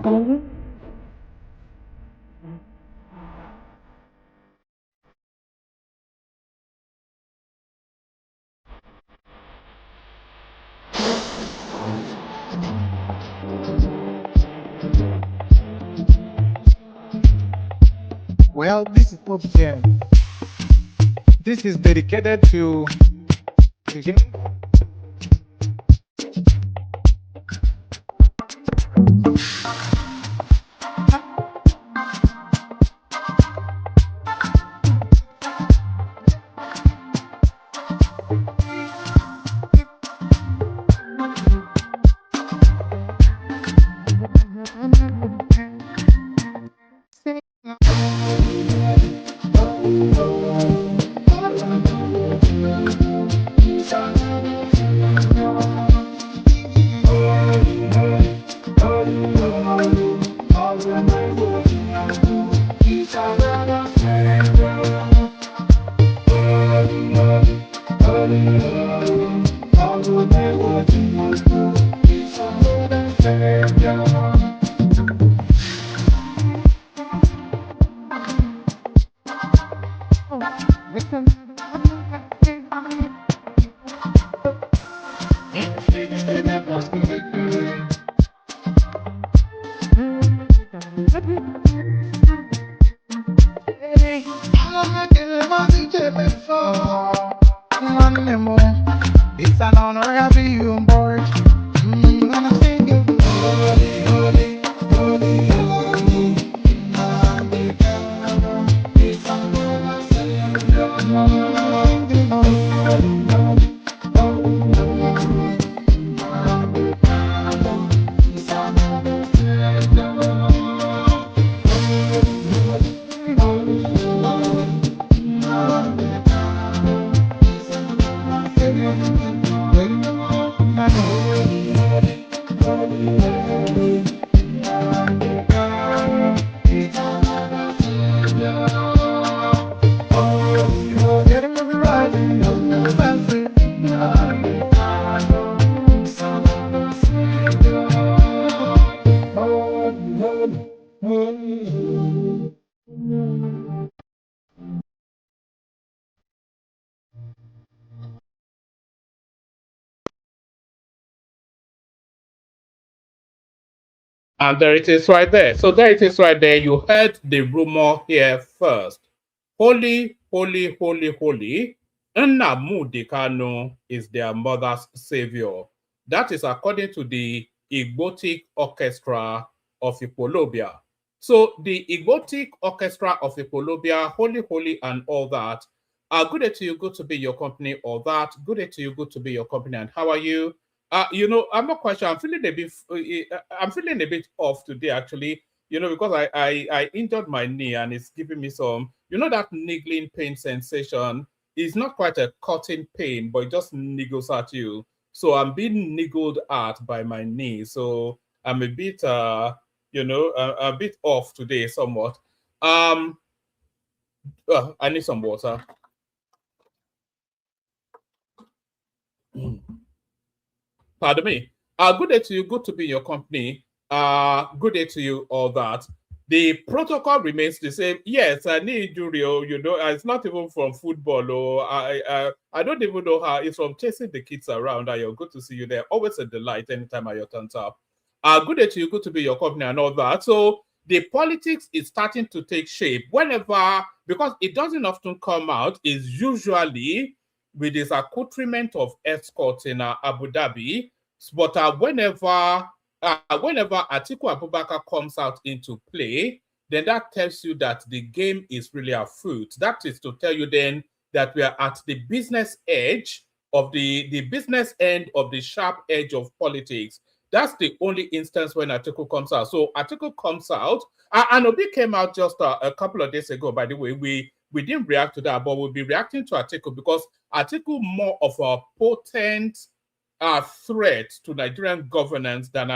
Well, this is yeah. This is dedicated to it's an honor to have you on board. And I think And there it is right there. So there it is right there. You heard the rumor here first. Holy, holy, holy, holy. Nnamdi Kanu is their mother's savior. That is according to the Igbotic Orchestra of Ikolobia. So the Igbotic Orchestra of Ikolobia, holy, holy, and all that. Good day to you, good to be your company, all that. Good day to you, good to be your company, and how are you? I'm not quite sure. I'm feeling a bit off today, actually. Because I injured my knee and it's giving me some, that niggling pain sensation. It's not quite a cutting pain, but it just niggles at you. So I'm being niggled at by my knee. So I'm a bit, a bit off today, somewhat. I need some water. Pardon me. Good day to you. Good to be in your company. Good day to you. All that. The protocol remains the same. Yes, I need injury. It's not even from football. Or I don't even know how. It's from chasing the kids around. You're good to see you there. Always a delight anytime I your turns up. Good day to you. Good to be in your company and all that. So the politics is starting to take shape whenever, because it doesn't often come out. Is usually with this accoutrement of escorts in Abu Dhabi. But whenever Atiku Abubakar comes out into play, then that tells you that the game is really afoot. That is to tell you then that we are at the business edge of the business end of the sharp edge of politics. That's the only instance when Atiku comes out. So Atiku comes out, and Obi came out just a couple of days ago. By the way, we didn't react to that, but we'll be reacting to Atiku because Atiku more of a potent threat to Nigerian governance than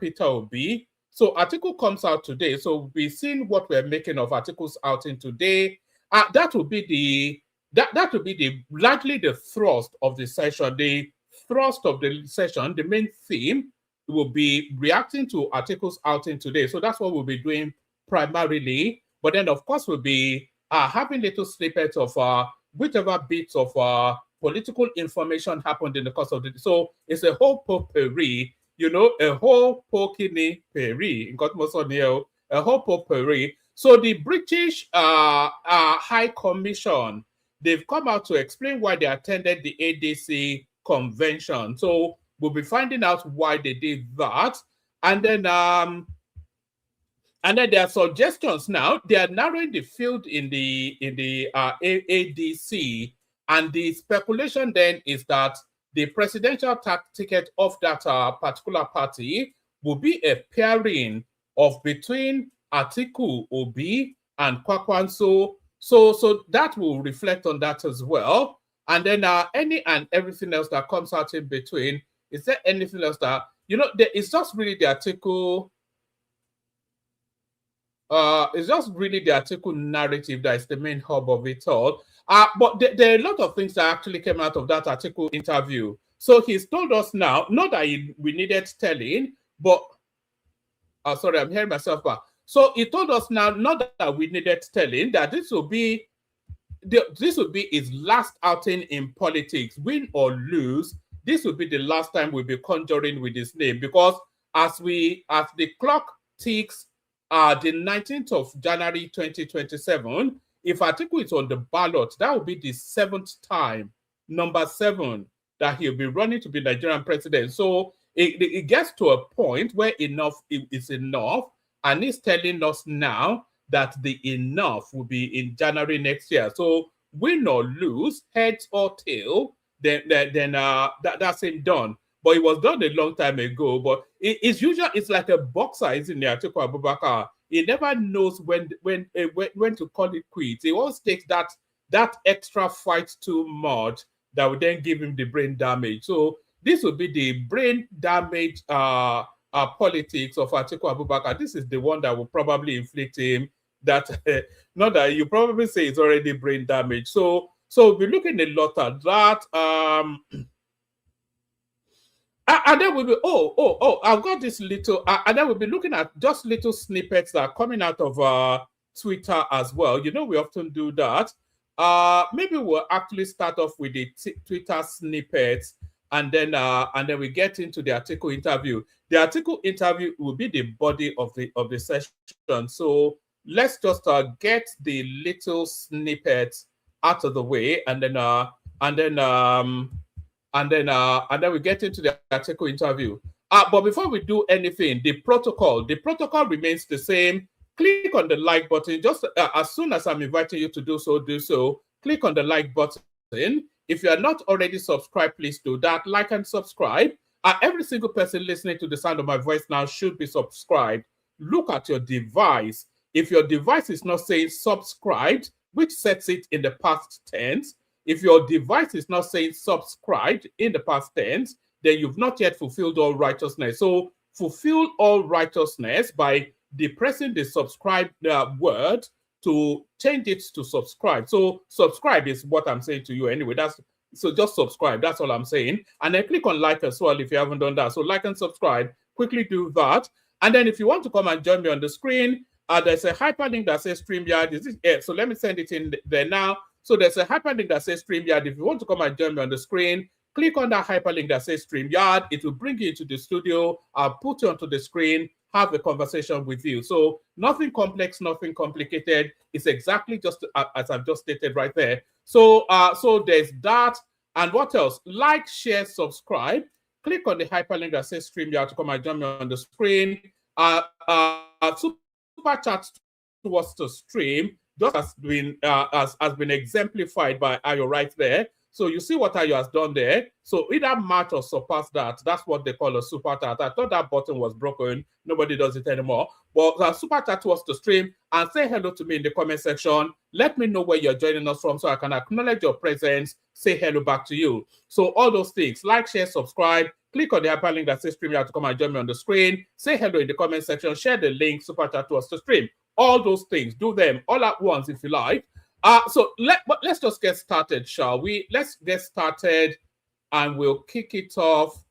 Peter Obi. So Atiku comes out today. So we've seen what we're making of Atiku's outing today. That will be likely the thrust of the session. The thrust of the session, the main theme will be reacting to Atiku'S outing today. So that's what we'll be doing primarily. But then, of course, we'll be having little snippets of whichever bits of political information happened in the course of the day. So it's a whole potpourri, a whole pokini peri, a whole potpourri. So the British High Commission, they've come out to explain why they attended the ADC convention. So we'll be finding out why they did that. And then there are suggestions now. They are narrowing the field in the ADC, and the speculation then is that the presidential ticket of that particular party will be a pairing of between Atiku Obi and Kwakwanso. So that will reflect on that as well. And then any and everything else that comes out in between. Is there anything else that it's just really the Atiku? It's just really the Atiku narrative that is the main hub of it all. But there are a lot of things that actually came out of that Atiku interview. So he's told us now, not that we needed telling, but sorry, I'm hearing myself back. So he told us now, not that we needed telling, that this will be his last outing in politics, win or lose. This will be the last time we'll be conjuring with his name, because as the clock ticks, the 19th of January 2027, if Atiku is on the ballot, that will be the 7th time, number 7, that he'll be running to be Nigerian president. So it gets to a point where enough is enough, and he's telling us now that the enough will be in January next year. So win or lose, heads or tail, then that's him done. But it was done a long time ago. But it's like a boxer, isn't it? Atiku Abubakar. He never knows when to call it quits. He always takes that extra fight too much that would then give him the brain damage. So this will be the brain damage politics of Atiku Abubakar. This is the one that will probably inflict him that not that you probably say it's already brain damage. So we'll be looking a lot at that. And then we'll be I've got this little and then we'll be looking at just little snippets that are coming out of Twitter as well. We often do that. Maybe we'll actually start off with the Twitter snippets, and then we get into the Atiku interview. The Atiku interview will be the body of the session. So let's just get the little snippets out of the way, and then we get into the Atiku interview. But before we do anything, the protocol remains the same. Click on the like button. Just as soon as I'm inviting you to do so. Click on the like button. If you are not already subscribed, please do that. Like and subscribe. Every single person listening to the sound of my voice now should be subscribed. Look at your device. If your device is not saying subscribed, which sets it in the past tense, if your device is not saying subscribed in the past tense, then you've not yet fulfilled all righteousness. So fulfill all righteousness by depressing the subscribe word to change it to subscribe. So subscribe is what I'm saying to you anyway. So just subscribe. That's all I'm saying. And then click on like as well if you haven't done that. So like and subscribe. Quickly do that. And then if you want to come and join me on the screen, there's a hyperlink that says StreamYard. So let me send it in there now. So there's a hyperlink that says StreamYard. If you want to come and join me on the screen, click on that hyperlink that says StreamYard. It will bring you into the studio. I'll put you onto the screen, have a conversation with you. So nothing complex, nothing complicated. It's exactly just as I've just stated right there. So there's that. And what else? Like, share, subscribe. Click on the hyperlink that says StreamYard to come and join me on the screen. Super chat towards the stream just has been exemplified by Ayo right there. So you see what Ayo has done there. So either match or surpass that. That's what they call a super chat. I thought that button was broken. Nobody does it anymore. But super chat towards the stream and say hello to me in the comment section. Let me know where you're joining us from so I can acknowledge your presence. Say hello back to you. So all those things, like, share, subscribe. Click on the hyperlink that says StreamYard to come and join me on the screen. Say hello in the comment section. Share the link, super chat towards the stream. All those things, do them all at once if you like. So let's just get started, shall we? Let's get started and we'll kick it off.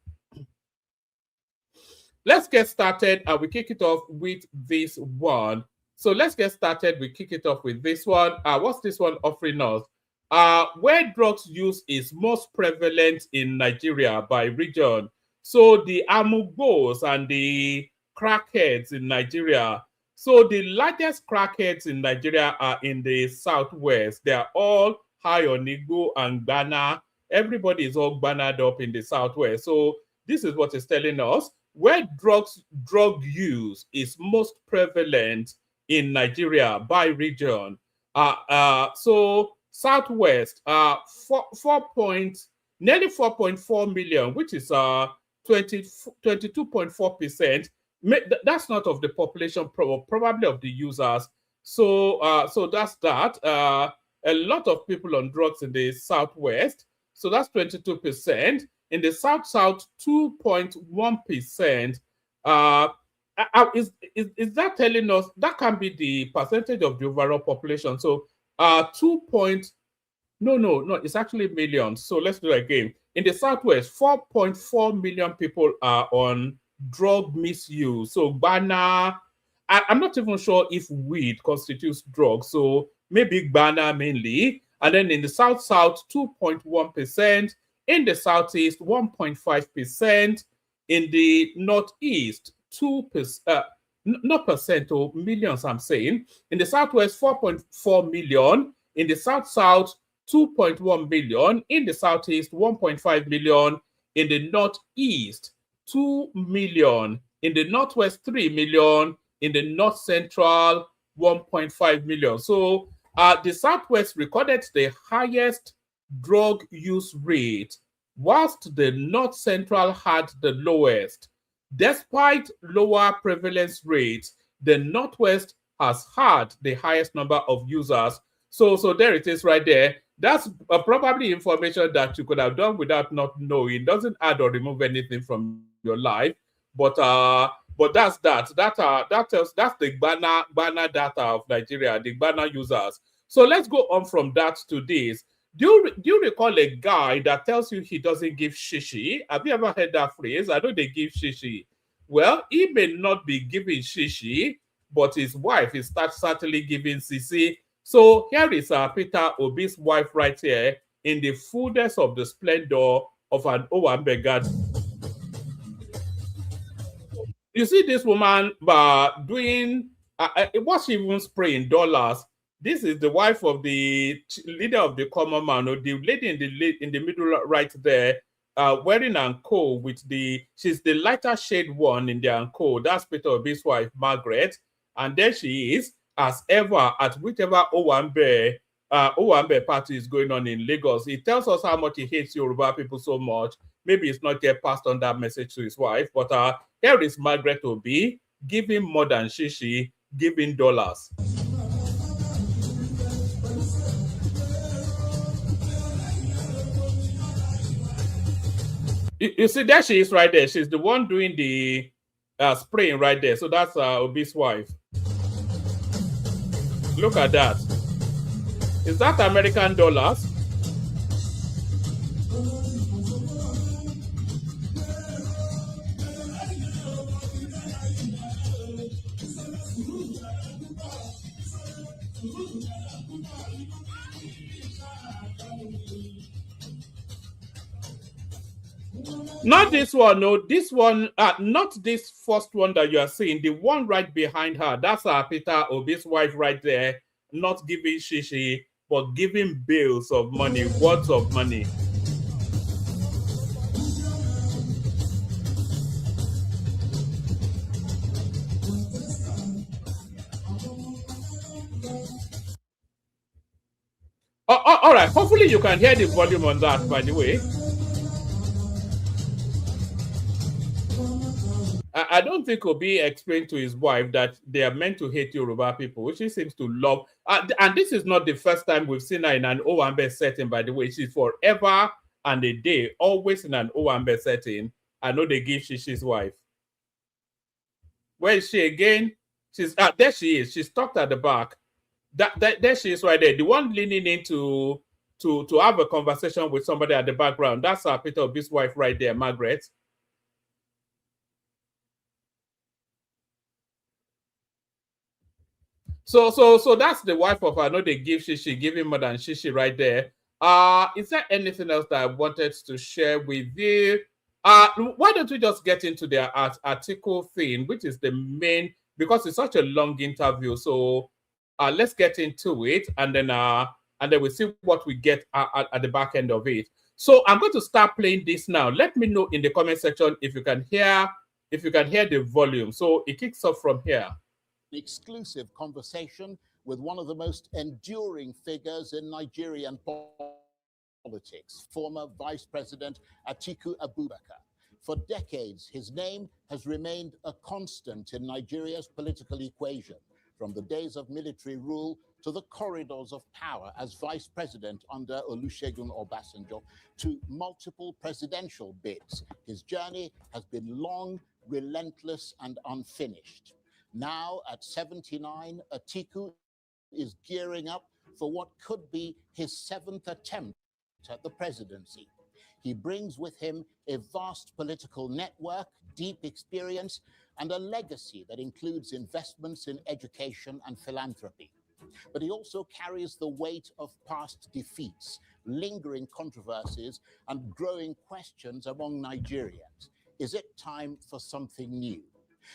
let's get started. We kick it off with this one. So let's get started. We kick it off with this one. What's this one offering us? Where drugs use is most prevalent in Nigeria by region. So the amugbos and the crackheads in Nigeria. So the largest crackheads in Nigeria are in the southwest. They are all high on Igbo and Ghana. Everybody is all bannered up in the southwest. So this is what it's telling us. Where drug use is most prevalent in Nigeria by region. So southwest, nearly 4.4 million, which is 22.4%. That's not of the population, probably of the users. So so that's that. A lot of people on drugs in the southwest. So that's 22%. In the south, 2.1%. Is that telling us that can be the percentage of the overall population? So 2 point, no, it's actually millions. So let's do it again. In the southwest, 4.4 million people are on drug misuse. So Ghana, I'm not even sure if weed constitutes drugs. So maybe Ghana mainly. And then in the south, 2.1%. In the southeast, 1.5%. In the northeast, 2%. Not percent or millions, I'm saying. In the southwest, 4.4 million. In the south, 2.1 million. In the southeast, 1.5 million. In the northeast, 2 million. In the northwest, 3 million. In the north central, 1.5 million. So the southwest recorded the highest drug use rate, whilst the north central had the lowest. Despite lower prevalence rates, the northwest has had the highest number of users. So there it is right there. That's probably information that you could have done without not knowing. It doesn't add or remove anything from your life, but that's that. That's the Ghana data of Nigeria, the Ghana users. So let's go on from that to this. Do you recall a guy that tells you he doesn't give shishi? Have you ever heard that phrase? I know they give shishi. Well, he may not be giving shishi, but his wife is certainly giving sisi. So here is Peter Obi's wife right here in the fullness of the splendor of an Owambe garden. You see this woman doing, what's she even spraying dollars? This is the wife of the leader of the common man, or the lady in the middle right there, wearing anko with she's the lighter shade one in the anko. That's Peter Obi's wife, Margaret. And there she is, as ever, at whichever Owambe party is going on in Lagos. He tells us how much he hates Yoruba people so much. Maybe it's not yet passed on that message to his wife, but here is Margaret Obi giving more than shishi, giving dollars. You see, there she is right there. She's the one doing the spraying right there. So that's Obi's wife. Look at that. Is that American dollars? Not this one, no. This one, not this first one that you are seeing. The one right behind her, that's Peter Obi's wife right there. Not giving shishi, but giving bills of money, words of money. All right. Hopefully you can hear the volume on that, by the way. I don't think Obi explained to his wife that they are meant to hate Yoruba people, which she seems to love. And this is not the first time we've seen her in an Owambe setting, by the way. She's forever and a day, always in an Owambe setting. I know they give Shishi's wife. Where is she again? She's there she is. She's tucked at the back. There she is right there. The one leaning in to have a conversation with somebody at the background. That's Peter Obi's wife right there, Margaret. So that's the wife of I know they give Shishi, give him more than Shishi right there. Is there anything else that I wanted to share with you? Why don't we just get into the article thing, which is the main, because it's such a long interview. So let's get into it, and then we'll see what we get at the back end of it. So I'm going to start playing this now. Let me know in the comment section if you can hear the volume. So it kicks off from here. Exclusive conversation with one of the most enduring figures in Nigerian politics, former Vice President Atiku Abubakar. For decades, his name has remained a constant in Nigeria's political equation, from the days of military rule to the corridors of power as vice president under Olusegun Obasanjo to multiple presidential bids. His journey has been long, relentless, and unfinished. Now, at 79, Atiku is gearing up for what could be his 7th attempt at the presidency. He brings with him a vast political network, deep experience, and a legacy that includes investments in education and philanthropy. But he also carries the weight of past defeats, lingering controversies, and growing questions among Nigerians. Is it time for something new?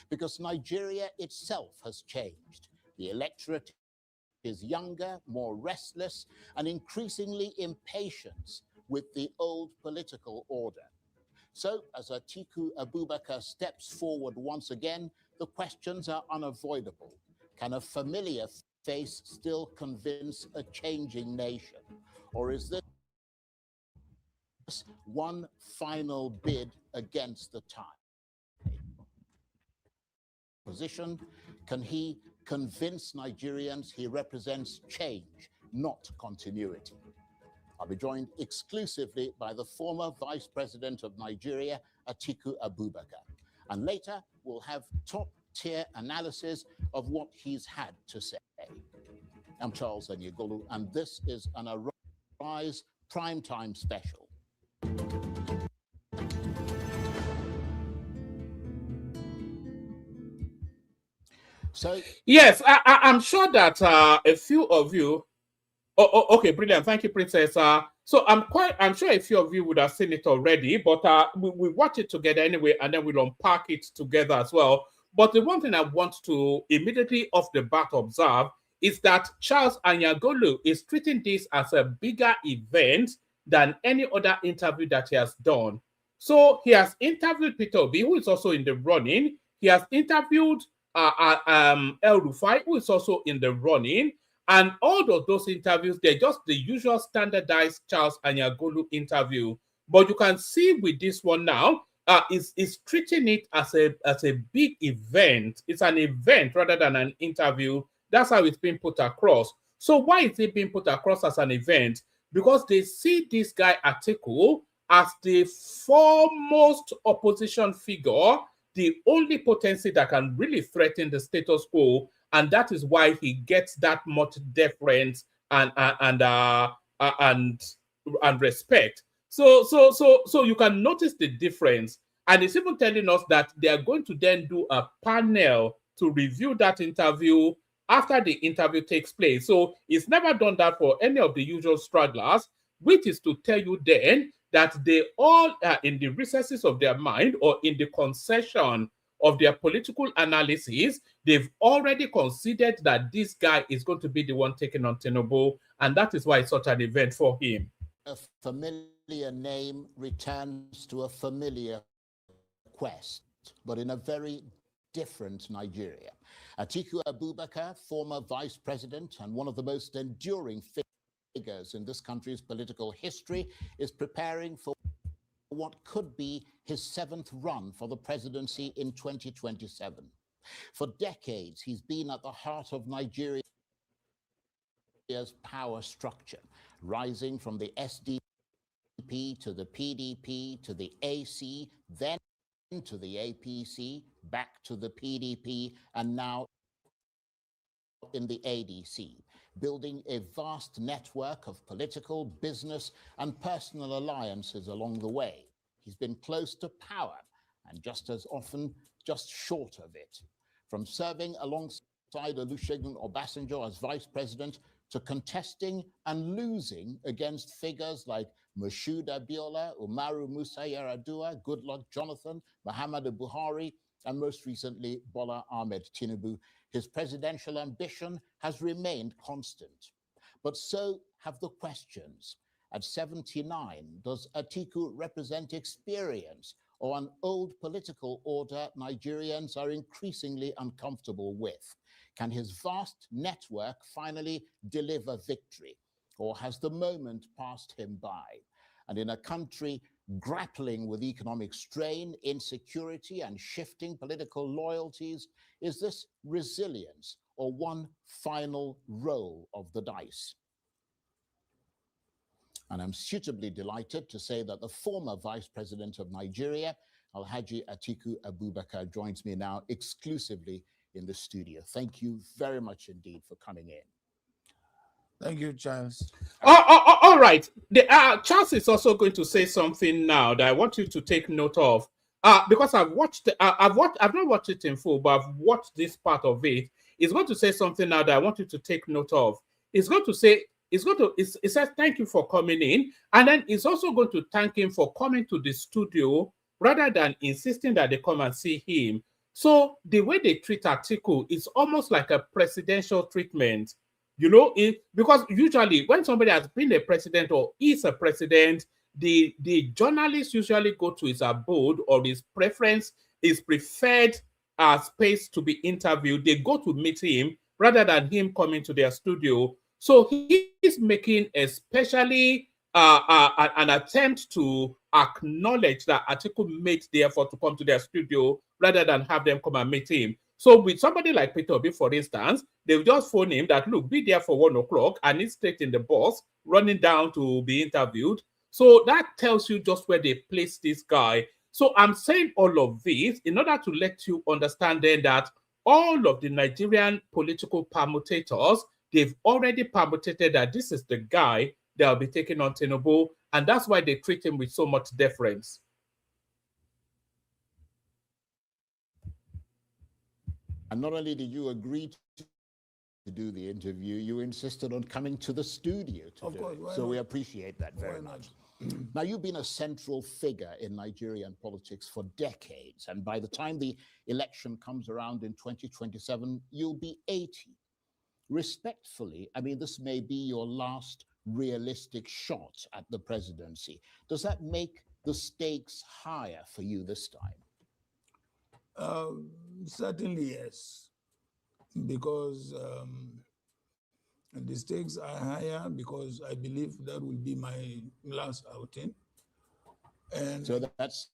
Because Nigeria itself has changed. The electorate is younger, more restless, and increasingly impatient with the old political order. So, as Atiku Abubakar steps forward once again, the questions are unavoidable. Can a familiar face still convince a changing nation? Or is this one final bid against the tide? Position, can he convince Nigerians he represents change, not continuity? I'll be joined exclusively by the former Vice President of Nigeria, Atiku Abubakar. And later, we'll have top-tier analysis of what he's had to say. I'm Charles Onyegolu, and this is an Arise Primetime Special. So yes, I'm sure that a few of you. Okay, brilliant. Thank you, Princess. So I'm sure a few of you would have seen it already, but we watch it together anyway, and then we'll unpack it together as well. But the one thing I want to immediately off the bat observe is that Charles Anyagolu is treating this as a bigger event than any other interview that he has done. So he has interviewed Peter Obi, who is also in the running. He has interviewed El-Rufai, who is also in the running. And all of those interviews, they're just the usual standardized Charles Anyagolu interview. But you can see with this one now, is treating it as a big event. It's an event rather than an interview. That's how it's being put across. So why is it being put across as an event? Because they see this guy Atiku as the foremost opposition figure, the only potency that can really threaten the status quo, and that is why he gets that much deference and respect. So you can notice the difference, and it's even telling us that they are going to then do a panel to review that interview after the interview takes place. So it's never done that for any of the usual stragglers, which is to tell you then that they all are in the recesses of their mind or in the concession of their political analysis. They've already considered that this guy is going to be the one taking on Tinubu, and that is why it's such an event for him. A familiar name returns to a familiar quest, but in a very different Nigeria. Atiku Abubakar, former vice president and one of the most enduring figures in this country's political history, is preparing for what could be his 7th run for the presidency in 2027. For decades, he's been at the heart of Nigeria's power structure, rising from the SDP to the PDP to the AC, then to the APC, back to the PDP, and now in the ADC, building a vast network of political, business, and personal alliances along the way. He's been close to power, and just as often, just short of it. From serving alongside Olusegun Obasanjo as vice president to contesting and losing against figures like Moshood Abiola, Umaru Musa Yar'Adua, Goodluck Jonathan, Muhammadu Buhari, and most recently Bola Ahmed Tinubu. His presidential ambition has remained constant. But so have the questions. At 79, does Atiku represent experience or an old political order Nigerians are increasingly uncomfortable with? Can his vast network finally deliver victory, or has the moment passed him by? And in a country grappling with economic strain, insecurity, and shifting political loyalties, is this resilience or one final roll of the dice? And I'm suitably delighted to say that the former Vice President of Nigeria, Alhaji Atiku Abubakar, joins me now exclusively in the studio. Thank you very much indeed for coming in. Thank you, Charles. All right. Charles is also going to say something now that I want you to take note of. Because I've not watched it in full, but I've watched this part of it. He's going to say something now that I want you to take note of. He's going to say, he says, thank you for coming in. And then he's also going to thank him for coming to the studio rather than insisting that they come and see him. So the way they treat Atiku is almost like a presidential treatment. You know, because usually when somebody has been a president or is a president, the journalists usually go to his abode or his preference, his preferred space to be interviewed. They go to meet him rather than him coming to their studio. So he is making especially an attempt to acknowledge that Atiku made the effort to come to their studio rather than have them come and meet him. So with somebody like Peter Obi, for instance, they'll just phone him that, look, be there for 1 o'clock, and he's straight in the bus, running down to be interviewed. So that tells you just where they place this guy. So I'm saying all of this in order to let you understand then that all of the Nigerian political permutators, they've already permutated that this is the guy they'll be taking on Tinubu, and that's why they treat him with so much deference. And not only did you agree to do the interview, you insisted on coming to the studio to do it. So we appreciate that very much. Now, you've been a central figure in Nigerian politics for decades, and by the time the election comes around in 2027, you'll be 80. Respectfully, I mean, this may be your last realistic shot at the presidency. Does that make the stakes higher for you this time? Certainly, yes, because the stakes are higher because I believe that will be my last outing. And so that's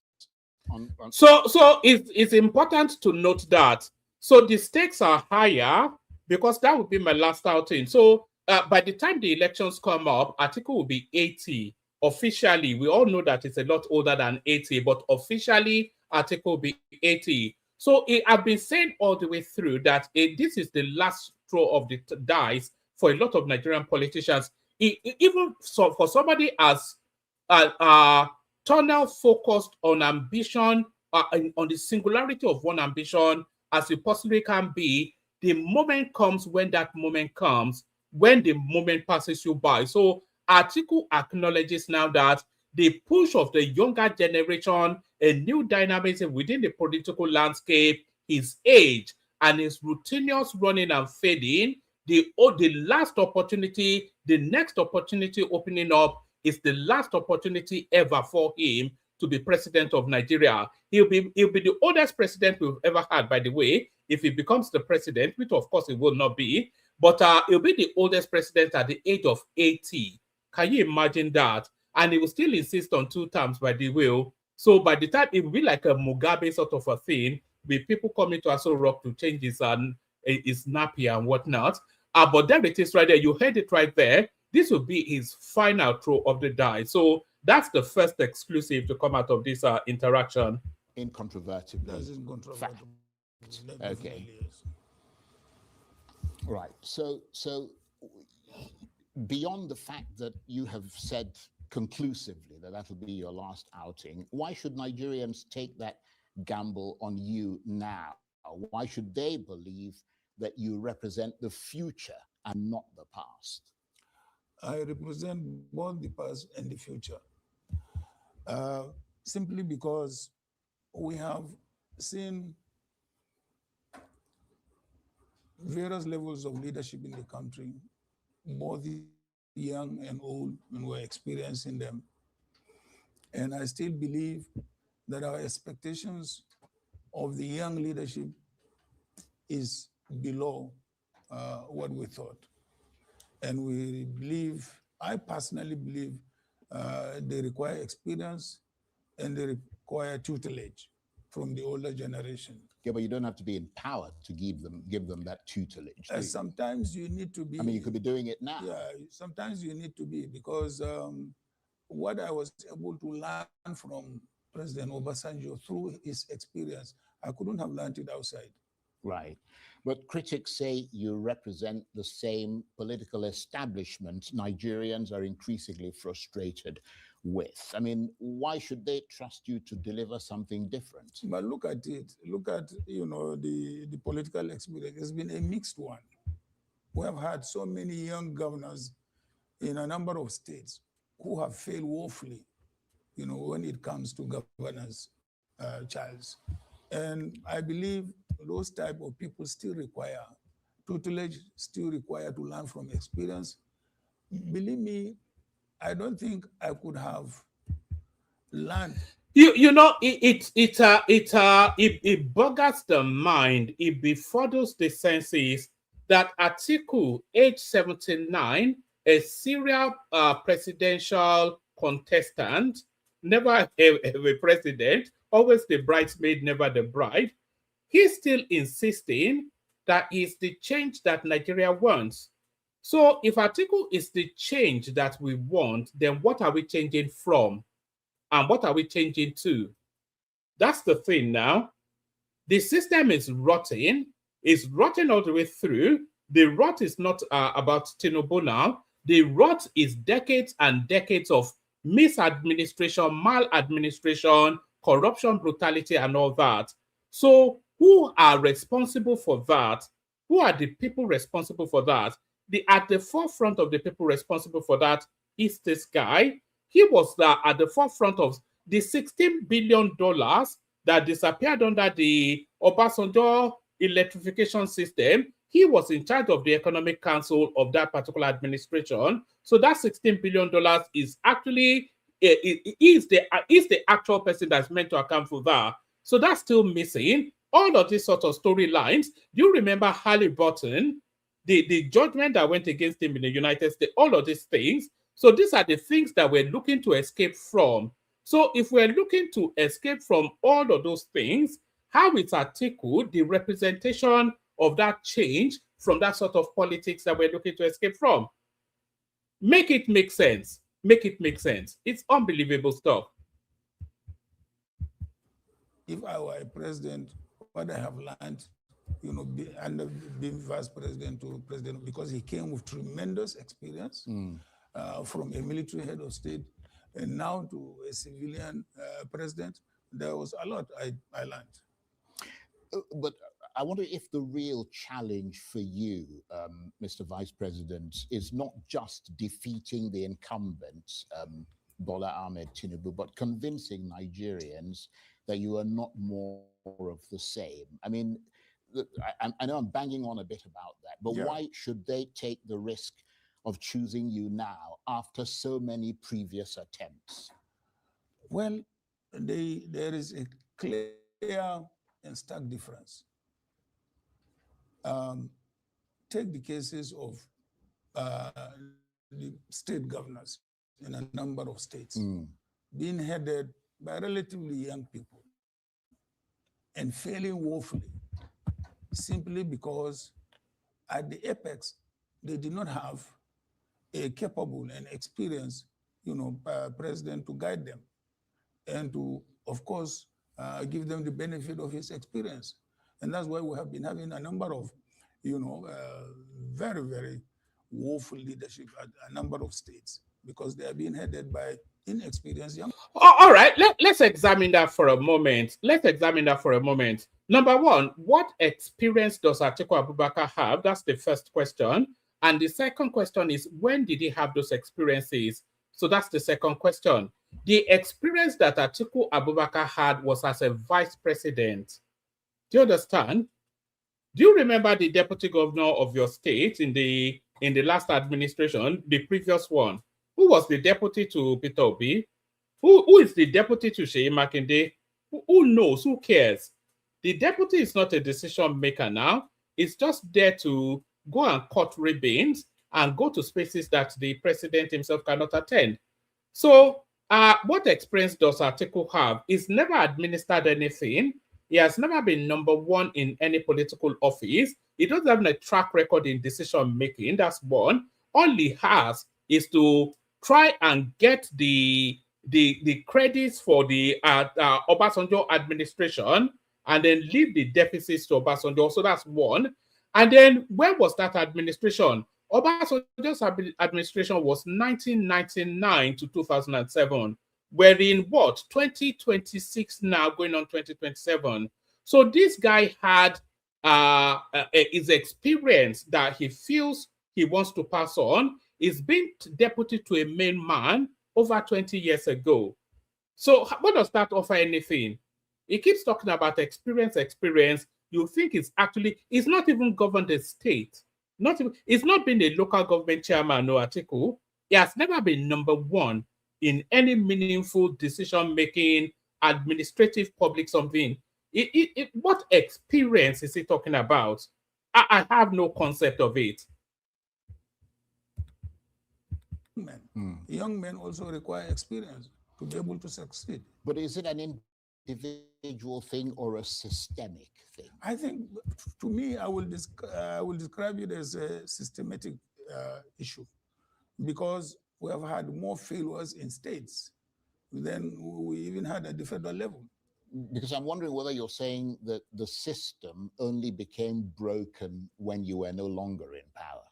So it's important to note that. So the stakes are higher because that would be my last outing. So by the time the elections come up, Atiku will be 80. Officially, we all know that it's a lot older than 80, but officially, Atiku will be 80. So I've been saying all the way through that this is the last throw of the dice for a lot of Nigerian politicians. Even so, for somebody as tunnel focused on ambition, on the singularity of one ambition as you possibly can be, the moment comes when that moment comes, when the moment passes you by. So Atiku acknowledges now that the push of the younger generation, a new dynamism within the political landscape, his age, and his routinous running and fading, the last opportunity, the next opportunity opening up is the last opportunity ever for him to be president of Nigeria. He'll be the oldest president we've ever had, by the way, if he becomes the president, which of course it will not be, but he'll be the oldest president at the age of 80. Can you imagine that? And he will still insist on 2 terms, by the way. So by the time, it will be like a Mugabe sort of a thing, with people coming to Aso Rock to change his nappy and whatnot. But there it is right there. You heard it right there. This will be his final throw of the die. So that's the first exclusive to come out of this interaction. Incontrovertibly. that's incontrovertible. Okay. Yes. Right. So beyond the fact that you have said conclusively that that'll be your last outing, why should Nigerians take that gamble on you now? Why should they believe that you represent the future and not the past? I represent both the past and the future, simply because we have seen various levels of leadership in the country, both young and old, and we're experiencing them. And I still believe that our expectations of the young leadership is below what we thought. And we believe, I personally believe, they require experience and they require tutelage from the older generation. Yeah, but you don't have to be empowered to give them that tutelage. Sometimes you need to be. I mean, you could be doing it now. Yeah, sometimes you need to be, because what I was able to learn from President Obasanjo through his experience, I couldn't have learned it outside. Right. But critics say you represent the same political establishment Nigerians are increasingly frustrated with. I mean, why should they trust you to deliver something different? But look at it. Look at, the political experience. It's been a mixed one. We have had so many young governors in a number of states who have failed woefully, when it comes to governance, Charles. And I believe those type of people still require tutelage, still require to learn from experience. Believe me, I don't think I could have learned. It boggles the mind. It befuddles the senses that Atiku, age 79, a serial presidential contestant, never a president, always the bridesmaid, never the bride. He's still insisting that is the change that Nigeria wants. So if Atiku is the change that we want, then what are we changing from? And what are we changing to? That's the thing now. The system is rotten. It's rotten all the way through. The rot is not about Tinubu now. The rot is decades and decades of misadministration, maladministration, corruption, brutality, and all that. So who are responsible for that? Who are the people responsible for that? At the forefront of the people responsible for that is this guy. He was at the forefront of the $16 billion that disappeared under the Obasanjo electrification system. He was in charge of the economic council of that particular administration. So that $16 billion is actually is the actual person that's meant to account for that. So that's still missing. All of these sort of storylines. Do you remember Halliburton, the judgment that went against him in the United States? All of these things. So these are the things that we're looking to escape from. So if we're looking to escape from all of those things, how is Atiku the representation of that change from that sort of politics that we're looking to escape from? Make it make sense. Make it make sense. It's unbelievable stuff. If I were a president, what I have learned, under being vice president to president, because he came with tremendous experience from a military head of state and now to a civilian president, there was a lot I learned. But I wonder if the real challenge for you, Mr. Vice President, is not just defeating the incumbent, Bola Ahmed Tinubu, but convincing Nigerians that you are not more of the same. I mean, I know I'm banging on a bit about that, but why should they take the risk of choosing you now after so many previous attempts? Well, there is a clear and stark difference. Take the cases of the state governors in a number of states being headed by relatively young people and failing woefully simply because at the apex, they did not have a capable and experienced, president to guide them and to, of course, give them the benefit of his experience. And that's why we have been having a number of, very, very woeful leadership at a number of states because they are being headed by inexperienced young. All right, let's examine that for a moment. Number one, what experience does Atiku Abubakar have? That's the first question. And the second question is, when did he have those experiences? So that's the second question. The experience that Atiku Abubakar had was as a vice president. Do you understand? Do you remember the deputy governor of your state in the last administration, the previous one? Who was the deputy to Peter Obi? Who is the deputy to Sheyi Makinde? Who knows? Who cares? The deputy is not a decision maker now. It's just there to go and cut ribbons and go to spaces that the president himself cannot attend. So, what experience does Atiku have? He's never administered anything. He has never been number one in any political office. He doesn't have a track record in decision making. That's one. All he has is to try and get the credits for the Obasanjo administration and then leave the deficits to Obasanjo. So that's one. And then when was that administration? Obasanjo's administration was 1999 to 2007. We're in what? 2026 now, going on 2027. So this guy had his experience that he feels he wants to pass on. He's been deputy to a main man over 20 years ago. So what does that offer anything? He keeps talking about experience. You think it's not even governed a state. It's not been a local government chairman or Atiku. He has never been number one in any meaningful decision-making, administrative, public something. What experience is he talking about? I have no concept of it. Young men also require experience to be able to succeed. But is it an individual thing or a systemic thing? I think, to me, I will describe it as a systematic issue, because we have had more failures in states than we even had at the federal level. Because I'm wondering whether you're saying that the system only became broken when you were no longer in power.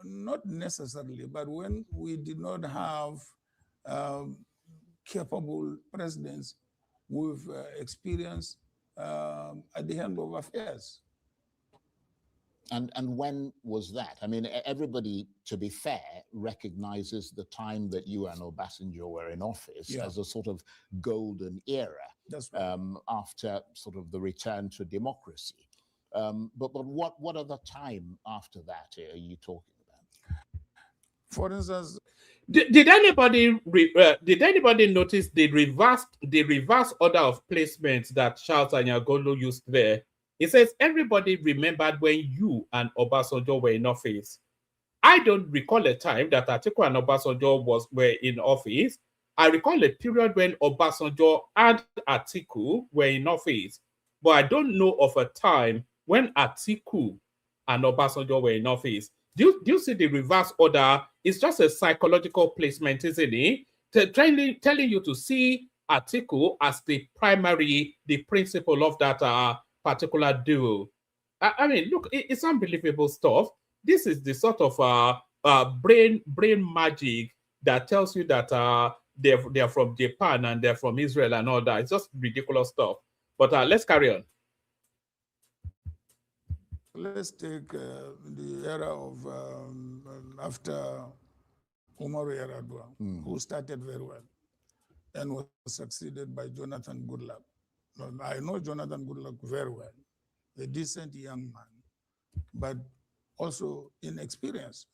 Not necessarily, but when we did not have capable presidents with experience at the helm of affairs. And when was that? I mean, everybody, to be fair, recognizes the time that you and Obasanjo were in office as a sort of golden era. That's right. After sort of the return to democracy. But what other time after that are you talking about? For instance, did anybody notice the reverse order of placements that Charles Anyagolo used there? It says everybody remembered when you and Obasanjo were in office. I don't recall a time that Atiku and Obasanjo were in office. I recall a period when Obasanjo and Atiku were in office, but I don't know of a time when Atiku and Obasanjo were in office. Do you see the reverse order? It's just a psychological placement, isn't it? Telling you to see Atiku as the principal of that particular duo. I mean, look, it's unbelievable stuff. This is the sort of brain magic that tells you that they're from Japan and they're from Israel and all that. It's just ridiculous stuff. But let's carry on. Let's take the era of after Umaru Yar'Adua, who started very well and was succeeded by Jonathan Goodluck. I know Jonathan Goodluck very well, a decent young man, but also inexperienced.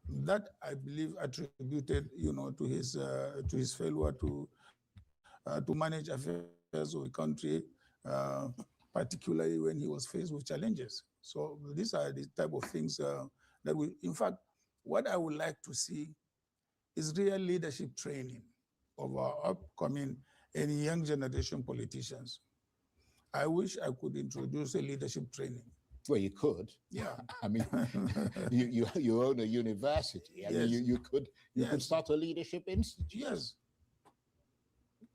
That, I believe, attributed, to his failure to manage affairs of the country, particularly when he was faced with challenges. So these are the type of things that we, in fact, what I would like to see is real leadership training of our upcoming and young generation politicians. I wish I could introduce a leadership training. Well, you could. Yeah. I mean, you own a university. I mean, you could start a leadership institute. Yes.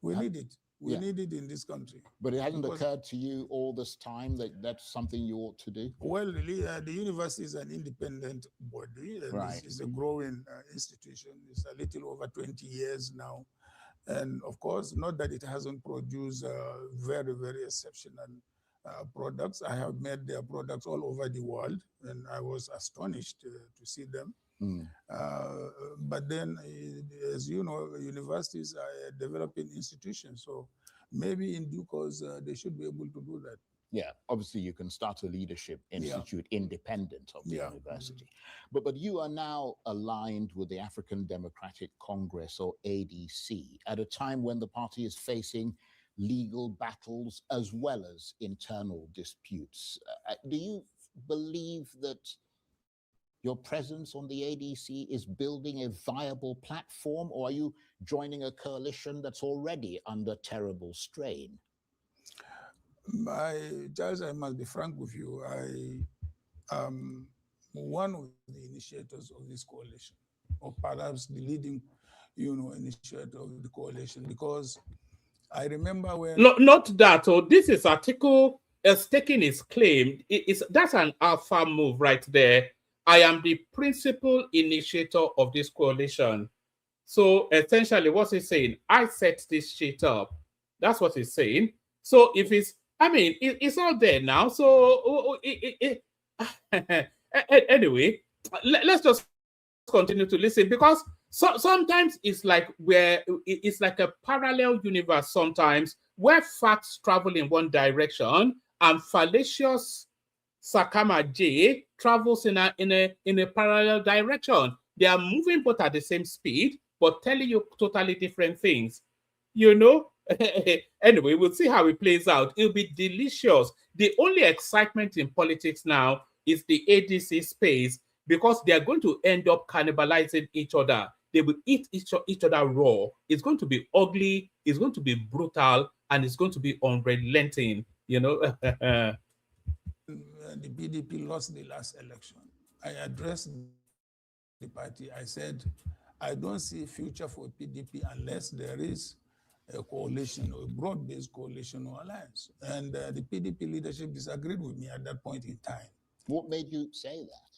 We need it. We need it in this country. But it hasn't occurred to you all this time that that's something you ought to do? Well, really, the university is an independent body. And It's a growing institution. It's a little over 20 years now. And of course, not that it hasn't produced very, very exceptional products. I have met their products all over the world, and I was astonished to see them. But then, as you know, universities are developing institutions, so maybe in due course they should be able to do that. Yeah, obviously you can start a leadership institute independent of the university. But you are now aligned with the African Democratic Congress, or ADC, at a time when the party is facing legal battles as well as internal disputes. Do you believe that your presence on the ADC is building a viable platform, or are you joining a coalition that's already under terrible strain? Charles, I must be frank with you. I am one of the initiators of this coalition, or perhaps the leading, initiator of the coalition, because I remember when... Not that. Oh, this is Atiku is taking his claim. That's an alpha move right there. I am the principal initiator of this coalition. So essentially, what's he saying? I set this shit up. That's what he's saying. So if it's, I mean, it's out there now. So anyway, let's just continue to listen, because sometimes it's like it's like a parallel universe sometimes, where facts travel in one direction and fallacious Sakama J travels in a parallel direction. They are moving both at the same speed, but telling you totally different things. Anyway, we'll see how it plays out. It'll be delicious. The only excitement in politics now is the ADC space, because they are going to end up cannibalizing each other. They will eat each other raw. It's going to be ugly, it's going to be brutal, and it's going to be unrelenting, The PDP lost the last election. I addressed the party. I said, I don't see a future for PDP unless there is a coalition, or a broad-based coalition or alliance. And the PDP leadership disagreed with me at that point in time. What made you say that?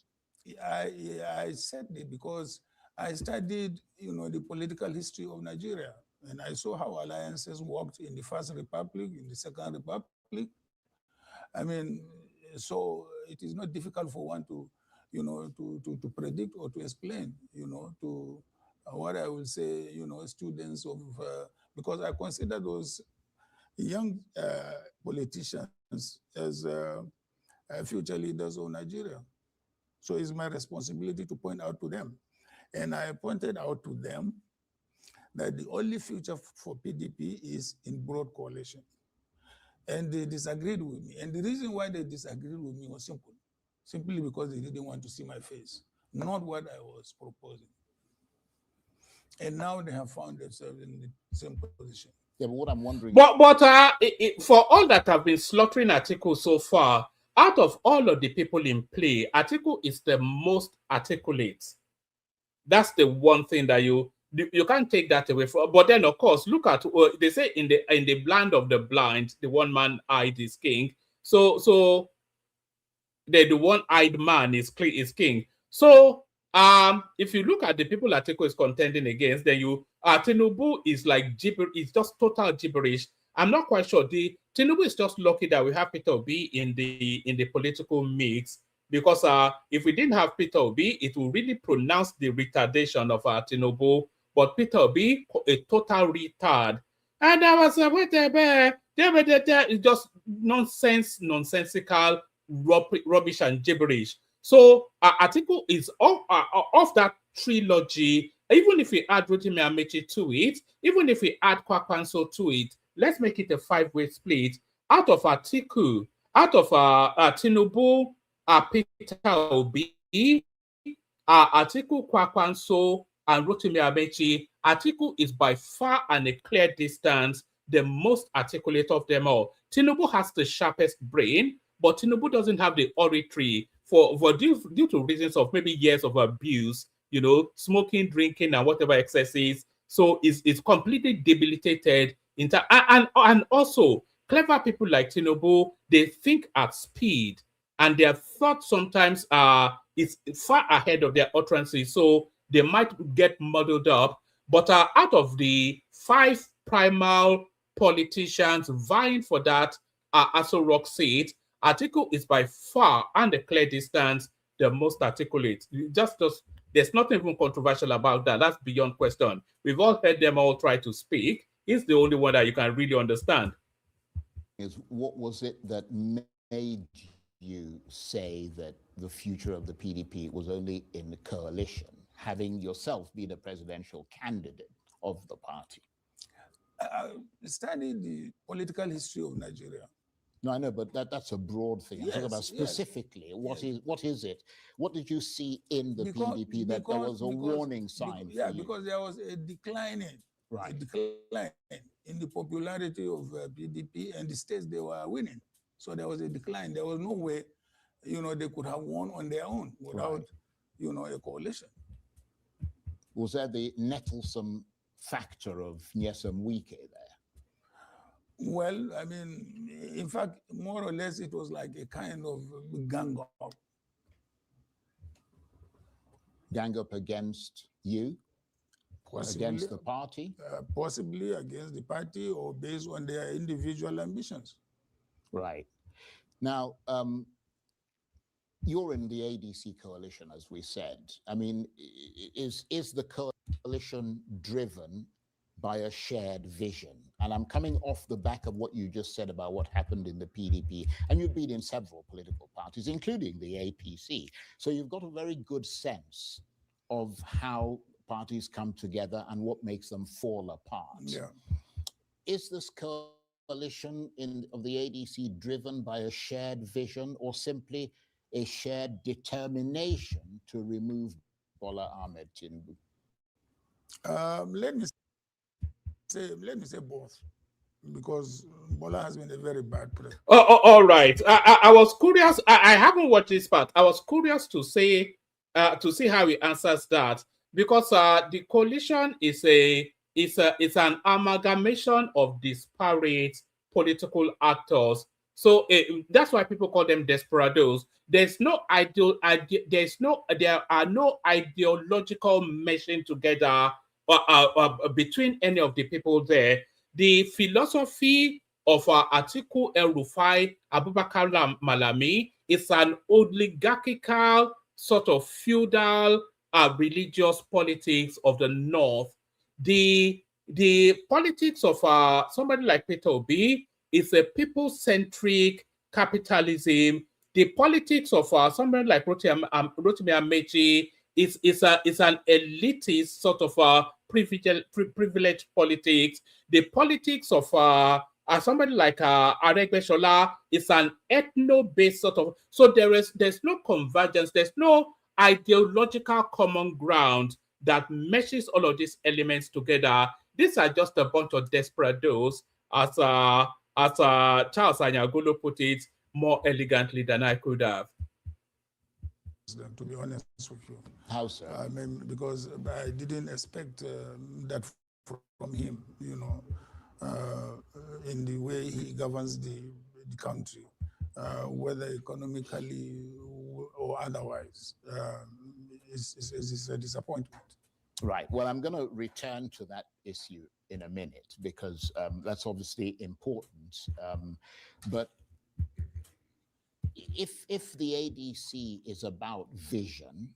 I said it because I studied, the political history of Nigeria, and I saw how alliances worked in the First Republic, in the Second Republic. I mean, so it is not difficult for one to, to predict or to explain, to what I will say, students of, because I consider those young politicians as future leaders of Nigeria. So it's my responsibility to point out to them. And I pointed out to them that the only future for PDP is in broad coalition. And they disagreed with me. And the reason why they disagreed with me was simple. Simply because they didn't want to see my face, not what I was proposing. And now they have found themselves in the same position. Yeah, but what I'm wondering... But for all that have been slaughtering Atiku so far, out of all of the people in play, Atiku is the most articulate. That's the one thing that you can't take that away from. But then, of course, look at, they say in the land of the blind, the one-man eyed is king. So the one-eyed man is king. So if you look at the people Atiku is contending against, then Tinubu is like it's just total gibberish. I'm not quite sure. Tinubu is just lucky that we have Peter Obi in the political mix, because if we didn't have Peter Obi, it will really pronounce the retardation of Tinubu. But Peter Obi, a total retard. And I was it's just nonsensical rubbish and gibberish. So Atiku is off that trilogy. Even if we add Rotimi Amechi to it, even if we add Kwakwanso to it, let's make it a 5-way split. Out of Atiku, out of Tinubu, Peter Obi, Atiku, Kwakwanso, and Rotimi Amechi, Atiku is by far and a clear distance the most articulate of them all. Tinubu has the sharpest brain, but Tinubu doesn't have the oratory due to reasons of maybe years of abuse, smoking, drinking, and whatever excesses. So it's completely debilitated. And also, clever people like Tinubu, they think at speed, and their thought sometimes is far ahead of their utterances. So they might get muddled up. But out of the 5 primal politicians vying for that Aso Rock seat, Atiku is by far and a clear distance the most articulate. Just there's nothing even controversial about that. That's beyond question. We've all heard them all try to speak. He's the only one that you can really understand. Is what was it that made you say that the future of the PDP was only in the coalition, having yourself been a presidential candidate of the party? I studied the political history of Nigeria. No, I know, but that's a broad thing. I'm talking about specifically. Yes. What is it? What did you see in the PDP that there was a warning sign? Because there was a decline in the popularity of PDP and the states they were winning. So there was a decline. There was no way, they could have won on their own without, a coalition. Was there the nettlesome factor of Nyesom Wike there? Well, I mean, in fact, more or less, it was like a kind of gang up. Gang up against you? Possibly, against the party? Possibly against the party or based on their individual ambitions. Right. Now, you're in the ADC coalition, as we said. I mean, is the coalition driven by a shared vision? And I'm coming off the back of what you just said about what happened in the PDP. And you've been in several political parties, including the APC. So you've got a very good sense of how parties come together and what makes them fall apart. Yeah. Is this coalition of the ADC driven by a shared vision or simply a shared determination to remove Bola Ahmed Tinubu? Let me say both, because Bola has been a very bad president. All right. I was curious. I haven't watched this part. I was curious to see how he answers that, because the coalition is an amalgamation of disparate political actors. So that's why people call them desperados. There are no ideological meshing together between any of the people there. The philosophy of Atiku, El-Rufai, Abubakar Malami is an oligarchical sort of feudal religious politics of the North. The politics of somebody like Peter Obi is a people-centric capitalism. The politics of somebody like Rotimi Amechi is an elitist sort of privileged politics. The politics of somebody like Aregbesola is an ethno-based sort of. So there's no convergence. There's no ideological common ground that meshes all of these elements together. These are just a bunch of desperados, as Charles Anyagolo put it more elegantly than I could have. To be honest with you. How so? I mean, because I didn't expect that from him, in the way he governs the country, whether economically or otherwise. It's a disappointment. Right. Well, I'm going to return to that issue in a minute, because that's obviously important. But if the ADC is about vision,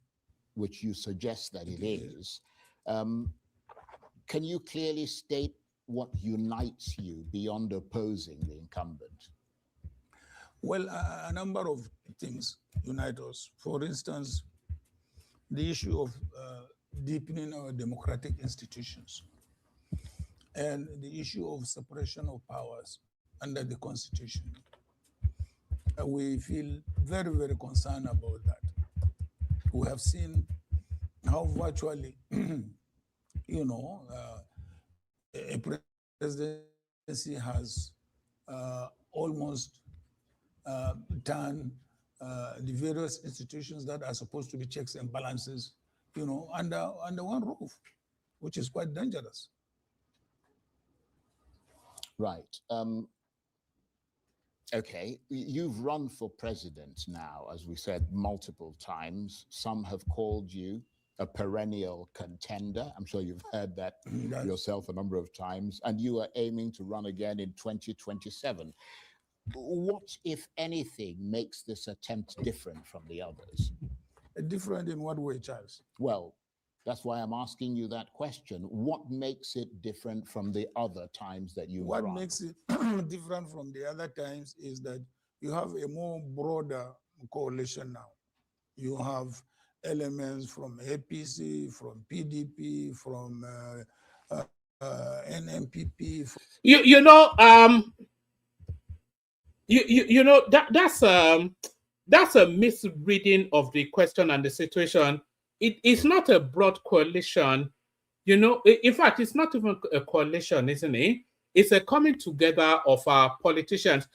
which you suggest that it is, can you clearly state what unites you beyond opposing the incumbent? Well, a number of things unite us. For instance, the issue of deepening our democratic institutions and the issue of separation of powers under the Constitution. We feel very, very concerned about that. We have seen how virtually, a presidency has almost turned the various institutions that are supposed to be checks and balances, under one roof, which is quite dangerous. Right. Okay, you've run for president now, as we said, multiple times. Some have called you a perennial contender. I'm sure you've heard that Yes. yourself a number of times, and you are aiming to run again in 2027. What, if anything, makes this attempt different from the others? Different in what way, Charles? Well, that's why I'm asking you that question. What makes it different from the other times that you've What run? makes it different from the other times is that you have a more broader coalition now. You have elements from APC, from PDP, from NMPP. You know, you know that's a misreading of the question and the situation. It's not a broad coalition. You know, in fact, it's not even a coalition, isn't it? It's a coming together of our politicians.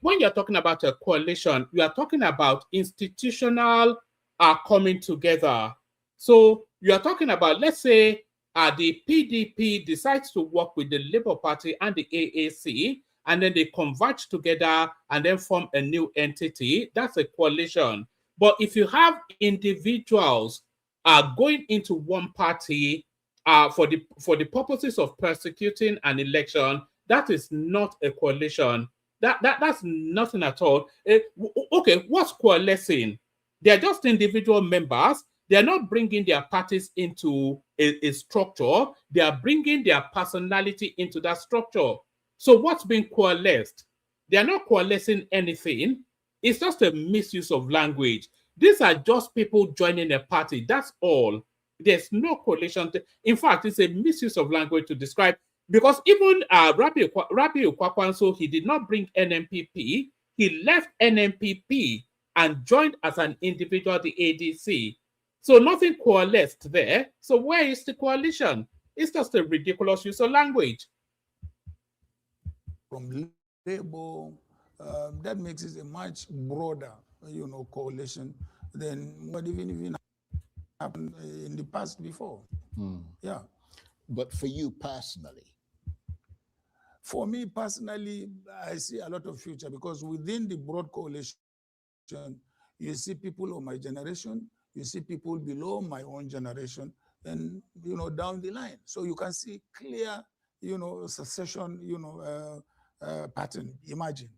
When you're talking about a coalition, you are talking about institutional coming together. So you are talking about, let's say, the PDP decides to work with the Labour Party and the AAC, and then they converge together and then form a new entity. That's a coalition. But if you have individuals going into one party for the purposes of persecuting an election, that is not a coalition. That's nothing at all. Okay, what's coalescing? They're just individual members. They're not bringing their parties into a structure. They are bringing their personality into that structure. So what's being coalesced? They are not coalescing anything. It's just a misuse of language. These are just people joining a party. That's all. There's no coalition. In fact, it's a misuse of language to describe, because even Rabi Okwakwanso, he did not bring NMPP. He left NMPP and joined as an individual the ADC. So nothing coalesced there. So where is the coalition? It's just a ridiculous use of language. From Labour, that makes it a much broader, coalition than what even happened in the past before. Yeah. But for you personally? For me personally, I see a lot of future, because within the broad coalition, you see people of my generation, you see people below my own generation, and down the line. So you can see clear, succession, pattern. Imagine.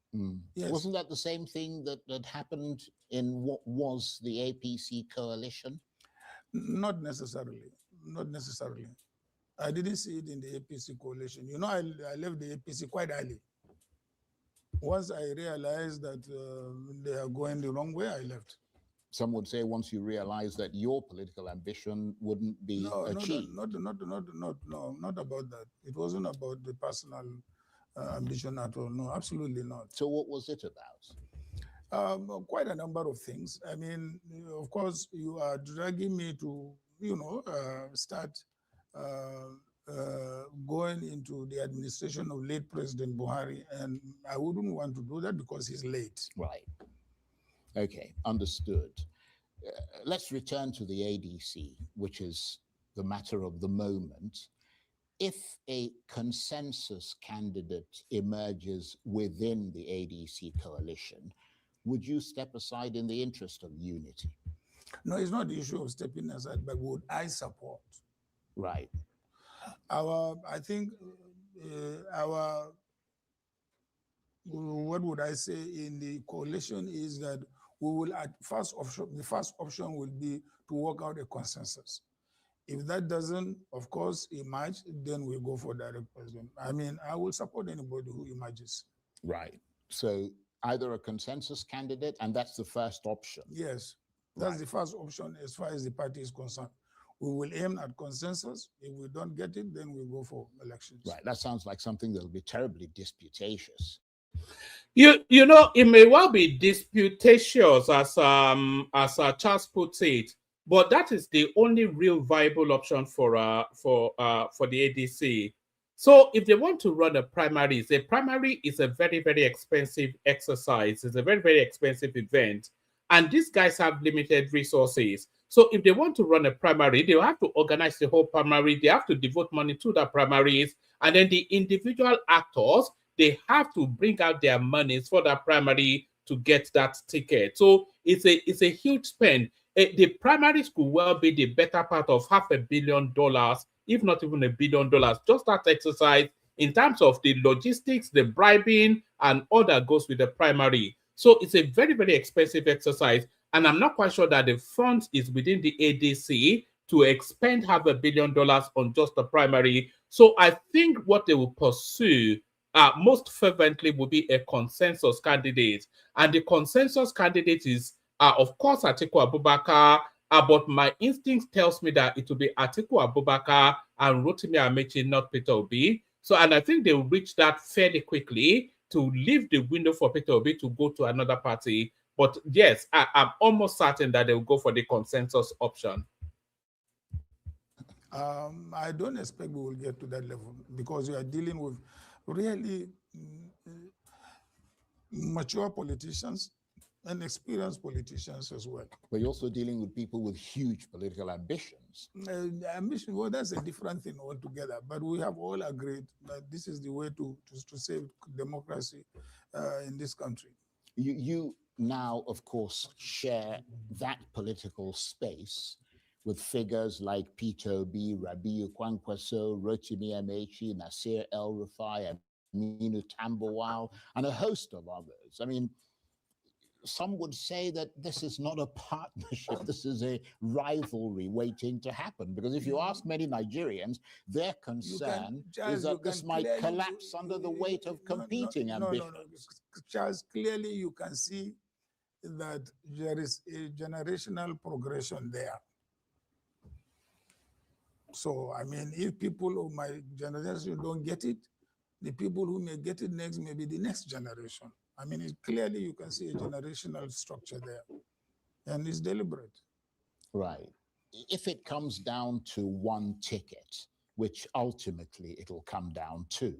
Yes. Wasn't that the same thing that happened in what was the APC coalition? Not necessarily. Not necessarily. I didn't see it in the APC coalition. I left the APC quite early. Once I realized that they are going the wrong way, I left. Some would say once you realize that your political ambition wouldn't be achieved. Not about that. It wasn't about the personal ambition at all. No, absolutely not. So what was it about? Quite a number of things. I mean, of course, you are dragging me to, start going into the administration of late President Buhari, and I wouldn't want to do that because he's late. Right. Okay, understood. Let's return to the ADC, which is the matter of the moment. If a consensus candidate emerges within the ADC coalition, would you step aside in the interest of unity? No, it's not the issue of stepping aside, but would I support? Right. I think what would I say in the coalition is that we will, the first option will be to work out a consensus. If that doesn't, of course, emerge, then we go for direct president. I mean, I will support anybody who emerges. Right. So either a consensus candidate, and that's the first option. Yes, that's the first option as far as the party is concerned. We will aim at consensus. If we don't get it, then we go for elections. Right. That sounds like something that will be terribly disputatious. You know, it may well be disputatious, as Charles puts it, but that is the only real viable option for the ADC. So if they want to run a primary is a very, very expensive exercise. It's a very, very expensive event. And these guys have limited resources. So if they want to run a primary, they'll have to organize the whole primary. They have to devote money to the primaries. And then the individual actors, they have to bring out their monies for that primary to get that ticket. So it's a huge spend. the primaries could well be the better part of $500 million, if not even $1 billion. Just that exercise in terms of the logistics, the bribing, and all that goes with the primary. So it's a very, very expensive exercise. And I'm not quite sure that the funds is within the ADC to expend $500 million on just the primary. So I think what they will pursue most fervently will be a consensus candidate. And the consensus candidate is, of course, Atiku Abubakar, but my instinct tells me that it will be Atiku Abubakar and Rotimi Amechi, not Peter Obi. So, and I think they will reach that fairly quickly to leave the window for Peter Obi to go to another party. But yes, I'm almost certain that they'll go for the consensus option. I don't expect we will get to that level because we are dealing with really mature politicians and experienced politicians as well. But you're also dealing with people with huge political ambitions. Ambition, well, that's a different thing altogether. But we have all agreed that this is the way to save democracy in this country. You now, of course, share that political space with figures like Peter Obi, Rabiu Kwankwaso, Rotimi Amechi, Nasir El-Rufai, Aminu Tambawal, and a host of others. I mean, some would say that this is not a partnership, this is a rivalry waiting to happen. Because if you ask many Nigerians, their concern is that this might collapse under the weight of competing ambitions. No. Charles, clearly you can see that there is a generational progression there. So, I mean, if people of my generation don't get it, the people who may get it next may be the next generation. I mean, clearly you can see a generational structure there, and it's deliberate. Right. If it comes down to one ticket, which ultimately it'll come down to,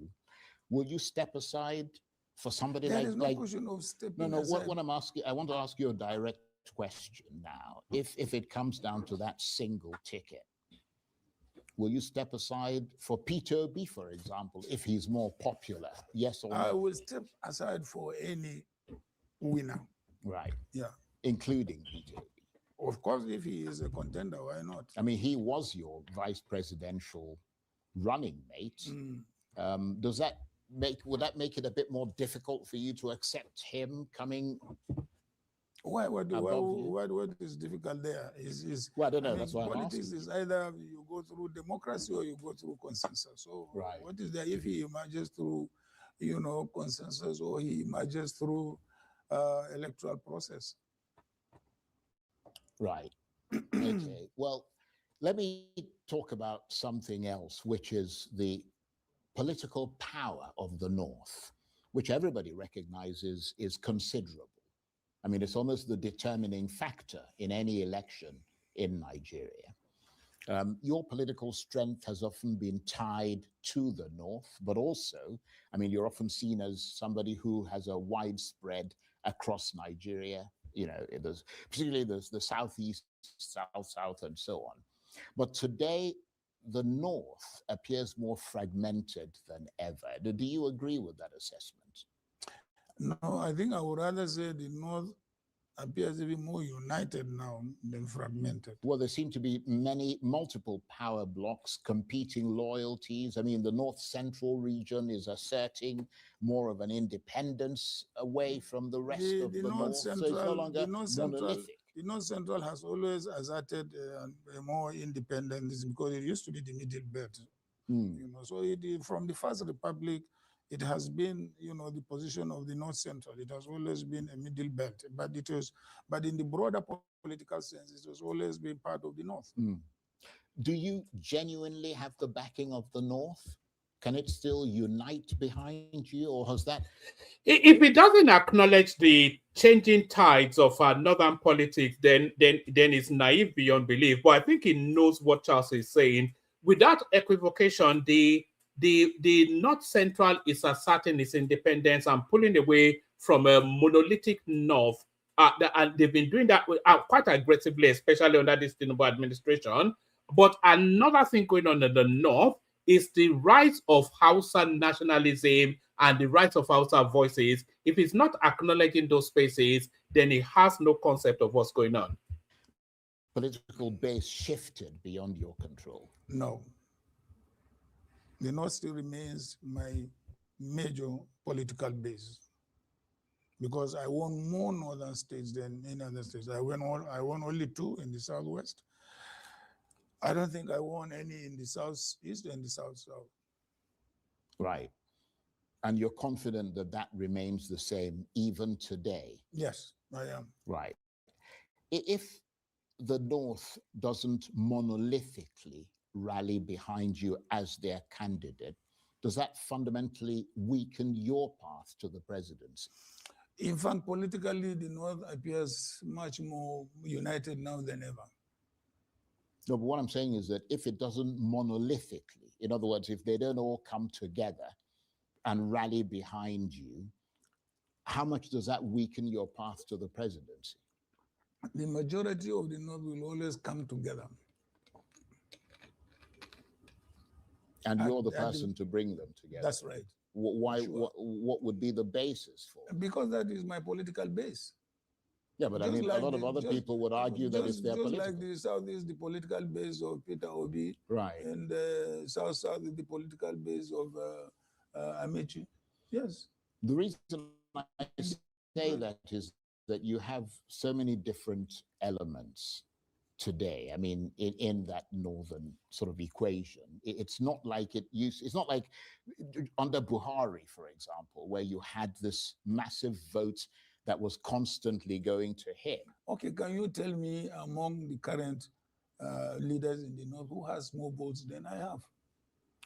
will you step aside for somebody there like... There is no question of stepping aside. What I'm asking, I want to ask you a direct question now. If it comes down to that single ticket, will you step aside for Peter Obi, for example, if he's more popular? Yes or no? I will step aside for any winner. Right. Yeah. Including Peter Obi. Of course, if he is a contender, why not? I mean, he was your vice presidential running mate. Would that make it a bit more difficult for you to accept him coming? What is difficult there is well, I don't know. That's why politics is either you go through democracy or you go through consensus. So right. What is there if he emerges through, consensus or he emerges through electoral process? Right. Okay. Well, let me talk about something else, which is the political power of the North, which everybody recognizes is considerable. I mean, it's almost the determining factor in any election in Nigeria. Your political strength has often been tied to the North, but also, I mean, you're often seen as somebody who has a widespread across Nigeria, particularly the Southeast, South, and so on. But today, the North appears more fragmented than ever. Do you agree with that assessment? No, I think I would rather say the North appears to be more united now than fragmented. Well, there seem to be multiple power blocks, competing loyalties. I mean, the North Central region is asserting more of an independence away from the rest of the North. So it's no longer monolithic. The North Central has always asserted a more independence because it used to be the Middle Belt. So from the First Republic, it has been, the position of the North Central. It has always been a middle belt, but in the broader political sense, it has always been part of the North. Do you genuinely have the backing of the North? Can it still unite behind you, or has that? If it doesn't acknowledge the changing tides of Northern politics, then it's naive beyond belief. But I think it knows what Charles is saying. Without equivocation, the North Central is asserting its independence and pulling away from a monolithic North. And they've been doing that quite aggressively, especially under this Tinubu administration. But another thing going on in the North is the rise of Hausa nationalism and the rise of Hausa voices. If it's not acknowledging those spaces, then it has no concept of what's going on. political base shifted beyond your control? No. The North still remains my major political base because I won more northern states than any other states. I won only 2 in the Southwest. I don't think I won any in the Southeast and the South-South. Right. And you're confident that that remains the same even today? Yes, I am. Right. If the North doesn't monolithically rally behind you as their candidate, does that fundamentally weaken your path to the presidency? In fact, politically, the North appears much more united now than ever. No, but what I'm saying is that if it doesn't monolithically, in other words, if they don't all come together and rally behind you, how much does that weaken your path to the presidency? The majority of the North will always come together. And you're the person to bring them together. That's right. Why? Sure. What would be the basis for it? Because that is my political base. Yeah, but I mean, a lot of other people would argue that it's their political. Just like the South is the political base of Peter Obi, right? And South is the political base of Amechi. Yes. The reason I say that is that you have so many different elements today. I mean, in that northern sort of equation, it's not like it's not like under Buhari, for example, where you had this massive vote that was constantly going to him. Okay, can you tell me among the current leaders in the North who has more votes than I have?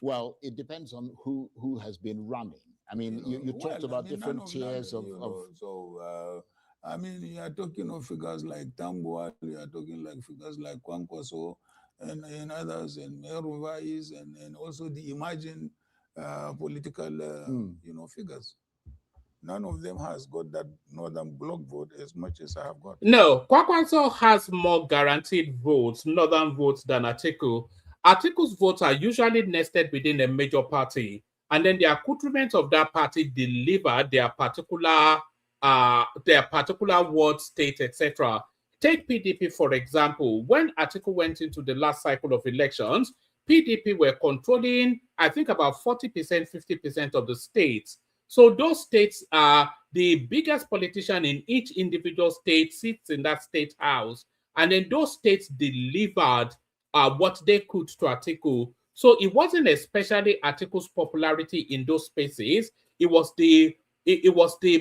Well, it depends on who has been running. I mean, you talked about different tiers of. I mean, you are talking of figures like Tambua, you are talking like figures like Kwankwaso and others, and El-Rufai, and also the emerging political, figures. None of them has got that northern bloc vote as much as I have got. No, Kwankwaso has more guaranteed votes, northern votes, than Atiku. Atiku's votes are usually nested within a major party, and then the accoutrements of that party deliver their particular ward, state, etc. Take PDP, for example. When Atiku went into the last cycle of elections, PDP were controlling, I think, about 40%, 50% of the states. So those states are the biggest politician in each individual state sits in that state house. And then those states delivered what they could to Atiku. So it wasn't especially Atiku's popularity in those spaces. It was the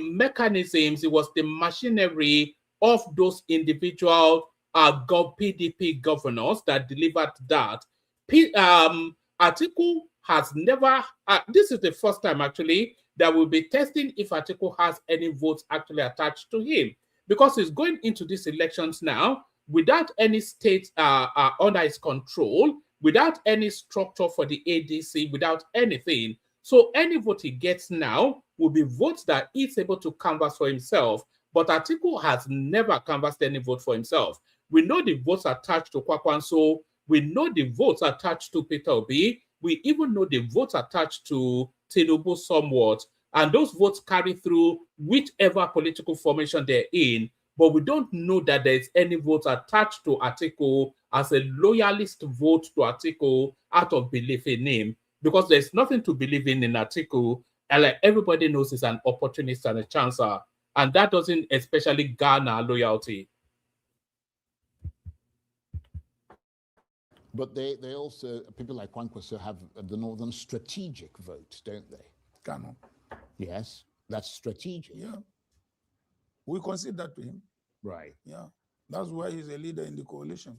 mechanisms, it was the machinery of those individual PDP governors that delivered that. Atiku has never, this is the first time actually that we'll be testing if Atiku has any votes actually attached to him, because he's going into these elections now without any state under his control, without any structure for the ADC, without anything. So any vote he gets now will be votes that he's able to canvass for himself. But Atiku has never canvassed any vote for himself. We know the votes attached to Kwankwaso. We know the votes attached to Peter Obi. We even know the votes attached to Tinubu somewhat. And those votes carry through whichever political formation they're in. But we don't know that there's any votes attached to Atiku as a loyalist vote to Atiku out of belief in him. Because there's nothing to believe in Atiku. And like everybody knows, he's an opportunist and a chancer. And that doesn't especially garner loyalty. But they also, people like Kwankwaso have the northern strategic vote, don't they? Kano. Yes, that's strategic. Yeah. We concede that to him. Right. Yeah. That's why he's a leader in the coalition.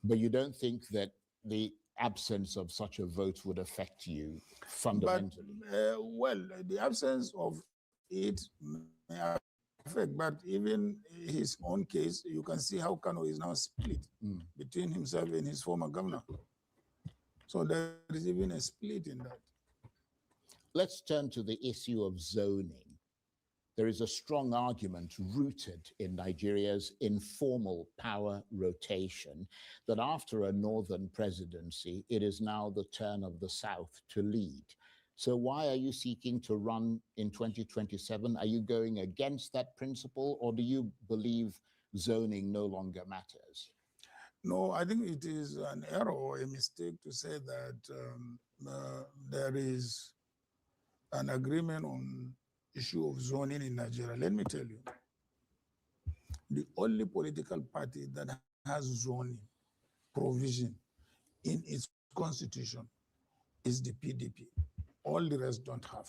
But you don't think that the absence of such a vote would affect you fundamentally? Well, the absence of it may affect, but even his own case, you can see how Kano is now split between himself and his former governor. So there is even a split in that. Let's turn to the issue of zoning. There is a strong argument rooted in Nigeria's informal power rotation that after a northern presidency, it is now the turn of the South to lead. So why are you seeking to run in 2027? Are you going against that principle, or do you believe zoning no longer matters? No, I think it is an error or a mistake to say that there is an agreement on issue of zoning in Nigeria. Let me tell you, the only political party that has zoning provision in its constitution is the PDP. All the rest don't have.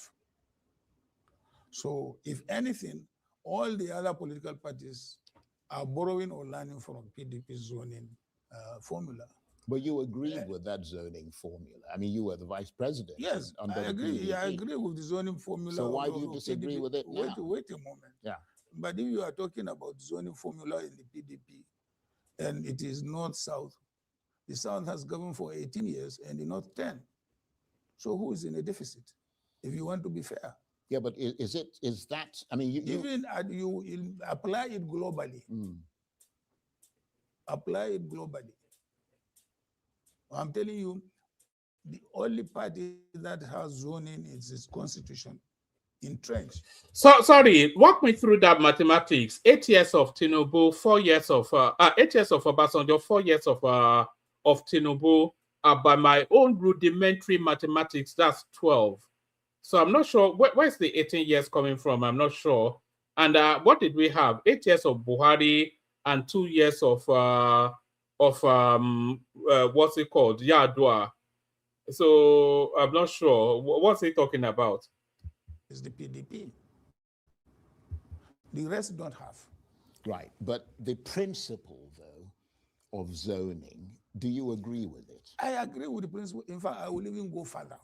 So if anything, all the other political parties are borrowing or learning from PDP zoning formula. But you agreed with that zoning formula. I mean, you were the vice president. Yes, under I the agree. PDP. Yeah, I agree with the zoning formula. So why do you of disagree PDP. with it now? Wait a moment. Yeah. But if you are talking about zoning formula in the PDP, and it is north-south, the south has governed for 18 years and the north 10. So who is in a deficit, if you want to be fair? Yeah, but is that, I mean, you apply it globally. Apply it globally. I'm telling you, the only party that has zoning is its constitution entrenched. So sorry, walk me through that mathematics. 8 years of Tinubu, 4 years of 8 years of Obasanjo, 4 years of Tinubu. By my own rudimentary mathematics, that's 12. So I'm not sure where's the 18 years coming from. I'm not sure. And what did we have? 8 years of Buhari and 2 years of what's it called? Yadua. So I'm not sure. What's he talking about? It's the PDP. The rest don't have. Right. But the principle, though, of zoning, do you agree with it? I agree with the principle. In fact, I will even go further.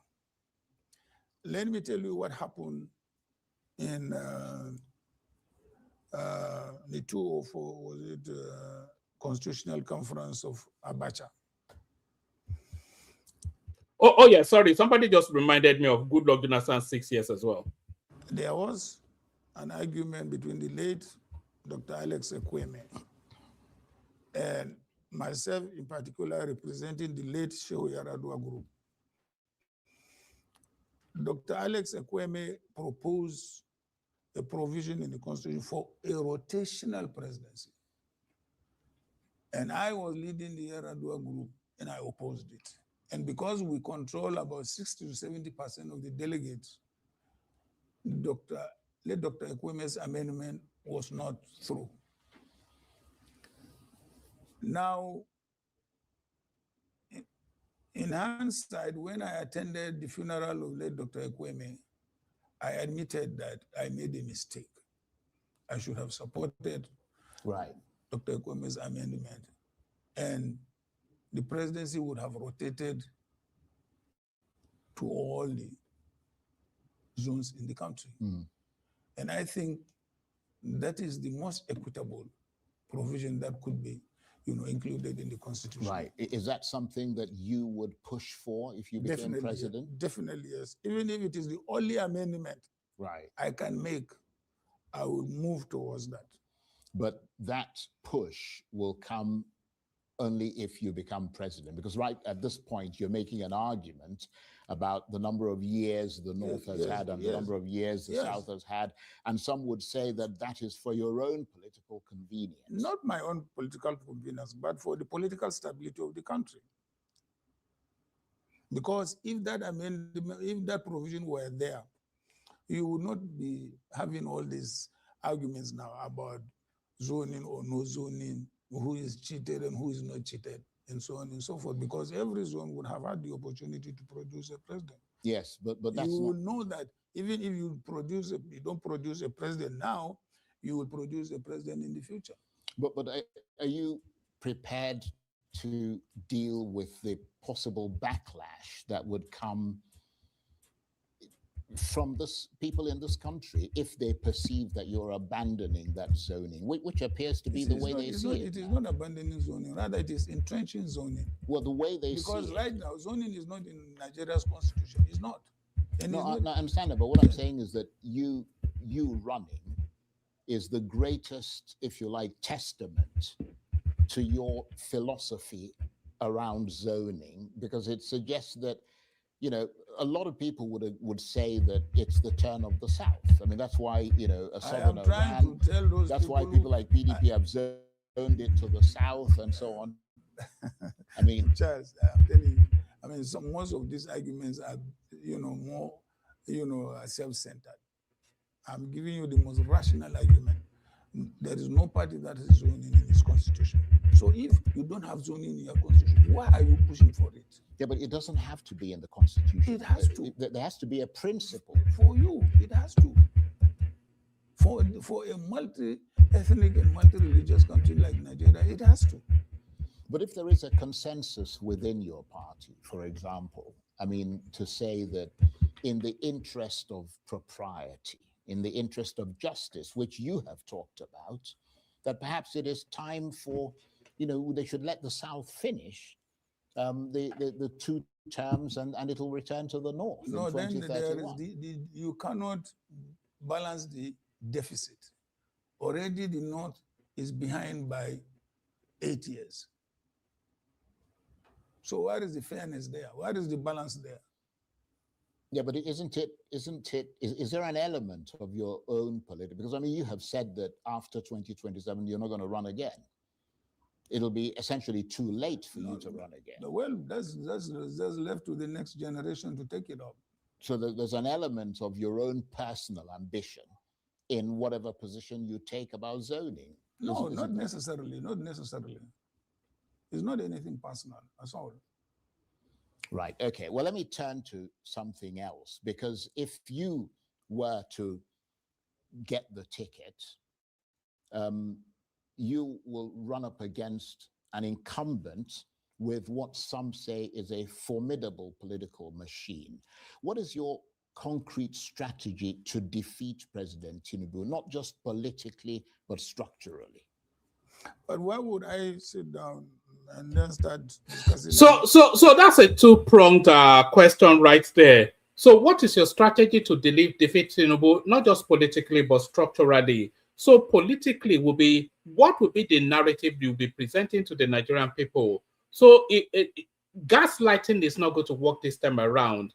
Let me tell you what happened in the 2004, was it Constitutional Conference of Abacha. Oh yeah, sorry. Somebody just reminded me of Goodluck Jonathan's 6 years as well. There was an argument between the late Dr. Alex Ekweme and myself in particular, representing the late Shehu Yaradua group. Dr. Alex Ekweme proposed a provision in the Constitution for a rotational presidency. And I was leading the Yaradua group and I opposed it. And because we control about 60 to 70% of the delegates, late Dr. Ekweme's amendment was not through. Now, in hindsight, when I attended the funeral of late Dr. Ekweme, I admitted that I made a mistake. I should have supported Dr. Ekweme's amendment, and the presidency would have rotated to all the zones in the country. And I think that is the most equitable provision that could be included in the Constitution. Right. Is that something that you would push for if you became president? Definitely, yes. Even if it is the only amendment I can make, I will move towards that. But that push will come only if you become president, because right at this point, you're making an argument about the number of years the North has had and the number of years the South has had. And some would say that that is for your own political convenience. Not my own political convenience, but for the political stability of the country. Because if that amendment, if that provision were there, you would not be having all these arguments now about zoning or no zoning, who is cheated and who is not cheated, and so on and so forth, because every zone would have had the opportunity to produce a president. Yes, but that's you will know that even if you don't produce a president now, you will produce a president in the future. But are you prepared to deal with the possible backlash that would come from people in this country if they perceive that you're abandoning that zoning, which appears to be the way they see it? It is not abandoning zoning, rather it is entrenching zoning. Well, the way they see it. Because right now, zoning is not in Nigeria's constitution. It's not. And no, I understand that, but what I'm saying is that you running is the greatest, if you like, testament to your philosophy around zoning, because it suggests that, a lot of people would say that it's the turn of the South. I mean, that's why, you know, a southerner ran. To tell those that's why people people like PDP have zoned it to the South and so on. I mean, Charles, I'm telling you, I mean, most of these arguments are, more, self-centered. I'm giving you the most rational argument. There is no party that is zoning in its constitution. So if you don't have zoning in your constitution, why are you pushing for it? Yeah, but it doesn't have to be in the constitution. It has to. There has to be a principle. For you, it has to. For a multi-ethnic and multi-religious country like Nigeria, it has to. But if there is a consensus within your party, for example, I mean, to say that in the interest of propriety, in the interest of justice, which you have talked about, that perhaps it is time for, they should let the South finish the 2 terms and it'll return to the North. No, then there is you cannot balance the deficit. Already the North is behind by 8 years. So where is the fairness there? Where is the balance there? Yeah, but is there an element of your own political? Because I mean, you have said that after 2027, you're not going to run again. It'll be essentially too late for you to run again. Well, that's left to the next generation to take it up. So there's an element of your own personal ambition in whatever position you take about zoning. No, not necessarily. Not necessarily. It's not anything personal. That's all. Right. Okay. Well, let me turn to something else, because if you were to get the ticket, you will run up against an incumbent with what some say is a formidable political machine. What is your concrete strategy to defeat President Tinubu, not just politically, but structurally? But why would I sit down and then start discussing? So that's a two-pronged question right there. So what is your strategy to defeat Tinubu, not just politically, but structurally? So politically what will be the narrative you'll be presenting to the Nigerian people? So gaslighting is not going to work this time around.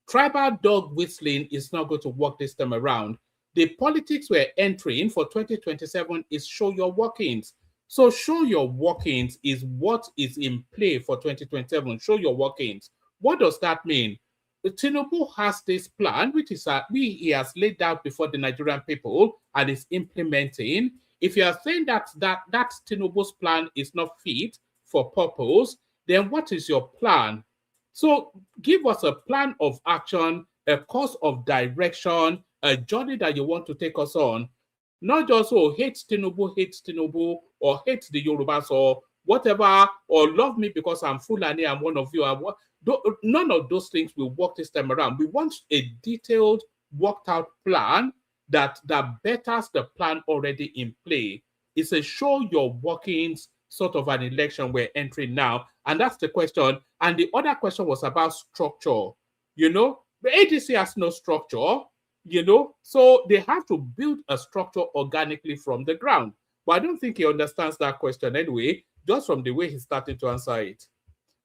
Tribal dog whistling is not going to work this time around. The politics we're entering for 2027 is show your workings. So show your workings is what is in play for 2027. Show your workings. What does that mean? Tinubu has this plan, which is he has laid out before the Nigerian people and is implementing. If you are saying that Tinubu's plan is not fit for purpose, then what is your plan? So give us a plan of action, a course of direction, a journey that you want to take us on. Not just, hate Tinubu, or hate the Yorubas, or whatever, or love me because I'm Fulani, I'm one of you. None of those things will work this time around. We want a detailed, worked out plan that betters the plan already in play. It's a show your workings sort of an election we're entering now. And that's the question. And the other question was about structure. The ADC has no structure. So they have to build a structure organically from the ground. But I don't think he understands that question anyway, just from the way he started to answer it.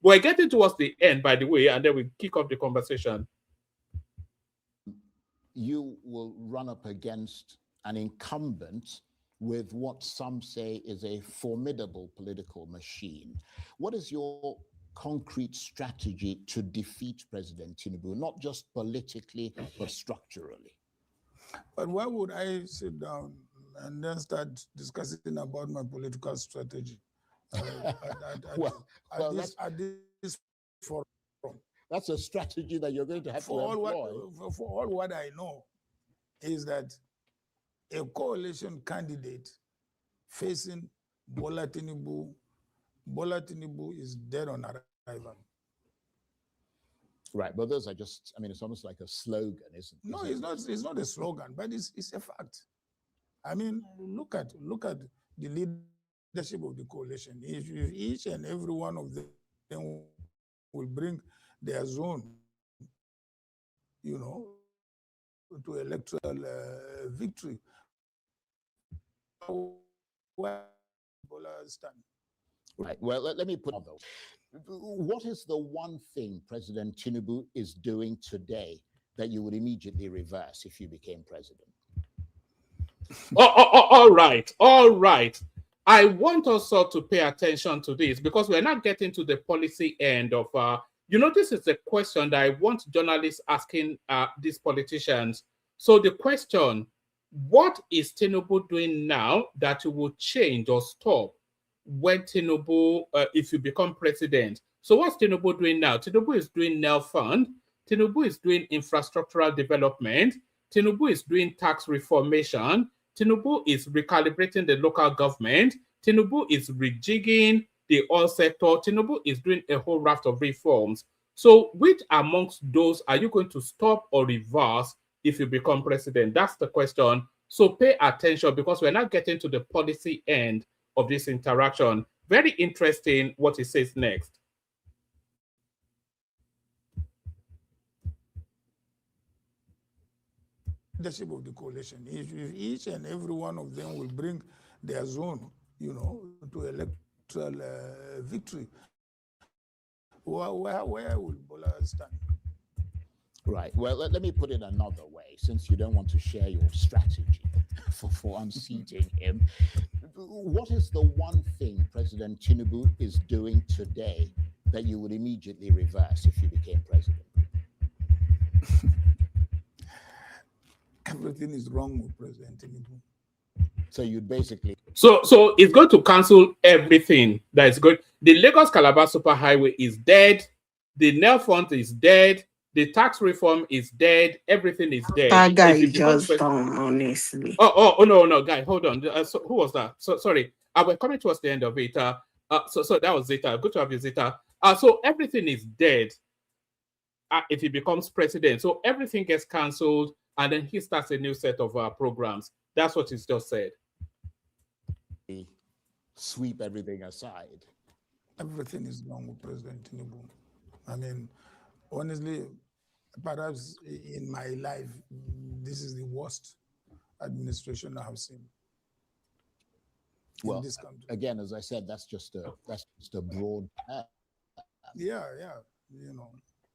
We're getting towards the end, by the way, and then we kick off the conversation. You will run up against an incumbent with what some say is a formidable political machine. What is your concrete strategy to defeat President Tinubu, not just politically, but structurally? But why would I sit down and then start discussing about my political strategy at this forum? That's a strategy that you're going to have to employ. For all what I know is that a coalition candidate facing Bola Tinubu is dead on arrival. Right, but those are just, it's almost like a slogan, isn't it? No, it's not a slogan, but it's a fact. Look at the leadership of the coalition. If each and every one of them will bring their zone, to electoral victory. Where Bola stand? Right. Well, let me put it though. What is the one thing President Tinubu is doing today that you would immediately reverse if you became president? All right, all right. I want us all to pay attention to this because we're not getting to the policy end of, this is the question that I want journalists asking these politicians. So the question, what is Tinubu doing now that you will change or stop when Tinubu, if you become president? So what's Tinubu doing now? Tinubu is doing NEL Fund. Tinubu is doing infrastructural development. Tinubu is doing tax reformation. Tinubu is recalibrating the local government. Tinubu is rejigging the oil sector. Tinubu is doing a whole raft of reforms. So which amongst those are you going to stop or reverse if you become president? That's the question. So pay attention because we're not getting to the policy end of this interaction. Very interesting what he says next. Leadership of the coalition. If each and every one of them will bring their zone, to electoral victory, where will Bola stand? Right. Well, let me put it another way, since you don't want to share your strategy for unseating him. What is the one thing President Tinubu is doing today that you would immediately reverse if you became president? Everything is wrong with President Tinubu. So you'd basically... So it's going to cancel everything that is good. The Lagos-Calabar Superhighway is dead. The NEL Fund is dead. The tax reform is dead. Everything is dead. That guy is just dumb, honestly. Oh, no, guy, hold on. So who was that? So sorry. We're coming towards the end of it. So that was Zeta. Good to have you, Zeta. So everything is dead if he becomes president. So everything gets cancelled, and then he starts a new set of programs. That's what he's just said. Sweep everything aside. Everything is wrong with President Tinubu. I mean, honestly, perhaps in my life, this is the worst administration I have seen. Well, in this country. Again, as I said, that's just a broad. Yeah.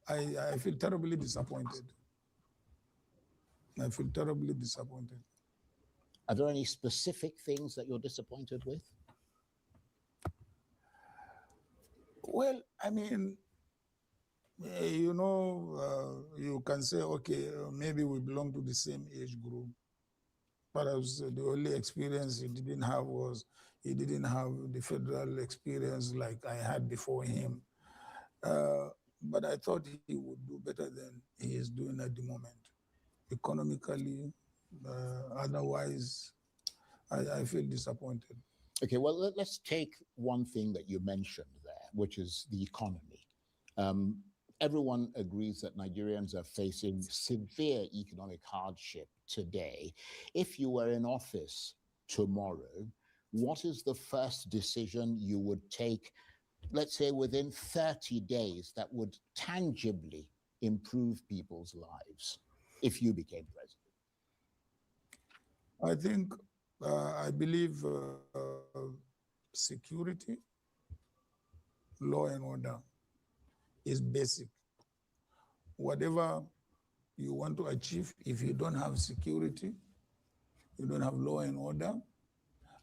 I feel terribly disappointed. Are there any specific things that you're disappointed with? Well, I mean, you can say, okay, maybe we belong to the same age group. Perhaps the only experience he didn't have was he didn't have the federal experience like I had before him. But I thought he would do better than he is doing at the moment. Economically, otherwise, I feel disappointed. Okay, well, let's take one thing that you mentioned there, which is the economy. Everyone agrees that Nigerians are facing severe economic hardship today. If you were in office tomorrow, what is the first decision you would take, let's say within 30 days, that would tangibly improve people's lives if you became president? I believe security, law and order is basic. Whatever you want to achieve, if you don't have security, you don't have law and order,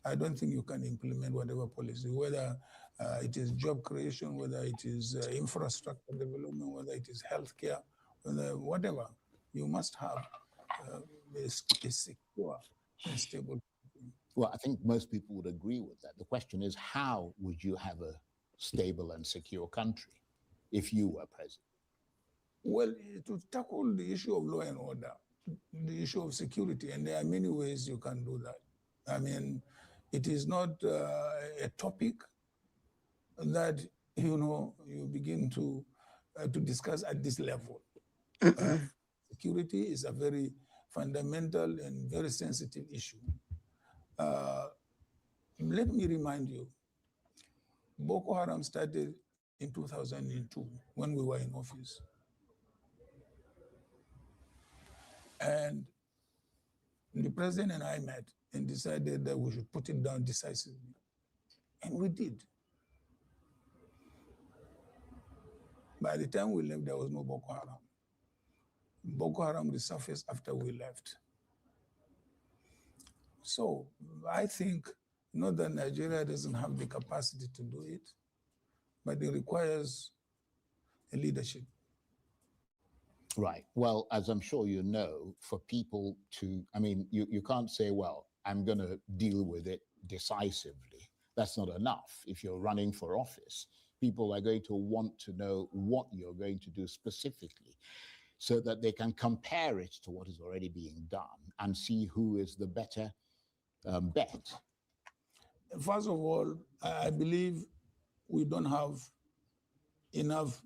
I don't think you can implement whatever policy, whether it is job creation, whether it is infrastructure development, whether it is healthcare, whatever. You must have a secure and stable. Well, I think most people would agree with that. The question is, how would you have a stable and secure country if you were president? Well, to tackle the issue of law and order, the issue of security, and there are many ways you can do that. I mean, it is not a topic that, you begin to discuss at this level. Security is a very fundamental and very sensitive issue. Let me remind you, Boko Haram started in 2002 when we were in office. And the president and I met and decided that we should put it down decisively. And we did. By the time we left, there was no Boko Haram. Boko Haram resurfaced after we left. So I think not that Nigeria doesn't have the capacity to do it, but it requires a leadership. Right. Well, as I'm sure you know, for people to, I mean, you can't say, well, I'm going to deal with it decisively. That's not enough. If you're running for office, people are going to want to know what you're going to do specifically so that they can compare it to what is already being done and see who is the better bet. First of all, I believe we don't have enough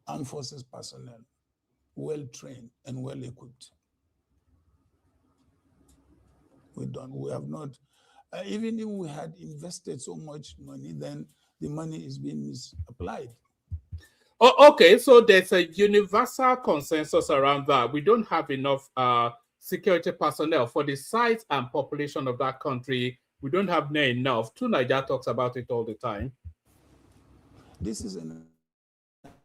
armed forces personnel, well-trained and well-equipped. We have not, even if we had invested so much money, then the money is being misapplied. Oh, okay, so there's a universal consensus around that. We don't have enough security personnel for the size and population of that country. We don't have near enough. Nigeria talks about it all the time. This is a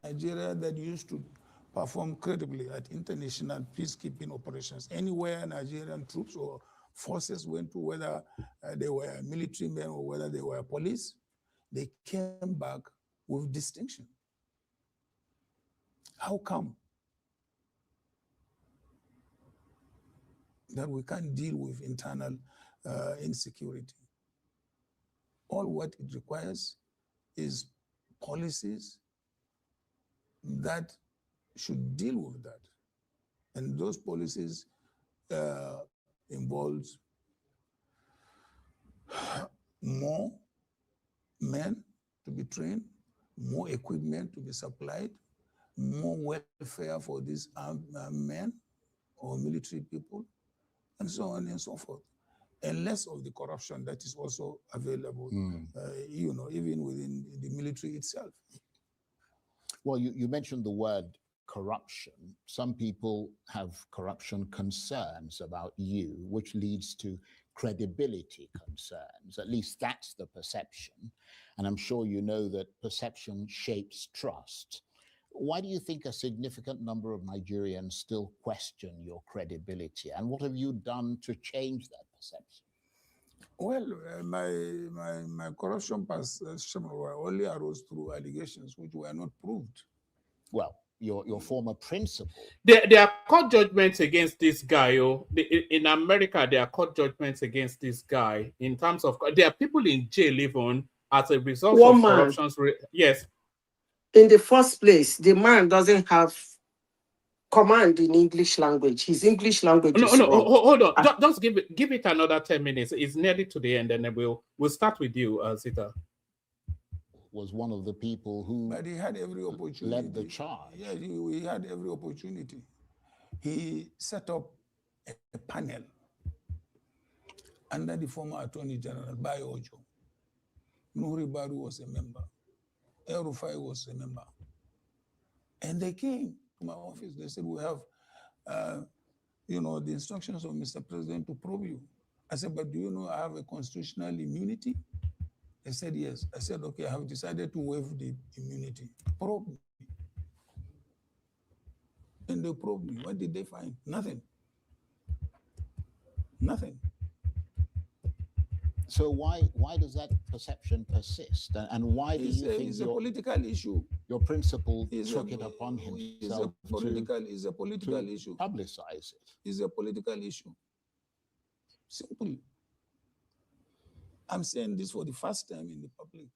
Nigeria that used to perform credibly at international peacekeeping operations. Anywhere Nigerian troops or forces went to, whether they were military men or whether they were police, they came back with distinction. How come that we can't deal with internal insecurity? All what it requires is policies that should deal with that. And those policies involve more men to be trained, more equipment to be supplied, more welfare for these armed men or military people, and so on and so forth. And less of the corruption that is also available, even within the military itself. Well, you mentioned the word corruption. Some people have corruption concerns about you, which leads to credibility concerns. At least that's the perception. And I'm sure you know that perception shapes trust. Why do you think a significant number of Nigerians still question your credibility? And what have you done to change that perception? Well, my corruption perception only arose through allegations which were not proved. Well, your former principal. There are court judgments against this guy. In America, there are court judgments against this guy in terms of, there are people in jail even as a result of corruption. Yes. In the first place, the man doesn't have command in English language. His English language is wrong. Hold on. Just give it another 10 minutes. It's nearly to the end, and then we'll start with you, Zita. Was one of the people who but he had every opportunity. Led the charge. Yeah, he had every opportunity. He set up a panel under the former Attorney General, Bayo Ojo. Nuhri Baru was a member. El-Rufai was a member. And they came to my office. They said, we have, the instructions of Mr. President to probe you. I said, but do you know I have a constitutional immunity? They said, yes. I said, okay, I have decided to waive the immunity. Probe me. And they probed me. What did they find? Nothing. Nothing. So why does that perception persist? And why do you think it's a political issue? Your principal took it upon himself it's a political issue. Publicize it. It's a political issue. Simple. I'm saying this for the first time in the public.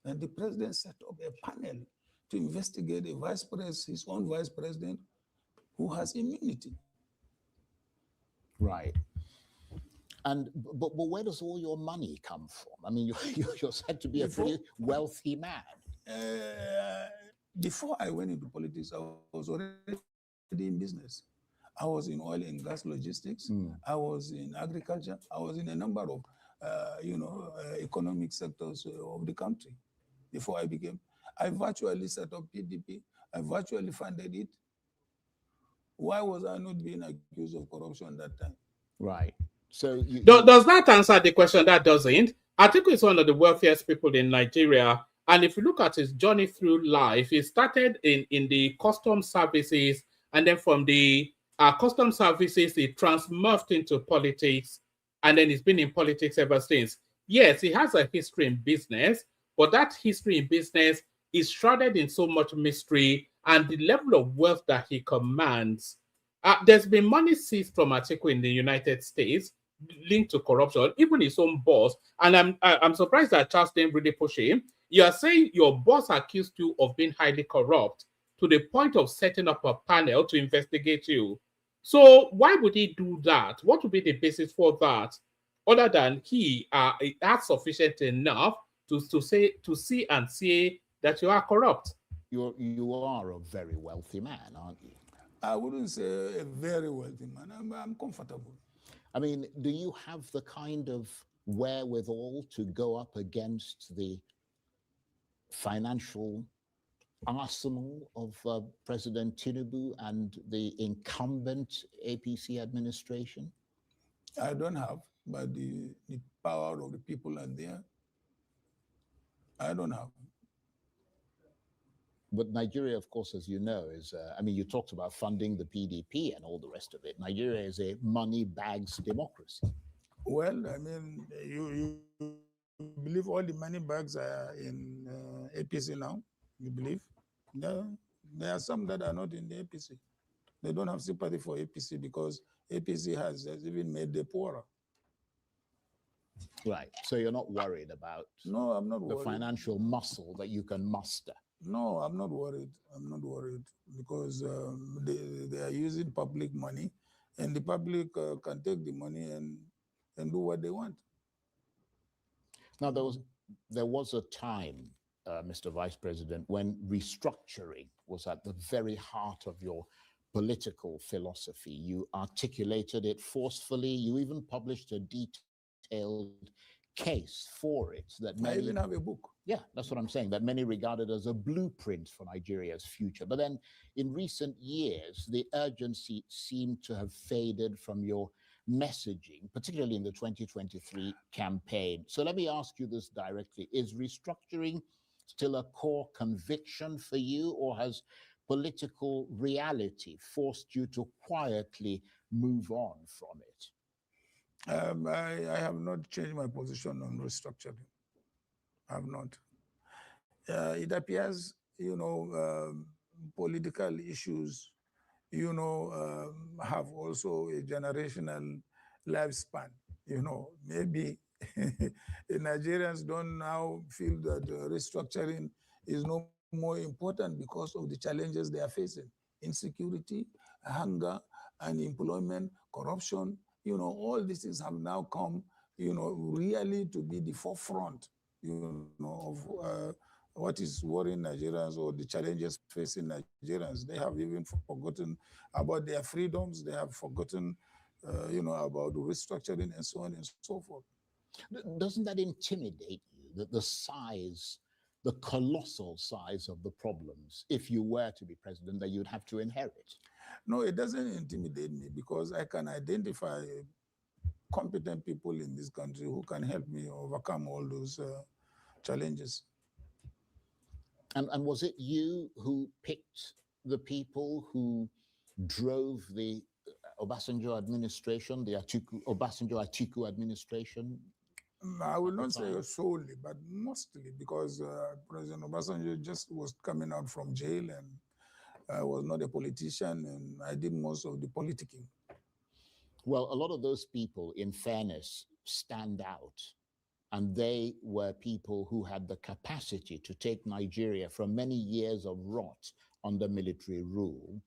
And the president set up a panel to investigate his own vice president who has immunity. Right. But where does all your money come from? I mean, you're said to be a pretty wealthy man. Before I went into politics, I was already in business. I was in oil and gas logistics. I was in agriculture. I was in a number of, economic sectors of the country. Before I virtually set up PDP. I virtually funded it. Why was I not being accused of corruption at that time? Right. So does that answer the question? That doesn't. Atiku is one of the wealthiest people in Nigeria. And if you look at his journey through life, he started in the custom services, and then from the custom services, he transmorphed into politics, and then he's been in politics ever since. Yes, he has a history in business, but that history in business is shrouded in so much mystery, and the level of wealth that he commands. There's been money seized from Atiku in the United States linked to corruption, even his own boss. And I'm surprised that Charles didn't really push him. You are saying your boss accused you of being highly corrupt to the point of setting up a panel to investigate you. So why would he do that? What would be the basis for that? Other than he that's sufficient enough to see and say that you are corrupt. You are a very wealthy man, aren't you? I wouldn't say a very wealthy man. I'm comfortable. I mean, do you have the kind of wherewithal to go up against the financial arsenal of President Tinubu and the incumbent APC administration? I don't have, but the power of the people are there. I don't have. But Nigeria, of course, as you know, is, I mean, you talked about funding the PDP and all the rest of it. Nigeria is a money bags democracy. Well, I mean, you believe all the money bags are in APC now? You believe? No, there are some that are not in the APC. They don't have sympathy for APC because APC has even made them poorer. Right. So you're not worried about No, I'm not the worried. financial muscle that you can muster. No, I'm not worried. I'm not worried because they are using public money, and the public can take the money and do what they want. Now, there was a time, Mr. Vice President, when restructuring was at the very heart of your political philosophy. You articulated it forcefully. You even published a detailed case for it that I many, even have a book. yeah, that's what I'm saying, that many regarded as a blueprint for Nigeria's future. But then in recent years, the urgency seemed to have faded from your messaging, particularly in the 2023 campaign. So let me ask you this directly. Is restructuring still a core conviction for you, or has political reality forced you to quietly move on from it? I have not changed my position on restructuring. I have not. It appears, political issues, have also a generational lifespan. Maybe Nigerians don't now feel that restructuring is no more important because of the challenges they are facing: insecurity, hunger, unemployment, corruption. All these things have now come, really to be the forefront, of what is worrying Nigerians or the challenges facing Nigerians. They have even forgotten about their freedoms. They have forgotten, about restructuring and so on and so forth. Doesn't that intimidate you, that the size, the colossal size of the problems, if you were to be president, that you'd have to inherit? No, it doesn't intimidate me because I can identify competent people in this country who can help me overcome all those challenges. And was it you who picked the people who drove the Obasanjo administration, the Obasanjo-Atiku administration? I will not say solely, but mostly because President Obasanjo just was coming out from jail and I was not a politician, and I did most of the politicking. Well, a lot of those people, in fairness, stand out. And they were people who had the capacity to take Nigeria from many years of rot under military rule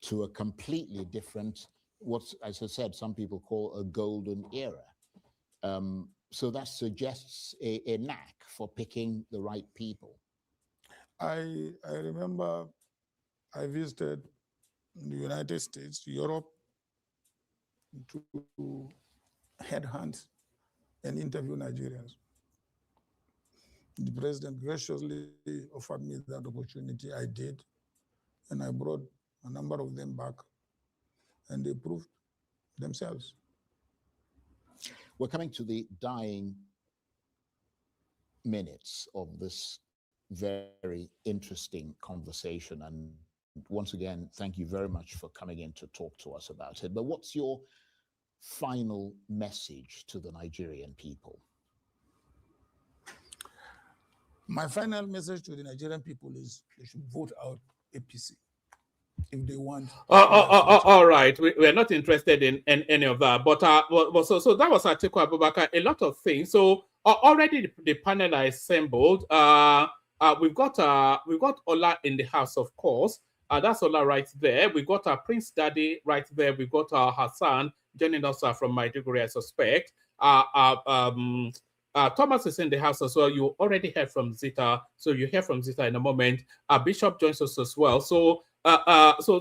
to a completely different, what, as I said, some people call a golden era. So that suggests a knack for picking the right people. I remember I visited the United States, Europe, to headhunt and interview Nigerians. The president graciously offered me that opportunity. I did, and I brought a number of them back, and they proved themselves. We're coming to the dying minutes of this very interesting conversation. And once again, thank you very much for coming in to talk to us about it. But what's your final message to the Nigerian people? My final message to the Nigerian people is they should vote out APC if they want. All right, we're not interested in any of that. But so that was Atiku Abubakar. A lot of things. So already the panel are assembled. We've got Ola in the house, of course. That's Ola right there. We've got Prince Daddy right there. We've got Hassan joining us from Maiduguri, I suspect. Thomas is in the house as well. You already heard from Zita, so you hear from Zita in a moment. Bishop joins us as well. So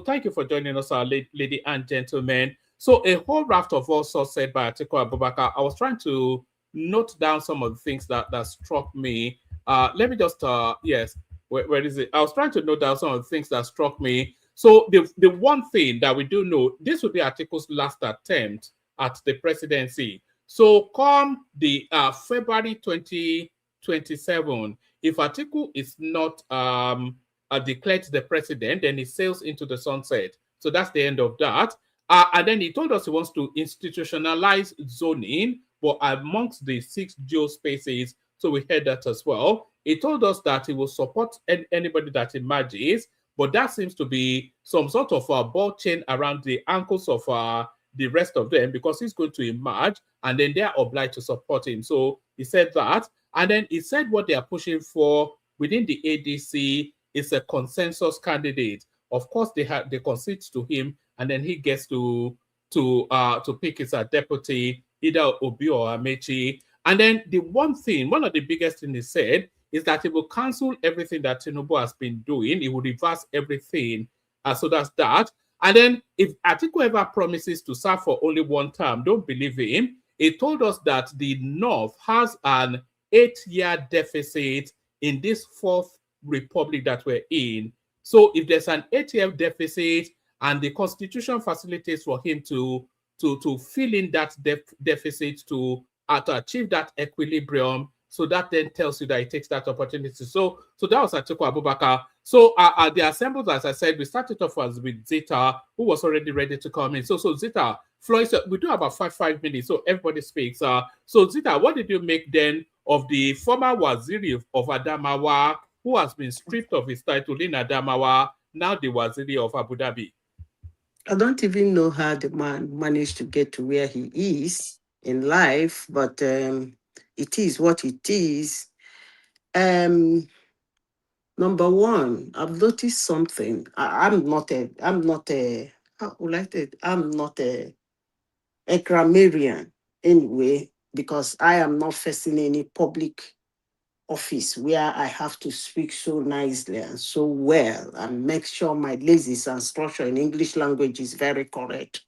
thank you for joining us, lady and gentlemen. So a whole raft of all sorts said by Atiku Abubakar. I was trying to note down some of the things that struck me. Let me just yes, where is it? I was trying to note down some of the things that struck me. So the one thing that we do know, this will be Atiku's last attempt at the presidency. So come the February 2027, if Atiku is not declared the president, then he sails into the sunset. So that's the end of that. And then he told us he wants to institutionalize zoning, but amongst the 6 geospaces, so we heard that as well. He told us that he will support anybody that emerges, but that seems to be some sort of a ball chain around the ankles of the rest of them, because he's going to emerge and then they are obliged to support him. So he said that. And then he said what they are pushing for within the ADC is a consensus candidate. Of course, they concede to him, and then he gets to pick his deputy, either Obi or Amechi. And then one of the biggest things he said is that he will cancel everything that Tinubu has been doing. He will reverse everything. So that's that. And then if Atiku ever promises to serve for only one term, don't believe him. He told us that the North has an 8-year deficit in this 4th republic that we're in. So if there's an 8-year deficit and the constitution facilitates for him to fill in that deficit to achieve that equilibrium, so that then tells you that he takes that opportunity. So that was Atiku Abubakar. So the assembled, as I said, we started off with Zita, who was already ready to come in. So Zita, Floyd, we do about five minutes, so everybody speaks. So Zita, what did you make then of the former Waziri of Adamawa, who has been stripped of his title in Adamawa, now the Waziri of Abu Dhabi? I don't even know how the man managed to get to where he is in life, but it is what it is. Number one, I've noticed something. I'm not a grammarian anyway, because I am not facing any public office where I have to speak so nicely and so well and make sure my laces and structure in English language is very correct.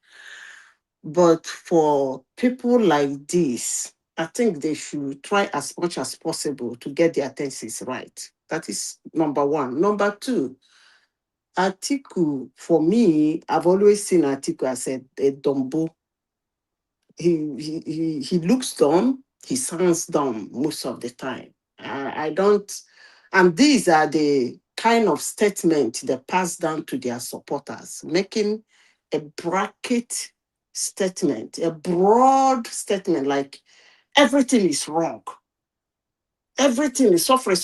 But for people like this, I think they should try as much as possible to get their tenses right. That is number one. Number two, Atiku, for me, I've always seen Atiku as a dumbo. He looks dumb, he sounds dumb most of the time. I don't, and these are the kind of statements they pass down to their supporters, making a bracket statement, a broad statement like everything is wrong. Everything is suffering.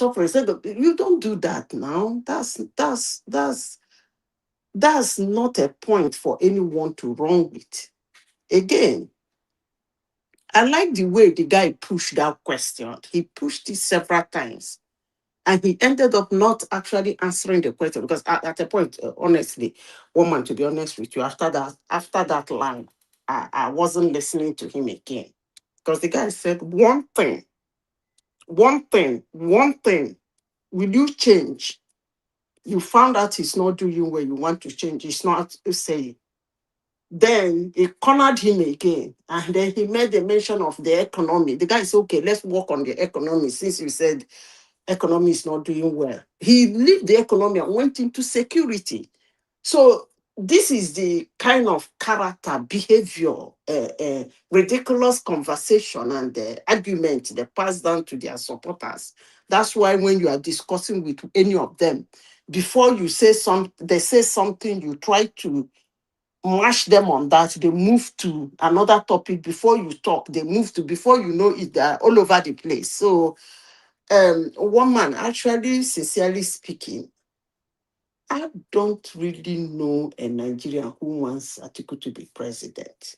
You don't do that now. That's not a point for anyone to run with. Again, I like the way the guy pushed that question. He pushed it several times. And he ended up not actually answering the question, because at a point, honestly, woman, to be honest with you, after that line, I wasn't listening to him again. Because the guy said one thing. Will you change? You found out he's not doing what you want to change. It's not saying. Then he cornered him again, and then he made a mention of the economy. The guy said, okay, let's work on the economy, since you said economy is not doing well. He left the economy and went into security. So this is the kind of character, behavior, ridiculous conversation and argument they pass down to their supporters. That's why when you are discussing with any of them, before you say they say something, you try to mash them on that. They move to another topic before you talk. They move to before you know it, they're all over the place. So, one man, actually, sincerely speaking, I don't really know a Nigerian who wants Atiku to be president.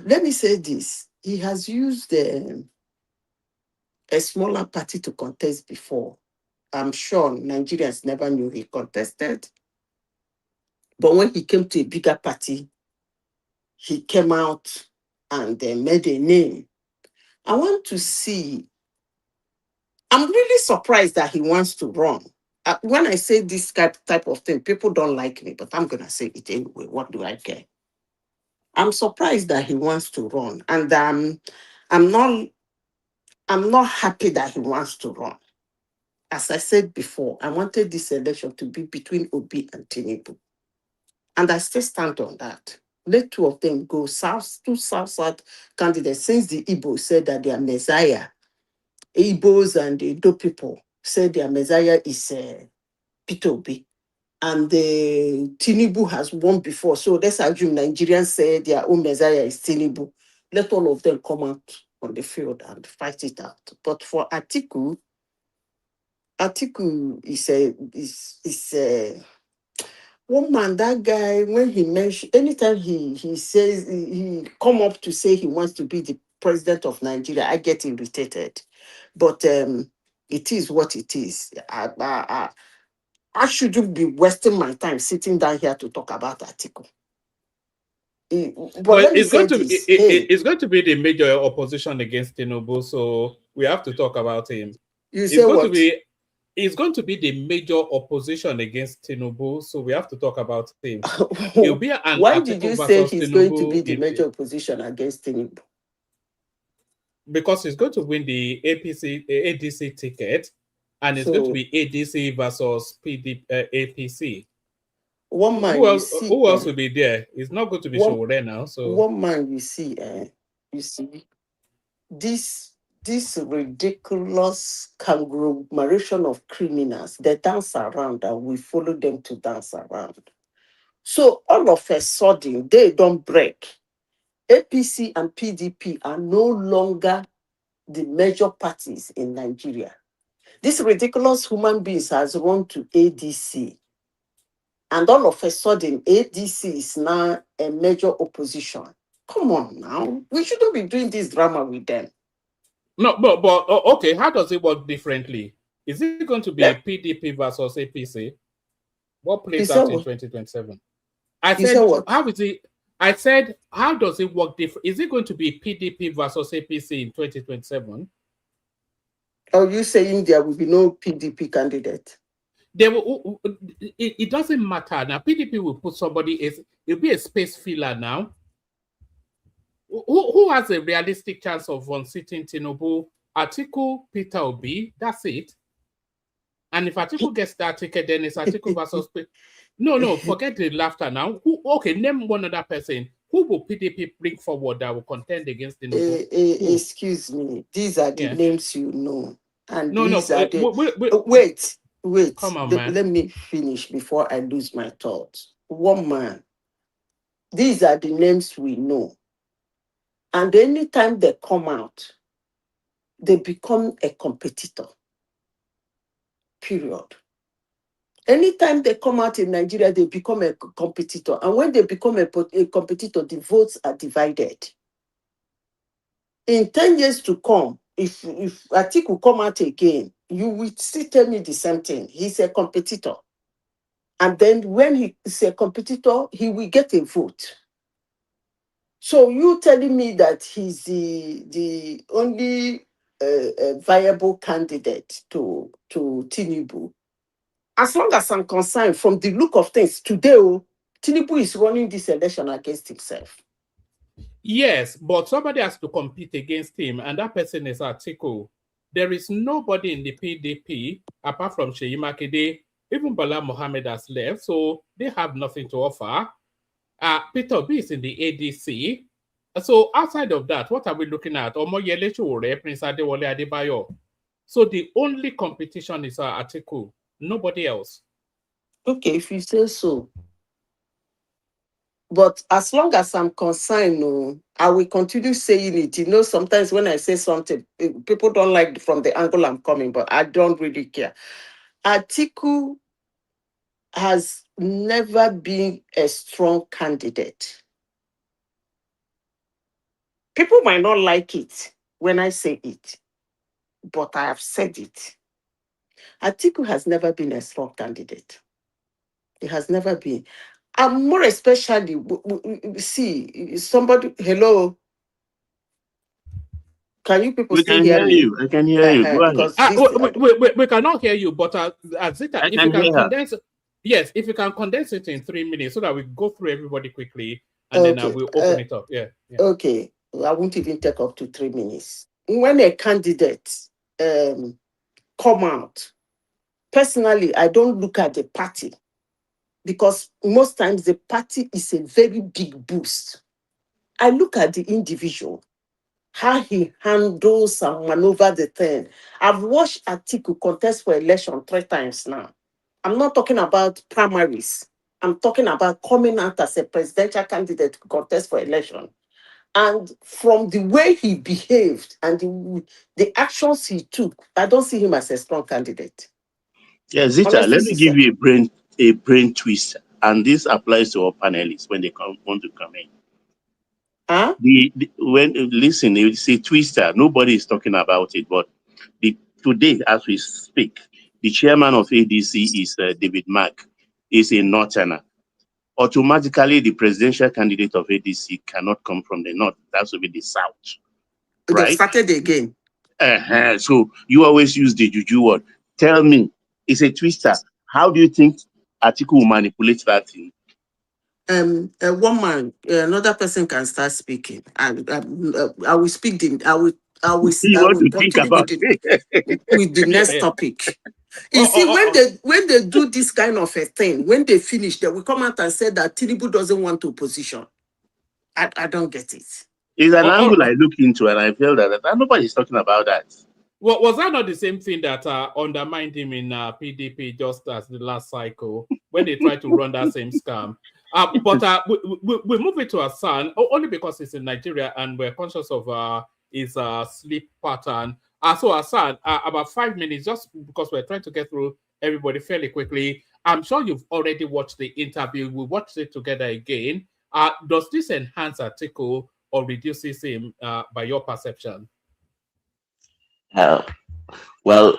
Let me say this. He has used a smaller party to contest before. I'm sure Nigerians never knew he contested. But when he came to a bigger party, he came out and made a name. I want to see. I'm really surprised that he wants to run. When I say this type of thing, people don't like me, but I'm going to say it anyway. What do I care? I'm surprised that he wants to run, and I'm not. I'm not happy that he wants to run. As I said before, I wanted this election to be between Obi and Tinubu, and I still stand on that. Let two of them go south, two south candidates. Since the Igbos said that they are Messiah, Igbos and the Ido people said their Messiah is Peter Obi. And the Tinubu has won before. So let's assume Nigerians say their own Messiah is Tinubu. Let all of them come out on the field and fight it out. But for Atiku is a one man. That guy, when he mentioned, anytime he says he come up to say he wants to be the president of Nigeria, I get irritated. But it is what it is. I shouldn't be wasting my time sitting down here to talk about Atiku. But But let me say this. Hey, it's going to be the major opposition against Tinubu, so we have to talk about him. you It's say going to what? be it's going to be the major opposition against Tinubu, so we have to talk about him. It'll be an Why did Atiku you say versus he's going to Tinubu be the major opposition against Tinubu? because he's going to win the ADC ticket, and it's going to So be ADC versus APC. one man you see, Who else will be there? It's not going to be one Showore now. So one man you see this ridiculous conglomeration of criminals. They dance around and we follow them to dance around. So all of a sudden they don't break. APC and PDP are no longer the major parties in Nigeria. This ridiculous human beings has run to ADC. And all of a sudden, ADC is now a major opposition. Come on now. We shouldn't be doing this drama with them. no, but okay. How does it work differently? Is it going to be Yeah. PDP versus APC? What You plays said out in what? 2027? I You said said, what? how is it? I said, how does it work different? Is it going to be PDP versus APC in 2027? Are you saying there will be no PDP candidate? They will. It doesn't matter now. PDP will put somebody. It'll be a space filler now. Who has a realistic chance of unseating Tinubu? Atiku, Peter Obi. That's it. And if Atiku gets that ticket, then it's Atiku versus. No, forget the laughter now. Okay, name one other person. Who will PDP bring forward that will contend against Tinubu? Who? Excuse me. These are the Yeah. names you know. And No, these are the. wait. Wait. Come on, Let man. me finish before I lose my thoughts. One man. These are the names we know. And anytime they come out, they become a competitor. Period. Anytime they come out in Nigeria, they become a competitor. And when they become a competitor, the votes are divided. In 10 years to come, if Atiku come out again, you will still tell me the same thing. He's a competitor. And then when he is a competitor, he will get a vote. So you telling me that he's the only viable candidate to Tinubu? As long as I'm concerned, from the look of things today, Tinubu is running this election against himself. Yes, but somebody has to compete against him, and that person is Atiku. There is nobody in the PDP apart from Sheyi Makinde Even Bala Mohammed has left, so they have nothing to offer. Peter B is in the ADC. So outside of that, what are we looking at? Omoyele Sowore, Prince Adewale Adebayo. So the only competition is Atiku, nobody else. Okay, if you say so. But as long as I'm concerned, no, I will continue saying it. You know, sometimes when I say something, people don't like from the angle I'm coming, but I don't really care. Atiku has never been a strong candidate. People might not like it when I say it, but I have said it. Atiku has never been a strong candidate. It has never been. And more especially, see, somebody, hello, can you people We still can hear hear me? you. I can hear you. Go ahead. Because this, We cannot hear you, but Zita, I if you can can hear her. condense, yes, if you can condense it in 3 minutes so that we go through everybody quickly and then okay, we'll open it up. Yeah. okay, I won't even take up to 3 minutes. When a candidate come out, personally, I don't look at the party because most times the party is a very big boost. I look at the individual, how he handles and maneuver the thing. I've watched Atiku contest for election 3 times now. I'm not talking about primaries. I'm talking about coming out as a presidential candidate to contest for election. And from the way he behaved and the actions he took, I don't see him as a strong candidate. Yeah, Zita, Honestly, let me give sincere. you a brain twist. And this applies to our panelists when they want to come in. Huh? When listen, it's a twister. Nobody is talking about it, but today, as we speak, the chairman of ADC is David Mack. Is a northerner. Automatically, the presidential candidate of ADC cannot come from the north. That will be the south, They've right? started again. So you always use the juju word. Tell me, it's a twister. How do you think Atiku will manipulate that thing? A woman, another person can start speaking. I will speak. You I want will to think continue about it? with the next Yeah. topic. You Oh, see, oh, oh, oh. when they do this kind of a thing, when they finish, they will come out and say that Tinubu doesn't want opposition. I don't get it. It's an angle Oh. I look into, and I feel that nobody's talking about that. Well, was that not the same thing that undermined him in PDP just as the last cycle when they tried to run that same scam? But we move it to Hassan only because it's in Nigeria and we're conscious of his sleep pattern. So Hassan, about 5 minutes, just because we're trying to get through everybody fairly quickly. I'm sure you've already watched the interview. We watched it together again. Does this enhance Atiku or reduces him by your perception? Uh, well,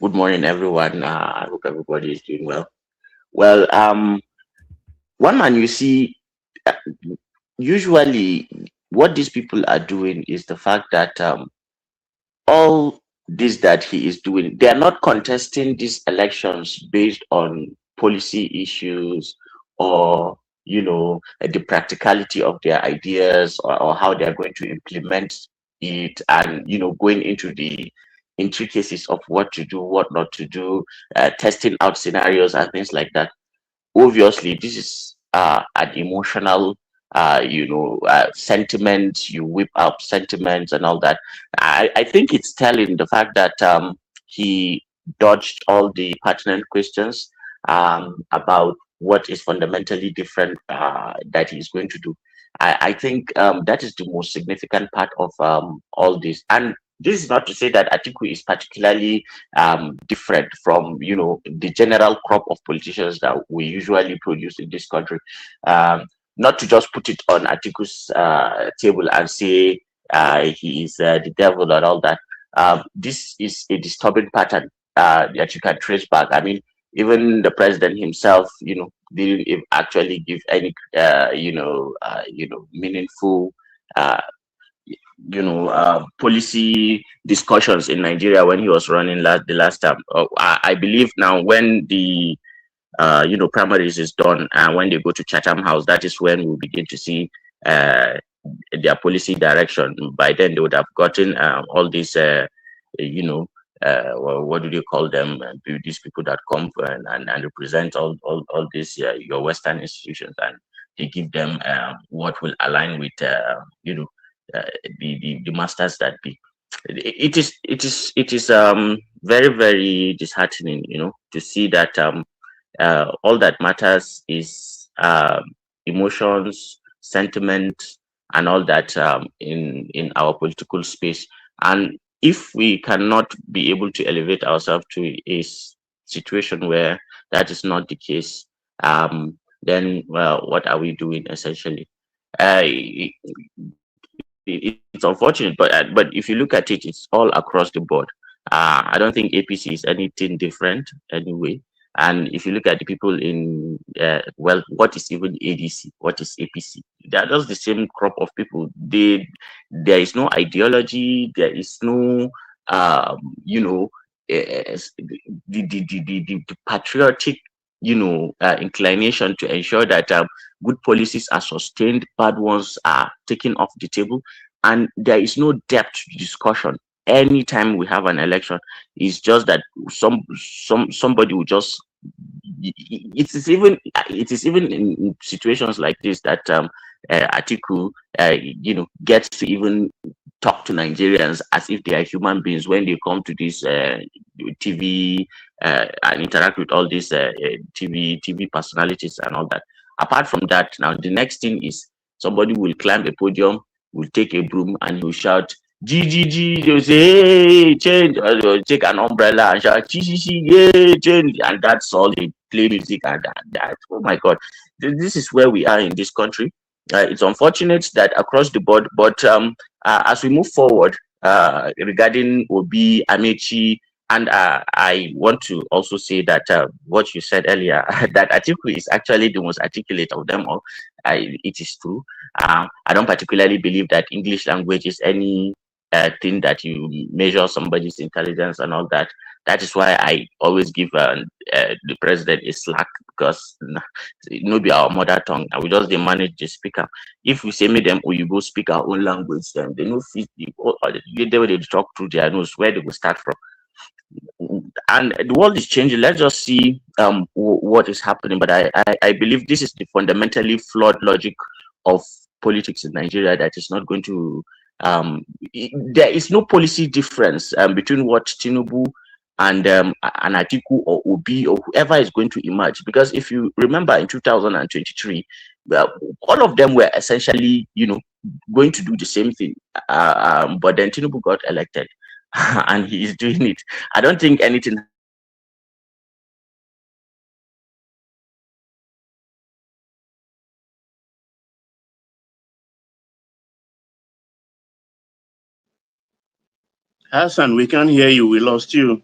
good morning, everyone. I hope everybody is doing well. Well, one man, you see, uh, usually what these people are doing is the fact that all this that he is doing, they are not contesting these elections based on policy issues or the practicality of their ideas or how they are going to implement it, and going into the intricacies of what to do, what not to do, testing out scenarios and things like that. Obviously this is an emotional sentiment. You whip up sentiments and all that. I think it's telling the fact that he dodged all the pertinent questions about what is fundamentally different that he's going to do. I think that is the most significant part of all this. And this is not to say that Atiku is particularly different from the general crop of politicians that we usually produce in this country. Not to just put it on Atiku's table and say he is the devil and all that. This is a disturbing pattern that you can trace back. I mean, even the president himself, didn't actually give any, meaningful uh, policy discussions in Nigeria when he was running the last time. I believe now when the primaries is done and when they go to Chatham House, that is when we begin to see uh, their policy direction. By then, they would have gotten all these, you know, what do you call them? These people that come and represent all these your Western institutions, and they give them what will align with uh, the masters that be. It is very, very disheartening, to see that all that matters is emotions, sentiment, and all that in our political space. And if we cannot be able to elevate ourselves to a situation where that is not the case, then, well, what are we doing essentially? It's unfortunate, but if you look at it, it's all across the board. I don't think APC is anything different anyway. And if you look at the people in, well, what is even ADC? What is APC? They're just the same crop of people. There is no ideology. There is no, you know, the patriotic, inclination to ensure that good policies are sustained, bad ones are taken off the table, and there is no depth to discussion. Anytime we have an election, it's just that somebody will just, it is even in situations like this that Atiku gets to even talk to Nigerians as if they are human beings when they come to this TV and interact with all these TV personalities and all that. Apart from that, now the next thing is somebody will climb a podium, will take a broom, and he'll shout GGG. They'll say, hey, change. Or they'll take an umbrella and shout GGG, yeah, change. And that's all. They play music and that. Oh my God. This is where we are in this country. It's unfortunate that across the board, but as we move forward regarding Obi, Amechi, and I want to also say that what you said earlier, that Atiku is actually the most articulate of them all. It is true. I don't particularly believe that English language is any thing that you measure somebody's intelligence and all that. That is why I always give the president a slack, because no be our mother tongue. And we just dey manage the speaker. If we say make them or you go speak our own language, then they know fit they talk through their nose where they will start from. And the world is changing. Let's just see what is happening. But I believe this is the fundamentally flawed logic of politics in Nigeria that is not going to. There is no policy difference between what Tinubu and Atiku or Obi or whoever is going to emerge. Because if you remember in 2023, all of them were essentially, going to do the same thing. But then Tinubu got elected. And he is doing it. I don't think anything. Hassan, we can't hear you. We lost you.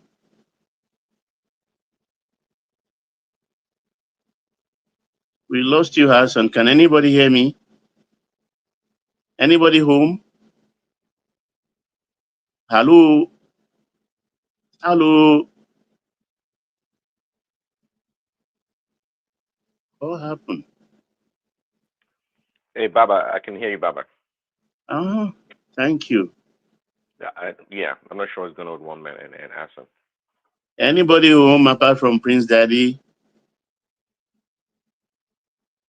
We lost you, Hassan. Can anybody hear me? Anybody home? Hello? Hello? What happened? Hey, Baba, I can hear you, Baba. Thank you. Yeah, I'm not sure what's going on with one man and Hassan. Anybody home apart from Prince Daddy?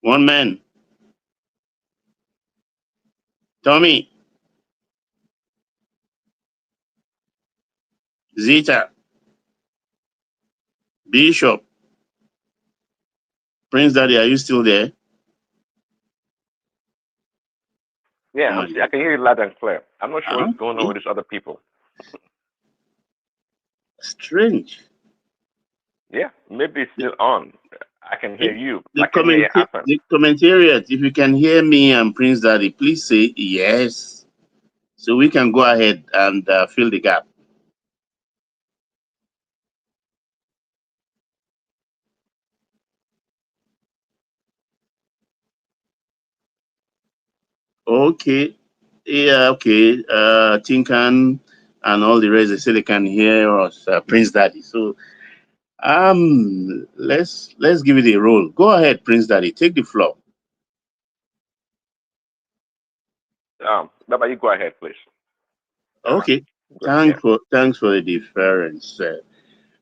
One man. Tommy. Zita. Bishop. Prince Daddy, are you still there? Yeah, I can hear you loud and clear. I'm not sure what's going on with these other people. Strange. Yeah, maybe it's still on. I can hear you. The commentariat, if you can hear me and Prince Daddy, please say yes, so we can go ahead and fill the gap. Okay. Yeah, okay. Tinkan and all the rest, they say they can hear us, Prince Daddy. So let's give it a roll. Go ahead, Prince Daddy. Take the floor. Baba, you go ahead, please. Okay. Yeah. Thanks for the difference.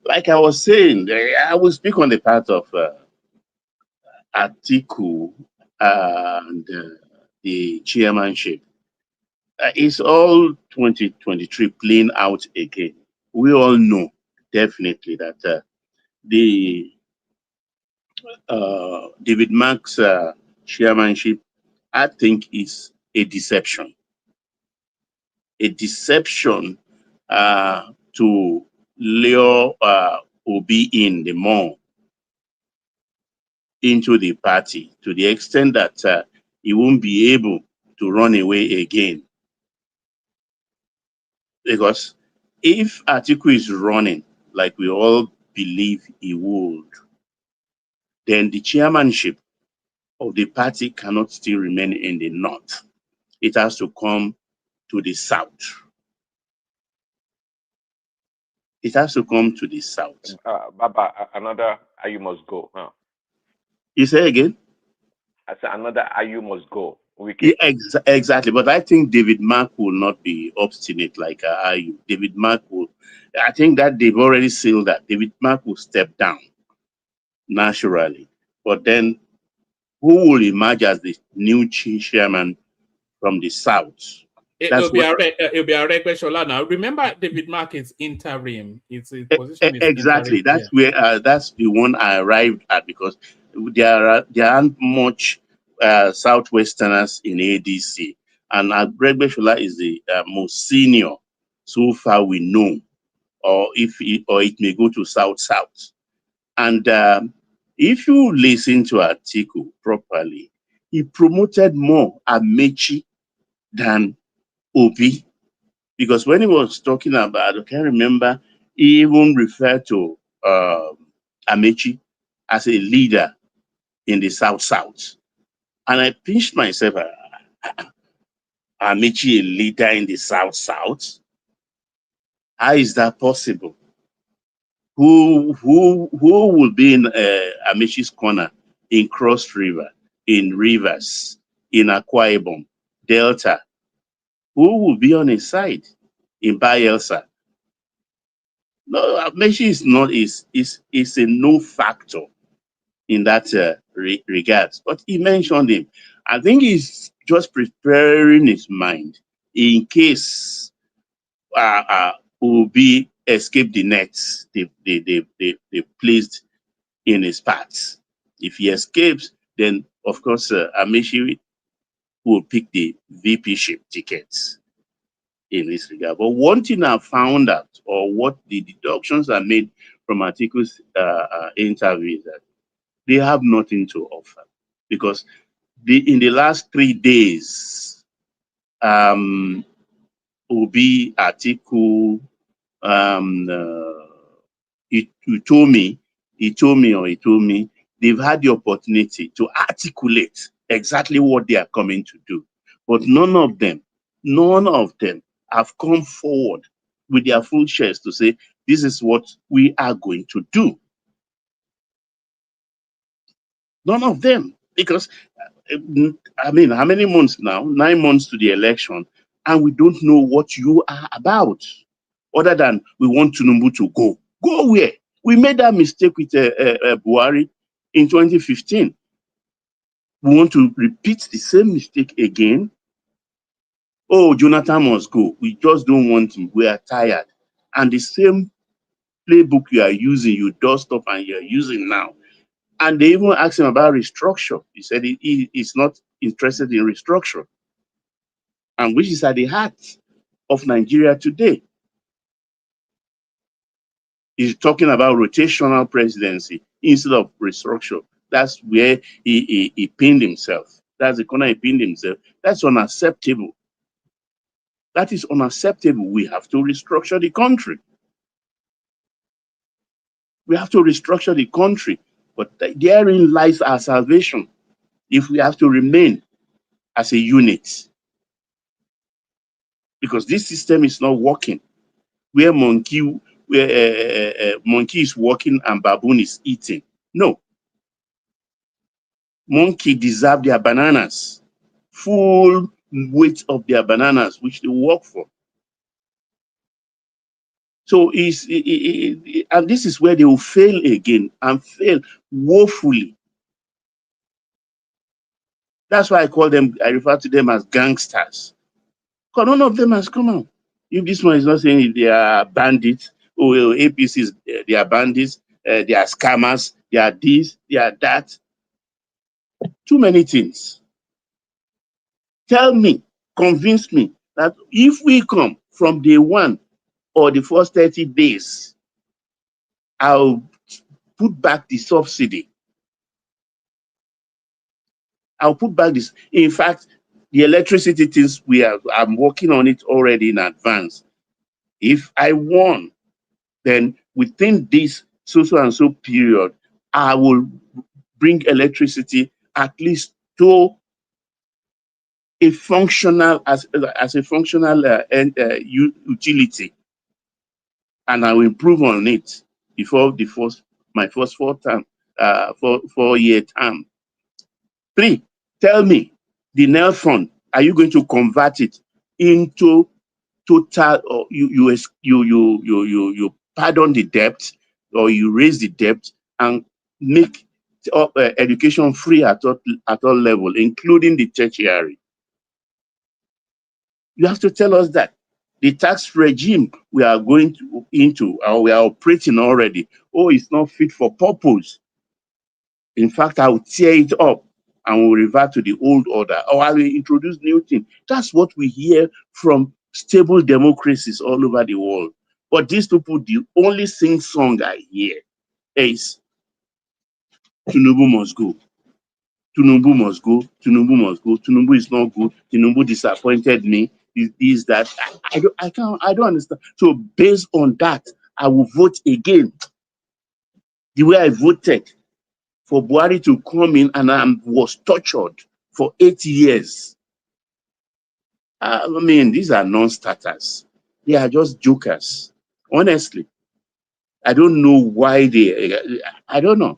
Like I was saying, I will speak on the part of Atiku and the chairmanship. It's all 2023 playing out again. We all know definitely that the David Mark's chairmanship, I think, is a deception. A deception to lure Obi in the more into the party to the extent that he won't be able to run away again. Because if Atiku is running, like we all believe he would, then the chairmanship of the party cannot still remain in the north. It has to come to the south. It has to come to the south. Baba, another you must go. Huh? You say again? I said another you must go. Yeah, Wiki. exactly. But I think David Mark will not be obstinate like Ayu. David Mark will, I think that they've already sealed that. David Mark will step down naturally. But then who will emerge as the new chairman from the south? That's what It'll be a Shola now. Remember, David Mark is interim. His position is exactly. interim. That's Yeah. where that's the one I arrived at because there aren't much southwesterners in ADC, and Bregbeshola is the most senior so far we know, or it may go to south. And if you listen to Atiku properly, he promoted more Amechi than Obi. Because when he was talking about, I can't remember, he even referred to Amechi as a leader in the South. And I pinched myself, Amechi a leader in the South? How is that possible? Who will be in Amechi's corner in Cross River, in Rivers, in Akwa Ibom, Delta? Who will be on his side in Bayelsa? No, Amechi is not is a no factor in that regards. But he mentioned him. I think he's just preparing his mind in case Obi escape the nets they placed in his path. If he escapes, then of course Amechi will pick the VP ship tickets in this regard. But one thing I found out, or what the deductions are made from Atiku's interview, is that they have nothing to offer because in the last 3 days, Obi, Atiku, he told me, they've had the opportunity to articulate exactly what they are coming to do. But none of them have come forward with their full shares to say, this is what we are going to do. None of them. Because, I mean, how many months now? 9 months to the election, and we don't know what you are about. Other than we want Tinubu to go. Go where? We made that mistake with Buhari in 2015. We want to repeat the same mistake again. Oh, Jonathan must go. We just don't want him. We are tired. And the same playbook you are using, you dust up and you're using now. And they even asked him about restructure. He said he's not interested in restructure, and which is at the heart of Nigeria today. He's talking about rotational presidency instead of restructure. That's where he pinned himself. That's the corner he pinned himself. That's unacceptable. That is unacceptable. We have to restructure the country. We have to restructure the country. But therein lies our salvation if we have to remain as a unit. Because this system is not working. Where monkey is walking and baboon is eating. No. Monkey deserve their bananas. Full weight of their bananas, which they work for. So and this is where they will fail again and fail woefully. That's why I refer to them as gangsters. Because none of them has come out. If this one is not saying if they are bandits, or APCs, they are bandits, they are scammers, they are this, they are that. Too many things. Tell me, convince me that if we come from day one or the first 30 days, I'll put back the subsidy. I'll put back this. In fact, the electricity things I'm working on it already in advance. If I won, then within this so and so period, I will bring electricity at least to a functional as a functional utility, and I will improve on it before my first 4-year term. Three, tell me, the NEL fund, are you going to convert it into total, or you pardon the debt, or you raise the debt and make education free at all level, including the tertiary? You have to tell us that. The tax regime we are going into, or we are operating already, it's not fit for purpose. In fact, I will tear it up and will revert to the old order, or I will introduce new things. That's what we hear from stable democracies all over the world. But these people, the only sing song I hear is Tinubu must go. Tinubu must go. Tinubu must go. Tinubu is not good. Tinubu disappointed me. Is that I don't understand. So based on that, I will vote again. The way I voted for Buhari to come in, and I was tortured for 8 years. I mean, these are non-starters. They are just jokers. Honestly, I don't know why I don't know.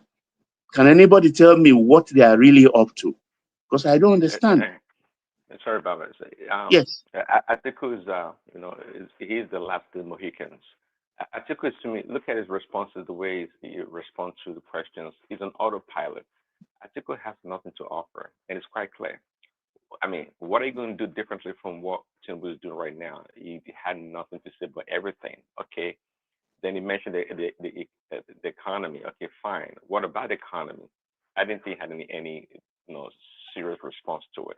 Can anybody tell me what they are really up to? Because I don't understand. Sorry about that. Yes. Atiku'S, he's the last of the Mohicans. Atiku'S, to me, look at his responses, the way he responds to the questions. He's an autopilot. Atiku has nothing to offer, and it's quite clear. I mean, what are you going to do differently from what Tinubu is doing right now? He had nothing to say but everything. Okay. Then he mentioned the economy. Okay, fine. What about the economy? I didn't think he had any serious response to it.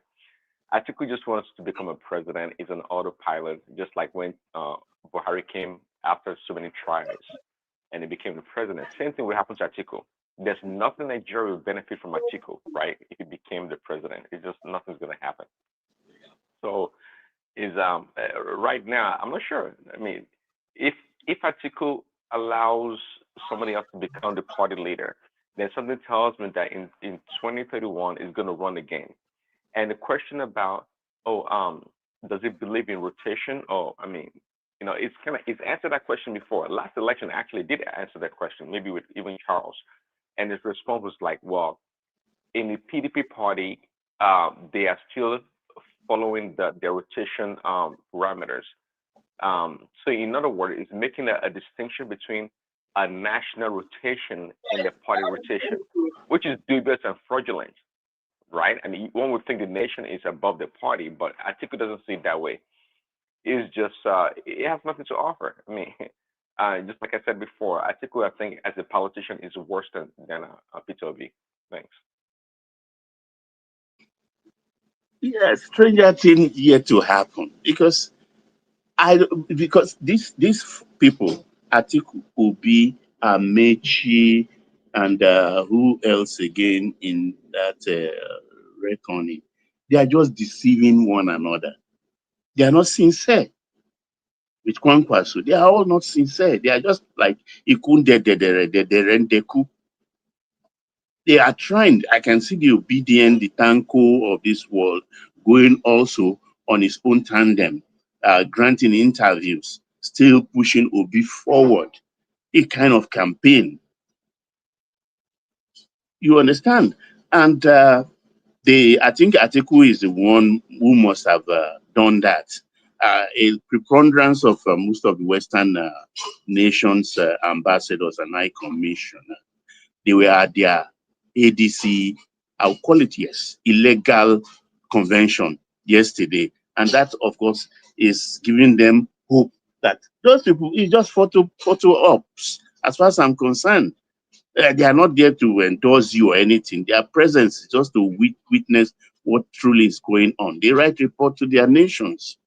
Atiku just wants to become a president. He's an autopilot, just like when Buhari came after so many tries and he became the president. Same thing will happen to Atiku. There's nothing Nigeria will benefit from Atiku, right? If he became the president, it's just nothing's going to happen. So, is right now, I'm not sure. I mean, if Atiku allows somebody else to become the party leader, then something tells me that in 2031 is going to run again. And the question about, does it believe in rotation? I mean, it's answered that question before. Last election actually did answer that question, maybe with even Charles. And his response was like, well, in the PDP party, they are still following their rotation parameters. So in other words, it's making a distinction between a national rotation and a party rotation, which is dubious and fraudulent, right? I mean, one would think the nation is above the party, but Atiku doesn't see it that way. It's just, it has nothing to offer. I mean, just like I said before, Atiku, I think, as a politician, is worse than Peter Obi. Thanks. Yes, stranger thing yet to happen, because these people, Atiku, Obi, Amechi, and who else again in that reckoning, they are just deceiving one another. They are not sincere. With Kwankwaso, they are all not sincere. They are just like Ikunde Rendeku. They are trying. I can see the obedient, the Tanko of this world going also on his own tandem, granting interviews, still pushing Obi forward. A kind of campaign. You understand? And I think Atiku is the one who must have done that. a preponderance of most of the Western nations, ambassadors and high commissioner, they were at their ADC, I'll call it, yes, illegal convention yesterday. And that, of course, is giving them hope that those people is just photo ops. As far as I'm concerned, they are not there to endorse you or anything. Their presence is just to witness what truly is going on. They write report to their nations.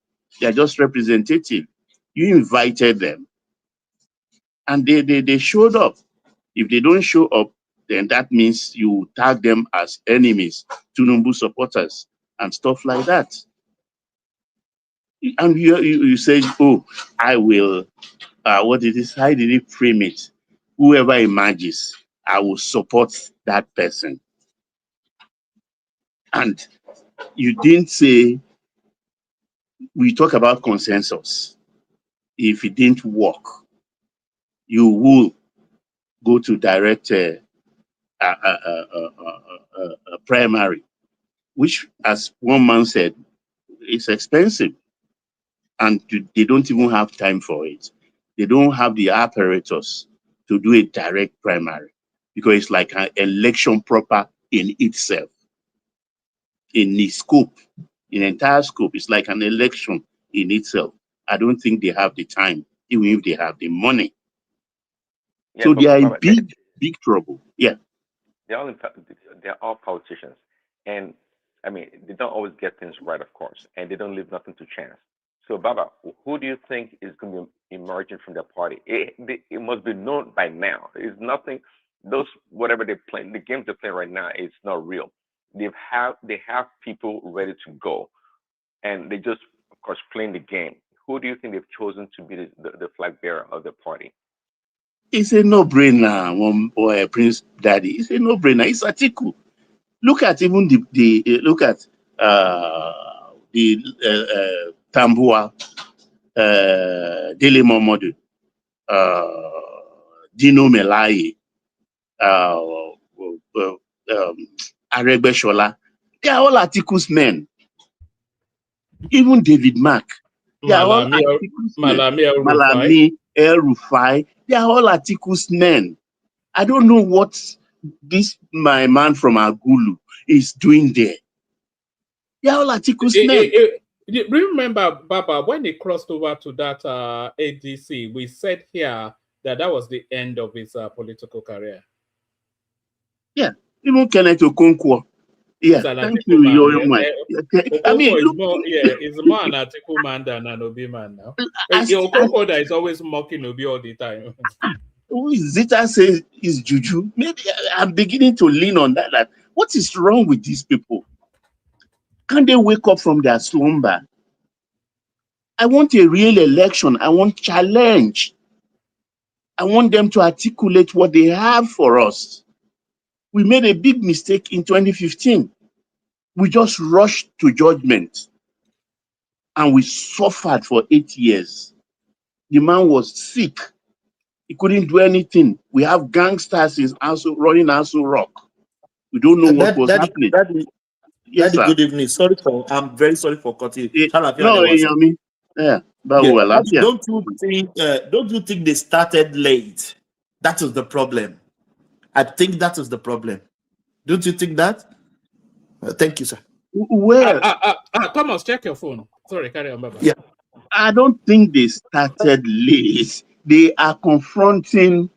They are just representative. You invited them, and they showed up. If they don't show up, then that means you tag them as enemies, Tinubu supporters, and stuff like that. And you say, oh, I will, what did it, how did he frame it? Whoever emerges, I will support that person. And you didn't say, we talk about consensus. If it didn't work, you will go to direct primary, which, as one man said, is expensive. And they don't even have time for it. They don't have the apparatus to do a direct primary because it's like an election proper in itself. In the scope, in entire scope, it's like an election in itself. I don't think they have the time, even if they have the money. Yeah, so they are in big trouble. Yeah. They're all politicians. And I mean, they don't always get things right, of course, and they don't leave nothing to chance. So, Baba, who do you think is going to be emerging from their party? It must be known by now. It's nothing. Those whatever they play, the games they play right now, it's not real. They have people ready to go, and they just, of course, playing the game. Who do you think they've chosen to be the flag bearer of the party? It's a no-brainer, one boy, Prince Daddy. It's a no-brainer. It's Atiku. Look at even look at the Tambua, Dele Momodu, Dino Melaye, Aregbeshola. They are all Atiku's men. Even David Mack. They are all Atiku's men. Malami, El-Rufai. They are all Atiku's men. I don't know what this my man from Agulu is doing there. They are all Atiku's men. Remember, Baba, when he crossed over to that ADC, we said here that was the end of his political career. Yeah, even Kenneth Okonkwo. Yeah, thank you, I mean, he's more an Atiku man than an Obi man now. Okonkwo that is always mocking Obi all the time. Zita says is juju. Maybe I'm beginning to lean on that. What is wrong with these people? Can't they wake up from their slumber? I want a real election. I want challenge. I want them to articulate what they have for us. We made a big mistake in 2015. We just rushed to judgment and we suffered for 8 years. The man was sick. He couldn't do anything. We have gangsters running Aso Rock. We don't know what was happening. Yes, sir. Good evening. I'm very sorry for cutting. No, yeah. Don't you think they started late? That was the problem. I think that was the problem. Don't you think that? Thank you, sir. Well, Thomas, check your phone. Sorry, carry on, Baba. Yeah. I don't think they started late. They are confronting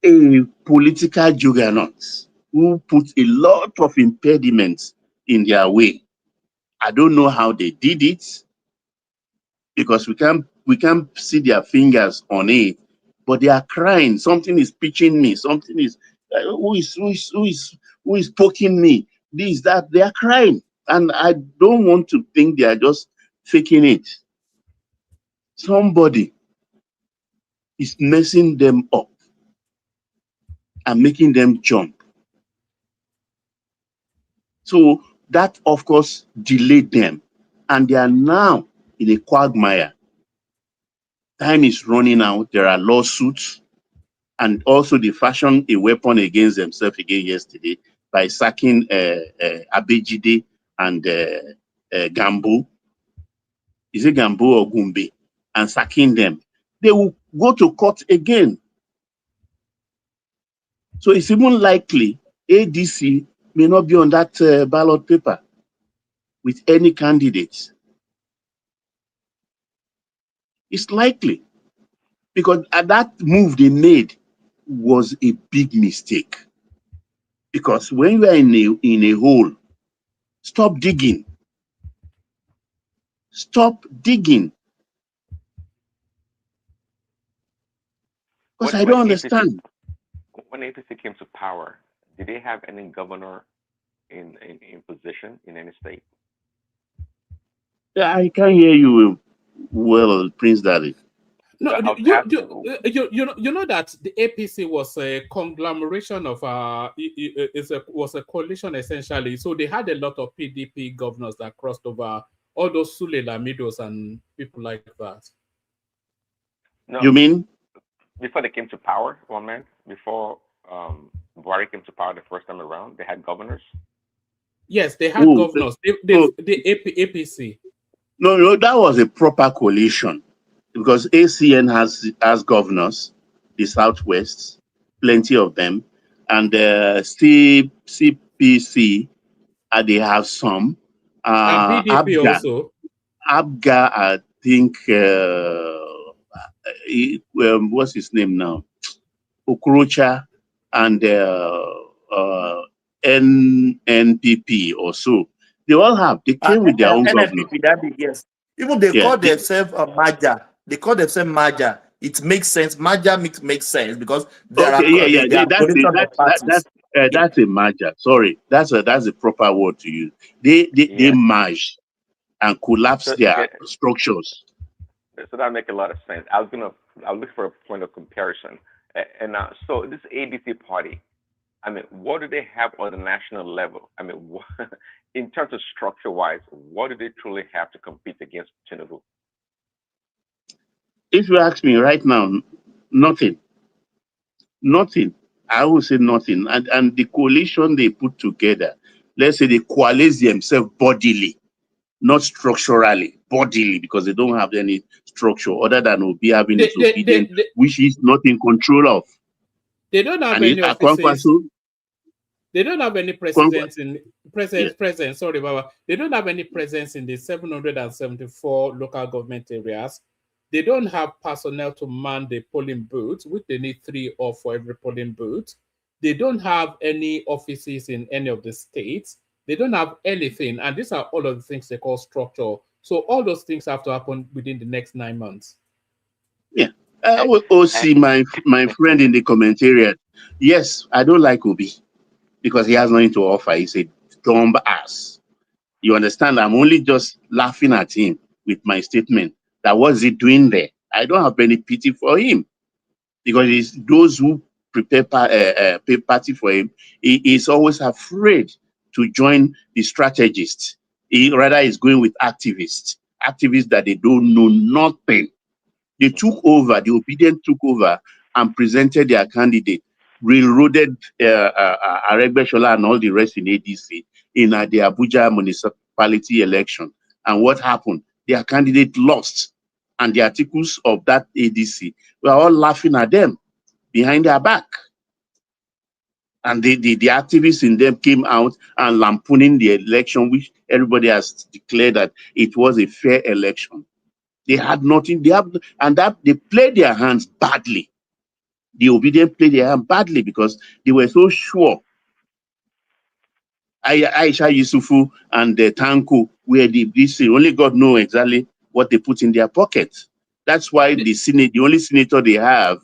a political juggernaut who put a lot of impediments in their way. I don't know how they did it because we can't see their fingers on it, but they are crying. Something is pitching me. Something is who is poking me. This, that. They are crying, and I don't want to think they are just faking it. Somebody is messing them up and making them jump. So that, of course, delayed them. And they are now in a quagmire. Time is running out. There are lawsuits. And also they fashioned a weapon against themselves again yesterday by sacking Abejide and Gambo. is it Gambo or Gumbe, and sacking them, they will go to court again. So it's even likely ADC may not be on that ballot paper with any candidates. It's likely, because that move they made was a big mistake. Because when you are in a hole, stop digging. Stop digging. Because I don't understand. When APC came to power, did they have any governor in position in any state? I can't hear you well, Prince Daddy. No, So I was you asking, you know that the APC was a conglomeration of was a coalition essentially. So they had a lot of PDP governors that crossed over, all those Sule Lamidos and people like that. no, You mean? before they came to power, one man, before Buhari came to power the first time around, they had governors. Yes, they had governors. The APC. No, that was a proper coalition, because ACN has governors, the Southwest, plenty of them, and CPC, they have some. And PDP also. Abga, I think, what's his name now? Okrocha, and NPP or so. They all have. They came with their own governor. NFP, yes. Even they call themselves a Maja. They call themselves Maja. It makes sense. Maja makes sense because there are that's a merger. Sorry, that's a proper word to use. They merge and collapse their structures. So that makes a lot of sense. I'll look for a point of comparison. And so this ADC party, I mean, what do they have on the national level? I mean, in terms of structure-wise, what do they truly have to compete against Tinubu? If you ask me right now, nothing. Nothing. I would say nothing. And the coalition they put together, let's say they coalesce themselves bodily, not structurally, bodily, because they don't have any structure other than Obi having his obedience, which he's not in control of. They don't have any offices. They don't have any presence in presence. Sorry, Baba. They don't have any presence in the 774 local government areas. They don't have personnel to man the polling booths, which they need 3 for every polling booth. They don't have any offices in any of the states. They don't have anything, and these are all of the things they call structure. So all those things have to happen within the next 9 months. Yeah. OC, my friend in the commentariat. Yes, I don't like Obi because he has nothing to offer. He's a dumb ass. You understand? I'm only just laughing at him with my statement that what's he doing there? I don't have any pity for him because it's those who prepare pay party for him. He is always afraid to join the strategists. He rather is going with activists that they don't know nothing. They took over, the obedient took over and presented their candidate, railroaded Aregbesola and all the rest in ADC in the Abuja municipality election. And what happened? Their candidate lost. And the Atiku'S of that ADC were all laughing at them behind their back. And the activists in them came out and lampooning the election, which everybody has declared that it was a fair election. They had nothing. They played their hands badly. The obedient played their hand badly because they were so sure. Aisha Yusufu and the Tanku were this only God knows exactly what they put in their pocket. That's why the only senator they have,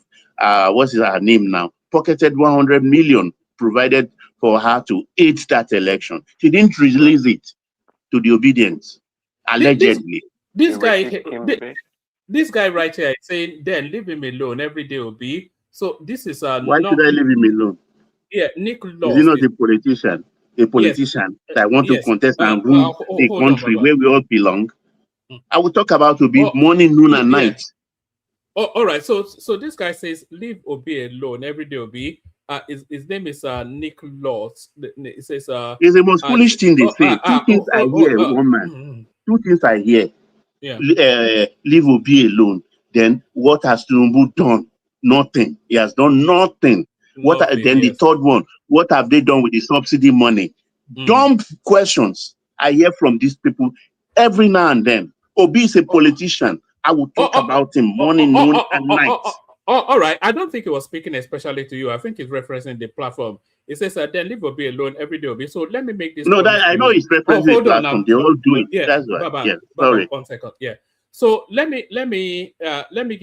what is her name now, pocketed 100 million provided for her to aid that election. She didn't release it to the obedience, allegedly. This guy right here is saying, then leave him alone. Every day will be. So this is why should I leave him alone? Yeah, Nick Laws. Is he not a politician? A politician that want to contest and rule the country where we all belong. I will talk about Obi morning, noon, and night. Oh, all right. So this guy says, leave Obi alone. Every day Obi. His name is Nick Laws. It says it's the most foolish thing they say. Two things I hear, one man. Two things I hear. leave Obi alone, then what has Tinubu done? Nothing. He has done nothing. Then the third one, what have they done with the subsidy money? Dumb questions I hear from these people every now and then. Obi is a politician. I will talk about him morning, noon, and night. All right. I don't think he was speaking especially to you. I think he's referencing the platform. He says, then leave Obi alone every day, Obi. So let me make this. No, that I know he's referencing the platform. They all do it. Yeah, that's right. Baba, Yeah, Baba, sorry. 1 second. Yeah. So let me make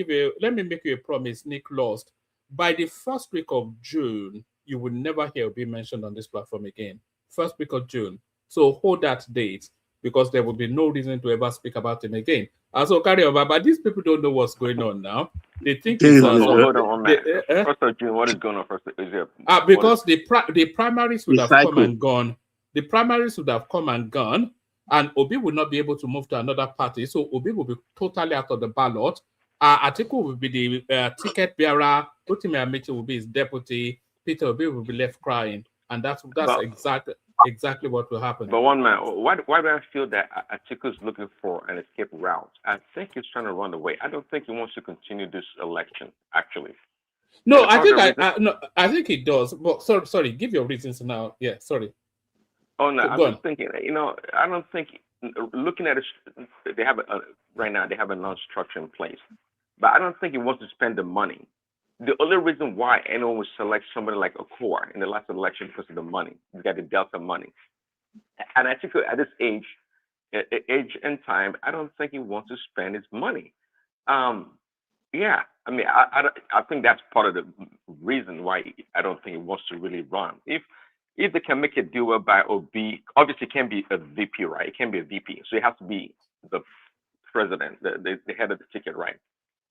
you a promise, Nick Lost. By the first week of June, you will never hear Obi mentioned on this platform again. First week of June. So hold that date, because there will be no reason to ever speak about him again. So carry on, but these people don't know what's going on now. They think it's hold on, man. First of June, what is going on first? Because the primaries would have come and gone. The primaries would have come and gone, and Obi will not be able to move to another party. So Obi will be totally out of the ballot. Atiku will be the ticket bearer. Rotimi Amechi will be his deputy. Peter Obi will be left crying, and that's exactly what will happen. But one man, why do I feel that Atiku's looking for an escape route? I think he's trying to run away. I don't think he wants to continue this election, actually. No, I think he does. But sorry, give your reasons now. Yeah, sorry. Oh no, I'm just thinking. I don't think, looking at it, they have right now they have a non-structure in place, but I don't think he wants to spend the money. The only reason why anyone would select somebody like Okoa in the last election because of the money. You got the Delta money, and I think at this age and time, I don't think he wants to spend his money. Yeah, I mean, I think that's part of the reason why I don't think he wants to really run. If they can make a deal by OB, obviously it can't be a VP, right? It can't be a VP, so it has to be the president, the head of the ticket, right?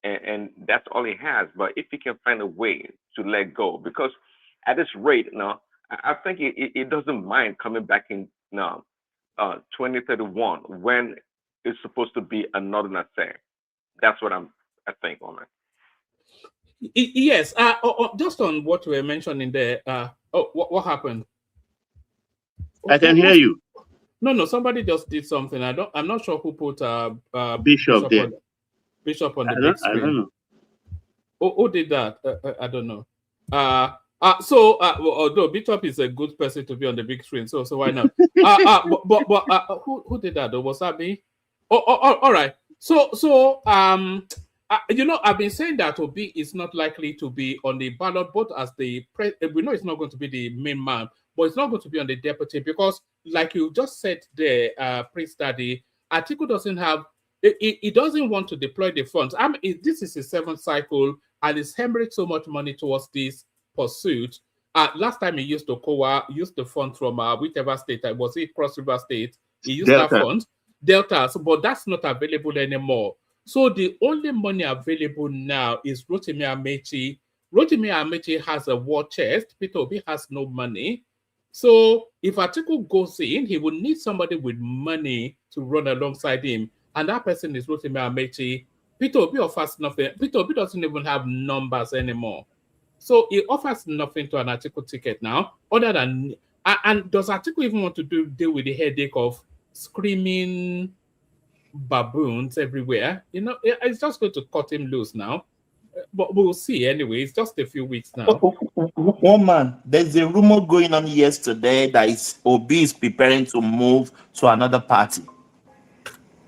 And that's all he has. But if he can find a way to let go, because at this rate, I think he doesn't mind coming back in 2031 when it's supposed to be a northern affair. That's what I think on it. Yes. Just on what we were mentioning there. What happened? I can hear you. No. Somebody just did something. I'm not sure who put Bishop there. Bishop on the big screen. I don't know. Who did that? I don't know. Although Bishop is a good person to be on the big screen, so why not? But who did that? Was that me? All right. So I've been saying that Obi is not likely to be on the ballot, both as we know it's not going to be the main man, but it's not going to be on the deputy because, like you just said there, Prince Daddy, Atiku doesn't have. He doesn't want to deploy the funds. This is his 7th cycle, and he's hemorrhaged so much money towards this pursuit. Last time he used the fund from whichever state, was it Cross River State? He used Delta. that fund, Delta, but that's not available anymore. So the only money available now is Rotimi Amechi. Rotimi Amechi has a war chest. Peter Obi has no money. So if Atiku goes in, he will need somebody with money to run alongside him. And that person is Rotimi Amechi. Peter Obi offers nothing. Peter Obi doesn't even have numbers anymore. So he offers nothing to an Atiku ticket now, other than... And does Atiku even want to deal with the headache of screaming baboons everywhere? It's just going to cut him loose now. But we'll see anyway. It's just a few weeks now. One man, there's a rumor going on yesterday that Obi is preparing to move to another party.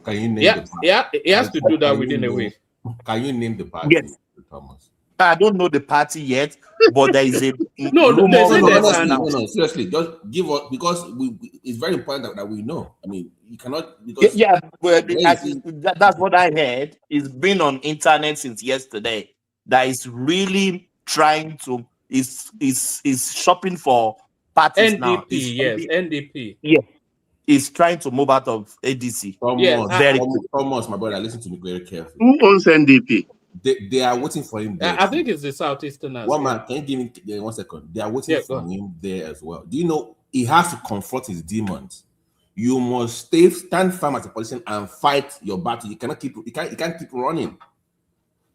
Can you name the party? Yeah, he has to do that within a week. Can you name the party, Yes. Thomas? I don't know the party yet, but there is a rumor. No, seriously, just give us, because it's very important that we know. I mean, you cannot, because that's what I heard. It's been on internet since yesterday. That is really trying to is shopping for parties NDP, now. NDP. Yeah. Is trying to move out of ADC. Thomas, my brother, listen to me very carefully. Who owns NDP? They are waiting for him there. I think it's the Southeasterners. One man, can you give me 1 second? They are waiting for him there as well. Do you know he has to confront his demons? You must stand firm as a politician and fight your battle. You can't keep running.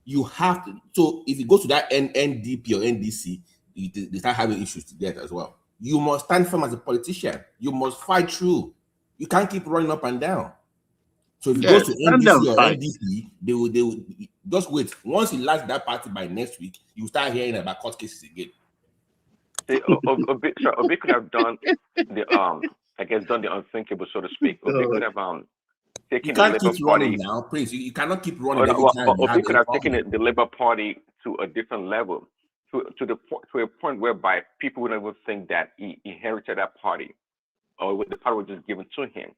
You have to. So if you go to that NDP or NDC, they start having issues to get as well. You must stand firm as a politician. You must fight through. You can't keep running up and down. So if it Yeah, goes to stand NDC and or fight. NDP, they will just wait. Once he lands that party by next week, you start hearing about court cases again. See, Obi could have done the I guess done the unthinkable, so to speak. Obi could have You taken the can't Labour keep running Party. now, Prince. You cannot keep running every time you Obi have could a have taken problem. the Labour Party to a different level, to a point whereby people would never think that he inherited that party, or the party was just given to him.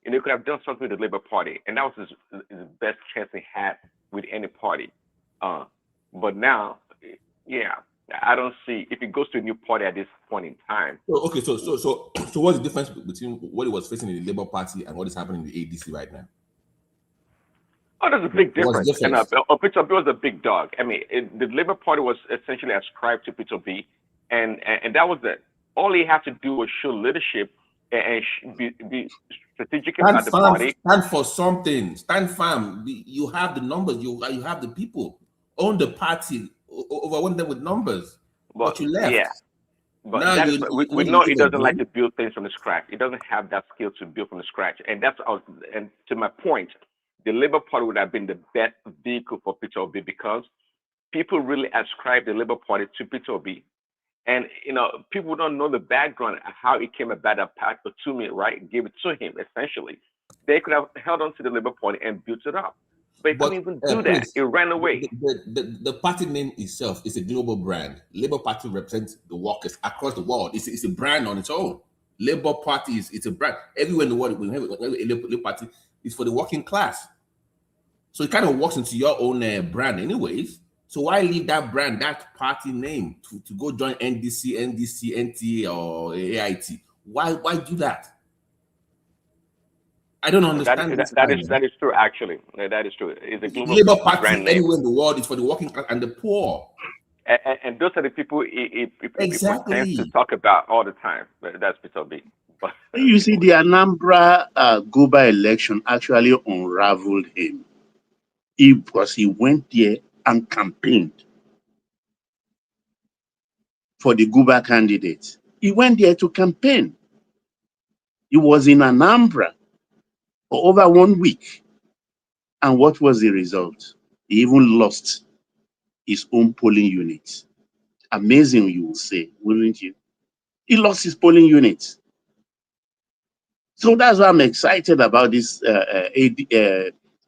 And he could have done something with the Labour Party, and that was his best chance he had with any party. But now, yeah, I don't see if it goes to a new party at this point in time. So, okay, so what's the difference between what he was facing in the Labour Party and what is happening in the ADC right now? Oh, there's a big What's the difference. And difference? Peter B was a big dog. I mean, the Labour Party was essentially ascribed to Peter B, and that was it. All he had to do was show leadership and be strategic Stand about the firm, party. stand for something. Stand firm. You have the numbers. You have the people. Own the party. Overwhelm them with numbers. But you left. Yeah, but Now that is you we want know to he take a doesn't like blame? to build things from the scratch. He doesn't have that skill to build from the scratch, and and to my point, the Labour Party would have been the best vehicle for Peter Obi because people really ascribe the Labour Party to Peter Obi. And people don't know the background how it came about that Pat Otumi, right, gave it to him essentially. They could have held on to the Labour Party and built it up. But he couldn't even do that. Prince, It ran away. the party name itself is a global brand. Labour Party represents the workers across the world. It's a brand on its own. Labour Party it's a brand. Everywhere in the world, when we have a Labour Party, it's for the working class. So it kind of works into your own brand anyways. So why leave that brand, that party name to go join NDC, NTA, or AIT? Why do that? I don't understand this. That is true, actually. That is true. It's a global Labour Party brand name. anywhere in the world is for the working class and the poor. And those are the people it Exactly. tends to talk about all the time. That's Peter B. But, You see, the Anambra Guba election actually unraveled him. Because he went there and campaigned for the Guba candidate. He went there to campaign. He was in Anambra for over 1 week. And what was the result? He even lost his own polling unit. Amazing, you will say, wouldn't you? He lost his polling unit. So that's why I'm excited about this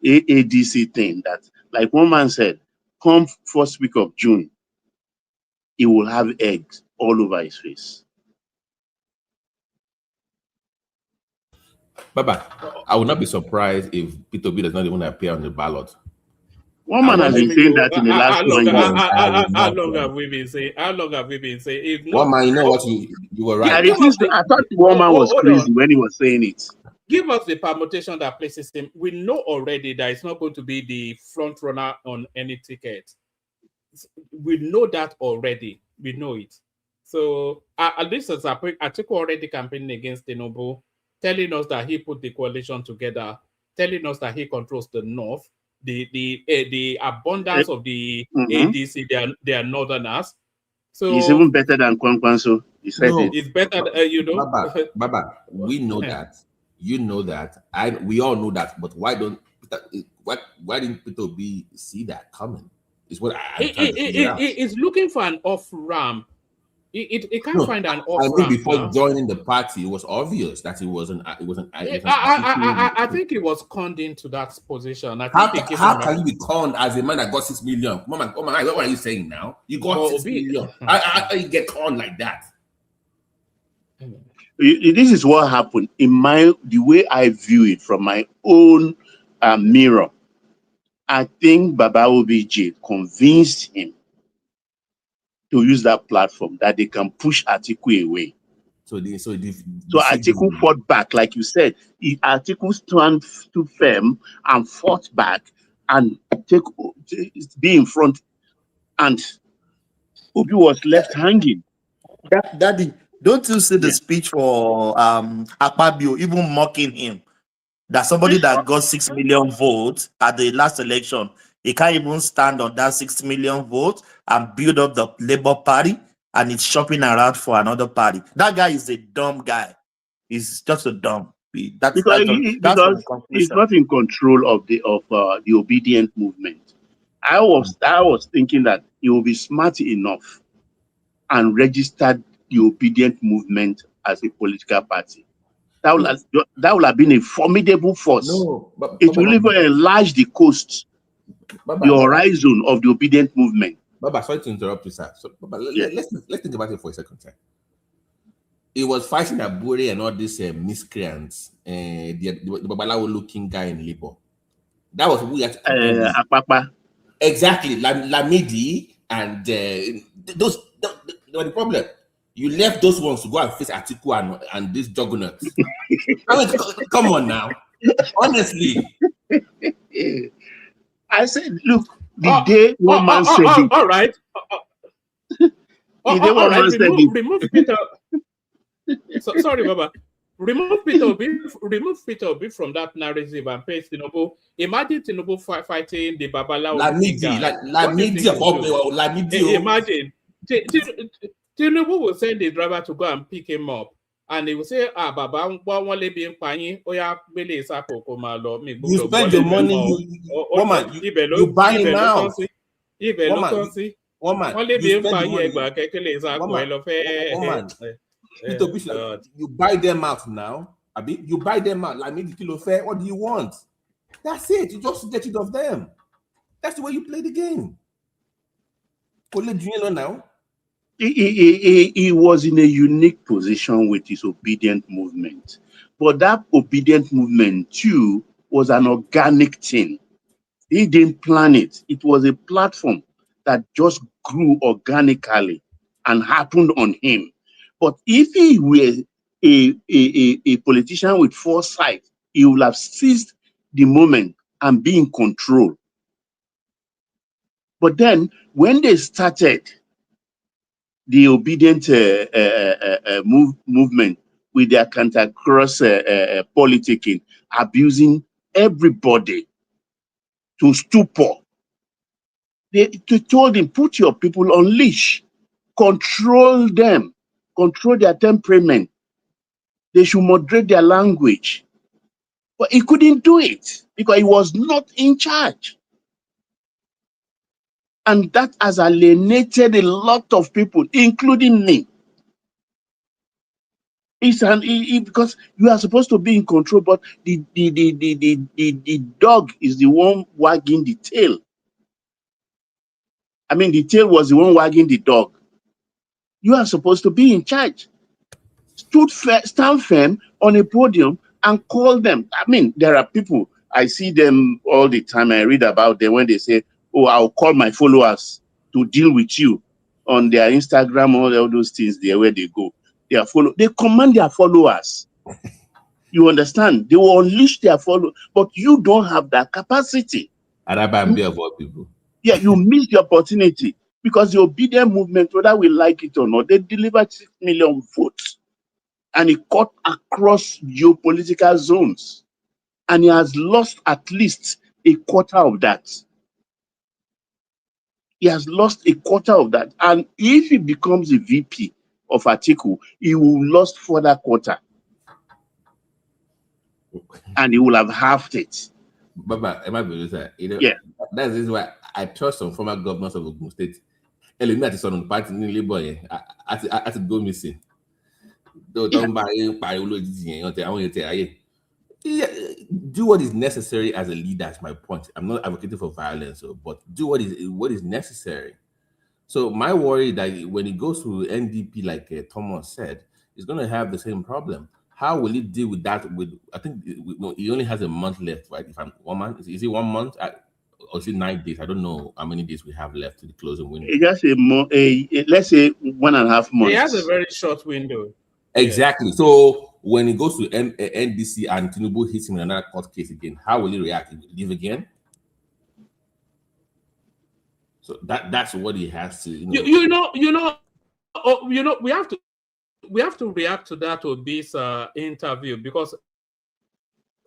ADC thing. That, like one man said, come first week of June, he will have eggs all over his face. Baba, I would not be surprised if Peter B does not even appear on the ballot. One man has been saying that in the last 1 year. How long have we been saying? How long have we been saying? If not, one man, you know what, you were right. Yeah, I thought one man was crazy when he was saying it. Give us the permutation that places him. We know already that it's not going to be the front runner on any ticket. We know that already. We know it. So at least as Atiku already campaigning against Tinubu, telling us that he put the coalition together, telling us that he controls the north, the abundance of the ADC, they are northerners. So he's even better than Kwankwanso. He said it. It's better, Baba, we know that. You know that. We all know that. But why didn't Peter B see that coming? Is what I'm trying to figure out. It's looking for an off ramp. It can't find an off ramp. Before joining the party, it was obvious that it wasn't. I think he was conned into that position. How can you be conned as a man that got 6 million? Oh my, what are you saying now? You got 6 million. How you get conned like that? This is what happened the way I view it from my own mirror. I think Baba OBJ convinced him to use that platform that they can push Atiku away. So Atiku fought back, like you said. Atiku stood firm and fought back and be in front, and Obi was left hanging. Daddy, don't you see the speech for Akpabio even mocking him? That somebody that got 6 million votes at the last election, he can't even stand on that 6 million votes and build up the Labour Party, and it's shopping around for another party. That guy is a dumb guy. He's just a dumb. That's because that's my because he's conclusion. not in control of the obedient movement. I was thinking that he will be smart enough and registered the obedient movement as a political party. That No, would have been a formidable force. no, but It will even enlarge the coast, the Baba, horizon of the obedient movement. Baba, sorry to interrupt you, sir. So, Baba, Yes. let's think about it for a second, sir. It was fighting Abure and all these miscreants, the Babalawo looking guy in Labour. That was who we had to contend with. Apapa. Exactly, Lamidi and those. They were the problem. You left those ones to go and face Atiku and these juggernauts. I mean, come on now. Honestly. I said, look, the day one man said it. All right. The day one man said it. Remove Peter. Sorry, Baba. Remove Peter Obi from that narrative and paste Tinubu. Imagine Tinubu fighting the Babalawo. Imagine Tinubu will send the driver to go and pick him up, and he will say, Baba, you spend your money, you buy him out. You buy them out now. You buy them out. Like maybe kilo fair. What do you want? That's it. You just get rid of them. That's the way you play the game. Now. He was in a unique position with his obedient movement. But that obedient movement, too, was an organic thing. He didn't plan it. It was a platform that just grew organically and happened on him. But if he were a politician with foresight, he would have seized the moment and be in control. But then when they started the obedient movement with their cantankerous politicking, abusing everybody to stupor, they told him, put your people on leash, control them, control their temperament. They should moderate their language. But he couldn't do it because he was not in charge. And that has alienated a lot of people, including me. Because you are supposed to be in control, but the dog is the one wagging the tail. I mean, the tail was the one wagging the dog. You are supposed to be in charge. Stand firm on a podium and call them. I mean, there are people, I see them all the time. I read about them when they say, oh, I'll call my followers to deal with you on their Instagram, all those things there where they go. They command their followers. You understand? They will unleash their followers, but you don't have that capacity. Of all people. Yeah, you miss the opportunity because the obedient movement, whether we like it or not, they delivered 6 million votes. And it cut across geopolitical zones. And he has lost at least a quarter of that. He has lost a quarter of that. And if he becomes a VP of Atiku, he will lose further quarter. And he will have halved it. Baba, yeah. That is why I trust some former governors of Ogun State. Eliminate son on party in Labour. I had to go missing. Don't buy do what is necessary as a leader. That's my point. I'm not advocating for violence, but do what is necessary. So my worry that when it goes to NDP, like Thomas said, it's going to have the same problem. How will it deal with that? I think he only has a month left, right? If I'm 1 month, is it 1 month? Or is it 9 days? I don't know how many days we have left to the closing window. Just let's say 1.5 months. He has a very short window. Exactly. So when it goes to NDC and Tinubu hits him in another court case again, how will he react? Will he leave again? So that's what he has to. We have to react to that Obi's interview because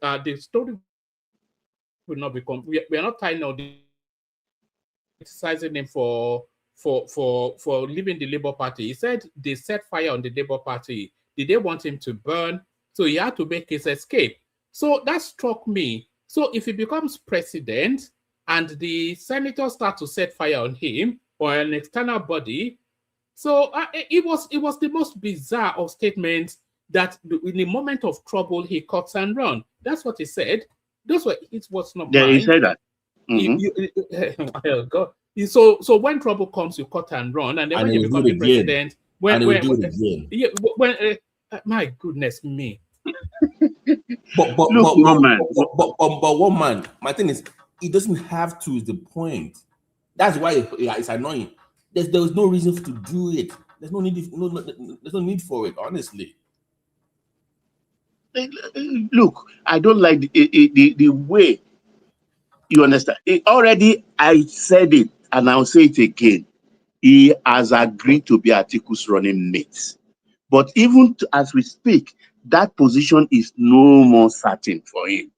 the story will not become. We are not tying on criticizing him for leaving the Labour Party. He said they set fire on the Labour Party. Did they want him to burn? So he had to make his escape. So that struck me. So if he becomes president and the senators start to set fire on him or an external body, so it was the most bizarre of statements that in the moment of trouble he cuts and run. That's what he said. Those were his words, not Yeah, he mine. said that. God. So when trouble comes, you cut and run, and then And when he you will become do the it again. president, And he will do it again. yeah, my goodness me. But Look, one man. one man. My thing is, he doesn't have to. Is the point? That's why it's annoying. There's no reason to do it. There's no need. There's no need for it. Honestly. Look, I don't like the way you understand. Already, I said it, and I'll say it again. He has agreed to be Atiku's running mate. But even as we speak, that position is no more certain for him.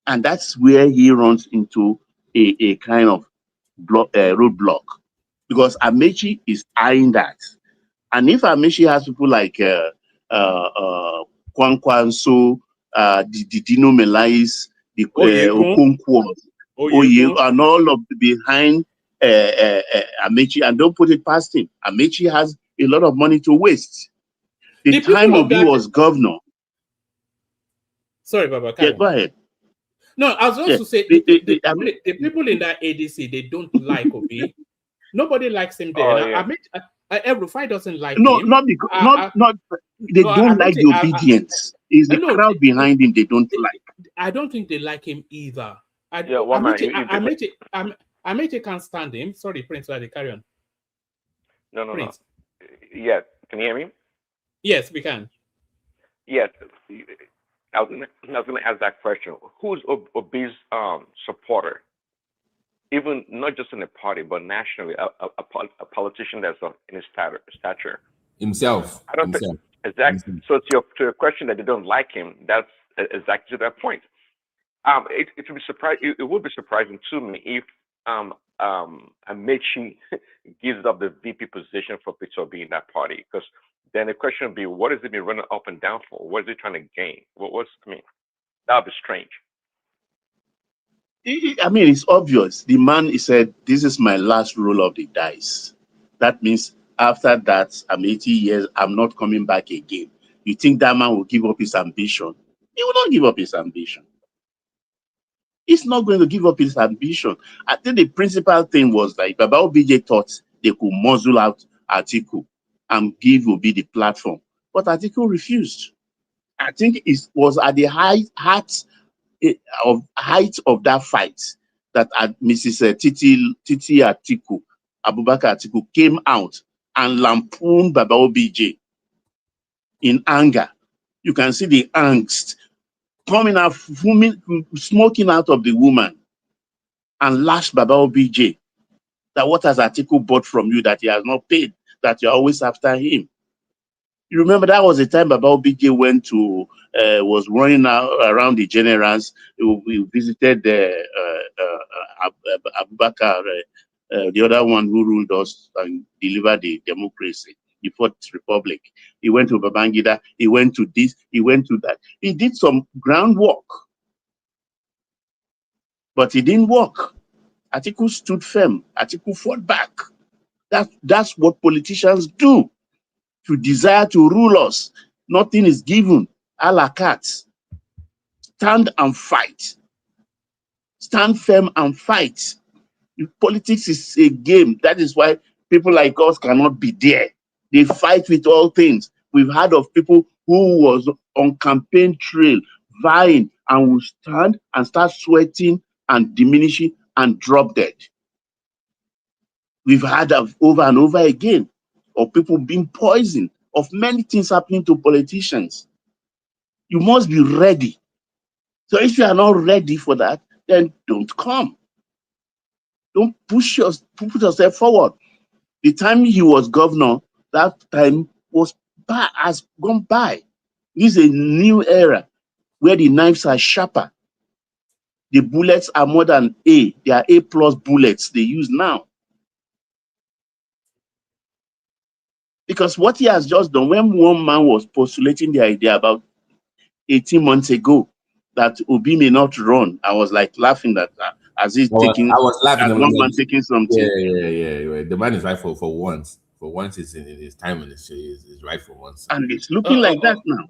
And that's where he runs into a kind of roadblock. Because Amechi is eyeing that. And if Amechi has people like Kwankwanso, the Dino Melais, the Okonkwo, Oye, and all of behind Amechi, and don't put it past him. Amechi has a lot of money to waste. The time Obi was governor. Sorry, Baba. Yeah, go ahead. No, I was also say the people in that ADC, they don't like Obi. Nobody likes him there. El-Rufai doesn't like him. Not because they don't like the obedience. It's the crowd behind him they don't like. I don't think they like him either. Amechi can't stand him. Sorry, Prince, carry on. No. Yeah, can you hear me? Yes, we can. Yes, I was going to ask that question. Who's Obi's supporter? Even not just in the party, but nationally, a politician that's in his stature. Himself. I don't think exactly. So to your question that they don't like him, that's exactly that point. It would be surprising. It would be surprising to me if Amechi gives up the VP position for Peter Obi in that party, because then the question would be, what has he been running up and down for? What is he trying to gain? That would be strange. I mean, it's obvious. The man, he said, this is my last roll of the dice. That means after that, I'm 80 years, I'm not coming back again. You think that man will give up his ambition? He will not give up his ambition. He's not going to give up his ambition. I think the principal thing was like Baba OBJ thought they could muzzle out Atiku and give Obi the platform. But Atiku refused. I think it was at the height of that fight that Mrs. Titi Atiku, Abubakar Atiku, came out and lampooned Baba OBJ in anger. You can see the angst coming out, smoking out of the woman, and lashed Baba OBJ that what has Atiku bought from you that he has not paid, that you're always after him. You remember that was the time Baba OBJ went to, was running around the generals. We visited Abubakar, the other one who ruled us and delivered the democracy, the Fourth Republic. He went to Babangida, he went to this, he went to that. He did some groundwork, but it didn't work. Atiku stood firm. Atiku fought back. That's what politicians do. If you desire to rule us, nothing is given a la carte. Stand and fight. Stand firm and fight. Politics is a game. That is why people like us cannot be there. They fight with all things. We've heard of people who was on campaign trail, vying, and will stand and start sweating and diminishing and drop dead. We've heard of over and over again of people being poisoned, of many things happening to politicians. You must be ready. So if you are not ready for that, then don't come. Don't put yourself forward. The time he was governor, that time has gone by. This is a new era where the knives are sharper. The bullets are more than A. They are A+ bullets they use now. Because what he has just done, when one man was postulating the idea about 18 months ago that Obi may not run. I was like laughing that as he's taking, I was laughing. as I'm one like, man taking something. yeah. The man is right for once. For once, it's in his time and is right for once. And it's looking like that now.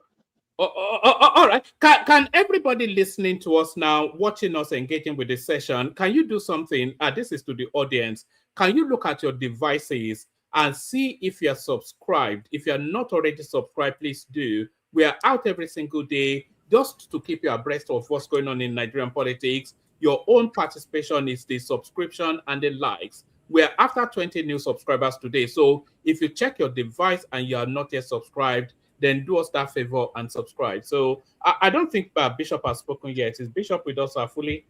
All right. Can everybody listening to us now, watching us, engaging with the session, can you do something? This is to the audience. Can you look at your devices and see if you're subscribed? If you're not already subscribed, please do. We are out every single day just to keep you abreast of what's going on in Nigerian politics. Your own participation is the subscription and the likes. We're after 20 new subscribers today. So if you check your device and you are not yet subscribed, then do us that favor and subscribe. So I don't think Bishop has spoken yet. Is Bishop with us fully?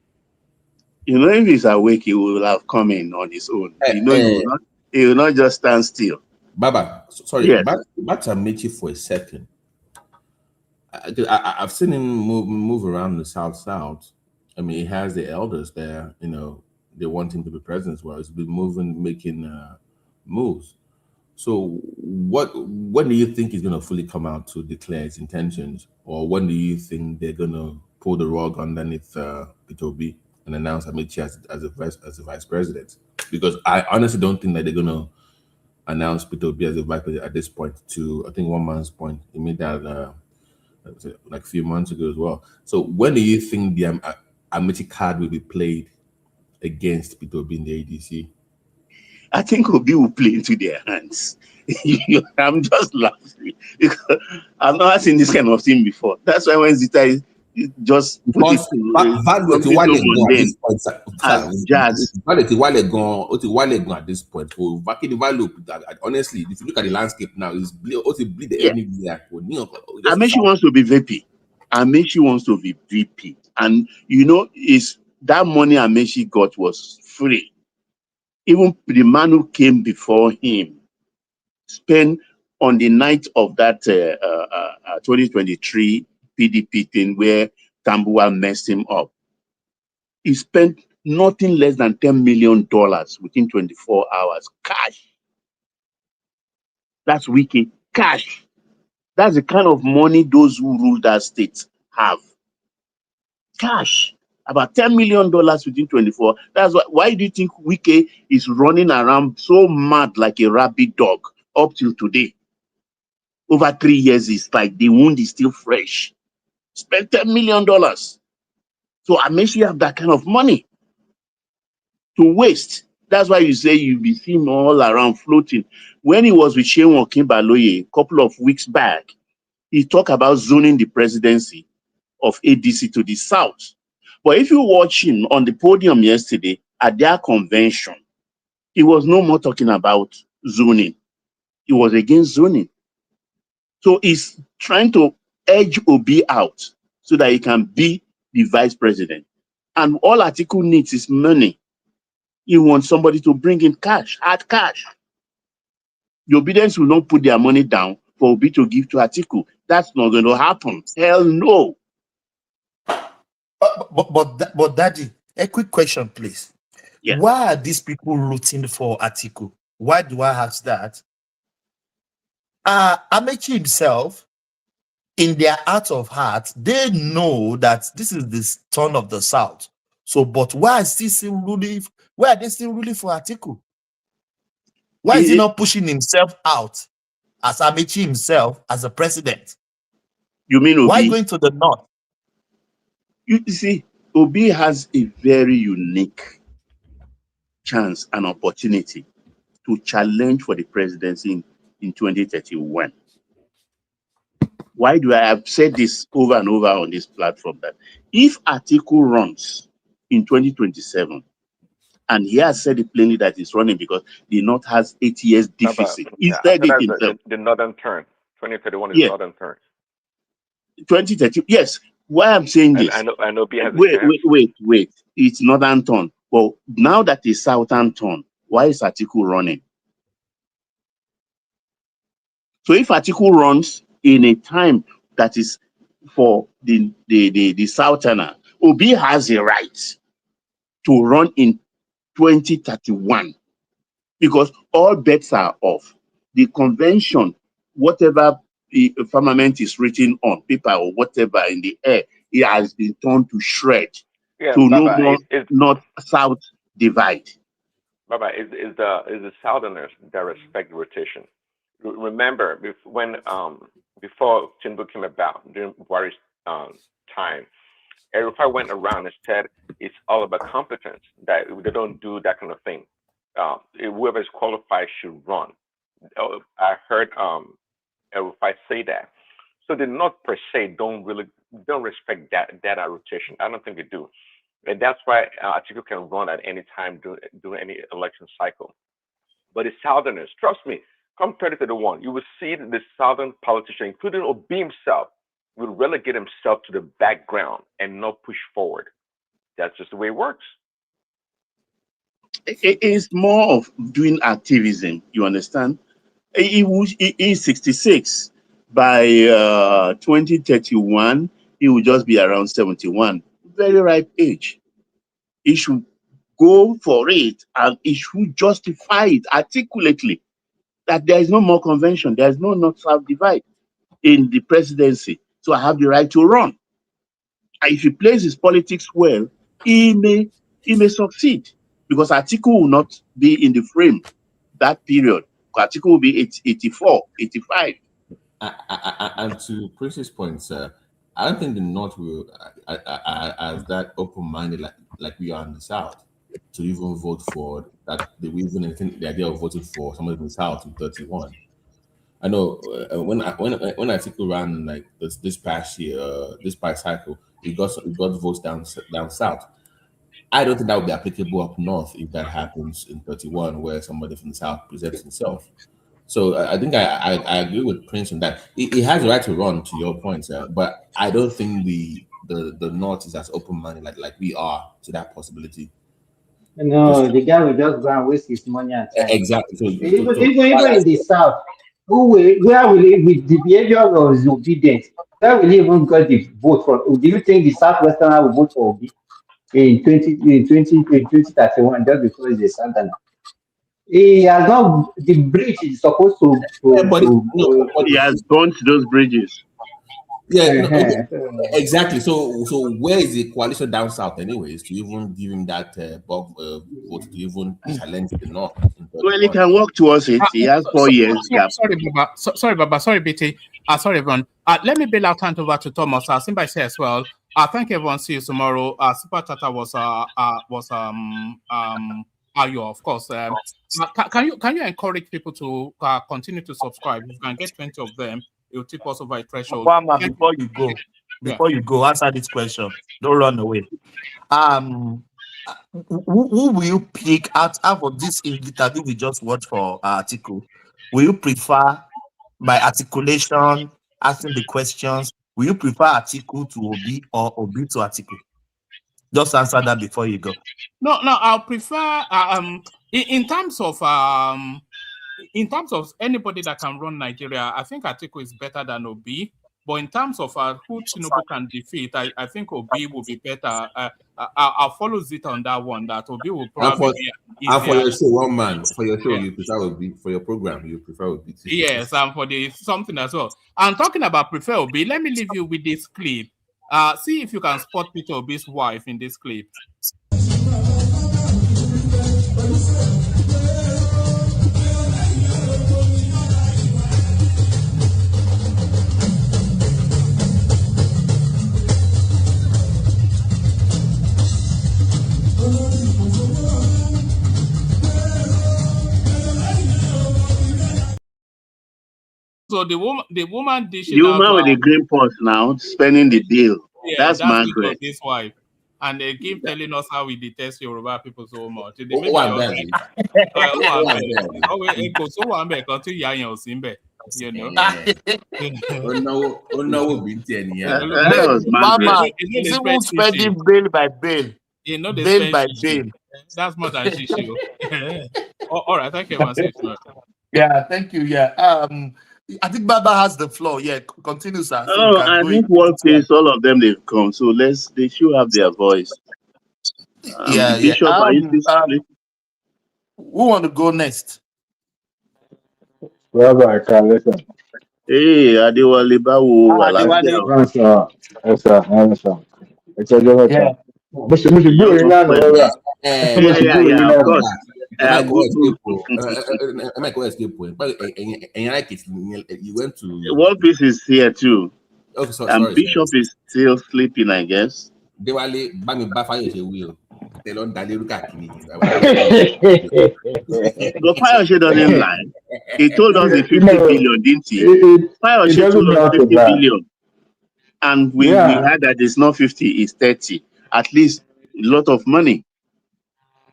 You know, if he's awake, he will have come in on his own. You know, he will not just stand still. Baba, sorry, yes. back to Amici for a second. I've seen him move around the South. I mean, he has the elders there. You know, they want him to be president as well. He's been making moves. So, when do you think he's going to fully come out to declare his intentions, or when do you think they're going to pull the rug underneath Peter Obi and announce Amici as a vice president? Because I honestly don't think that they're going to announce Peter Obi as a vice president at this point. To I think one man's point, he made that like a few months ago as well. So when do you think the Amici card will be played against Peter Obi in the ADC? I think Obi will play into their hands. I'm just laughing because I've never seen this kind of thing before. That's why when Zita just put it at this point. Honestly, if you look at the landscape now, it's Amechi wants to be VP. Amechi wants to be VP. And you know, is that money Amechi got was free. Even the man who came before him spent on the night of that 2023 PDP thing where Tambuwal messed him up. He spent nothing less than $10 million within 24 hours. Cash. That's wicked. Cash. That's the kind of money those who rule that state have. Cash. About $10 million within 24. That's why do you think Wike is running around so mad like a rabid dog up till today? Over 3 years, it's like the wound is still fresh. Spent $10 million. So I make sure you have that kind of money to waste. That's why you say you'll be seeing all around floating. When he was with Shehu Okinbaloye a couple of weeks back, he talked about zoning the presidency of ADC to the south. But if you watch him on the podium yesterday at their convention, he was no more talking about zoning. He was against zoning. So he's trying to edge Obi out so that he can be the vice president. And all Atiku needs is money. He wants somebody to bring in cash, hard cash. The obedience will not put their money down for Obi to give to Atiku. That's not going to happen. Hell no. But Daddy, a quick question, please. Yeah. Why are these people rooting for Atiku? Why do I ask that? Amechi himself, in their heart of hearts, they know that this is the turn of the South. So, but why are they still ruling for Atiku? Why is he not pushing himself out as Amechi himself as a president? You mean Obi? Why going to the north? You see, Obi has a very unique chance and opportunity to challenge for the presidency in 2031. Why do I have said this over and over on this platform that if Atiku runs in 2027, and he has said it plainly that he's running because the North has 8 years deficit. He said it himself. The northern turn. 2031 is northern turn. 2030, yes. Why I'm saying this? I know B has wait. It's northern turn. Well, now that it's southern turn, why is Atiku running? So if Atiku runs in a time that is for the southerner, Obi has a right to run in 2031 because all bets are off. The convention, whatever firmament is written on paper or whatever in the air, it has been turned to shred, Yeah, to no Baba, more north-south divide. Baba, is the Southerners that respect the rotation. Remember, before Tinubu came about during Buhari's time, El-Rufai went around and said it's all about competence, that they don't do that kind of thing. Whoever is qualified should run. I heard El-Rufai say that. So the North per se don't respect that rotation. I don't think they do. And that's why Atiku can run at any time during any election cycle. But the Southerners, trust me, come 30-1, you will see that the Southern politician, including Obi himself, will relegate himself to the background and not push forward. That's just the way it works. It's more of doing activism, you understand? He's 66. By 2031, he will just be around 71. Very ripe age. He should go for it and he should justify it articulately that there is no more convention, there is no north-south divide in the presidency. So I have the right to run. And if he plays his politics well, he may succeed, because Atiku will not be in the frame that period. Atiku will be 84, 85. And to Prince's point, sir, I don't think the North will, as that open-minded like we are in the South, to even vote for that. They will even entertain the idea of voting for somebody in the South in 31. I know when Atiku ran like this past year, this past cycle, he got votes down south. I don't think that would be applicable up north if that happens in 31, where somebody from the South presents himself. So I think I agree with Prince on that. He has the right to run, to your point, sir, but I don't think the North is as open-minded like we are to that possibility. No, the guy will just go and waste his money and time. Exactly. So, even in the South, where will he, with the behavior of his obedience, where will he even get the vote from? Do you think the Southwesterner will vote for Obi in 2031 just because he's a Southerner? He has not, the bridge is supposed to he has burnt those bridges. Yeah, exactly. So where is the coalition down south, anyways, to even give him that vote to even challenge the North? Well, he can work towards it. He has 4 years gap. Sorry, Baba. Sorry, BT. Sorry, everyone. Let me bail out hand over to Thomas. Simba say as well. Thank everyone. See you tomorrow. Super Tata was Ayo, of course. Can you encourage people to continue to subscribe? If you can get 20 of them, it will tip us over a threshold. Before you go, answer this question. Don't run away. Who will you pick out of this interview we just watched for Atiku? Will you prefer by articulation, asking the questions? Will you prefer Atiku to Obi or Obi to Atiku? Just answer that before you go. No, I'll prefer in terms of anybody that can run Nigeria, I think Atiku is better than Obi. But in terms of who Tinubu can defeat, I think Obi will be better. I'll follow Zita on that one. That Obi will probably be easier. And for your show, one man, for your show, you prefer Obi. For your program, you prefer Obi. Yes, and for the something as well. And talking about prefer Obi, let me leave you with this clip. See if you can spot Peter Obi's wife in this clip. So the woman dishing the woman with the green pot now spending the bill. Yeah, that's Margaret. His wife. And they keep telling us how we detest Yoruba people so much. You know. Mama, it's even spending bill by bill. You know, bill by bill. That's more than shishi. All right, thank you, Yeah, thank you. Yeah. I think Baba has the floor. Yeah, continue, sir. So I think one case, all of them they've come. So they should have their voice. Bishop, who want to go next? Baba, I can listen. Hey, Adewale Bawo, Alafia. Yes, sir. Yes, sir. Yes, sir. It's a good Yeah. time. Mo ṣe gbúrò yín lánàá rárá. Mo Yeah, ṣe yeah, gbúrò yeah, yín of lánàá. course. Am I go Good. escape? Am I go escape? But and like it, you went to. One Piece is here too. Okay, so, And sorry. Bishop is still sleeping, I guess. Dewale, bá mi bá Fáyọ̀ṣe wí o. Tẹ̀lé ń dalé rú káàkiri. But Fayoshe doesn't lie. He told us the 50 No, billion, didn't he? it Fayoshe doesn't told us matter 50 that. billion. And we Yeah. heard that it's not 50, it's 30. At least a lot of money.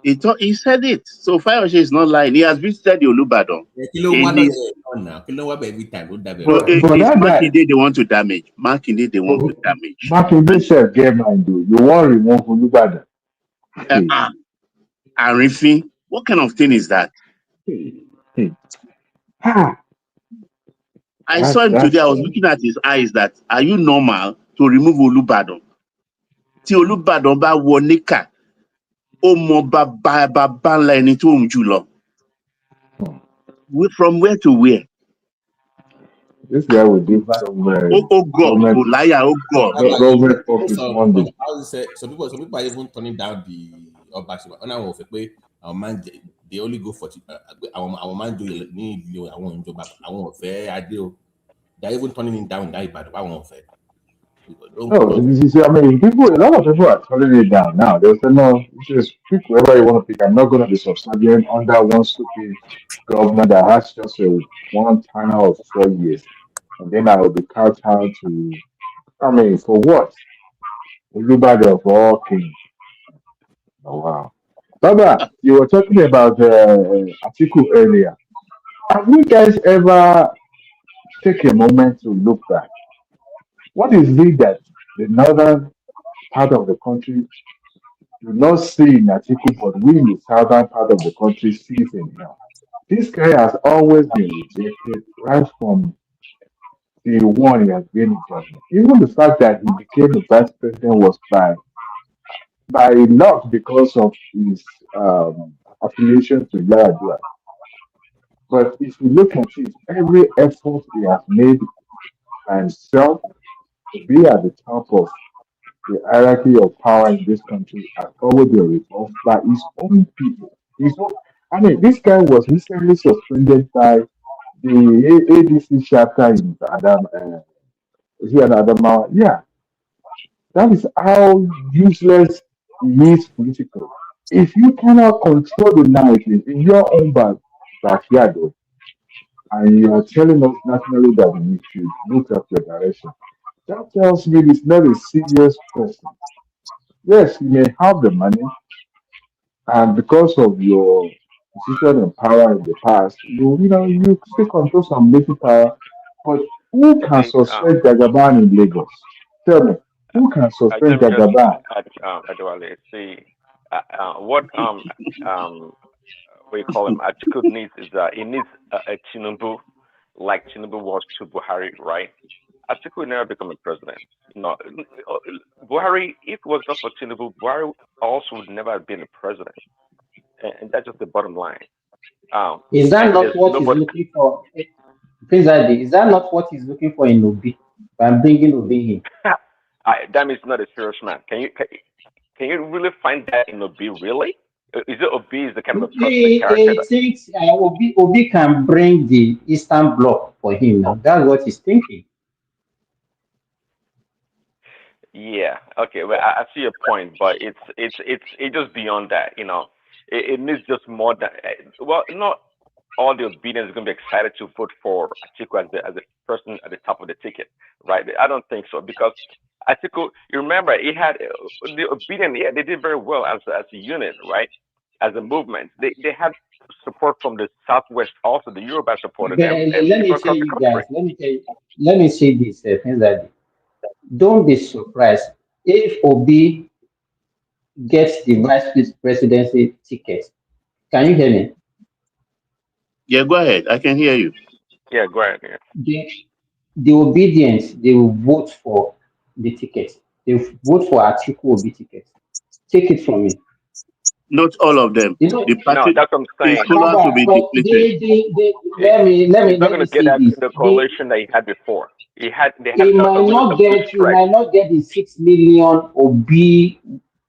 He said it. So Fayoshe is not lying. He has visited the Olubadan. Kí ló ń wá In his, dọ̀dọ̀ náà? Kí ló ń wá bẹ̀ every time? Ó dàbẹ̀ but rẹ̀. But it's that guy, Makinde they want to damage. Makinde they want to damage. Makinde self get mind though. You want remove Olubadan. Arifin, what kind of thing is that? I saw him today. I was looking at his eyes. That are you normal to remove Olubadan? Tí Olubadan bá wọ níkà, ó mọ bàbá ńlá ẹni tó ń jù lọ. From where to where? This guy will do some Oh God, Olaya, oh God. government office one day. Some people are even turning down the Obashima. On our way, our man they only go for our man do ní ìlú àwọn ìjọba àwọn ọ̀fẹ́ adé. They're even turning it down that bad. I won't say. No, you see, I mean, a lot of people are turning it down now. They'll say, no, just pick whoever you want to pick. I'm not going to be subservient under one stupid government that has just a one time of 4 years. And then I will be kowtowed to, I mean, for what? Everybody of all kings. Oh, wow. Baba, you were talking about Atiku earlier. Have you guys ever take a moment to look back? What is it that the northern part of the country do not see in Atiku, but we in the southern part of the country sees in him? This guy has always been rejected right from the one he has been in government. Even the fact that he became the vice president was by luck because of his affiliation to Yaradua. But if you look at it, every effort he has made by himself to be at the top of the hierarchy of power in this country has always been resolved by his own people. I mean, this guy was recently suspended by the ADC chapter in Adam. Is he an Adamawa? Yeah, that is how useless he is politically. If you cannot control the narrative in your own backyard, though, and you are telling us nationally that we should look at your direction, that tells me he's not a serious person. Yes, you may have the money, and because of your position and power in the past, you still control some little power. But who I can think suspend Jagaban in Lagos? Tell me, who can suspend let me just Jagaban? Adewale, see what we call him Atiku needs is he needs a Tinubu like Tinubu was to Buhari, right? Atiku will never become a president. No, Buhari, if it was not for Tinubu, Buhari also would never have been a president, and that's just the bottom line. Is that And not there's what he's nobody. looking for? Precisely. Is that not what he's looking for in Obi? By bringing Obi in. That means not a serious man. Can you really find that in Obi? Really? Is it Obi is the kind of a person, a character He thinks Obi can bring the Eastern Bloc for him now. That's what he's thinking. Yeah. Okay. Well, I see your point, but it's just beyond that. It needs just more than. Well, not all the obedience is going to be excited to vote for Atiku as the person at the top of the ticket, right? I don't think so because Atiku. You remember, he had the obedient. Yeah, they did very well as a unit, right? As a movement, they had support from the Southwest. Also, the Yoruba supported But, them, and let me people tell across the you guys. country. Let me say this. Precisely. Don't be surprised if Obi gets the vice presidency ticket. Can you hear me? Yeah, go ahead. I can hear you. Yeah, go ahead. Yeah. The obedience, they will vote for the ticket. They will vote for Atiku Obi ticket. Take it from me. Not all of them. You know, The No, party, that's what I'm his saying. followers will Baba, be but depleted. He's not let going to me get say that this. the coalition that he had before. They had He might not a good get, stretch. the 6 million Obi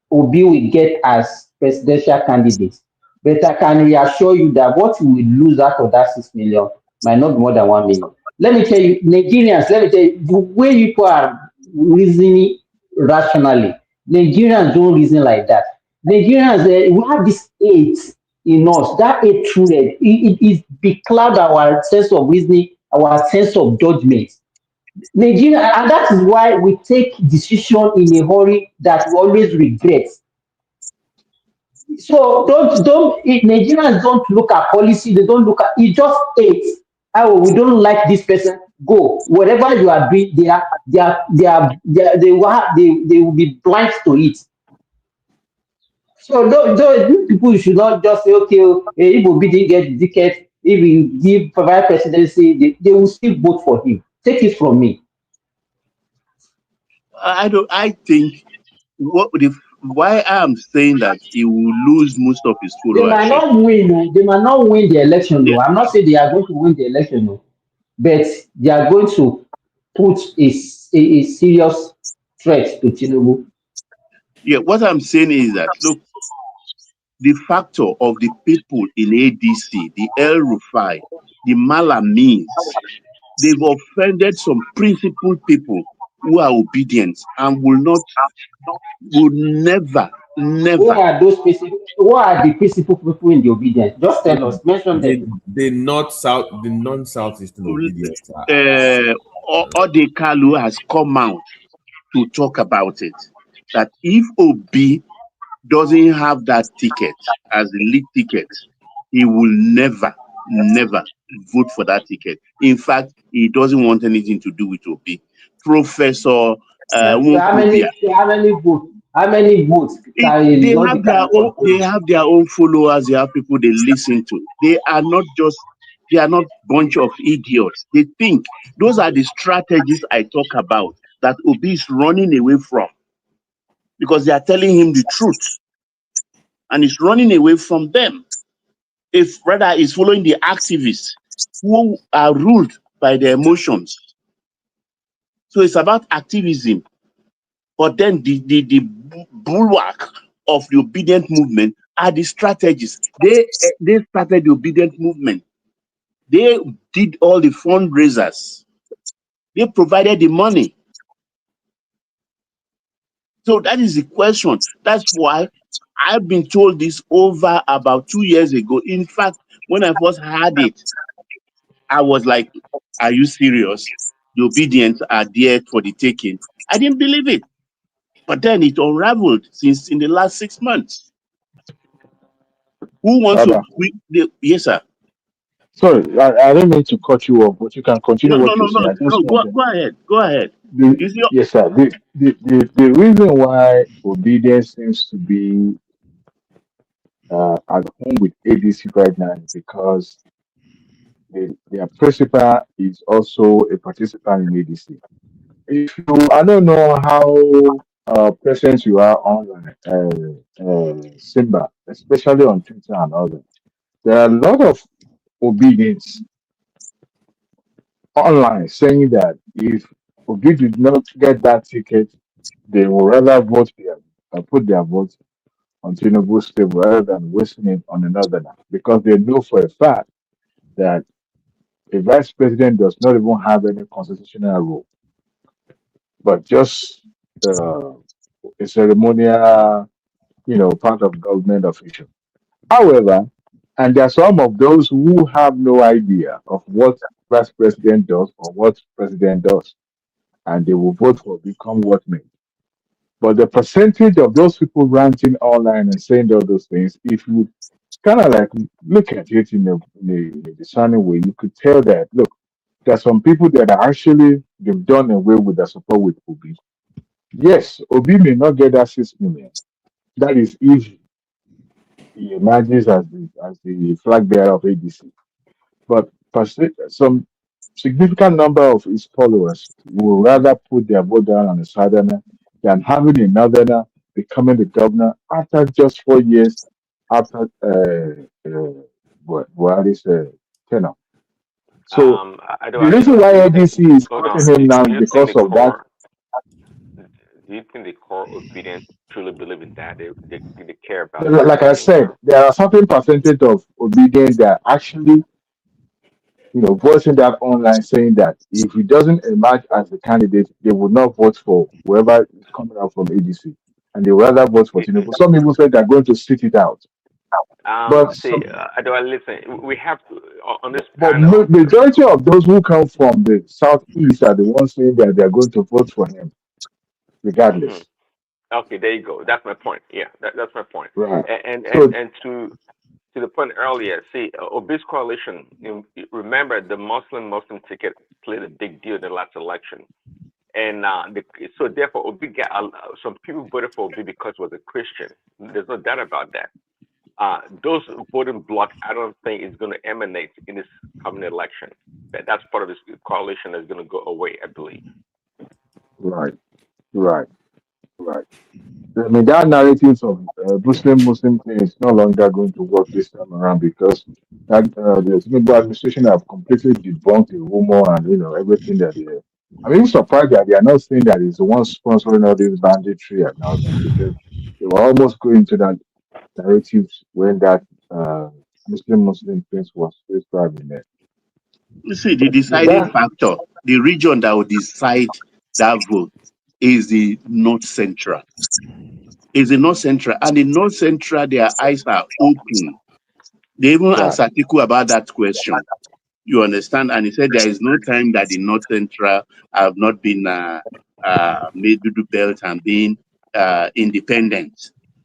will get as presidential candidate. But I can reassure you that what you will lose out of that 6 million might not be more than 1 million. Let me tell you, Nigerians, let me tell you, the way people are reasoning rationally, Nigerians don't reason like that. Nigerians, we have this hate in us. That hatred, it becloud our sense of reasoning, our sense of judgment. Nigeria, and that is why we take decision in a hurry that we always regret. So Nigerians don't look at policy, they don't look at it, just hate. Oh, we don't like this person. Go. Whatever you are doing, they will be blind to it. So those people should not just say, okay, if Obi didn't get the ticket, if we give provide presidency, they will still vote for him. Take it from me. I don't. I think why I'm saying that he will lose most of his They might followership. not win, they might not win the election. Yeah, No, I'm not saying they are going to win the election, no, but they are going to put a serious threat to Tinubu. yeah. What I'm saying is that look, the factor of the people in ADC, the El-Rufai, the Malamese, they've offended some principled people who are obedient and will Who never. are those people? Who are the principal people in the obedience? Just tell us, mention them. The non-southeastern obedience. Odekalu has come out to talk about it. That if Obi doesn't have that ticket as the lead ticket, he will never vote for that ticket. In fact, he doesn't want anything to do with Obi. Professor Wonkrobia, How many votes? How many votes can they Lord have their Kalu own. They control? have their own followers. They have people they listen to. They are not bunch of idiots. They think those are the strategies I talk about that Obi is running away from because they are telling him the truth and he's running away from them. If rather is following the activists who are ruled by their emotions. So it's about activism. But then the bulwark of the obedient movement are the strategies. They started the obedient movement. They did all the fundraisers. They provided the money. So that is the question. That's why I've been told this over about 2 years ago. In fact, when I first heard it, I was like, are you serious? The obedience are there for the taking. I didn't believe it. But then it unraveled since in the last 6 months. Who wants to? Baba. Yes, sir. Sorry, I don't mean to cut you off, but you can continue what you're saying. I just No. wanted. Go ahead. Go ahead. The, You see, yes, sir. The reason why obedience seems to be at home with ADC right now is because their principal is also a participant in ADC. If you, I don't know how present you are online, Simba, especially on Twitter and all that. There are a lot of obedience online saying that if Obi did not get that ticket, they will rather put their vote on Tinubu's table rather than wasting it on another now, because they know for a fact that a vice president does not even have any constitutional role, but just uh, a ceremonial, part of government official. However, and there are some of those who have no idea of what vice president does or what president does, and they will vote for become what may. But the percentage of those people ranting online and saying all those things, if you kind of like look at it in a discerning way, you could tell that look, there are some people that are actually they've done away with their support with Obi. Yes, Obi may not get that 6 million. That is if he emerges as the flag bearer of ADC. But some significant number of his followers will rather put their vote down on a southerner than having a northerner becoming the governor after just 4 years after Buhari's tenure. So the reason why Do you think? ADC is Hold cutting on. him now Do is you think because the of that. core? Do you think the core obedience truly believe in that? They care about that Like I long said, term. there are certain percentage of obedience that actually, voicing that online saying that if he doesn't emerge as a candidate, they would not vote for whoever is coming out from ADC, and they would rather vote for Tinubu. Some people say they're going to sit it out, but See, do I listen? We have to on this but panel. majority of those who come from the southeast are the ones saying that they're going to vote for him, Mhm. regardless. Okay, there you go. That's my point. Yeah, that's my point. Right. So And to the point earlier, see, Obi's coalition. Remember, the Muslim ticket played a big deal in the last election, and so therefore Obi got some people voted for Obi because he was a Christian. There's no doubt about that. Those voting bloc, I don't think is going to emanate in this coming election. That's part of this coalition that's going to go away, I believe. right, right, right. I mean, that narrative of Muslim thing is no longer going to work this time around because the Tinubu administration have completely debunked the rumor and everything that they. I'm even surprised that they are not saying that it's the one sponsoring all this banditry and all that because they were almost going to that narrative when that Muslim prince was describing there. You see, the But deciding factor, the region that will decide that vote is the North Central. Is the North Central. And the North Central, their eyes are open. They even asked right, Atiku about that question. You understand? And he said there is no time that the North Central have not been made to do belt and being independent.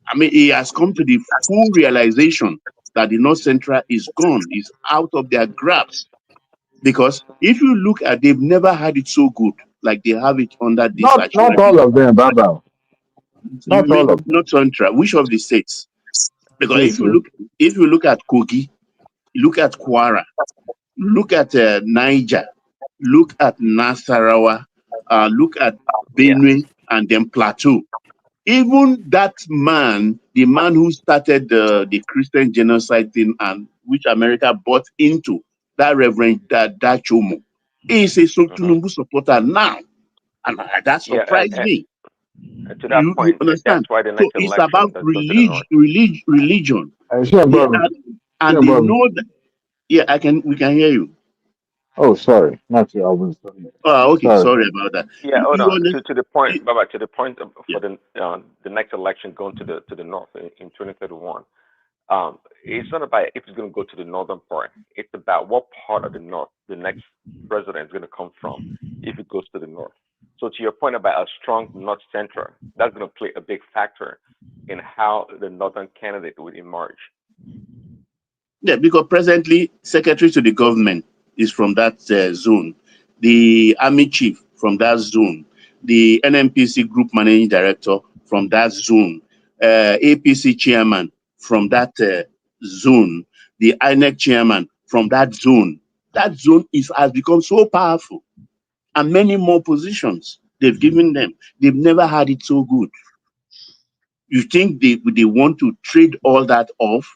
I mean, he has come to the full realization that the North Central is gone, is out of their grasp. Because if you look at, they've never had it so good like they have it under this not Ashwabi. all of them, Baba. Not all of them. Not Central. Which of the states? Because Plateau. if you look at Kogi, look at Kwara, look at Niger, look at Nasarawa, look at Yeah. Benue, and then Plateau. Even that man, the man who started the Christian genocide thing and which America bought into, that Reverend Dachomo, is a Hmm. Tinubu supporter now. And that Yeah, surprised me. and to that You point, that's understand? why the So next it's about election, let's go to the north. religion. Sure, They are, and sure, they know that. Yeah, we can hear you. Oh, sorry, not you. I was sorry. Oh, okay. Sorry Sorry about about that. Yeah, hold You on. understand? To the point, Baba. To the point Yeah. for the next election going to the north in 2031. It's not about if it's going to go to the northern part. It's about what part of the north the next president is going to come from if it goes to the north. So to your point about a strong north center, that's going to play a big factor in how the northern candidate will emerge. Yeah, because presently, secretary to the government is from that zone, the army chief from that zone, the NMPC group managing director from that zone, APC chairman from that zone, the INEC chairman from that zone. That zone has become so powerful, and many more positions they've given them. They've never had it so good. You think they want to trade all that off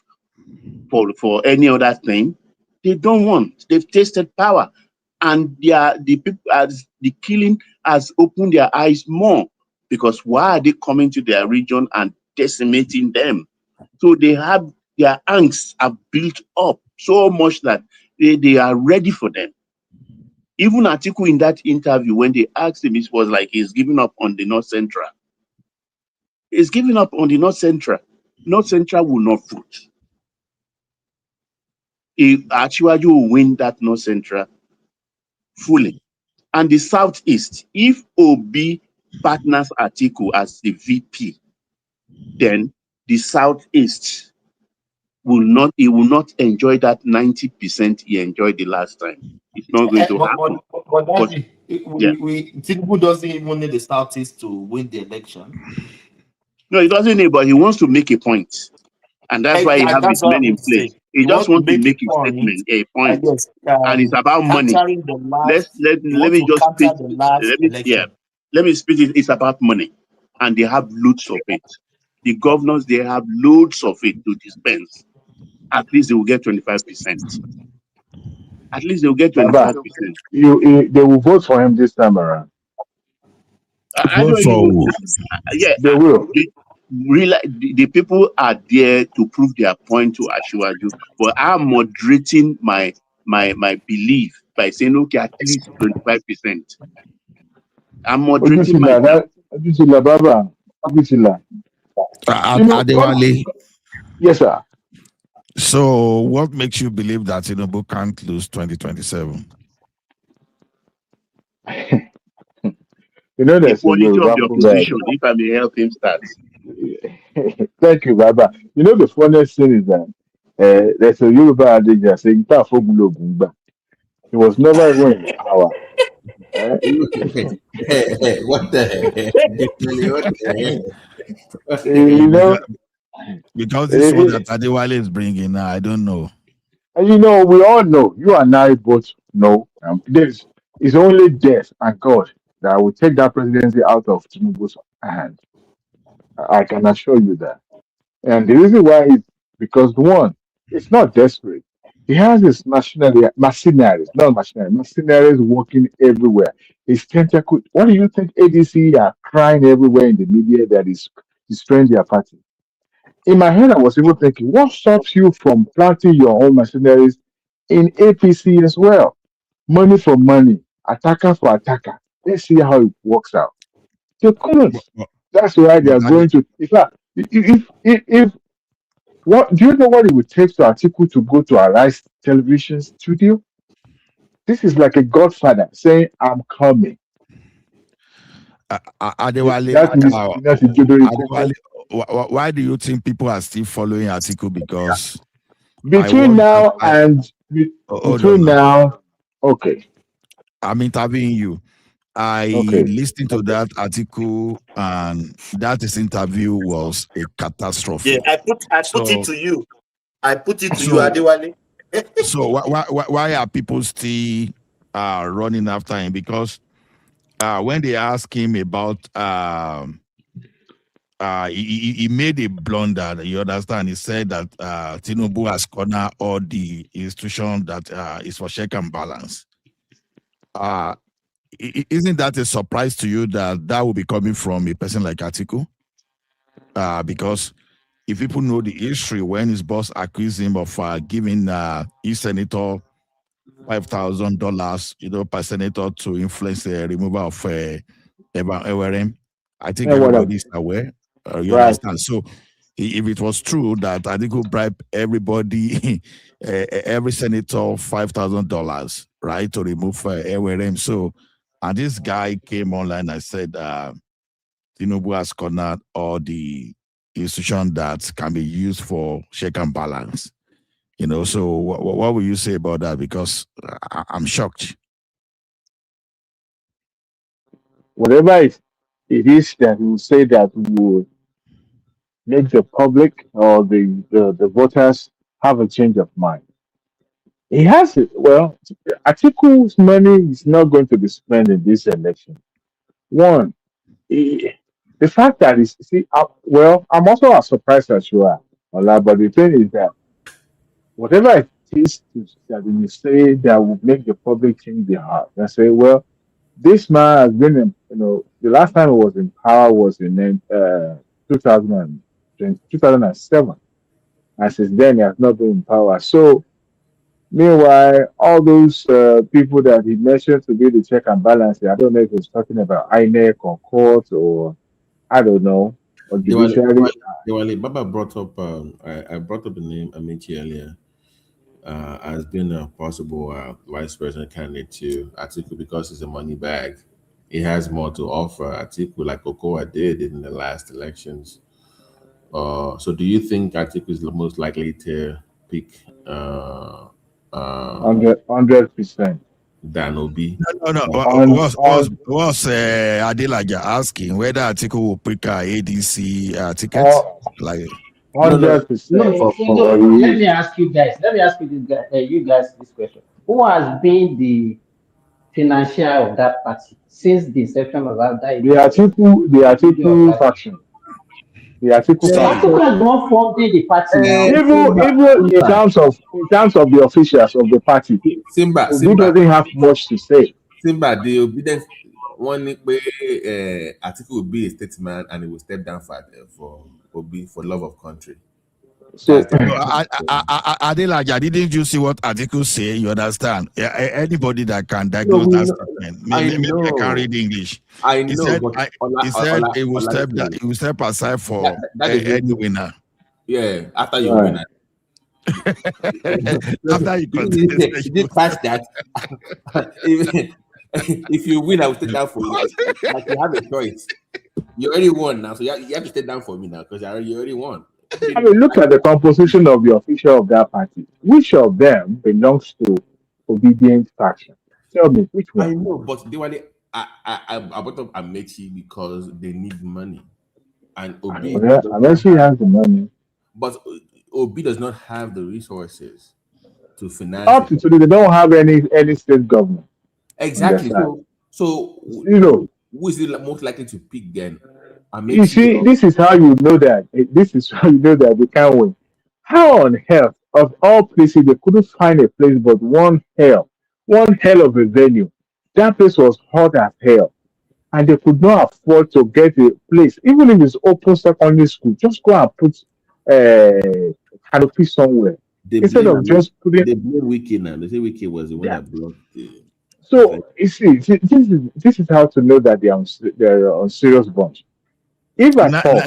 for any other thing? They don't want. They've tasted power, and the people as the killing has opened their eyes more because why are they coming to their region and decimating them? So they have their angst are built up so much that they are ready for them. Even Atiku in that interview, when they asked him, it was like he's giving up on the North Central. He's giving up on the North Central. North Central will not vote. If actually you will win that North Central fully. And the Southeast, if Obi partners Atiku as the VP, then the Southeast he will not enjoy that 90% he enjoyed the last time. It's not going to happen. But But Daddy, yeah. Tinubu doesn't even need the Southeast to win the election. No, he doesn't need, but he wants to make a point. And that's why he Exactly, have his that's what I men in mean to say. place. He You just want to wants to make a make a point, statement, a point. yes, And it's about money. countering the last. Let You want me to just counter speak. the last election. Let me speak it. It's about money. And they have loads of it. The governors, they have loads of it to dispense. At least they will get 25%. At least they will get 25%. They will vote for him this time around. I don't even. Yeah, they will. The people are there to prove their point to Ashwaju, but I'm moderating my belief by saying, okay, at least 25%. I'm moderating myself. Adewale. Yes, sir. So, what makes you believe that Tinubu can't lose 2027? You know, The quality of the opposition, if I may help him start. Thank you, Baba. You know, the funniest thing is that there's a Yoruba adage that says, he was never even in power. What the heck? You know, because this one that Adewale is bringing, I don't know. And you know, we all know, you and I both know, it's only death and God that will take that presidency out of Tinubu's hand. I can assure you that. And the reason why is because one, it's not desperate. He has his mercenaries working everywhere. His tentacle. What do you think ADC are crying everywhere in the media that is destroying their party? In my head, I was even thinking, what stops you from planting your own mercenaries in APC as well? Money for money, attacker for attacker. Let's see how it works out. They couldn't. That's why they are going to. In fact, if what do you know what it would take to Atiku to go to Arise television studio? This is like a godfather saying, "I'm coming." Adewale, why do you think people are still following Atiku? Because between now, okay, I'm interviewing you. I listened to that article, and that interview was a catastrophe. Yeah, I put it to you. I put it to you, Adewale. So why are people still running after him? Because when they ask him about he made a blunder, you understand? He said that Tinubu has cornered all the institution that is for check and balance. Isn't that a surprise to you that will be coming from a person like Atiku? Because if people know the history, when his boss accused him of giving his senator $5,000, per senator to influence the removal of El-Rufai, I think everybody's aware. You understand? So if it was true that Atiku bribed everybody, every senator $5,000, right, to remove El-Rufai, so and this guy came online and said, Tinubu has cornered all the institutions that can be used for check and balance. So what will you say about that? Because I'm shocked. Whatever it is that will say that will make the public or the voters have a change of mind. He has it. Well, Atiku's money is not going to be spent in this election. One, the fact that I'm also as surprised as you are, Ola, but the thing is that whatever it is that you say that will make the public change their heart, and say, well, this man has been in, the last time he was in power was in 2007. And since then, he has not been in power. So, meanwhile, all those people that he mentioned to be the check and balance, I don't know if he's talking about INEC or court or I don't know, or judiciary. Baba brought up, I brought up the name Amici earlier as being a possible vice president candidate to Atiku because he's a money bag. He has more to offer Atiku, like Okowa did in the last elections. So do you think Atiku is the most likely to pick 100%. than Obi? No. Was Adelaja asking whether Atiku will pick ADC tickets? 100%. Let me ask you guys. You guys this question. Who has been the financier of that party since the inception of that? The Atiku faction. The Atiku The family. Atiku has not funded the party now. Even in terms of the officials of the party, Simba, Obi doesn't have much to say. Simba, the obedient one way Atiku will be a statesman and he will step down for Obi for love of country. So Adelaja, didn't you see what Atiku'S say? You understand? Anybody that can diagnose that statement, maybe I can read English. I He know, said, but he said he will step aside for any winner. Yeah, after you win. After you contest, you did pass that. If you win, I will stay down for you. Like you have a choice. You already won now, so you have to stay down for me now because you already won. I mean, look at the composition of the official of that party. Which of them belongs to obedient faction? Tell me which one. I know, but they were I brought up Amechi because they need money, and Obi. Amechi has the money, but Obi does not have the resources to finance. Up to today, they don't have any state government. Exactly. So you know, who is it most likely to pick then? You see, this is how you know that. This is how you know that they can't win. How on earth, of all places, they couldn't find a place but one hell of a venue. That place was hot as hell, and they could not afford to get a place, even if it's open secondary school. Just go and put canopy somewhere instead of just putting. They blame Wiki now. They say Wiki was the one that blocked the. So you see, this is how to know that they're on serious bunch. If at all,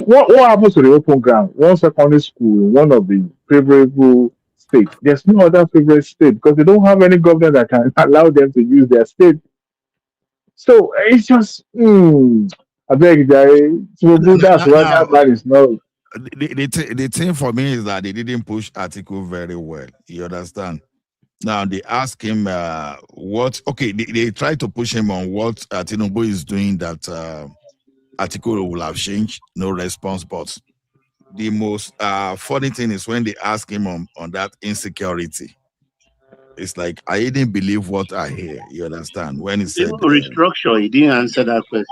what happens to the open ground? One secondary school in one of the favorable states. There's no other favorite state because they don't have any government that can allow them to use their state. So it's just, I beg Tinubu, that's why that man is not. The thing for me is that they didn't push Atiku very well. You understand? Now they ask him what. Okay, they try to push him on what Tinubu is doing that Atiku will have changed. No response. But the most funny thing is when they ask him on that insecurity. It's like I didn't believe what I hear. You understand? When he said restructure, he didn't answer that question.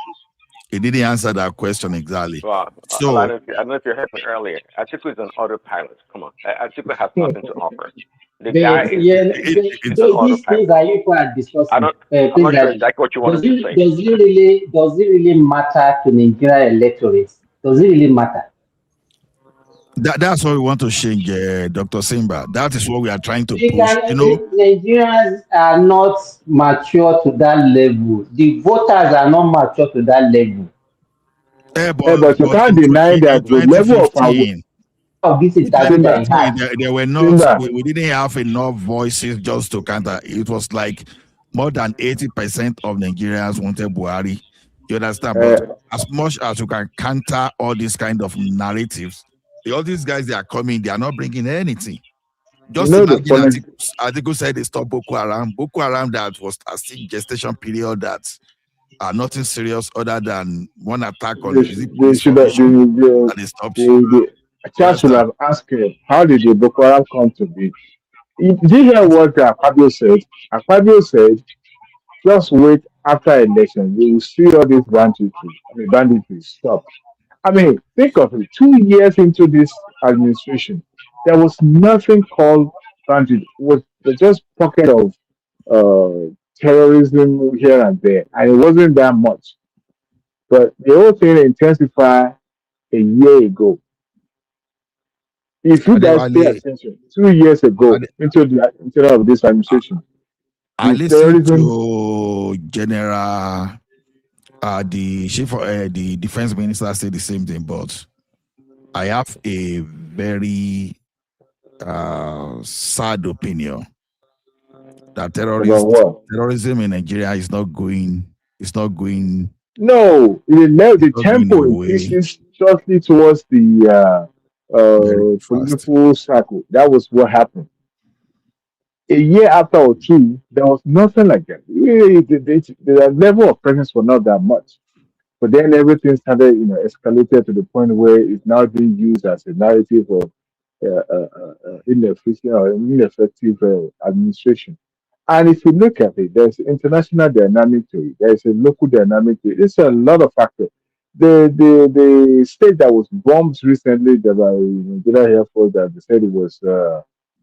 He didn't answer that question exactly. Well, so I don't know if you heard me earlier. Atiku is an autopilot. Come on, Atiku has nothing to offer. The guy is these things are you are discussing. I'm not sure exactly what you want to say. Does it really matter to Nigerian electorate? Does it really matter? That's what we want to change, Dr. Simba. That is what we are trying to push. Nigerians are not mature to that level. The voters are not mature to that level. But you can't deny that the level of this is there were not. We didn't have enough voices just to counter. It was like more than 80% of Nigerians wanted Buhari. You understand? But as much as you can counter all these kind of narratives. All these guys, they are coming, they are not bringing anything. Just imagine Atiku said they stopped Boko Haram. Boko Haram that was a gestation period that are nothing serious other than one attack on the they stopped. Charles will have asked him, how did the Boko Haram come to be? Did you hear what Akpabio said? Akpabio said, just wait after election, you will see all these banditry stop. I mean, think of it. 2 years into this administration, there was nothing called bandit. It was just pocket of terrorism here and there, and it wasn't that much. But the whole thing intensified a year ago. If you guys pay attention, 2 years ago into this administration, I listened to General. The chief, the defense minister said the same thing, but I have a very sad opinion that terrorism in Nigeria is not going. No, the tempo increases shortly towards the political cycle. That was what happened. A year after or two, there was nothing like that. The level of presence was not that much. But then everything started, escalated to the point where it's now being used as a narrative of inefficient or ineffective administration. And if you look at it, there's international dynamic to it. There's a local dynamic to it. It's a lot of factors. the state that was bombed recently that by Nigeria Air Force that they said it was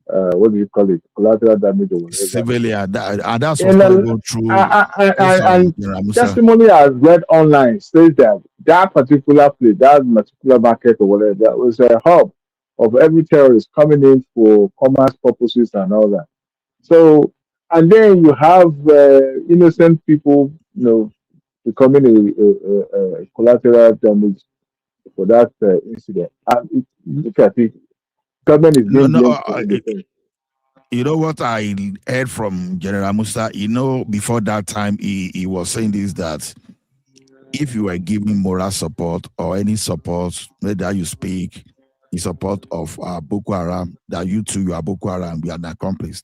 what do you call it, collateral damage or whatever. Civilian, and that's was And not even true. Based on and General Musa. testimony I've read online says that that particular place, that particular market or whatever, that was a hub of every terrorist coming in for commerce purposes and all that. So, and then you have innocent people, becoming a collateral damage for that incident. And look at it, government is No, being no. blamed for everything. You know what I heard from General Musa? Before that time, he was saying this, that if you were giving moral support or any support, whether you speak in support of Boko Haram, that you are Boko Haram, we are an accomplice.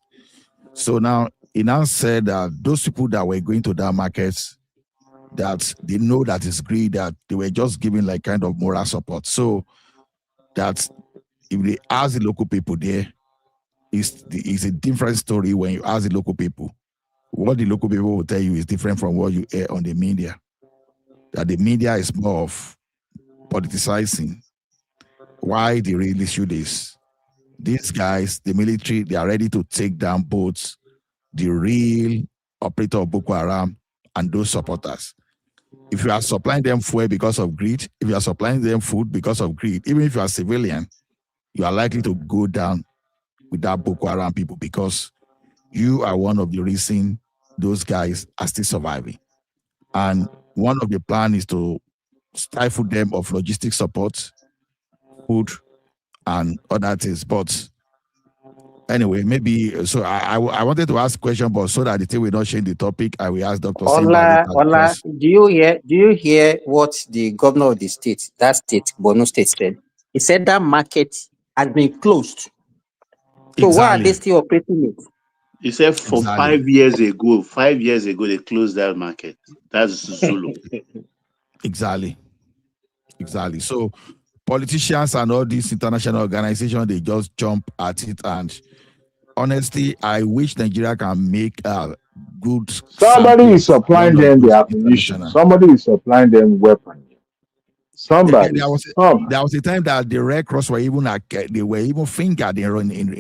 So now, he now said that those people that were going to that market, that they know that it's greed, that they were just giving like kind of moral support. So that if they ask the local people there, it's a different story when you ask the local people. What the local people will tell you is different from what you hear on the media. That the media is more of politicizing. Why the real issue is these guys, the military, they are ready to take down both the real operator of Boko Haram and those supporters. If you are supplying them fuel because of greed, if you are supplying them food because of greed, even if you are civilian, you are likely to go down with that Boko Haram people because you are one of the reasons those guys are still surviving. And one of the plan is to stifle them of logistic support, food, and other things. But anyway, maybe so I wanted to ask a question, but so that the thing will not change the topic, I will ask Dr. Simba later Ola, because do you hear what the governor of the state, that state, Borno State said? He said that market has been closed. So why are they exactly, still operating it? He said for exactly, 5 years ago, 5 years ago, they closed that market. That's Zulu. exactly. So politicians and all these international organizations, they just jump at it. And honestly, I wish Nigeria can make a good Somebody sample is of supplying one of them the those ammunition. international. Somebody is supplying them weapons. Somebody, somehow. There was a time that the Red Cross were even they were even fingered in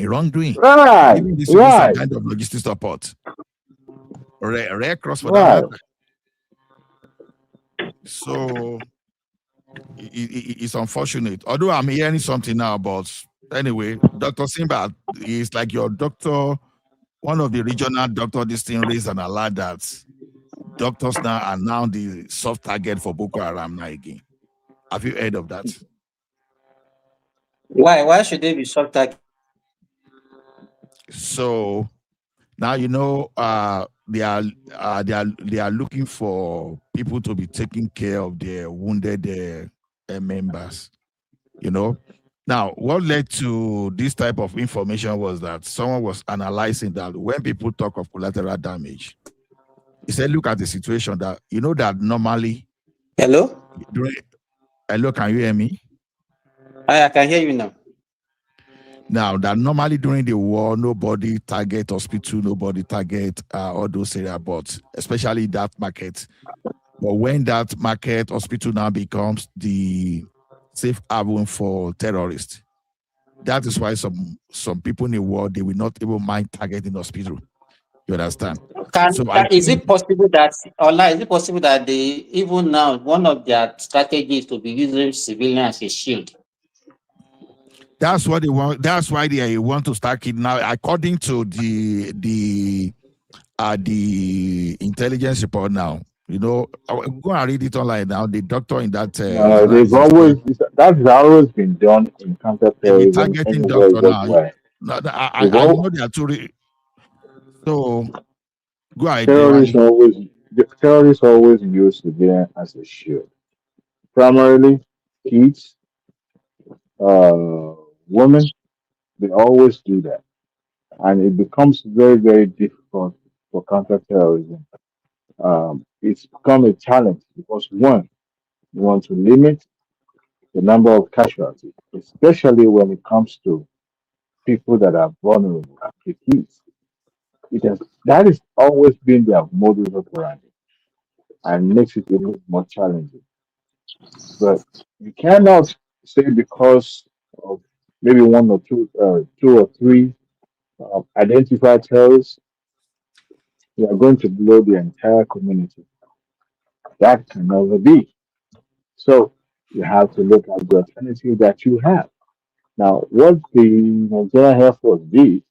wrongdoing, Right, even distribute some right, kind of logistic support. Red Cross for that right. matter. So it's unfortunate. Although I'm hearing something now about anyway, Dr. Simba is like your doctor, one of the regional doctor. This thing raised an alert that doctors now are now the soft target for Boko Haram now again. Have you heard of that? Why? Why should they be shocked? So now they are looking for people to be taking care of their wounded members. Now what led to this type of information was that someone was analyzing that when people talk of collateral damage, he said, look at the situation that that normally Hello? hello, can you hear me? I can hear you now. Now that normally during the war, nobody target hospital, nobody target all those areas, but especially that market. But when that market hospital now becomes the safe haven for terrorists, that is why some people in the world, they will not even mind targeting hospital. You understand? So I Is think it possible that they even now one of their strategies to be using civilians as a shield? that's what they want. That's why they want to start now. According to the intelligence report now, go and read it online now. The doctor in that They've analysis always, said that's always been done in they've been counterterrorism targeting anywhere doctor now. worldwide. No, They've I all, know they are too. So go ahead, terrorists Dewani. always terrorists always use civilian as a shield. Primarily kids, uh, women, they always do that. And it becomes very, very difficult for counterterrorism. It's become a challenge because one, you want to limit the number of casualties, especially when it comes to people that are vulnerable, the kids. That has always been their modus operandi and makes it a little more challenging. But you cannot say because of maybe one or two or three identified terrorists, you are going to blow the entire community. That can never be. So you have to look at the alternative that you have. Now, what the Nigerian Air Force did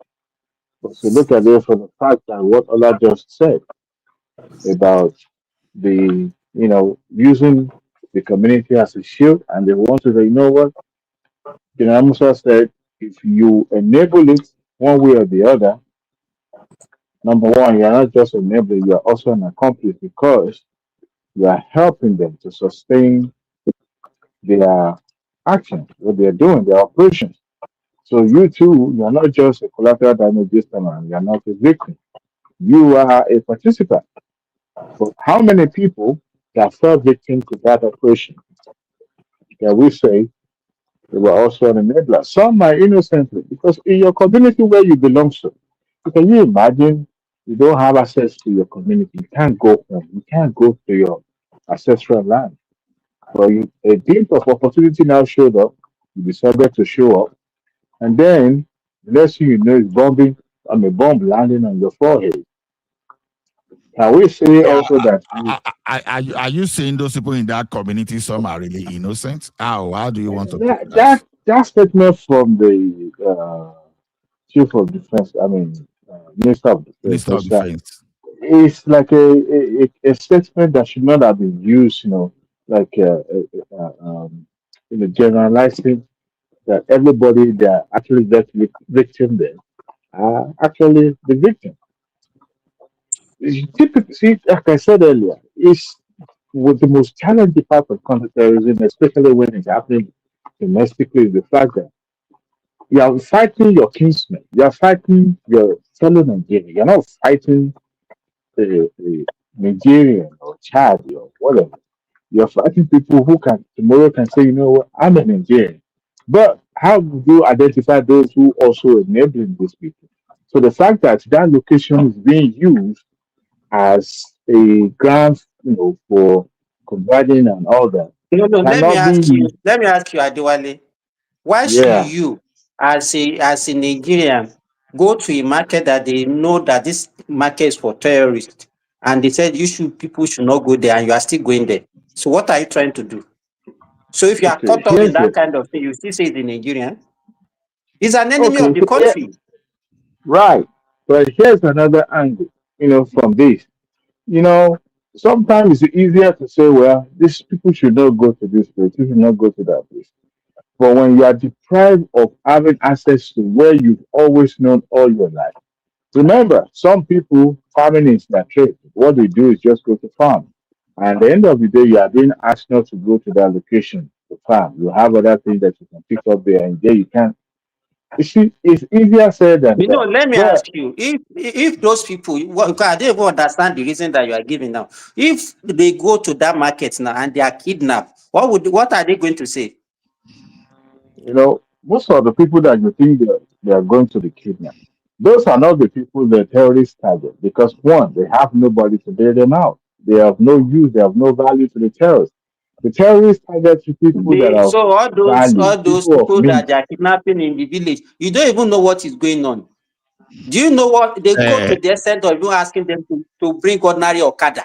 was to look at it from the fact that what Ola just said about the, using the community as a shield, and they want to say, you know what? Musa said, if you enable it one way or the other, number one, you're not just enabling, you're also an accomplice because you are helping them to sustain their actions, what they're doing, their operations. So you too, you're not just a collateral damage this time around, you're not a victim. You are a participant. But how many people that fell victim to that operation that we say they were also an enabler? Some are innocently, because in your community where you belong to, can you imagine you don't have access to your community? You can't go home, you can't go to your ancestral land. But a glimpse of opportunity now showed up, you decided to show up, and then the next thing you know is a bomb landing on your forehead. Can we say Yeah, also that are you saying those people in that community, some are really innocent? How do you want to put that? that statement from the chief of defense, minister of defense, Minister of Defense. is like a statement that should not have been used, like generalizing that everybody that actually gets victim there are actually the victim. Typically, see, like I said earlier, is what the most challenging part of counterterrorism, especially when it's happening domestically, is the fact that you are fighting your kinsmen, you are fighting your fellow Nigerian, you're not fighting the Nigerian or Chad or whatever. You're fighting people who can tomorrow can say, you know what, I'm a Nigerian. But how do you identify those who also enabling these people? So the fact that that location is being used as a ground, for converting and all that No, no, cannot be used. let me ask you, Adewale, why should Yeah. you, as a Nigerian, go to a market that they know that this market is for terrorists, and they said people should not go there, and you are still going there? So what are you trying to do? So if you are Okay. caught up in that kind of thing, you still say it's a Nigerian? He's an enemy of Okay. the country. Right. But here's another angle, from this. You know, Sometimes it's easier to say, well, these people should not go to this place, they should not go to that place. But when you are deprived of having access to where you've always known all your life, remember, some people, farming is their trade. What they do is just go to farm. And at the end of the day, you are being asked not to go to that location to farm. You have other things that you can pick up there, and there you can. You see, it's easier said than You know, done. let me But ask you, if those people, well, because I don't even understand the reason that you are giving now. If they go to that market now and they are kidnapped, what are they going to say? most of the people that you think they are going to be kidnapped, those are not the people the terrorists target because one, they have nobody to bail them out. They have no use, they have no value to the terrorists. The terrorists target the people that are of So value, all those people of people that means. they are kidnapping in the village, you don't even know what is going on. Do you know what they go Uh, to the extent of even asking them to bring ordinary Okada?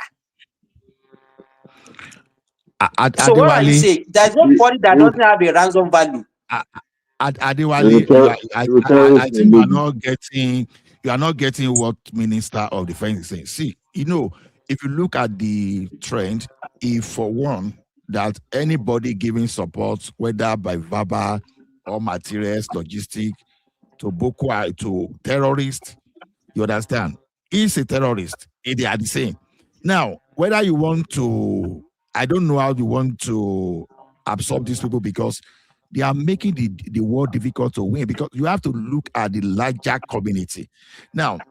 So what are you Adewale, saying? There's The, nobody that the, doesn't have a ransom value. the, Adewale, ter- the I terrorists may think lead you. you are not getting what Minister of Defense is saying. See, if you look at the trend, if for one that anybody giving support, whether by verbal or materials, logistic to to terrorists, you understand? He's a terrorist. They are the same. Now, whether you want to, I don't know how you want to absorb these people because they are making the war difficult to win because you have to look at the larger community. Now,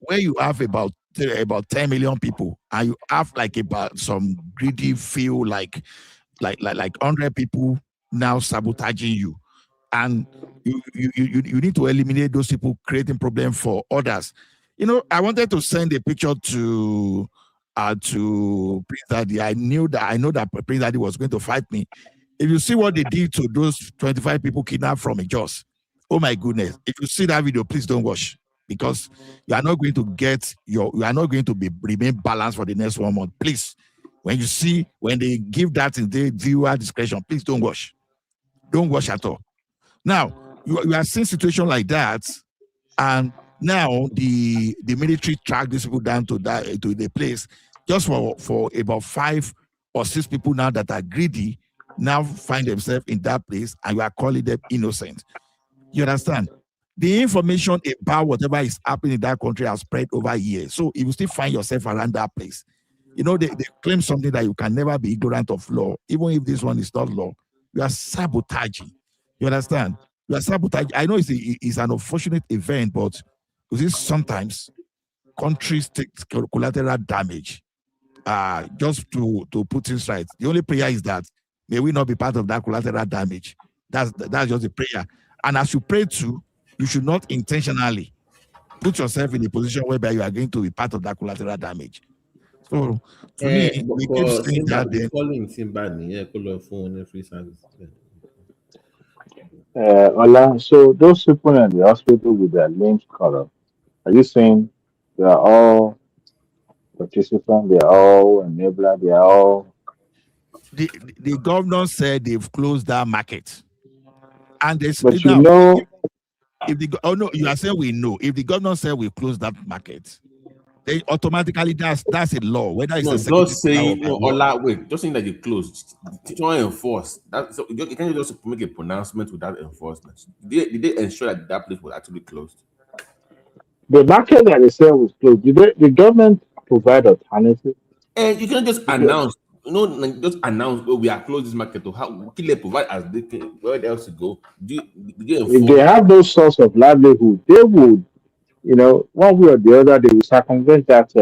where you have about 10 million people and you have like about some greedy few like 100 people now sabotaging you and you need to eliminate those people creating problem for others. I wanted to send a picture to to Prince Daddy. I know that Prince Daddy was going to fight me. If you see what they did to those 25 people kidnapped from Jos, oh my goodness! If you see that video, please don't watch, because you are not going to remain balanced for the next 1 month. Please, when they give that in the viewer discretion, please don't watch. Don't watch at all. Now you are seeing situation like that, and now the military track these people down to the place just for about 5 or 6 people now that are greedy now find themselves in that place, and you are calling them innocent. You understand? The information about whatever is happening in that country has spread over years. So if you still find yourself around that place, they claim something that you can never be ignorant of law, even if this one is not law. You are sabotaging. You understand? You are sabotaging. I know it's an unfortunate event, but you see, sometimes countries take collateral damage. Just to put things right. The only prayer is that may we not be part of that collateral damage. That's just a prayer. And as you pray too, you should not intentionally put yourself in a position whereby you are going to be part of that collateral damage. So to me, we keep saying that. Then calling Simba, phone free service. Ola, so those people in the hospital with their limbs cut off, are you saying they are all participants, they are all enabler, they are all? The governor said they've closed that market, and But now if you are saying we know. If the governor said we close that market, they automatically that's a law. Whether it's No, a second just saying, or what. just saying that you closed. Try and enforce that. So you can't just make a pronouncement without enforcement. Did they ensure that place was actually closed? the market that they said was closed, did the government provide alternative? And you can't just Because announce, just announce, oh, we are closed this market. Or how can they provide as they can, where else to go? Did you if they enforce? have no source of livelihood, they would, one way or the other, they will circumvent that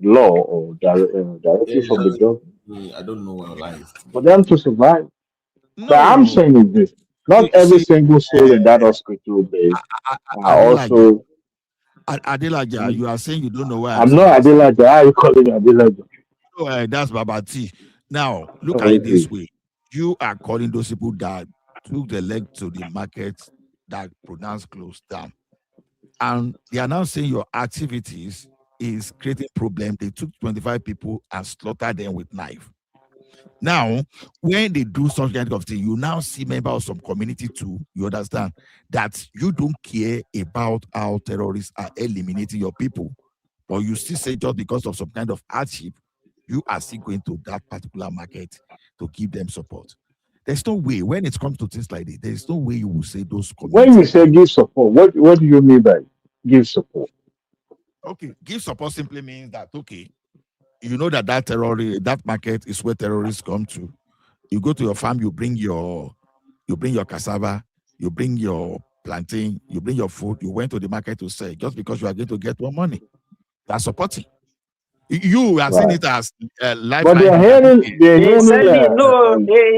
law or directive from the government I don't know what lies. for them to survive. But I'm No, saying is this: not every see, single soul in that hospital base are Adelaja, also. you are saying you don't know why I'm I'm saying not this. Adelaja. How are you calling me Adelaja? So, that's Baba T. Now, look at it this Okay. way. You are calling those people that took the leg to the market that pronounced closed down. And they are now saying your activities is creating problem. They took 25 people and slaughtered them with knife. Now, when they do such kind of thing, you now see members of some community too. You understand that you don't care about how terrorists are eliminating your people, but you still say just because of some kind of hardship, you are still going to that particular market to give them support. There's no way when it comes to things like this. There's no way you will say those When community you say give support, what do you mean by give support? Okay, give support simply means that okay, you know that market is where terrorists come to. You go to your farm, you bring your cassava, you bring your plantain, you bring your food, you went to the market to sell just because you are going to get more money. That's supporting. You are seeing Right. it as life But they're livelihood. That hearing, okay, they're They hearing. selling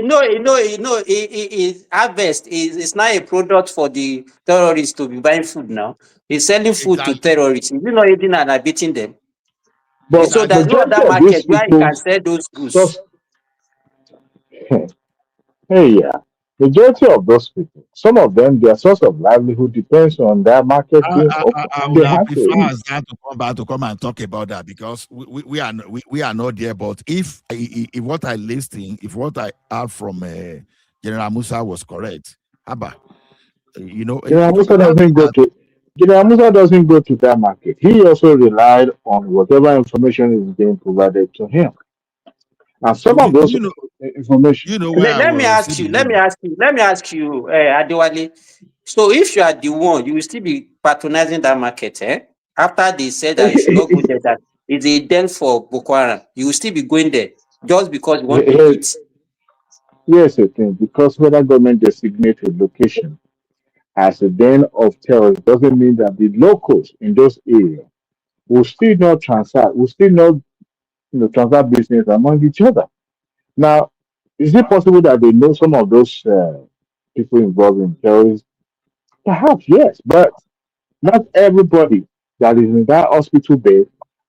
no, harvest is not a product for the terrorists to be buying food now. He's selling food to exactly. terrorists. Is it not eating and beating them? But So Exactly. there's no majority other of these market where you can people's sell those goods. source, hey, yeah, majority of those people, some of them, their source of livelihood depends on that market being open, I and would they have have to preferred eat. us that to come back to come and talk about that because we are not there. But if what I listening, if what I heard from General Musa was correct, Abba, General you Musa now see doesn't go that to General Musa doesn't go to that market. He also relied on whatever information is being provided to him. And some of those information. where I Let me was ask you, let me saying. ask you, let me ask you, Adewale. So if you are the one, you will still be patronizing that market, eh? After they said that you should not go there, that it's a den for Boko Haram, you will still be going there just because you want to Here- eat. Here's the thing, because federal government designate a location as a den of terrorists doesn't mean that the locals in those areas will still not transact business among each other. Now, is it possible that they know some of those people involved in terrorism? Perhaps yes, but not everybody that is in that hospital bed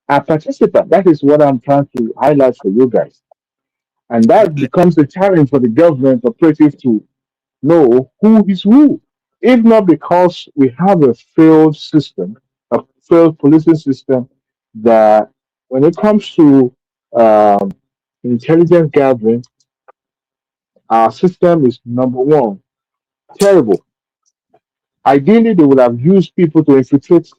a participant. That is what I'm trying to highlight for you guys. And that becomes a challenge for the government operative to know who is who. If not because we have a failed system, a failed policing system, that when it comes to um, intelligence gathering, our system is number one, terrible. Ideally, they would have used people to infiltrate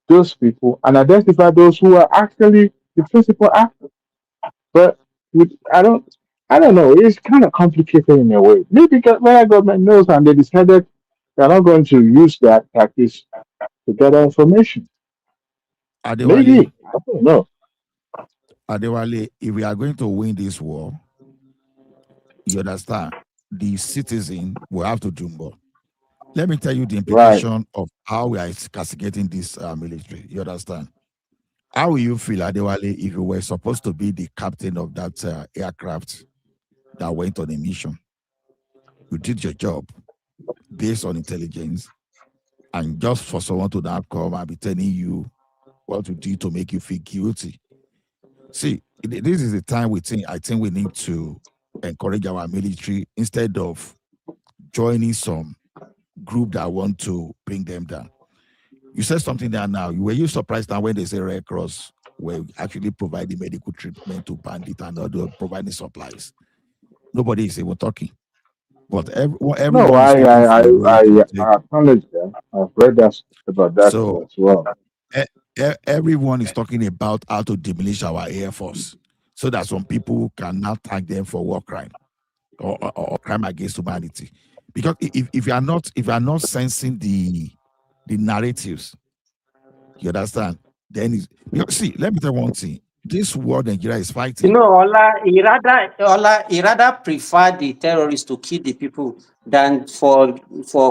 those people and identify those who are actually the principal actors. But I don't know. It's kind of complicated in a way. Maybe because federal government knows and they decided they're not going to use that practice to gather information. Adewale, Maybe I don't know. Adewale, if we are going to win this war, you understand, the citizen will have to do more. Let me tell you the Right. implication of how we are castigating this military. You understand? How will you feel, Adewale, if you were supposed to be the captain of that aircraft that went on a mission? You did your job based on intelligence, and just for someone to now come and be telling you what to do to make you feel guilty. See, this is the time I think we need to encourage our military instead of joining some group that want to bring them down. You said something there now. Were you surprised now when they say Red Cross were actually providing medical treatment to bandits and other providing supplies? Nobody is even talking. But No, everyone is looking for a way to take. I acknowledge that. I've read that about that So as well. everyone is talking about how to demolish our air force so that some people cannot tag them for war crime or crime against humanity. Because if you are not sensing the narratives, you understand? Then see, let me tell you one thing. This war Nigeria is You fighting. know, he rather prefer the terrorists to kill the people than for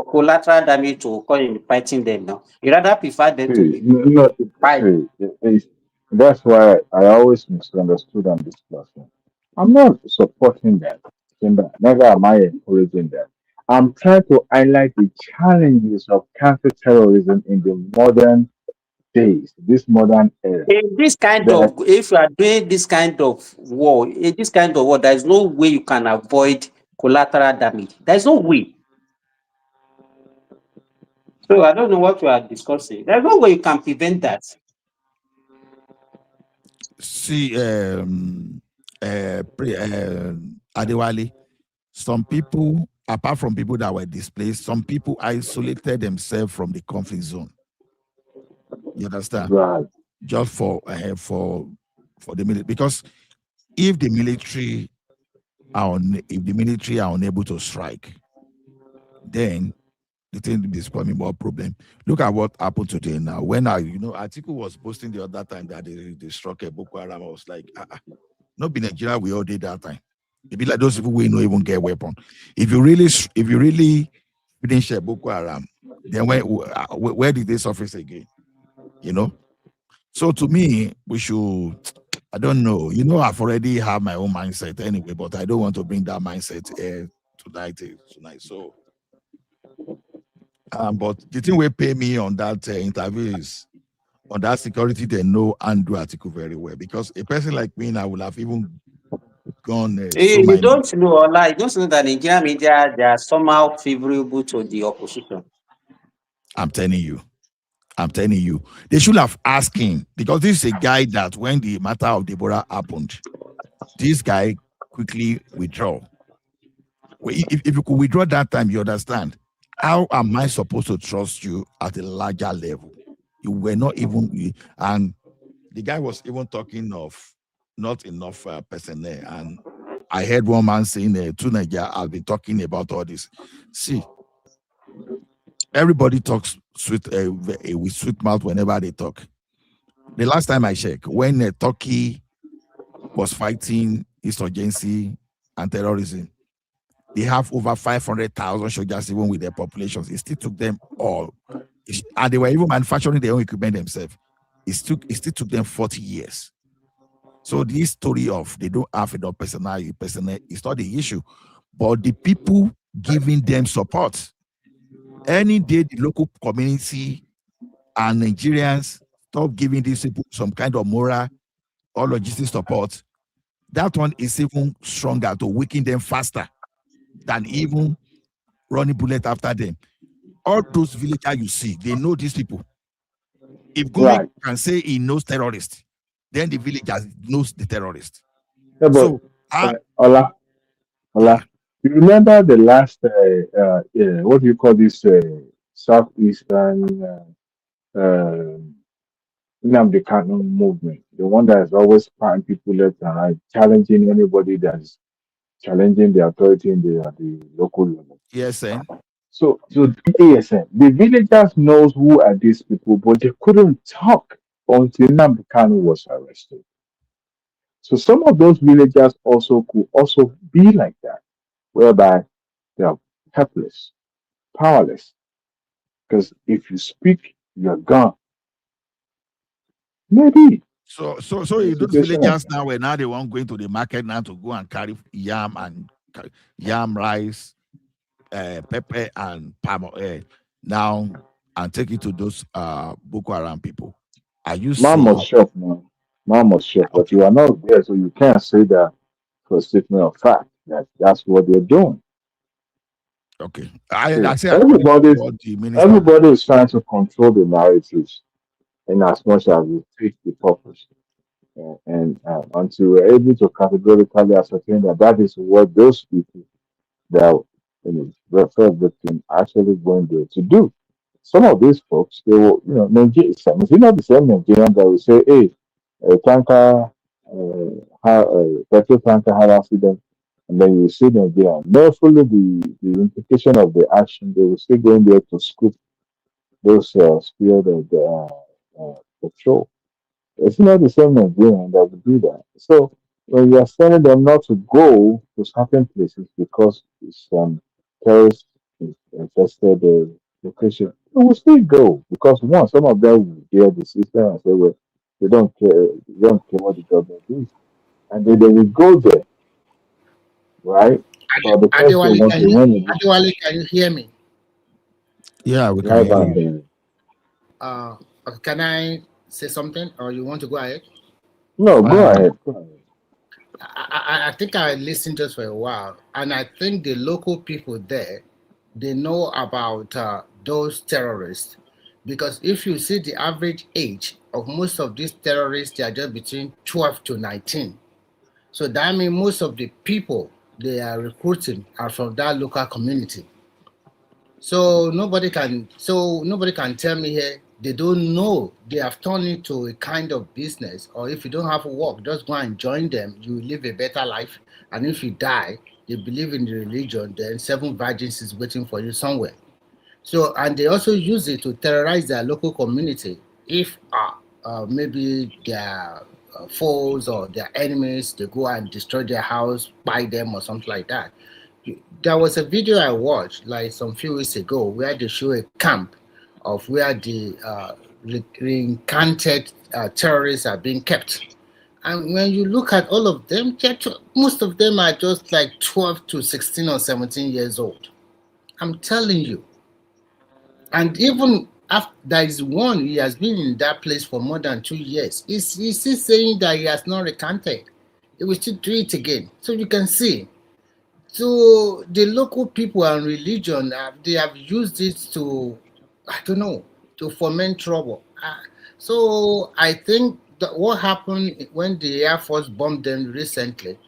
collateral damage to occur in fighting them. Now, he rather prefer them to See, be no, fight. see, that's why I always misunderstood on this platform. I'm not supporting that. Never am I encouraging that. I'm trying to highlight the challenges of counter-terrorism in the modern days, this modern era. That If you are doing this kind of war, there is no way you can avoid collateral damage. There is no way. So I don't know what you are discussing. There's no way you can prevent that. See, Adewale, some people, apart from people that were displaced, some people isolated themselves from the conflict zone. You understand? right, Just for the military, because if the military are unable to strike, then the thing is becoming more problem. Look at what happened today now. When Atiku was posting the other time that they struck a Boko Haram, I was like, not be Nigeria, we all did that time. It be like those people we don't even get weapon. If you really finish a Boko Haram, then where did they surface again? You know? So to me, we should, I don't know. I've already have my own mindset anyway, but I don't want to bring that mindset tonight. So but the thing will pay me on that interview is on that security, they know Andrew Atiku very well, because a person like me, I would have even gone so You many. don't know, Ola, you don't know that Nigerian media, they are somehow favorable to the opposition. I'm telling you, they should have asked him, because this is a guy that when the matter of Deborah happened, this guy quickly withdraw. If you could withdraw that time, you understand. How am I supposed to trust you at a larger level? You were not even, and the guy was even talking of not enough personnel. And I heard one man saying, to Nigeria, I'll be talking about all this. See, everybody talks with sweet mouth whenever they talk. The last time I checked, when Turkey was fighting insurgency and terrorism, they have over 500,000 soldiers, even with their populations. It still took them all, and they were even manufacturing their own equipment themselves. It still took them 40 years. So this story of they don't have enough personnel is not the issue, but the people giving them support. Any day the local community and Nigerians stop giving these people some kind of moral or logistic support, that one is even stronger to weaken them faster than even running bullet after them. All those villagers you see, they know these people. If Gumi can say he knows terrorists, then the villagers knows the terrorists. Yeah, So, Ola, yeah. you remember the last, what do you call this, Southeastern Nnamdi Kanu movement, the one that is always fighting people left and right, challenging anybody that is challenging the authority in the local level. Yes, sir. So ASN, the villagers knows who are these people, but they couldn't talk until Nnamdi Kanu was arrested. So some of those villagers also could also be like that, whereby they are helpless, powerless. Because if you speak, you're gone. Maybe. So in a those situation like villagers now, now they want going to the market now to go and carry yam, rice, pepper and palm oil now and take it to those Boko Haram people. Are you Man saying? must shop, man. Man must shop, but you are not there, so you can't say that for a statement of fact. That's what they're doing. Okay. See, I say everybody is trying to control the narratives in as much as it fits the purpose. And until we're able to categorically ascertain that that is what those people that refer victim actually going there to do. Some of these folks, they will, Nigeria, it's not the same Nigerian that will say, hey, a tanker, petrol tanker had accident, and then you see Nigeria. Not fully the implication of the action, they will still go in there to scoop those spilled petrol. It's not the same Nigerian that will do that. So when you are telling them not to go to certain places because it's terrorist infested location, they will still go because one, some of them will hear the system and say, well, they don't care what the government is, and then they will go there, right? But because they want to win it, Adewale, can you hear me? Yeah, we can right hear back you. there. Can I say something, or you want to go ahead? No, go ahead. Go ahead. I think I listened just for a while, and I think the local people there, they know about those terrorists, because if you see the average age of most of these terrorists, they are just between 12 to 19. So that means most of the people they are recruiting are from that local community. So nobody can tell me here they don't know they have turned it to a kind of business, or if you don't have work, just go and join them, you live a better life. And if you die, they believe in the religion, then 7 virgins is waiting for you somewhere. So, and they also use it to terrorize their local community. If maybe their foes or their enemies, they go and destroy their house, buy them or something like that. There was a video I watched like some few weeks ago where they show a camp of where the reincarnated terrorists are being kept. And when you look at all of them, most of them are just like 12 to 16 or 17 years old. I'm telling you. And even after there is one, he has been in that place for more than 2 years. He's still saying that he has not recanted. He will still do it again. So you can see. So the local people and religion, they have used it to, I don't know, to foment trouble. So I think that what happened when the Air Force bombed them recently,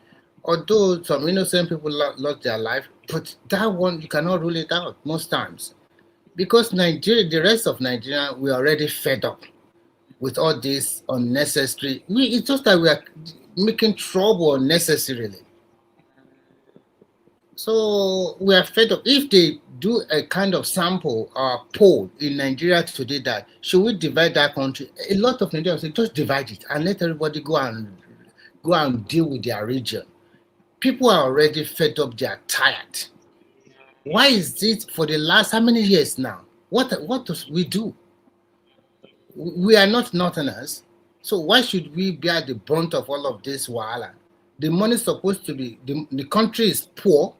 although some innocent people lost their life, but that one, you cannot rule it out most times. Because Nigeria, the rest of Nigeria, we're already fed up with all this unnecessary. It's just that we are making trouble unnecessarily. So we are fed up. If they do a kind of sample or poll in Nigeria today, that should we divide that country? A lot of Nigerians say just divide it and let everybody go and deal with their region. People are already fed up. They are tired. Why is this for the last how many years now? What do we do? We are not Northerners, so why should we bear the brunt of all of this wahala? The money is supposed to be the country is poor,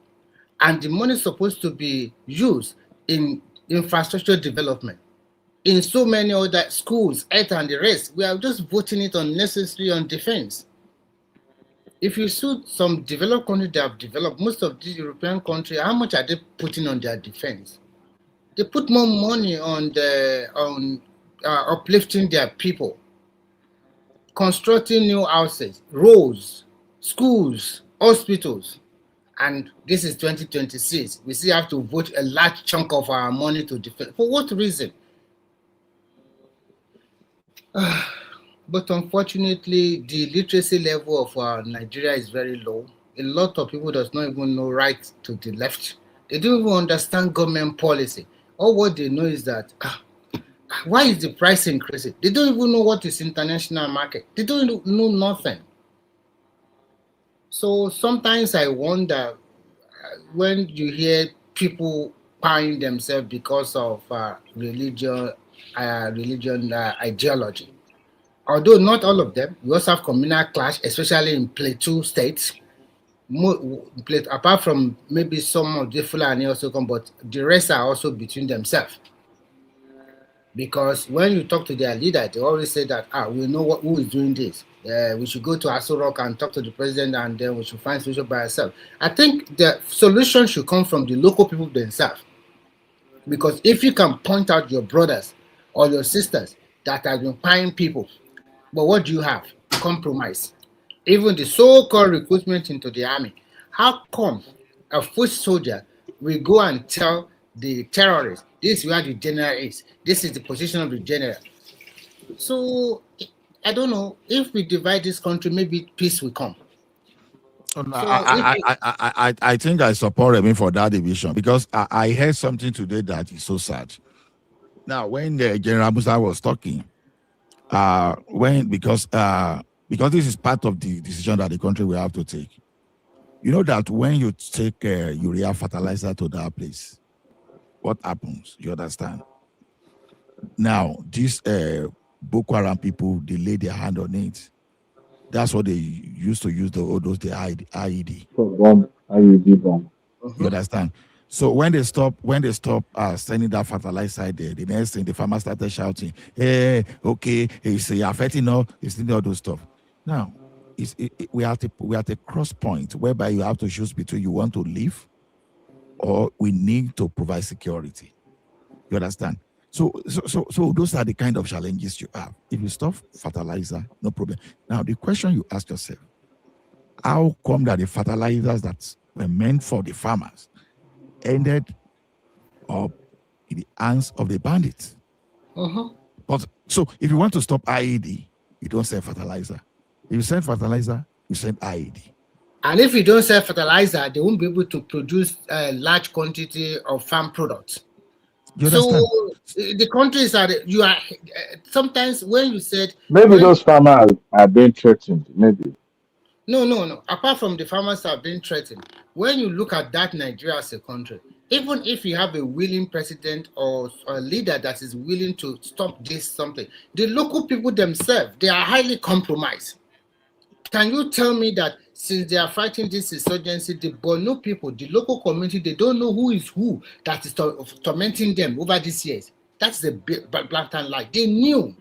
and the money is supposed to be used in infrastructure development. in so many other schools, health and the rest. We are just voting it unnecessarily on defense. If you see some developed countries that have developed, most of these European countries, how much are they putting on their defense? They put more money on uplifting their people, constructing new houses, roads, schools, hospitals. And this is 2026. We still have to vote a large chunk of our money to defend. For what reason? But unfortunately, the literacy level of Nigeria is very low. A lot of people does not even know right to the left. They don't even understand government policy. All what they know is that why is the price increasing? They don't even know what is international market. They don't know nothing. So sometimes I wonder when you hear people buying themselves because of religion ideology. Although not all of them, we also have communal clash, especially in Plateau states. Apart from maybe some of the Fulani also come, but the rest are also between themselves. Because when you talk to their leader, they always say that we know who is doing this. We should go to Aso Rock and talk to the president, and then we should find solution by ourselves. I think the solution should come from the local people themselves. Because if you can point out your brothers or your sisters that have been buying people, but what do you have? Compromise. Even the so-called recruitment into the army. How come a foot soldier will go and tell the terrorists, this is where the general is, this is the position of the general? So I don't know, if we divide this country, maybe peace will come. I think I support him for that division, because I heard something today that is so sad. Now, when the General Musa was talking, because this is part of the decision that the country will have to take. You know that when you take urea fertilizer to that place, what happens? You understand? Now, these Boko Haram people, they lay their hand on it. That's what they used to use the IED. Bomb, IED bomb. You understand? So when they stop sending that fertilizer there, the next thing the farmers started shouting, "Hey, okay, it's affecting all, it's doing all those stuff." Now, we are at a cross point whereby you have to choose between you want to live or we need to provide security. You understand? So those are the kind of challenges you have. If you stop fertilizer, no problem. Now the question you ask yourself: how come that the fertilizers that were meant for the farmers ended up in the hands of the bandits? But so if you want to stop IED, you don't sell fertilizer. If you send fertilizer, you send IED. And if you don't sell fertilizer, they won't be able to produce a large quantity of farm products. So the countries you are sometimes when you said maybe those farmers are being threatened, maybe. No. Apart from the farmers are being threatened, when you look at that Nigeria as a country, even if you have a willing president or a leader that is willing to stop this something, the local people themselves, they are highly compromised. Can you tell me that since they are fighting this insurgency, the Borno people, the local community, they don't know who is who that is tormenting them over these years? That's a blatant lie. They knew,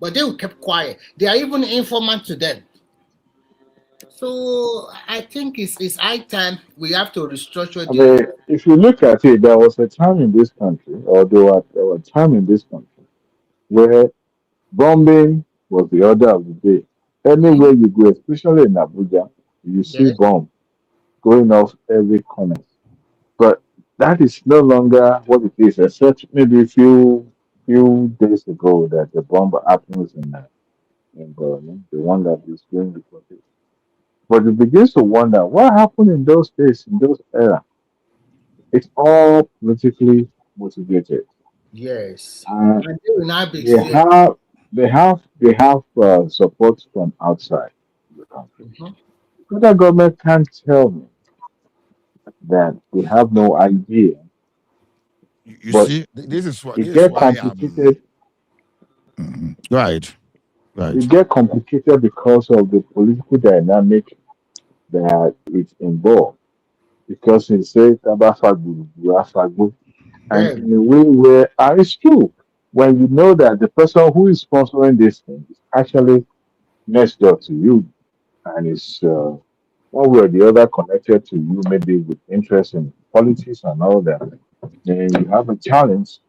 but they kept quiet. They are even informant to them. So I think it's high time we have to restructure. If you look at it, there was a time in this country, or there were time in this country where bombing was the order of the day. Anywhere you go, especially in Abuja, you see bomb going off every corner. But that is no longer what it is, except maybe a few days ago that the bomb happens in Borno, the one that is going before this. But it begins to wonder what happened in those days, in those era. It's all politically motivated. Yes. And And they will not be they have support from outside the country. The federal government can't tell me that they have no idea. You see, this is why complicated. Right. It get complicated because of the political dynamic that is involved. Because it says Tabafagbu, and in a way where it's true. when you know that the person who is sponsoring this thing is actually next door to you and is one way or the other connected to you, maybe with interest in politics and all that, then you have a challenge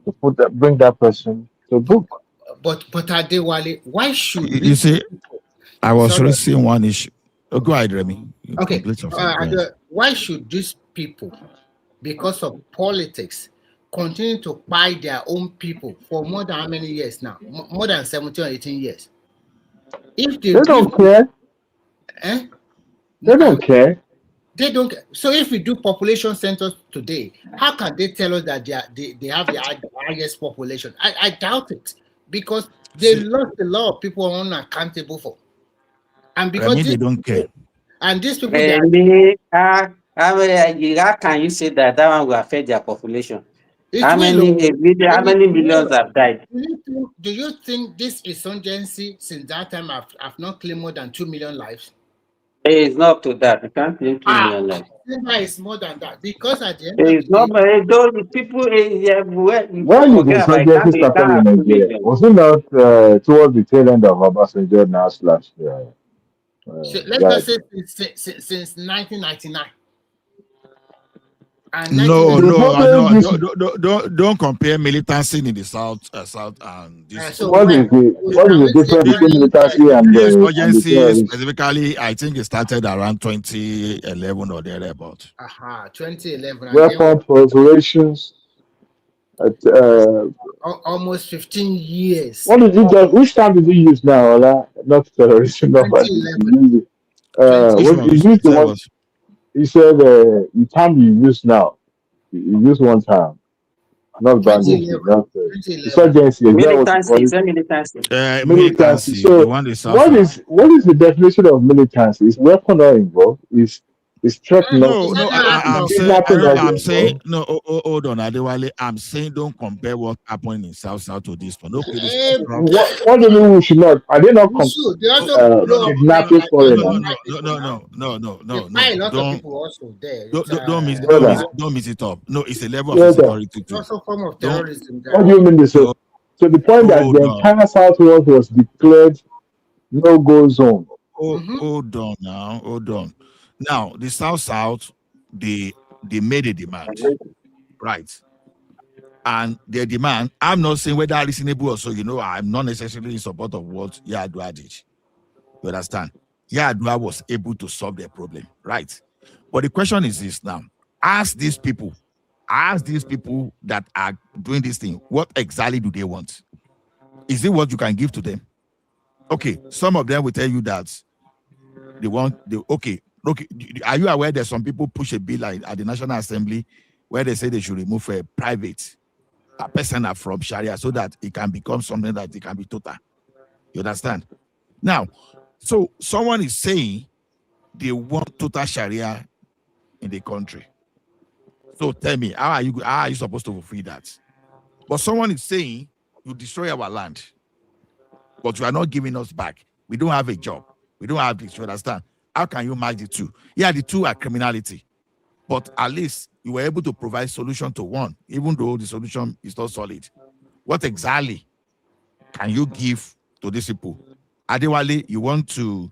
to bring that person to book. But Adewale, why should You these see, people? I was Sorry. raising one issue. Oh, go ahead, Remy. You Okay. complete your thought. Go ahead. Why should these people, because of politics, continue to buy their own people for more than how many years now? More than 17 or 18 years. If they They give, don't care. eh? They don't care. They don't. So if we do population centers today, how can they tell us that they have the highest population? I doubt it, because they See, lost a lot of people unaccountable for, and because Remy, they don't care. these people they are. Really, how can you say that that one will affect their population? It How will. many how many millions have died? Do you think this insurgency since that time have not claimed more than 2 million lives? It's not up to that. You can't claim 2 million lives. It's more than that, because at the end of It's the not, day, those people, you When can't did the forget about it. insurgency You started can't in have two Nigeria? million. Was it not towards the tail end of Obasanjo now slash let's just say since 1999. And No, The 1999. problem no, is don't compare militancy in the south and this. So what is when the what is can the we say difference The, between when militancy and the insurgency terrorists? specifically, I think it started around 2011 or thereabout. 2011, and then Weapon proliferations. almost 15 years. What did you just? Which time did you use now, Ola? Not terrorism, not bandits. 2011. You use it. 20, Which What one? you You used the said one? what? He said the time you use now. You use one time, not banditry, 2011. not 2011. insurgency. Is that what you Militancy, call you it? say militancy. Militancy. Militancy, the So one the south what south. is the definition of militancy? Is weapon not involved? Is threat not Is No, that no, not act I'm of saying, kidnapping not I'm saying, involved? no, hold on, Adewale. I'm saying don't compare what happened in south to this one. Okay, the eh, south. What do you mean we should not? Are they not we should. They Oh, also blow up kidnapping foreigners? people now. They no. buy a lot of people also there. It's Brother, Don't mix it up. No, it's a level of brother, insecurity too. also a form of Don't terrorism what there. do you mean this? no, To the point that the hold on. entire Southwest was declared no-go zone. Hold on now. Hold on. Now the south, they made a demand, right? And their demand, I'm not saying whether reasonable or so, I'm not necessarily in support of what Yadua did. You understand? Yadua was able to solve their problem, right? But the question is this now. Ask these people that are doing this thing, what exactly do they want? Is it what you can give to them? Okay, some of them will tell you that they want okay. Are you aware that some people push a bill at the National Assembly where they say they should remove a private person from Sharia so that it can become something that it can be total? You understand? Now, so someone is saying they want total Sharia in the country. So tell me, how are you supposed to fulfill that? But someone is saying you destroy our land, but you are not giving us back. We don't have a job. We don't have this. You understand? How can you match the two? Yeah, the two are criminality, but at least you were able to provide solution to one, even though the solution is not solid. What exactly can you give to these people? Adewale, you want to,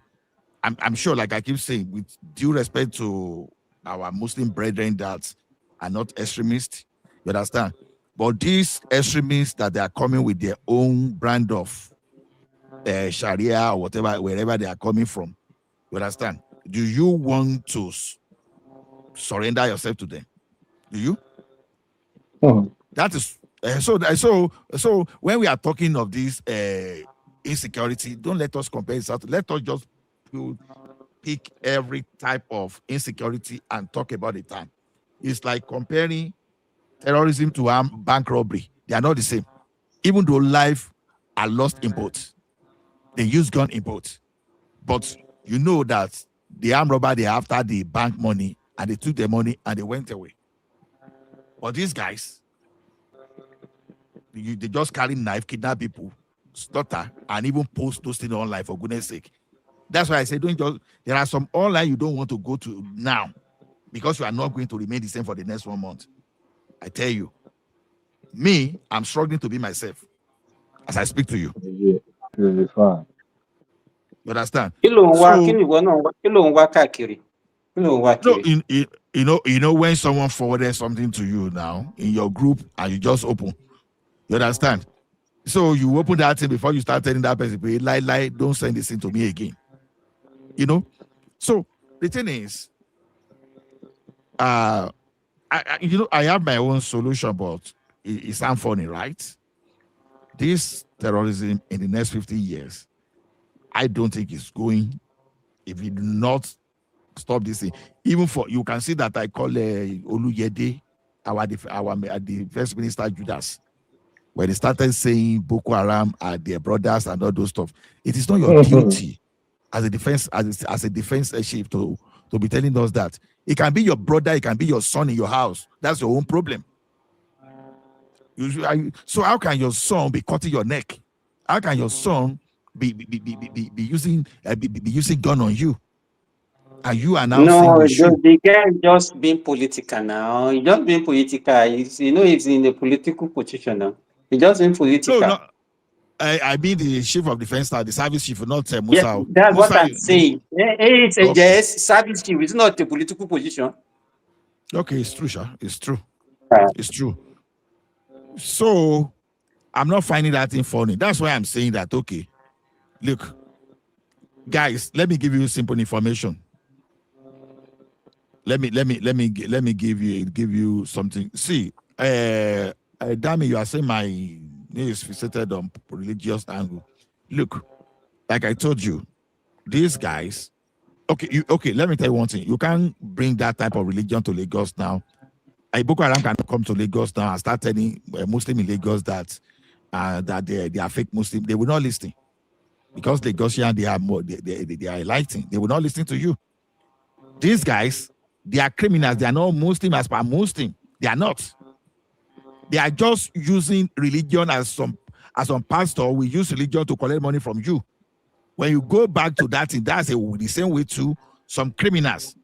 I'm sure, like I keep saying, with due respect to our Muslim brethren that are not extremists, you understand? But these extremists that they are coming with their own brand of Sharia or whatever, wherever they are coming from, you understand? Do you want to surrender yourself to them? Do you? That is so when we are talking of this insecurity, don't let us compare it out. Let us just pick every type of insecurity and talk about it. Time. It's like comparing terrorism to bank robbery. They are not the same. Even though life are lost in both, they use gun in both. But you know that the armed robber, they after the bank money and they took the money and they went away. But these guys, they just carry knife, kidnap people, slaughter, and even post those things online for goodness sake. That's why I say there are some online you don't want to go to now because you are not going to remain the same for the next 1 month. I tell you. Me, I'm struggling to be myself as I speak to you. Yeah, it's fine. You understand? Kí ló ń wá? Kí So ni ìwọ náà ń wá? Kí ló ń wá káàkiri? Kí ló ń wá no, kiri? you know when someone forwarded something to you now in your group and you just open, you understand? So you open that thing before you start telling that person, lie, don't send this thing to me again. You know? So the thing is, I have my own solution, but it sounds funny, right? This terrorism in the next 50 years, I don't think it's going, if we do not stop this thing. Even for, you can see that I call Oluyede, the first minister Judas, when they started saying Boko Haram are their brothers and all those stuff. It is not your duty as a defense, as a defense chief to be telling us that. It can be your brother, it can be your son in your house. That's your own problem. So how can your son be cutting your neck? How can your son be using gun on you? And you are now saying we should. The guy just being political now. He just being political. He's in a political position now. He just being political. No, I mean the chief of defense staff, the service chief, not Musa. Yes, that's Musa, what I'm saying. It's a yes, service chief. It's not a political position. Okay, it's true, sir. It's true. It's true. So I'm not finding that thing funny. That's why I'm saying that. Okay, look, guys, let me give you simple information. Let me give you something. See, Dami, you are saying my name is fixated on religious angle. Look, like I told you, these guys. Okay. Let me tell you one thing. You can't bring that type of religion to Lagos now. Boko Haram can come to Lagos now and start telling Muslim in Lagos that they are fake Muslim. They will not listen because Lagosian they are more they are enlightened. They will not listen to you. These guys, they are criminals. They are not Muslim as per Muslim. They are not. They are just using religion as some pastor will use religion to collect money from you. When you go back to that, that's the same way to some criminals.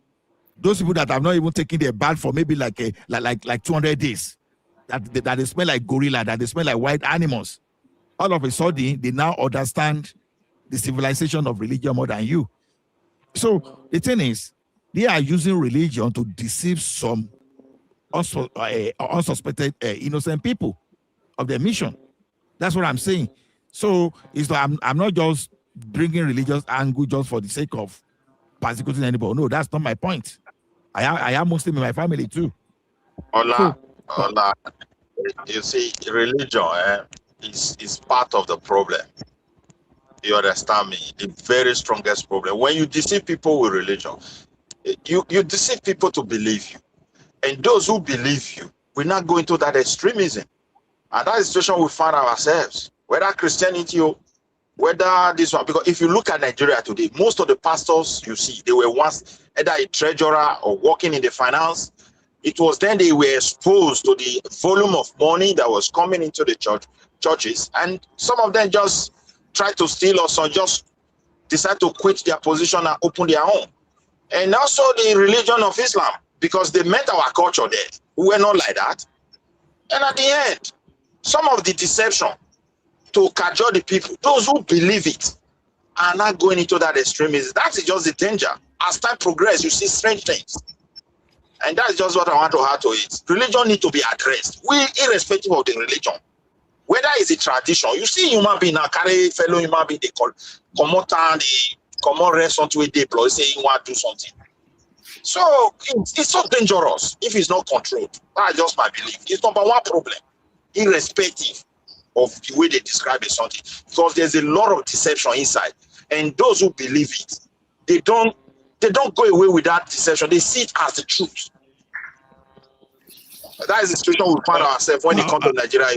Those people that have not even taken their bath for maybe like 200 days, that they smell like gorilla, that they smell like wild animals. All of a sudden, they now understand the civilization of religion more than you. So the thing is, they are using religion to deceive some unsuspected innocent people of their mission. That's what I'm saying. So it's like I'm not just bringing religious angle just for the sake of persecuting anybody. No, that's not my point. I am Muslim in my family too. Ola, you see, religion is part of the problem. You understand me? The very strongest problem. When you deceive people with religion, you deceive people to believe you. And those who believe you will not go into that extremism. And that is the situation we find ourselves. Whether Christianity or whether this one, because if you look at Nigeria today, most of the pastors you see, they were once either a treasurer or working in the finance. It was then they were exposed to the volume of money that was coming into the churches, and some of them just tried to steal us or just decide to quit their position and open their own. And also the religion of Islam, because they met our culture there. We were not like that. And at the end, some of the deception to cajole the people, those who believe it, are not going into that extremism. That is just the danger. As time progresses, you see strange things. And that's just what I want to add to it. Religion needs to be addressed. We, irrespective of the religion, whether it's a tradition, you see human being now carry fellow human being, they call come out and they come on rest onto a deploy, say you want to do something. So it's so dangerous if it's not controlled. That's just my belief. It's number one problem, irrespective of the way they describe it something, because there's a lot of deception inside, and those who believe it, they don't go away with that deception. They see it as the truth. That is the situation we find ourselves when it comes to Nigeria.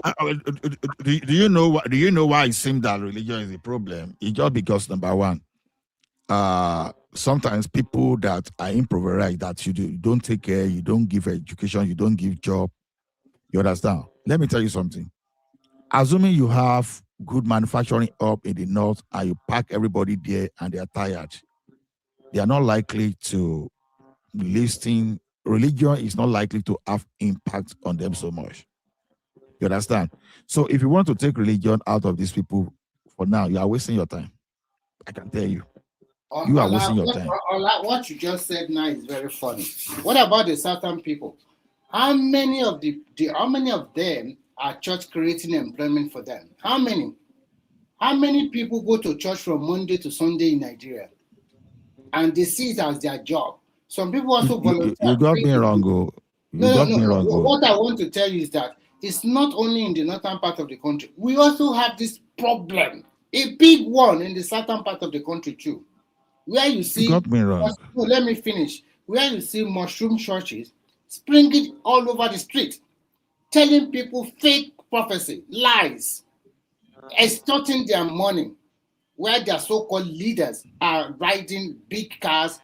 Do you know why it seems that religion is a problem? It's just because, number one, sometimes people that are impoverished, that you don't take care, you don't give education, you don't give job. You understand? Let me tell you something. Assuming you have good manufacturing up in the north and you pack everybody there and they are tired, they are not likely to listen. Religion is not likely to have impact on them so much. You understand? So if you want to take religion out of these people for now, you are wasting your time. I can tell you. You are wasting your time. What you just said now is very funny. What about the Southern people? How many of them are church creating employment for them? How many? How many people go to church from Monday to Sunday in Nigeria? And they see it as their job. Some people also volunteer. You got me wrong, go. No. What I want to tell you is that it's not only in the northern part of the country. We also have this problem, a big one in the southern part of the country too, where you see. You got me wrong. No, let me finish. Where you see mushroom churches springing all over the street, telling people fake prophecy, lies, extorting their money, where their so-called leaders are riding big cars,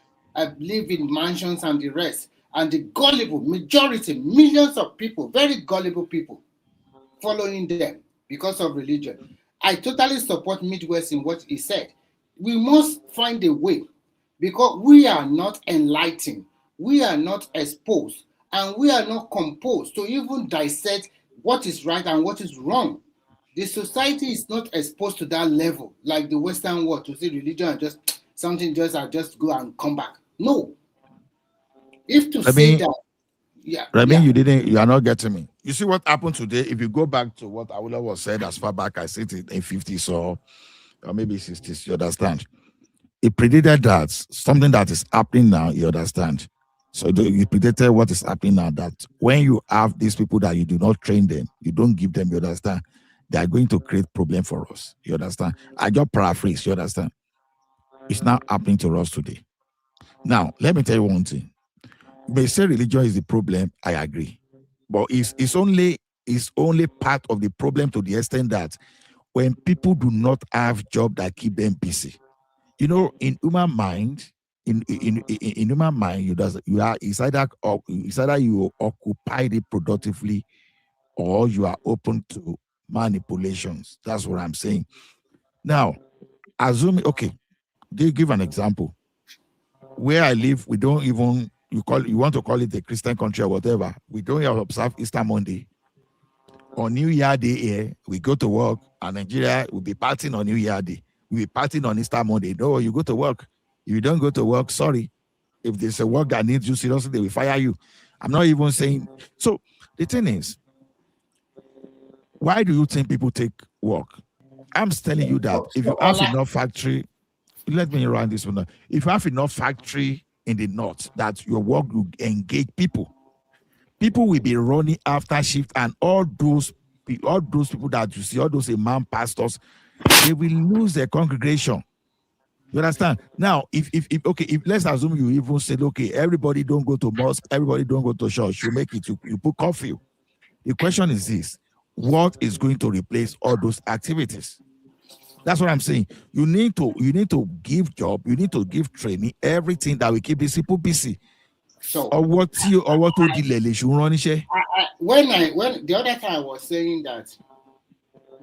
live in mansions and the rest. And the gullible majority, millions of people, very gullible people, following them because of religion. I totally support Midwest in what he said. We must find a way, because we are not enlightened, we are not exposed, and we are not composed to even dissect what is right and what is wrong. The society is not exposed to that level, like the Western world, to see religion and just something just go and come back. No. If to say that, you are not getting me. You see what happened today? If you go back to what Awula was said as far back, I said it in 50s or maybe 60s, you understand? It predicted that something that is happening now, you understand? So it predicted what is happening now, that when you have these people that you do not train them, you don't give them, you understand? They are going to create problem for us, you understand? I just paraphrase, you understand? It's not happening to us today. Now, let me tell you one thing. You may say religion is the problem, I agree. But it's only part of the problem, to the extent that when people do not have jobs that keep them busy. You know, in human mind, in human mind, it's either you occupy it productively or you are open to manipulations. That's what I'm saying. Now, okay, they give an example. Where I live, we don't even, you want to call it a Christian country or whatever, we don't observe Easter Monday. On New Year Day here, we go to work, and Nigeria will be partying on New Year Day. We'll be partying on Easter Monday. No, you go to work. If you don't go to work, sorry. If there's a work that needs you seriously, they will fire you. I'm not even saying. So the thing is, why do you think people take work? I'm telling you that if you have enough factory, let me run this one. If you have enough factory in the north, that your work will engage people will be running after shift, and all those people that you see, all those imam pastors, they will lose their congregation. You understand? Now, if let's assume you even said, okay, everybody don't go to mosque, everybody don't go to church, you make it, you put curfew. The question is this: what is going to replace all those activities? That's what I'm saying. You need to give job, you need to give training, everything that will keep these people busy. So when the other time I was saying that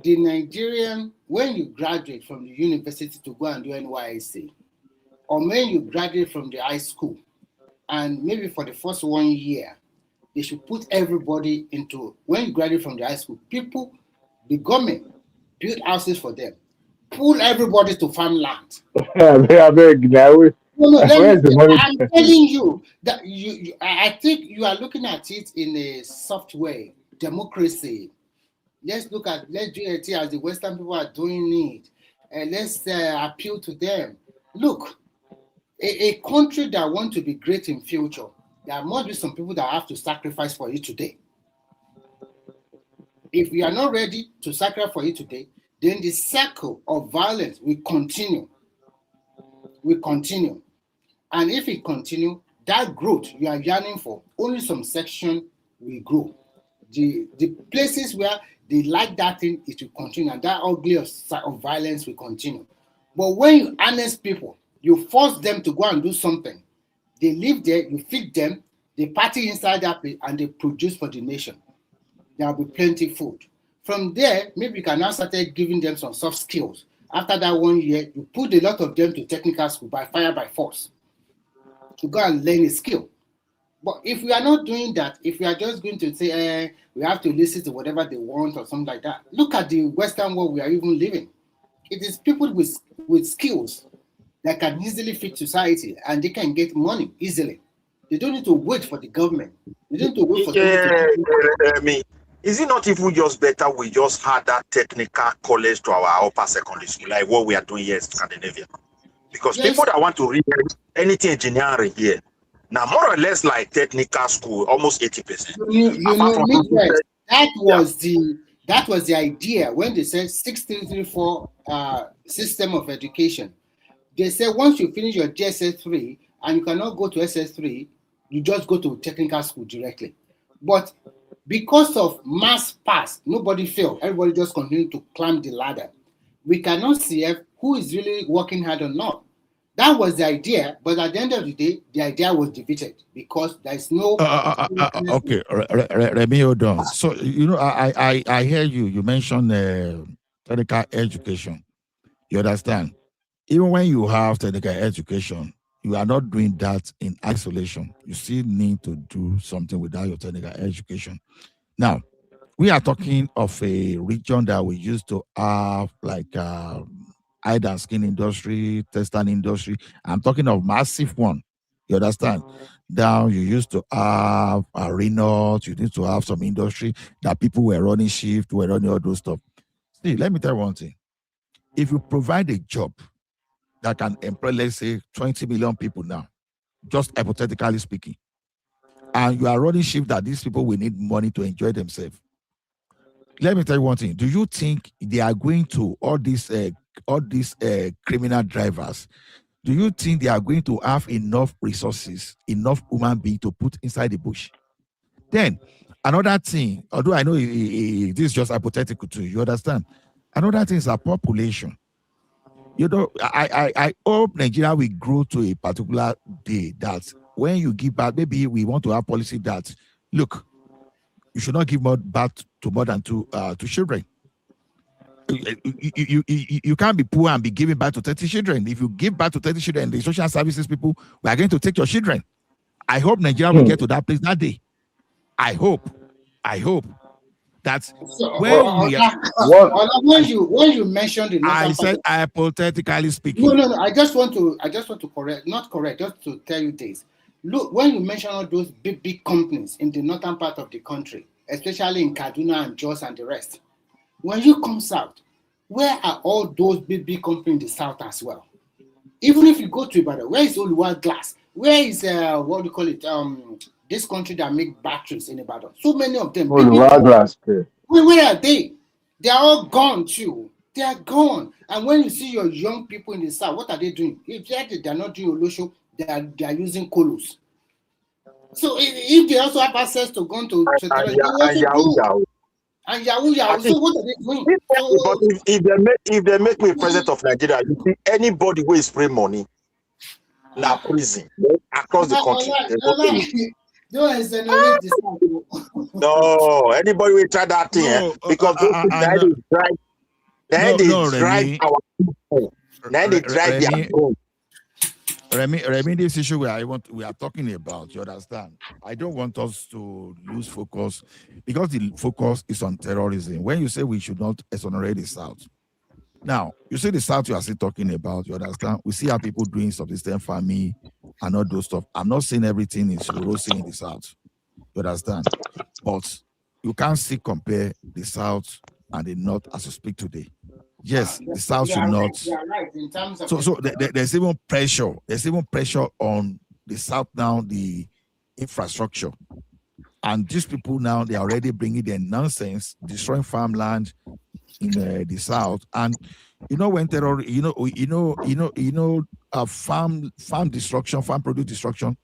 the Nigerian, when you graduate from the university to go and do NYSC, or when you graduate from the high school, and maybe for the first 1 year, they should put everybody into, when you graduate from the high school, the government build houses for them, pull everybody to farmland. I'm telling you that I think you are looking at it in a soft way. Democracy. Let's do it as the Western people are doing it, and let's appeal to them. Look, a country that wants to be great in future, there must be some people that have to sacrifice for it today. If we are not ready to sacrifice for it today, then the cycle of violence will continue. And if it continues, that growth you are yearning for, only some section will grow. The places where they like that thing, it will continue, and that ugly of violence will continue. But when you harness people, you force them to go and do something. They live there, you feed them, they party inside that place, and they produce for the nation. There will be plenty of food. From there, maybe you can now start giving them some soft skills. After that 1 year, you put a lot of them to technical school by fire by force to go and learn a skill. But if we are not doing that, if we are just going to say we have to listen to whatever they want or something like that, look at the Western world we are even living. It is people with skills that can easily fit society and they can get money easily. They don't need to wait for the government. They don't need to wait for somebody to. I mean, is it not even just better we just had that technical college to our upper secondary school, like what we are doing here in Scandinavia? Because Yes. people that want to read anything engineering here, now more or less like technical school, almost 80%. That was the idea when they said 6334 system of education. They said once you finish your GSS3 and you cannot go to SS3, you just go to technical school directly. But because of mass pass, nobody failed. Everybody just continued to climb the ladder. We cannot see who is really working hard or not. That was the idea, but at the end of the day, the idea was defeated because there is no. Okay, Remy, hold on. So I hear you. You mentioned technical education. You understand? Even when you have technical education, you are not doing that in isolation. You still need to do something without your technical education. Now, we are talking of a region that we used to have like hide and skin industry, textile industry. I'm talking of massive one. You understand? Now you used to have arenas, you need to have some industry that people were running shift, were running all those stuff. See, let me tell you one thing. If you provide a job that can employ, let's say, 20 million people now, just hypothetically speaking, and you are running shift that these people will need money to enjoy themselves. Let me tell you one thing. Do you think they are going to all these criminal drivers? Do you think they are going to have enough resources, enough human being to put inside the bush? Then another thing, although I know this is just hypothetical too, you understand? Another thing is our population. You know, I hope Nigeria will grow to a particular day that when you give back, maybe we want to have policy that, look, you should not give birth to more than two children. You can't be poor and be giving back to 30 children. If you give back to 30 children, the social services people, we are going to take your children. I hope Nigeria will get to that place that day. I hope that when you mentioned the I said hypothetically speaking. No. I just want to correct, not correct, just to tell you this. Look, when you mention all those big companies in the northern part of the country, especially in Kaduna and Jos and the rest, when you come south, where are all those big companies in the south as well? Even if you go to Ibadan, where is Oluwa Glass? Where is what do you call it? This country that make batteries in Ibadan. So many of them. Oluwa Glass. Where are they? They are all gone too. They are gone. And when you see your young people in the south, what are they doing? If they are not doing Olosho, they are using colos. So if they also have access to going to and Yahoo. So what are they doing? But if they make me president of Nigeria, you see anybody who is spray money, now prison across the country. No, anybody will try that thing because they drive our people. Then they drive their own. Remy, this issue we are talking about, you understand? I don't want us to lose focus because the focus is on terrorism. When you say we should not exonerate the South, now you see the South you are still talking about, you understand? We see how people doing subsistence farming and all those stuff. I'm not saying everything is rosy in the South, you understand? But you can't still compare the South and the North as you speak today. Yes, the South should not. Right, in terms of so there's even pressure. There's even pressure on the South now, the infrastructure. And these people now, they're already bringing their nonsense, destroying farmland in the South. And when terror, farm destruction, farm produce destruction,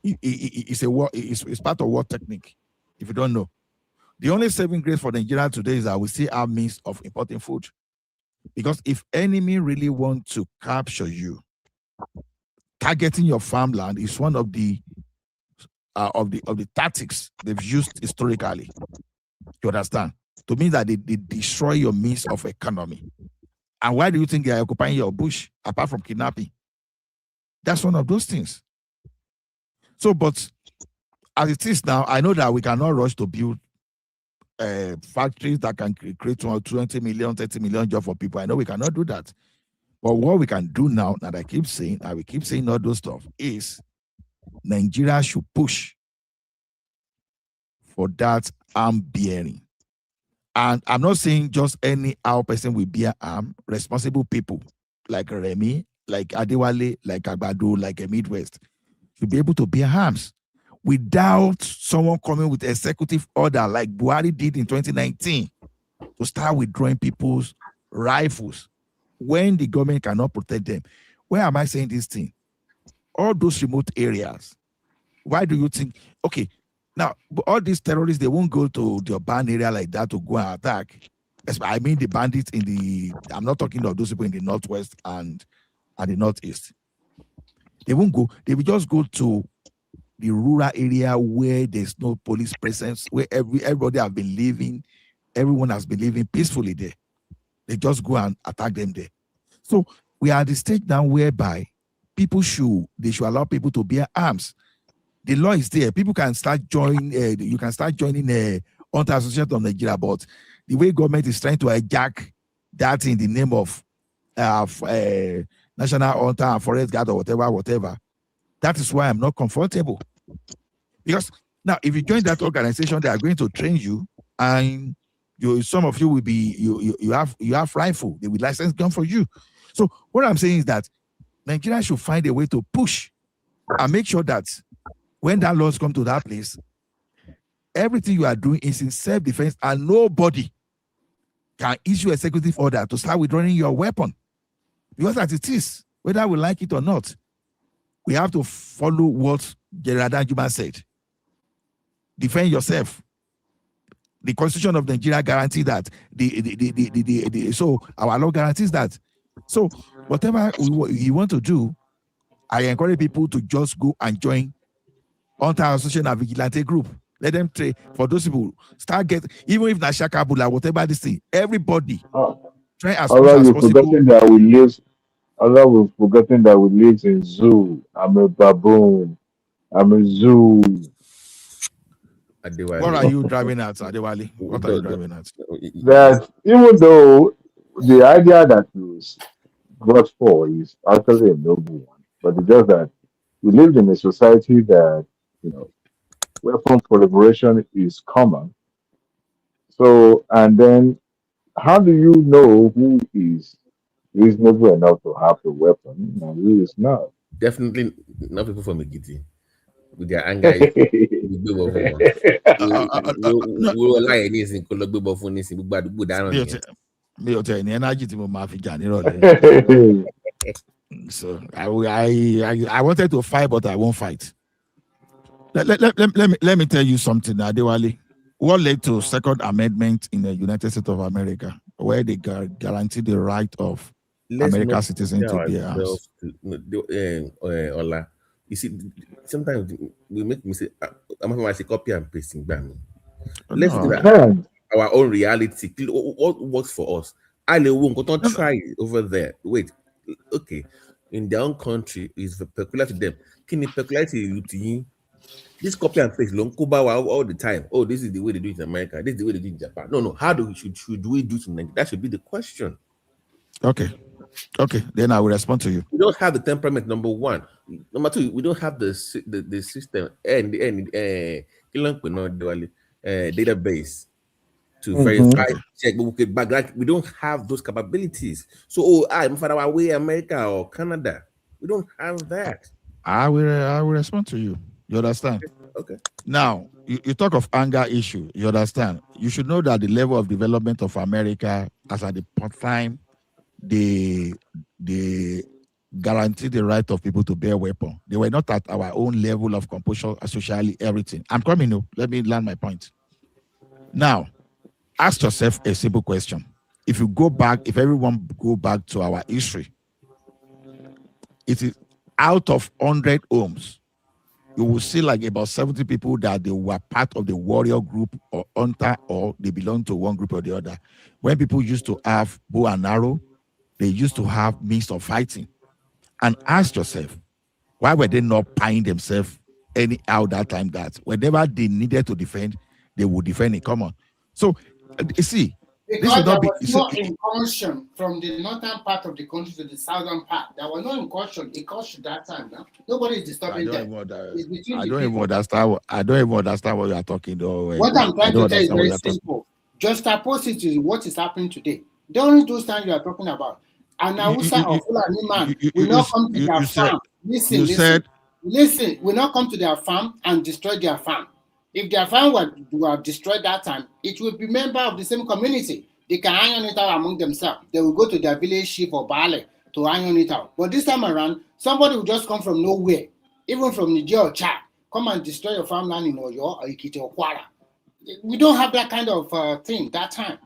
it's part of war technique. If you don't know, the only saving grace for Nigeria today is that we still have means of importing food. Because if enemy really want to capture you, targeting your farmland is one of the tactics they've used historically. You understand? To mean that they destroy your means of economy. And why do you think they are occupying your bush apart from kidnapping? That's one of those things. So, but as it is now, I know that we cannot rush to build factories that can create 20 million, 30 million jobs for people. I know we cannot do that. But what we can do now, that I keep saying, and we keep saying all those stuff, is Nigeria should push for that arm bearing. And I'm not saying just any our person will bear arm, responsible people like Remy, like Adewale, like Agbado, like a Midwest, should be able to bear arms without someone coming with executive order like Buhari did in 2019 to start withdrawing people's rifles when the government cannot protect them. Where am I saying this thing? All those remote areas. Why do you think? Okay, now all these terrorists, they won't go to the urban area like that to go and attack. I mean the bandits in the. I'm not talking about those people in the northwest and the northeast. They won't go. They will just go to the rural area where there's no police presence, where everybody have been living, everyone has been living peacefully there. They just go and attack them there. So we are at the stage now whereby they should allow people to bear arms. The law is there. People can start joining. You can start joining Hunter Association of Nigeria, but the way government is trying to hijack that in the name of National Hunter and Forest Guard or whatever. That is why I'm not comfortable. Because now, if you join that organization, they are going to train you, and some of you will be you have rifle. They will license gun for you. So what I'm saying is that Nigeria should find a way to push and make sure that when that laws come to that place, everything you are doing is in self-defense, and nobody can issue a executive order to start withdrawing your weapon. Because as it is, whether we like it or not, we have to follow what General Danjuma said. Defend yourself. The Constitution of Nigeria guarantees that. So our law guarantees that. So whatever you want to do, I encourage people to just go and join Hunter Association and Vigilante Group. Let them trade. For those people, start get, even if Nasha Kabula, whatever this thing, everybody try as much as possible. We've forgotten that we live in zoo. I'm a baboon. I'm a zoo. Adewale. What are you driving at, Adewale? What are you driving at? That even though the idea that was brought forward is actually a noble one, but it's just that we live in a society that, weapon proliferation is common. So, and then how do you know who is reasonable enough to have the weapon and who is not? Definitely not people from Egiti with their anger. We will lie anything. So I wanted to fight, but I won't fight. Let me tell you something, Adewale. What led to Second Amendment in the United States of America, where they guarantee the right of American citizens to bear arms? Ola, you see, sometimes we make mistake. I'm going to copy and pasting. Let's do that. Our own reality. What works for us? Don't try it over there. Wait, okay. In their own country, is peculiar to them. Can you peculiar to you? This copy and paste all the time. Oh, this is the way they do it in America. This is the way they do it in Japan. No. How should we do it? That should be the question. Okay, then I will respond to you. We don't have the temperament, number one. Number two, we don't have the system and database to verify, check. But we don't have those capabilities. So, I'm far away, America or Canada. We don't have that. I will respond to you. You understand? Okay. Now, you talk of anger issue. You understand? You should know that the level of development of America, as at the time, they guarantee the right of people to bear weapon. They were not at our own level of compulsion, socially, everything. I'm coming now. Let me land my point. Now, ask yourself a simple question. If everyone go back to our history, it is out of 100 homes, you will see like about 70 people that they were part of the warrior group or hunter, or they belong to one group or the other. When people used to have bow and arrow, they used to have means of fighting. And ask yourself, why were they not paying themselves anyhow that time that whenever they needed to defend, they would defend it. Come on. So you see, this because should there not be. was no incursion from the northern part of the country to the southern part. There was no incursion that time. Now nobody is disturbing them. I don't even understand what you are talking about. What I'm trying to tell you is very simple. Just opposite to what is happening today. During those times you are talking about, an Hausa or Fulani man will not come to their farm. Listen, will not come to their farm and destroy their farm. If their farm were destroyed that time, it will be member of the same community. They can iron it out among themselves. They will go to their village chief or Bale to iron it out. But this time around, somebody will just come from nowhere, even from Niger or Chad, come and destroy your farmland in Oyo or Ikiti or Kwara. We don't have that kind of thing that time.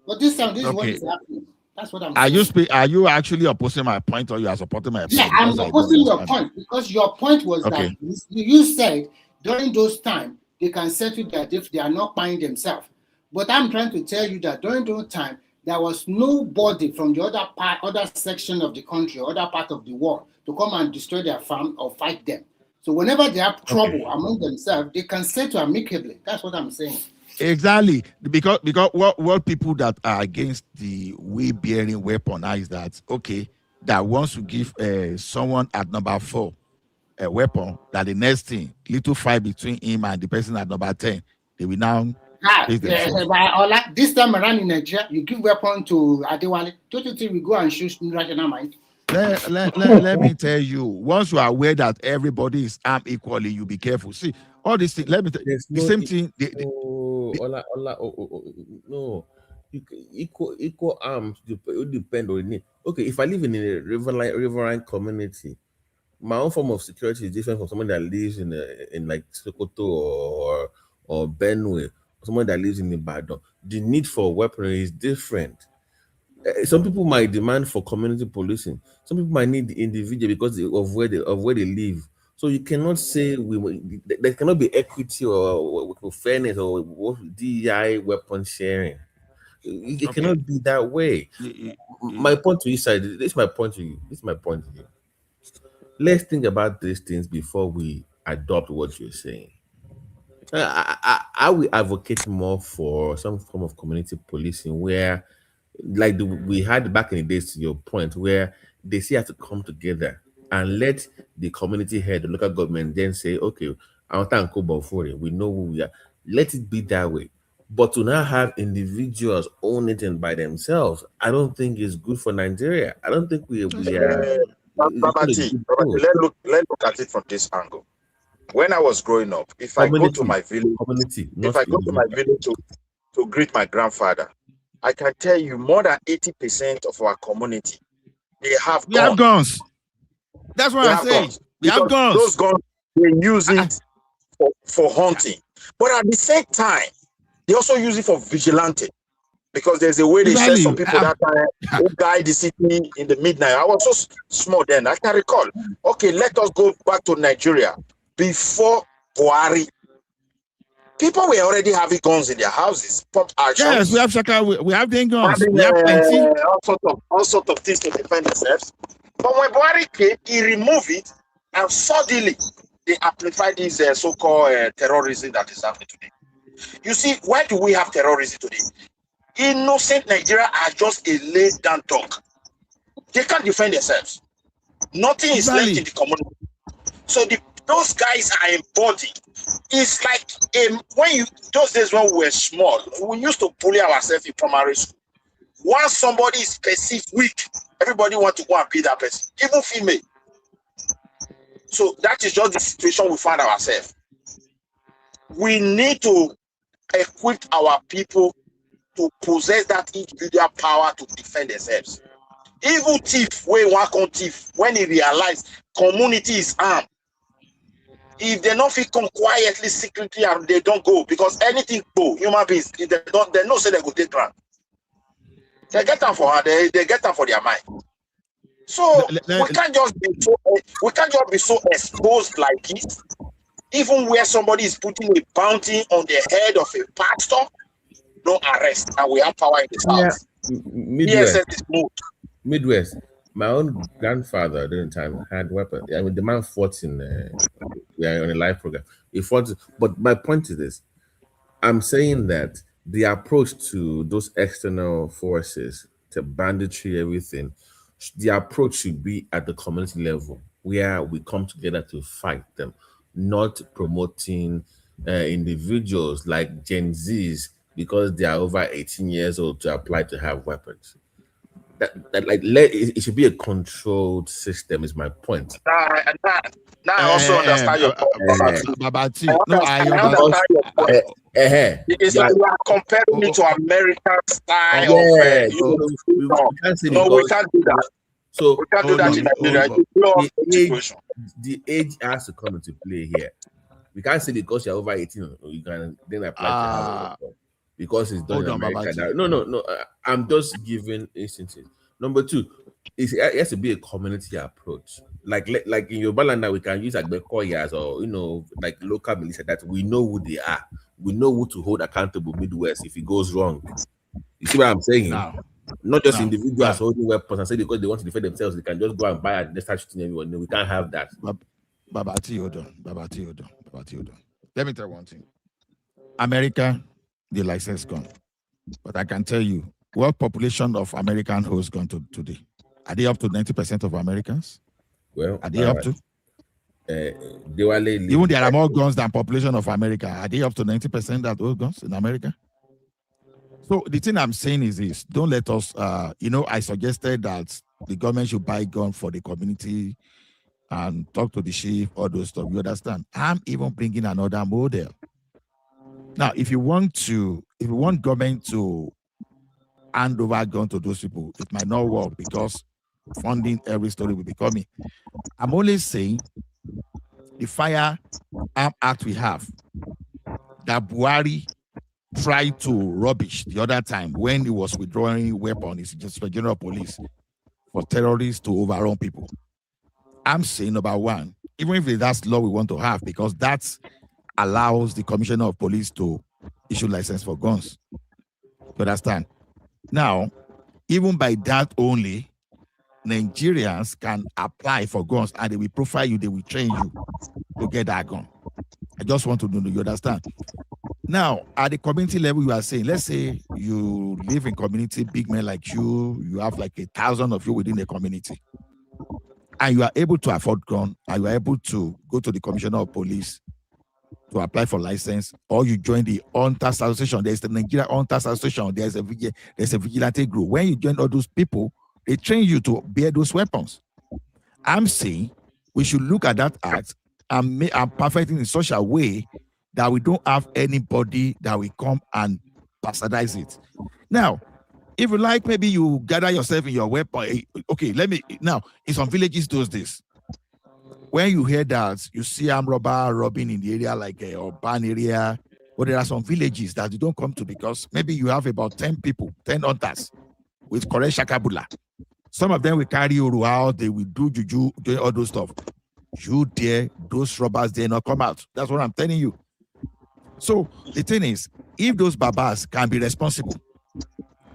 But this time, this is what is happening. That's what I'm saying. Are you actually opposing my point, or you are supporting my point? Yeah, I'm opposing your point, because your point was that you said during those times they can settle that if they are not buying themselves. But I'm trying to tell you that during those time there was nobody from the other section of the country, other part of the world, to come and destroy their farm or fight them. So whenever they have trouble among themselves, they can settle amicably. That's what I'm saying. Exactly, because what people that are against the weight-bearing weapon is that that once you give someone at number 4 a weapon, that the next thing, little fight between him and the person at number 10, they will now this time around in Nigeria, you give weapon to Adewale. Don't you think we go and shoot national mind? Let me tell you, once you are aware that everybody is armed equally, you be careful. See, all these things, let me tell you, the same thing. No, equal arms depend on it. Okay, if I live in a riverine community, my own form of security is different from someone that lives in like Sokoto or Benue, someone that lives in Ibadan. The need for weaponry is different. Some people might demand for community policing. Some people might need the individual because of where they live. So you cannot say there cannot be equity or fairness or DEI weapon sharing. It cannot be that way. My point to you, side. This is my point to you. Let's think about these things before we adopt what you're saying. I will advocate more for some form of community policing where, like we had back in the days, to your point, where they still have to come together and let the community head, the local government, then say, okay, we know who we are. Let it be that way. But to now have individuals own it and by themselves, I don't think is good for Nigeria. I don't think we are. Let's look at it from this angle. When I was growing up, if I go to my village to greet my grandfather, I can tell you more than 80% of our community, they have guns. That's what I say. We have guns. Those guns, they use it for hunting. But at the same time, they also use it for vigilante. Because there's a way they send some people that who guide the city in the midnight. I was so small then, I can recall. Okay, let us go back to Nigeria. Before Buhari, people were already having guns in their houses. Pump action. Yes, we have shaka. We have the guns. We have plenty. All sorts of things to defend themselves. But when Buhari came, he removed it, and suddenly they amplified this so-called terrorism that is happening today. You see, why do we have terrorism today? Innocent Nigeria are just a laid down dog. They can't defend themselves. Nothing is left in the community. So those guys are embodied. It's like those days when we were small, we used to bully ourselves in primary school. Once somebody is perceived weak, everybody wants to go and beat that person, even female. So that is just the situation we find ourselves. We need to equip our people to possess that individual power to defend themselves. Evil thief, when he realizes community is armed, if they don't feel come quietly, secretly, and they don't go, because anything go, human beings, they know say they go take ground. They get them for her, they get them for their mind. So we can't just be so exposed like this. Even where somebody is putting a bounty on the head of a pastor, no arrest, and we have power in this house. Midwest. My own grandfather during the time had weapons. I mean, the man fought in. We are on a live program. He fought, but my point is this: I'm saying that the approach to those external forces, to banditry, everything, the approach should be at the community level where we come together to fight them, not promoting individuals like Gen Zs because they are over 18 years old to apply to have weapons. It should be a controlled system, is my point. Now I also understand your point. Babati, no, I I understand. understand your point. It's like you are comparing me to American style of we can't say no, we can't do that. So we can't do that in Nigeria. The age has to come into play here. We can't say because you're over 18, you can then apply to have a weapon because it's done in America. No. I'm just giving instances. Number two, it has to be a community approach. Like in Yoruba land now, we can use Agbekoyas or like local militia that we know who they are. We know who to hold accountable Midwest if it goes wrong. You see what I'm saying? Not just individuals holding weapons and say because they want to defend themselves, they can just go and buy and start shooting everyone. No, we can't have that. Babati, hold on. Let me tell you one thing. America, the license gone. But I can tell you, what population of American hosts gone to today? Are they up to 90% of Americans? Well, are they up to? Even there are more guns than population of America. Are they up to 90% of those guns in America? So the thing I'm saying is this: don't let us. I suggested that the government should buy guns for the community and talk to the chief, all those stuff. You understand? I'm even bringing another model. Now, if you want government to hand over gun to those people, it might not work because funding every story will be coming. I'm only saying the Firearm Act we have that Buhari tried to rubbish the other time when he was withdrawing weapons, just for general police, for terrorists to overrun people. I'm saying, number one, even if that's law we want to have, because that allows the commissioner of police to issue license for guns. You understand? Now, even by that only, Nigerians can apply for guns and they will profile you, they will train you to get that gun. I just want to know, you understand? Now, at the community level, you are saying, let's say you live in community, big men like you have like 1,000 of you within the community, and you are able to afford gun, and you are able to go to the commissioner of police to apply for license, or you join the Hunters Association. There's the Nigeria Hunters Association. There's a vigilante group. When you join all those people, they train you to bear those weapons. I'm saying we should look at that act and perfect it in such a way that we don't have anybody that will come and bastardize it. Now, if you like, maybe you gather yourself in your weapon. Okay, now, in some villages those days, when you hear that, you see armed robber robbing in the area like a urban area, but there are some villages that you don't come to because maybe you have about 10 people, 10 hunters with correct shakabula. Some of them will carry you out, they will do juju, do all those stuff. You dare, those robbers, they not come out. That's what I'm telling you. So the thing is, if those babas can be responsible,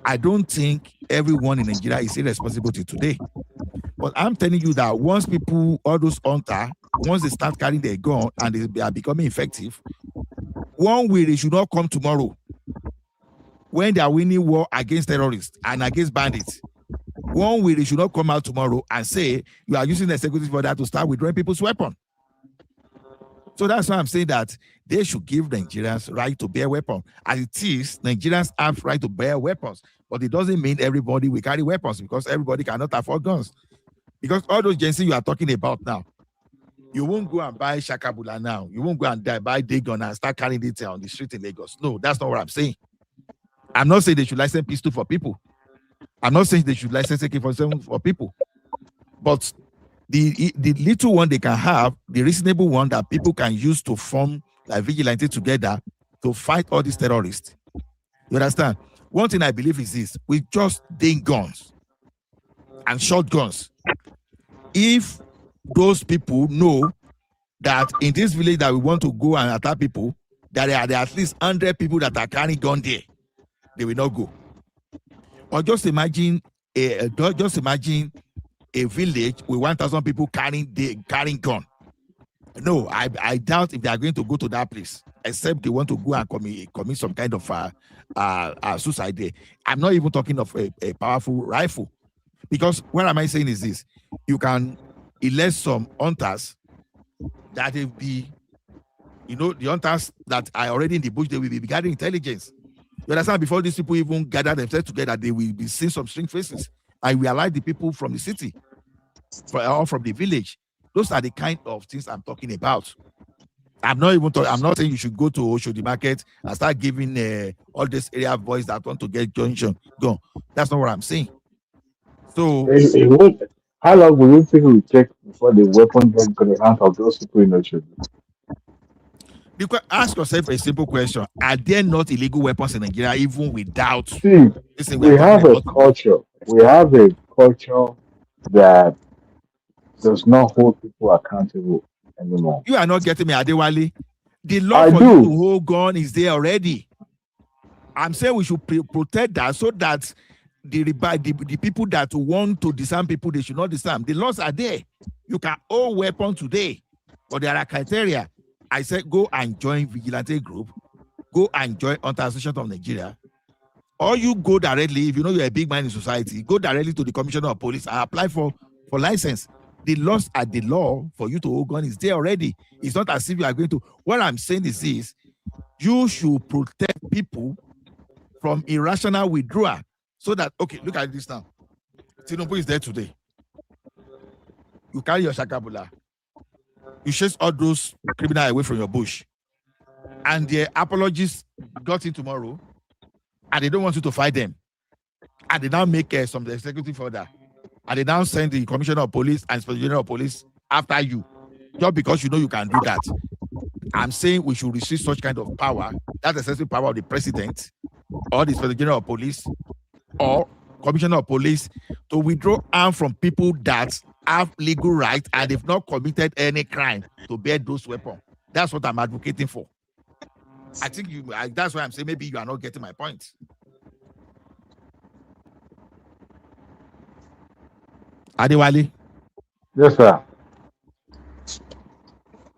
I don't think everyone in Nigeria is irresponsible till today. But I'm telling you that once people, all those hunters, once they start carrying their gun and they are becoming effective, one way they should not come tomorrow when they are winning war against terrorists and against bandits. One way they should not come out tomorrow and say you are using the executive order to start withdrawing people's weapons. So that's why I'm saying that they should give Nigerians right to bear weapons. As it is, Nigerians have right to bear weapons, but it doesn't mean everybody will carry weapons because everybody cannot afford guns. Because all those Gen Z you are talking about now, you won't go and buy Shakabula now. You won't go and buy Dagon and start carrying it on the street in Lagos. No, that's not what I'm saying. I'm not saying they should license pistol for people. I'm not saying they should license AK-47 for people. But the little one they can have, the reasonable one that people can use to form like vigilante together to fight all these terrorists. You understand? One thing I believe is this: with just ding guns and shotguns, if those people know that in this village that we want to go and attack people, that there are at least 100 people that are carrying gun there, they will not go. Or just imagine a village with 1,000 people carrying gun. No, I doubt if they are going to go to that place, except they want to go and commit some kind of suicide there. I'm not even talking of a powerful rifle, because what am I saying is this: you can elect some hunters that if the hunters that are already in the bush, they will be gathering intelligence. You understand? Before these people even gather themselves together, they will be seeing some string faces. I will allow the people from the city, or from the village. Those are the kind of things I'm talking about. I'm not saying you should go to Oshodi Market and start giving all this area boys that want to get junction gone. That's not what I'm saying. So, how long will you think it will take before the weapon gets into the hands of those people in Oshodi? Ask yourself a simple question: are there not illegal weapons in Nigeria, even without? See, we have a culture. We have a culture that does not hold people accountable anymore. You are not getting me, Adewale. The law for you to hold gun is there already. I'm saying we should protect that, so that the people that want to disarm people, they should not disarm. The laws are there. You can hold weapons today, but there are criteria. I said go and join vigilante group, go and join Hunter Association of Nigeria, or you go directly, if you know you're a big man in society, go directly to the Commissioner of Police and apply for license. The laws are the law for you to hold gun is there already. It's not as if you are going to. What I'm saying is this: you should protect people from irrational withdrawal, so that, okay, look at this now. Tinubu is there today. You carry your shakabula. You chase all those criminals away from your bush, and their apologists got in tomorrow, and they don't want you to fight them, and they now make some executive order, and they now send the Commissioner of Police and Inspector General of Police after you, just because you know you can do that. I'm saying we should receive such kind of power, that's the excessive power of the President, or the Inspector General of Police, or Commissioner of Police, to withdraw arms from people that have legal rights and they've not committed any crime to bear those weapons. That's what I'm advocating for. I think that's why I'm saying maybe you are not getting my point. Adewale? Yes, sir.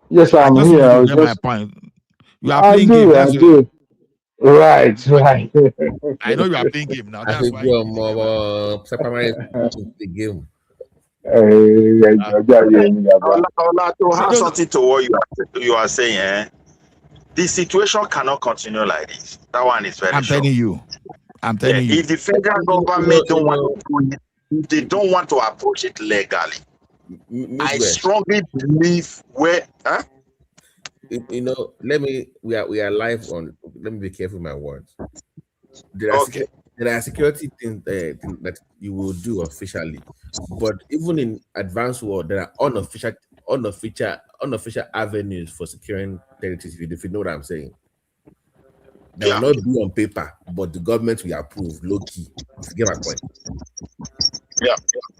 Yes, I'm here. You get my point. You are playing game. I do. Right. I know you are playing game now. That's why. The game. To have something to what you are saying, the situation cannot continue like this. That one is very. I'm telling you. If the federal government don't want to do it, if they don't want to approach it legally, I strongly believe let we are live on. Let me be careful with my words. There are security things that you will do officially, but even in advanced world, there are unofficial avenues for securing territories. If you know what I'm saying, they will not be on paper, but the government will approve low key. You get my point? Yeah.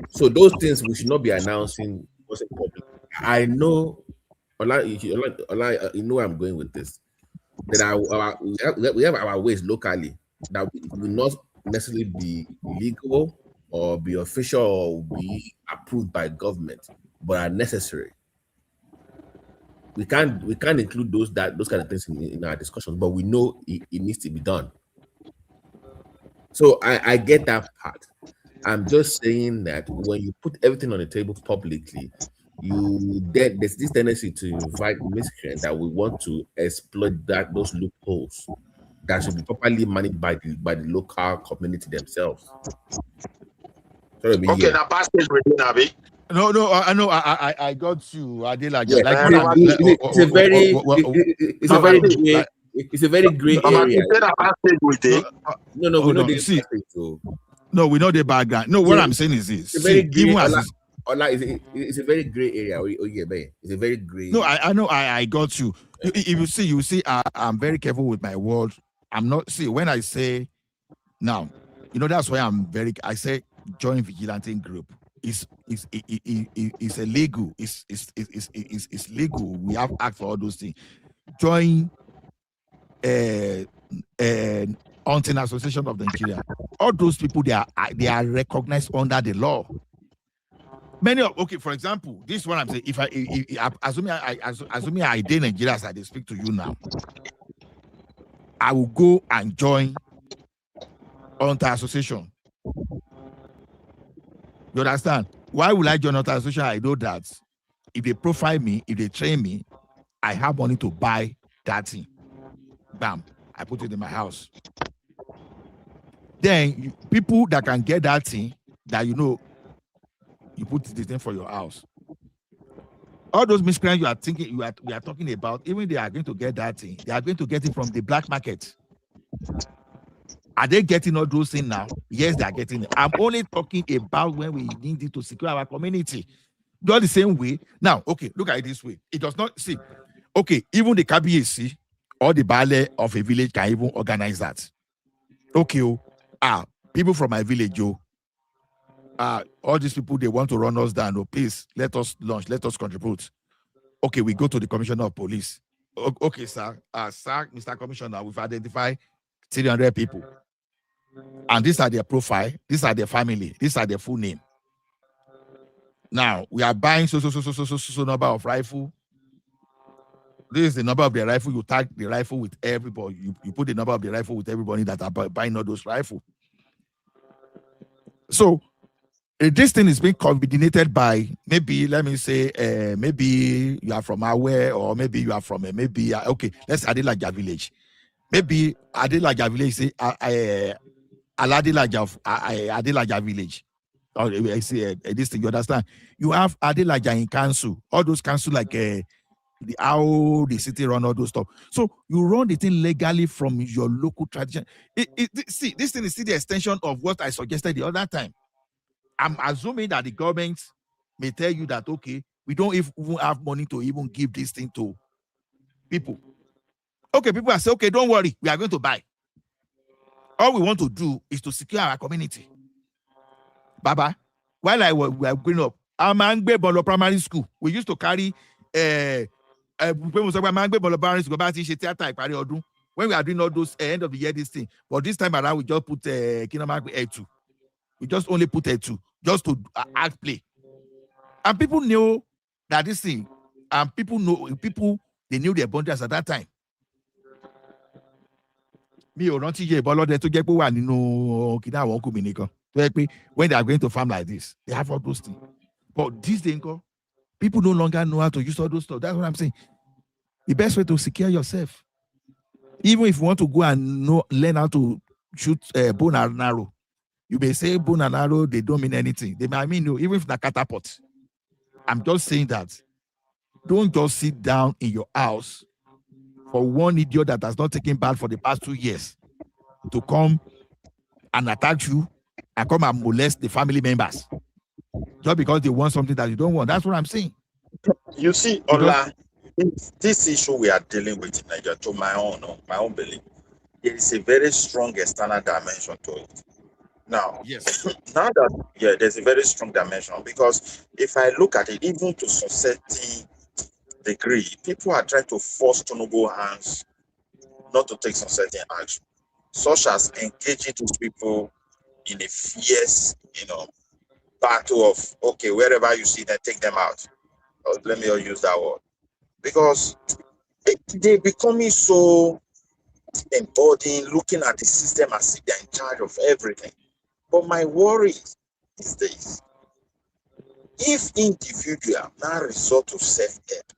So those things we should not be announcing. I know. You know where I'm going with this. That we have our ways locally that will not necessarily be legal or be official or be approved by government, but are necessary. We can't include those kind of things in our discussions, but we know it needs to be done. So I get that part. I'm just saying that when you put everything on the table publicly, there's this tendency to invite miscreants that we want to exploit those loopholes that should be properly managed by the local community themselves. Sorry, now passage with Nabi. No, I know. I got you, Adela. It's a very gray area. No, no, we know the background. No, what I'm saying is this. It's a very gray. It's a very gray area. It's a very gray. No, I know. I got you. If you see, I'm very careful with my words. I'm not. See, when I say now, that's why I say join vigilante group. It's illegal. It's legal. We have act for all those things. Join Hunting Association of Nigeria. All those people, they are recognized under the law. Many of, okay, for example, this one I'm saying, if assuming I did Nigeria as I speak to you now, I will go and join Hunter Association. You understand? Why will I join Hunter Association? I know that if they profile me, if they train me, I have money to buy that thing. Bam, I put it in my house. Then people that can get that thing, that you know, you put this thing for your house. All those miscreants you are thinking, we are talking about, even they are going to get that thing, they are going to get it from the black market. Are they getting all those things now? Yes, they are getting it. I'm only talking about when we need it to secure our community. Do the same way. Now, okay, look at it this way. It does not, see, okay, even the KBAC or the Bale of a village can even organize that. Okay, people from my village, all these people, they want to run us down. Oh, please, let us launch, let us contribute. Okay, we go to the Commissioner of Police. Okay, sir. Sir, Mr. Commissioner, we've identified 300 people. And these are their profile, these are their family, these are their full name. Now, we are buying so number of rifle. This is the number of the rifle. You tag the rifle with everybody. You put the number of the rifle with everybody that are buying all those rifles. So, this thing is being coordinated by, maybe, let me say, maybe you are from Awe, or maybe you are from, okay, let's Adelaja village. Maybe Adelaja village, say, Adelaja village. Or I say, this thing, you understand? You have Adelaja in council, all those council like how the city run all those stuff. So you run the thing legally from your local tradition. See, this thing is still the extension of what I suggested the other time. I'm assuming that the government may tell you that, okay, we don't even have money to even give this thing to people. Okay, people are saying, okay, don't worry, we are going to buy. All we want to do is to secure our community. Baba, while we were growing up, Amangbe Bolo Primary School, we used to carry when we are doing all those end of the year this thing. But this time around, we just put A2. We just only put A2 just to act play. And people knew that this thing, and people they knew their boundaries at that time. Me or not to get when they are going to farm like this, they have all those things. But this thing, people no longer know how to use all those stuff. That's what I'm saying. The best way to secure yourself, even if you want to go and learn how to shoot bow and arrow, you may say bow and arrow, they don't mean anything. They might mean even if the catapult. I'm just saying that don't just sit down in your house for one idiot that has not taken bath for the past 2 years to come and attack you and come and molest the family members just because they want something that you don't want. That's what I'm saying. You see, Ola, this issue we are dealing with in Nigeria, to my own belief, there is a very strong external dimension to it. Now, yes, now that there's a very strong dimension, because if I look at it, even to society degree, people are trying to force Tinubu hands not to take some certain action, such as engaging these people in a fierce, battle of, okay, wherever you see them, take them out. Let me use that word. Because they're becoming so embodied, looking at the system as if they're in charge of everything. But my worry is this. If individual now resort to self-help,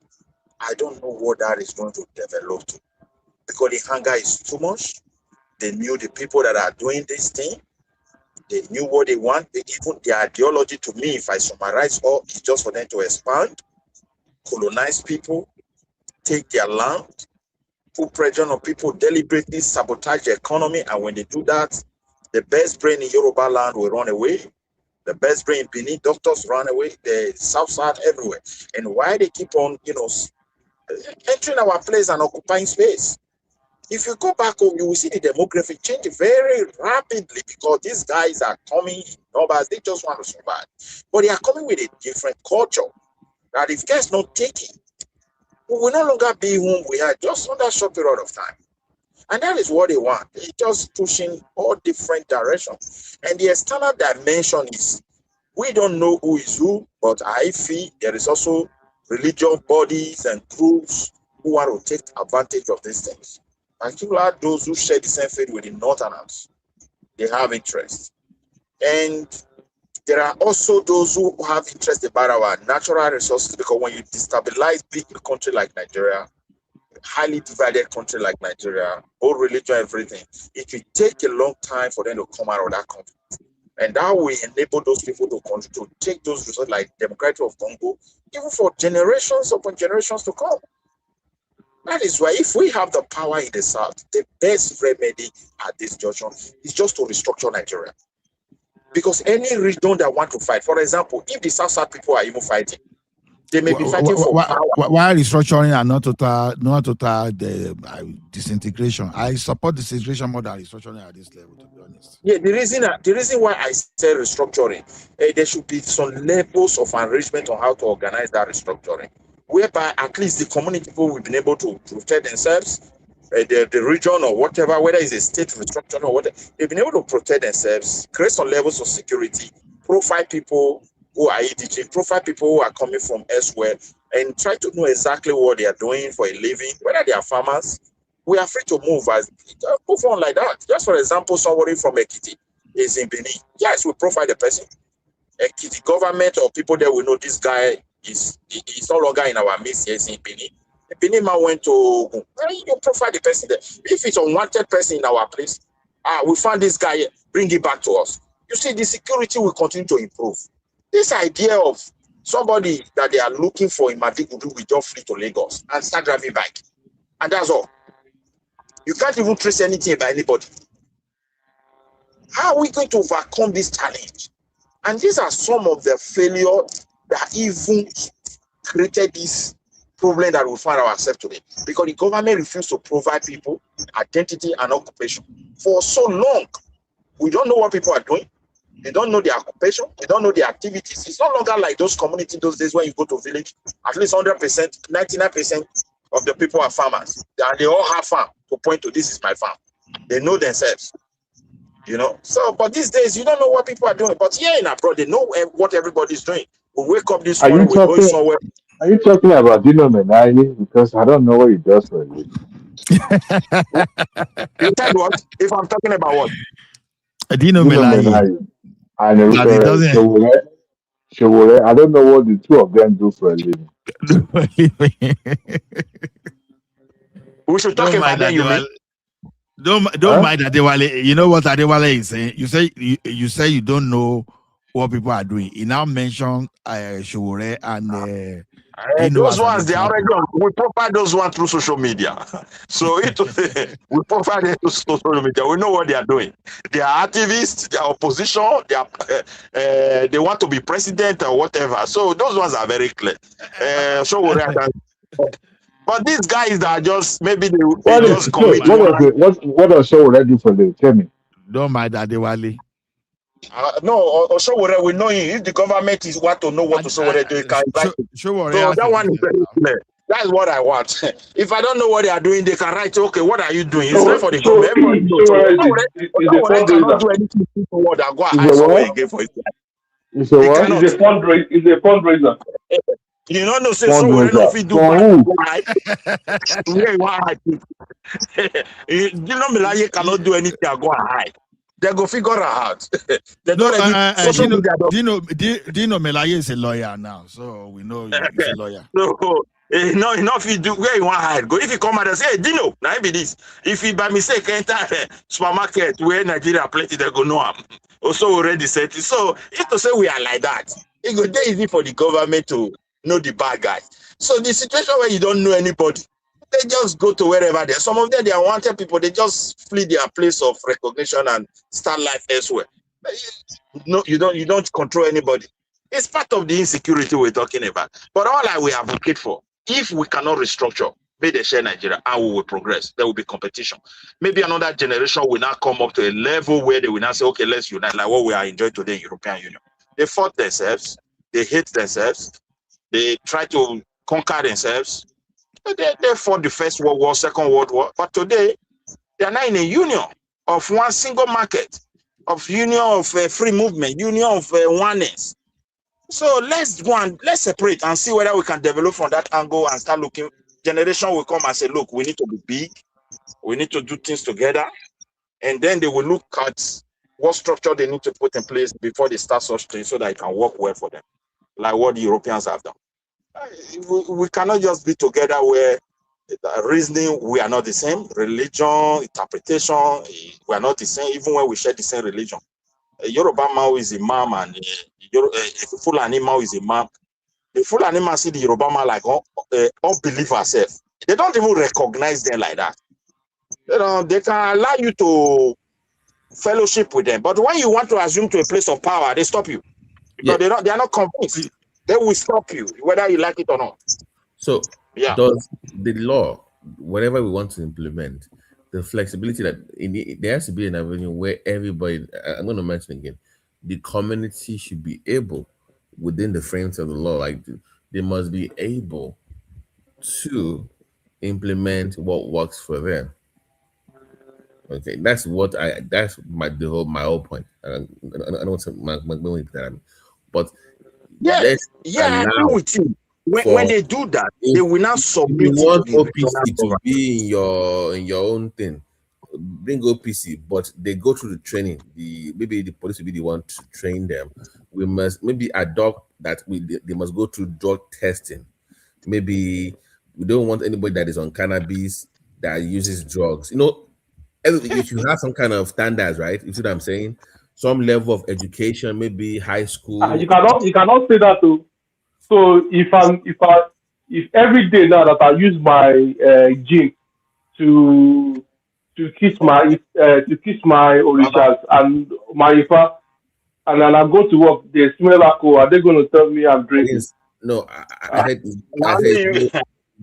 I don't know what that is going to develop to. Because the hunger is too much. They knew the people that are doing this thing. They knew what they want. Even their ideology, to me, if I summarize all, is just for them to expand, colonize people, take their land, put pressure on people, deliberately sabotage the economy. And when they do that, the best brain in Yoruba land will run away. The best brain in Benin, doctors run away. The South everywhere. And why they keep on, entering our place and occupying space. If you go back home, you will see the demographic change very rapidly because these guys are coming in numbers. They just want to survive. But they are coming with a different culture that if guys not taking, we will no longer be whom we are just under a short period of time. And that is what they want. They're just pushing all different directions. And the external dimension is We don't know who is who, but I feel there is also religious bodies and groups who want to take advantage of these things. Particularly those who share the same faith with the Northerners. They have interest. And there are also those who have interest about our natural resources, because when you destabilize big country like Nigeria, highly divided country like Nigeria, all religion, everything, it will take a long time for them to come out of that country. And that will enable those people to take those resources like Democratic of Congo, even for generations upon generations to come. That is why if we have the power in the South, the best remedy at this junction is just to restructure Nigeria. Because any region that want to fight, for example, if the South people are even fighting, they may be fighting for power. Why restructuring and not total disintegration? I support disintegration more than restructuring at this level, to be honest. Yeah, the reason why I say restructuring, there should be some levels of arrangement on how to organize that restructuring, whereby at least the community people will be able to protect themselves, the region or whatever, whether it's a state restructuring or whatever, they've been able to protect themselves, create some levels of security, profile people who are EDG, profile people who are coming from elsewhere, and try to know exactly what they are doing for a living, whether they are farmers. We are free to move on like that. Just for example, somebody from Ekiti is in Benin. Yes, we profile the person. Ekiti government or people there will know this guy is no longer in our midst. Yes, in Benin. The Benin man went to Ogun. You profile the person there. If it's an unwanted person in our place, we found this guy, bring it back to us. You see, the security will continue to improve. This idea of somebody that they are looking for in Madigudu will just flee to Lagos and start driving back. And that's all. You can't even trace anything about anybody. How are we going to overcome this challenge? And these are some of the failures that even created this problem that we find ourselves today. Because the government refused to provide people identity and occupation. For so long, we don't know what people are doing. They don't know their occupation. They don't know their activities. It's no longer like those communities those days when you go to village, at least 100%, 99% of the people are farmers. And they all have farm to point to, this is my farm. They know themselves. You know, so, but these days, you don't know what people are doing. But here in abroad, they know what everybody's doing. We wake up this morning, we're going somewhere. Are you talking about Dino Menai? Because I don't know what he does for a living. You said what? If I'm talking about what? Dino Menai. And Showore, I don't know what the two of them do for a living. We should talk about that, you mean? Don't mind Adewale. You know what Adewale is saying? You say you don't know what people are doing. He now mentioned Showore and those ones, they already on. We profile those ones through social media. So we profile them through social media. We know what they are doing. They are activists, they are opposition, they want to be president or whatever. So those ones are very clear. But these guys that are just, maybe they just commit. What does Showore do for them? Tell me. Don't mind Adewale. No, Showore, we know him. If the government is want to know what Showore do, can invite him. So that one is very clear. That's what I want. If I don't know what they are doing, they can write, okay, what are you doing? It's not for the government. Showore cannot do anything to what and go and hide somewhere again for his life. It's a fundraiser. You don't know, say Showore no fit do bad. Where you want hide? You know, Melaye cannot do anything and go and hide. They go figure it out. They don't Dino Melaye is a lawyer now, so we know he's a lawyer. So, no, if you do where you want to hide, go. If you come out and say, hey, Dino, now be this. If you by mistake enter supermarket where Nigeria plenty, they go no. Also already said it. So if to say we are like that, it go very easy for the government to know the bad guys. So the situation where you don't know anybody, they just go to wherever they are. Some of them, they are wanted people. They just flee their place of recognition and start life elsewhere. No, you don't control anybody. It's part of the insecurity we're talking about. But all that we advocate for, if we cannot restructure, may they share Nigeria and we will progress. There will be competition. Maybe another generation will now come up to a level where they will now say, okay, let's unite, like what we are enjoying today in European Union. They fought themselves. They hate themselves. They try to conquer themselves. They fought the First World War, Second World War, but today they are now in a union of one single market, of union of free movement, union of oneness. So let's go and let's separate and see whether we can develop from that angle and start looking. Generation will come and say, look, we need to be big, we need to do things together, and then they will look at what structure they need to put in place before they start such things so that it can work well for them, like what the Europeans have done. We cannot just be together where reasoning, we are not the same, religion, interpretation, we are not the same, even when we share the same religion. A Yoruba Mao is imam and a Fulani Mao is imam. The Fulani man see the Yoruba man like unbeliever self. They don't even recognize them like that. You know, they can allow you to fellowship with them, but when you want to assume to a place of power, they stop you because they are not convinced. They will stop you whether you like it or not. So does the law, whatever we want to implement, the flexibility that there has to be an avenue where everybody, I'm going to mention again, the community should be able, within the frames of the law, like they must be able to implement what works for them. Okay, that's what my whole point. I don't want to my but I agree with you. When they do that, they will not submit you want to the OPC to be in your own thing. Bring OPC, but they go through the training. Maybe the police will be the one to train them. We must maybe adopt that. They must go through drug testing. Maybe we don't want anybody that is on cannabis that uses drugs. You know, if you have some kind of standards, right? You see what I'm saying? Some level of education, maybe high school. You cannot say that too. So if every day now that I use my gym to kiss my orishas and my ifa, and then I go to work, they smell alcohol. Are they going to tell me I'm drinking? No, I said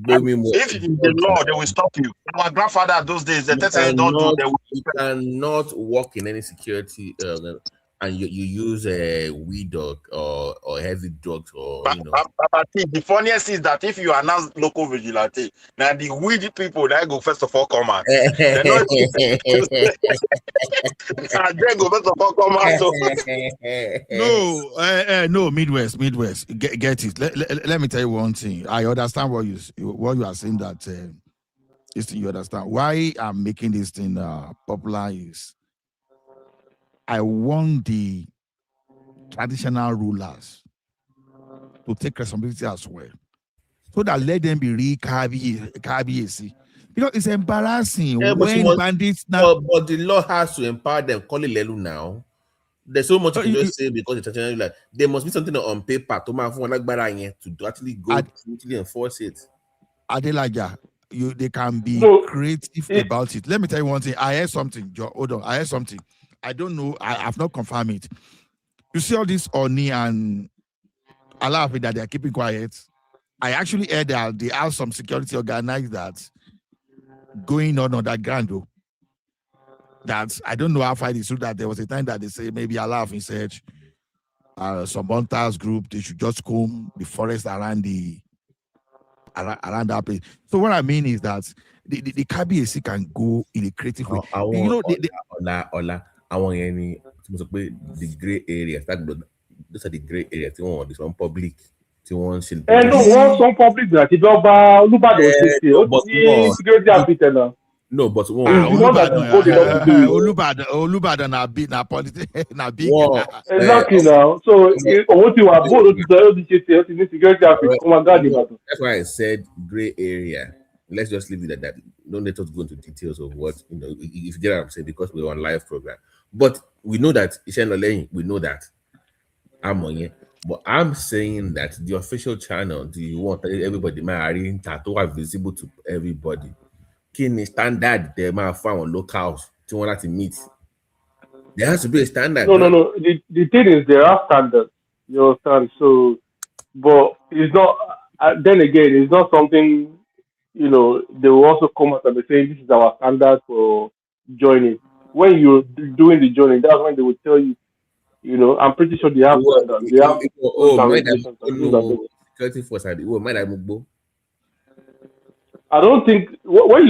if in the law they will stop you. My grandfather those days, they tell you don't do. You cannot work in any security and you use a weed or heavy drugs or the funniest is that if you announce local vigilante, now the weed people that go first of all come out. They know and then go first of all come out. So. No, Midwest, get it. Let me tell you one thing. I understand what you are saying that you understand why I'm making this thing popular is I want the traditional rulers to take responsibility as well, so that let them be KBAC. Because it's embarrassing when bandits now. But the law has to empower them. Call it Lelu now. There's so much you can just say because the traditional like there must be something on paper to actually go to enforce it. Adelaja, they can be creative about it. Let me tell you one thing. I heard something. Hold on. I heard something. I don't know. I have not confirmed it. You see all this Oni and Alaafin that they are keeping quiet. I actually heard that they have some security organized that going on that ground though. That I don't know how far it is true that there was a time that they say maybe Alaafin said some hunters group they should just comb the forest around that place. So what I mean is that the KBAC can go in a creative way. I want any the gray areas. Those are the gray areas. They want this one public. They want some public that you don't security officer now. No, but Olubadan na big. Exactly now. So what you are both security officer. That's why I said gray area. Let's just leave it at that. Don't let us go into details of what if you get what I'm saying, because we're on live program. But we know that we know that I'm on it. But I'm saying that the official channel, do you want everybody to visible to everybody? Can standard they might find on locals to want to meet. There has to be a standard. No. The thing is there are standards. You understand? So, but it's not. Then again, it's not something. They will also come out and be saying this is our standard for joining. When you're doing the joining, that's when they will tell you. I'm pretty sure they have standards. They have security force. I don't think when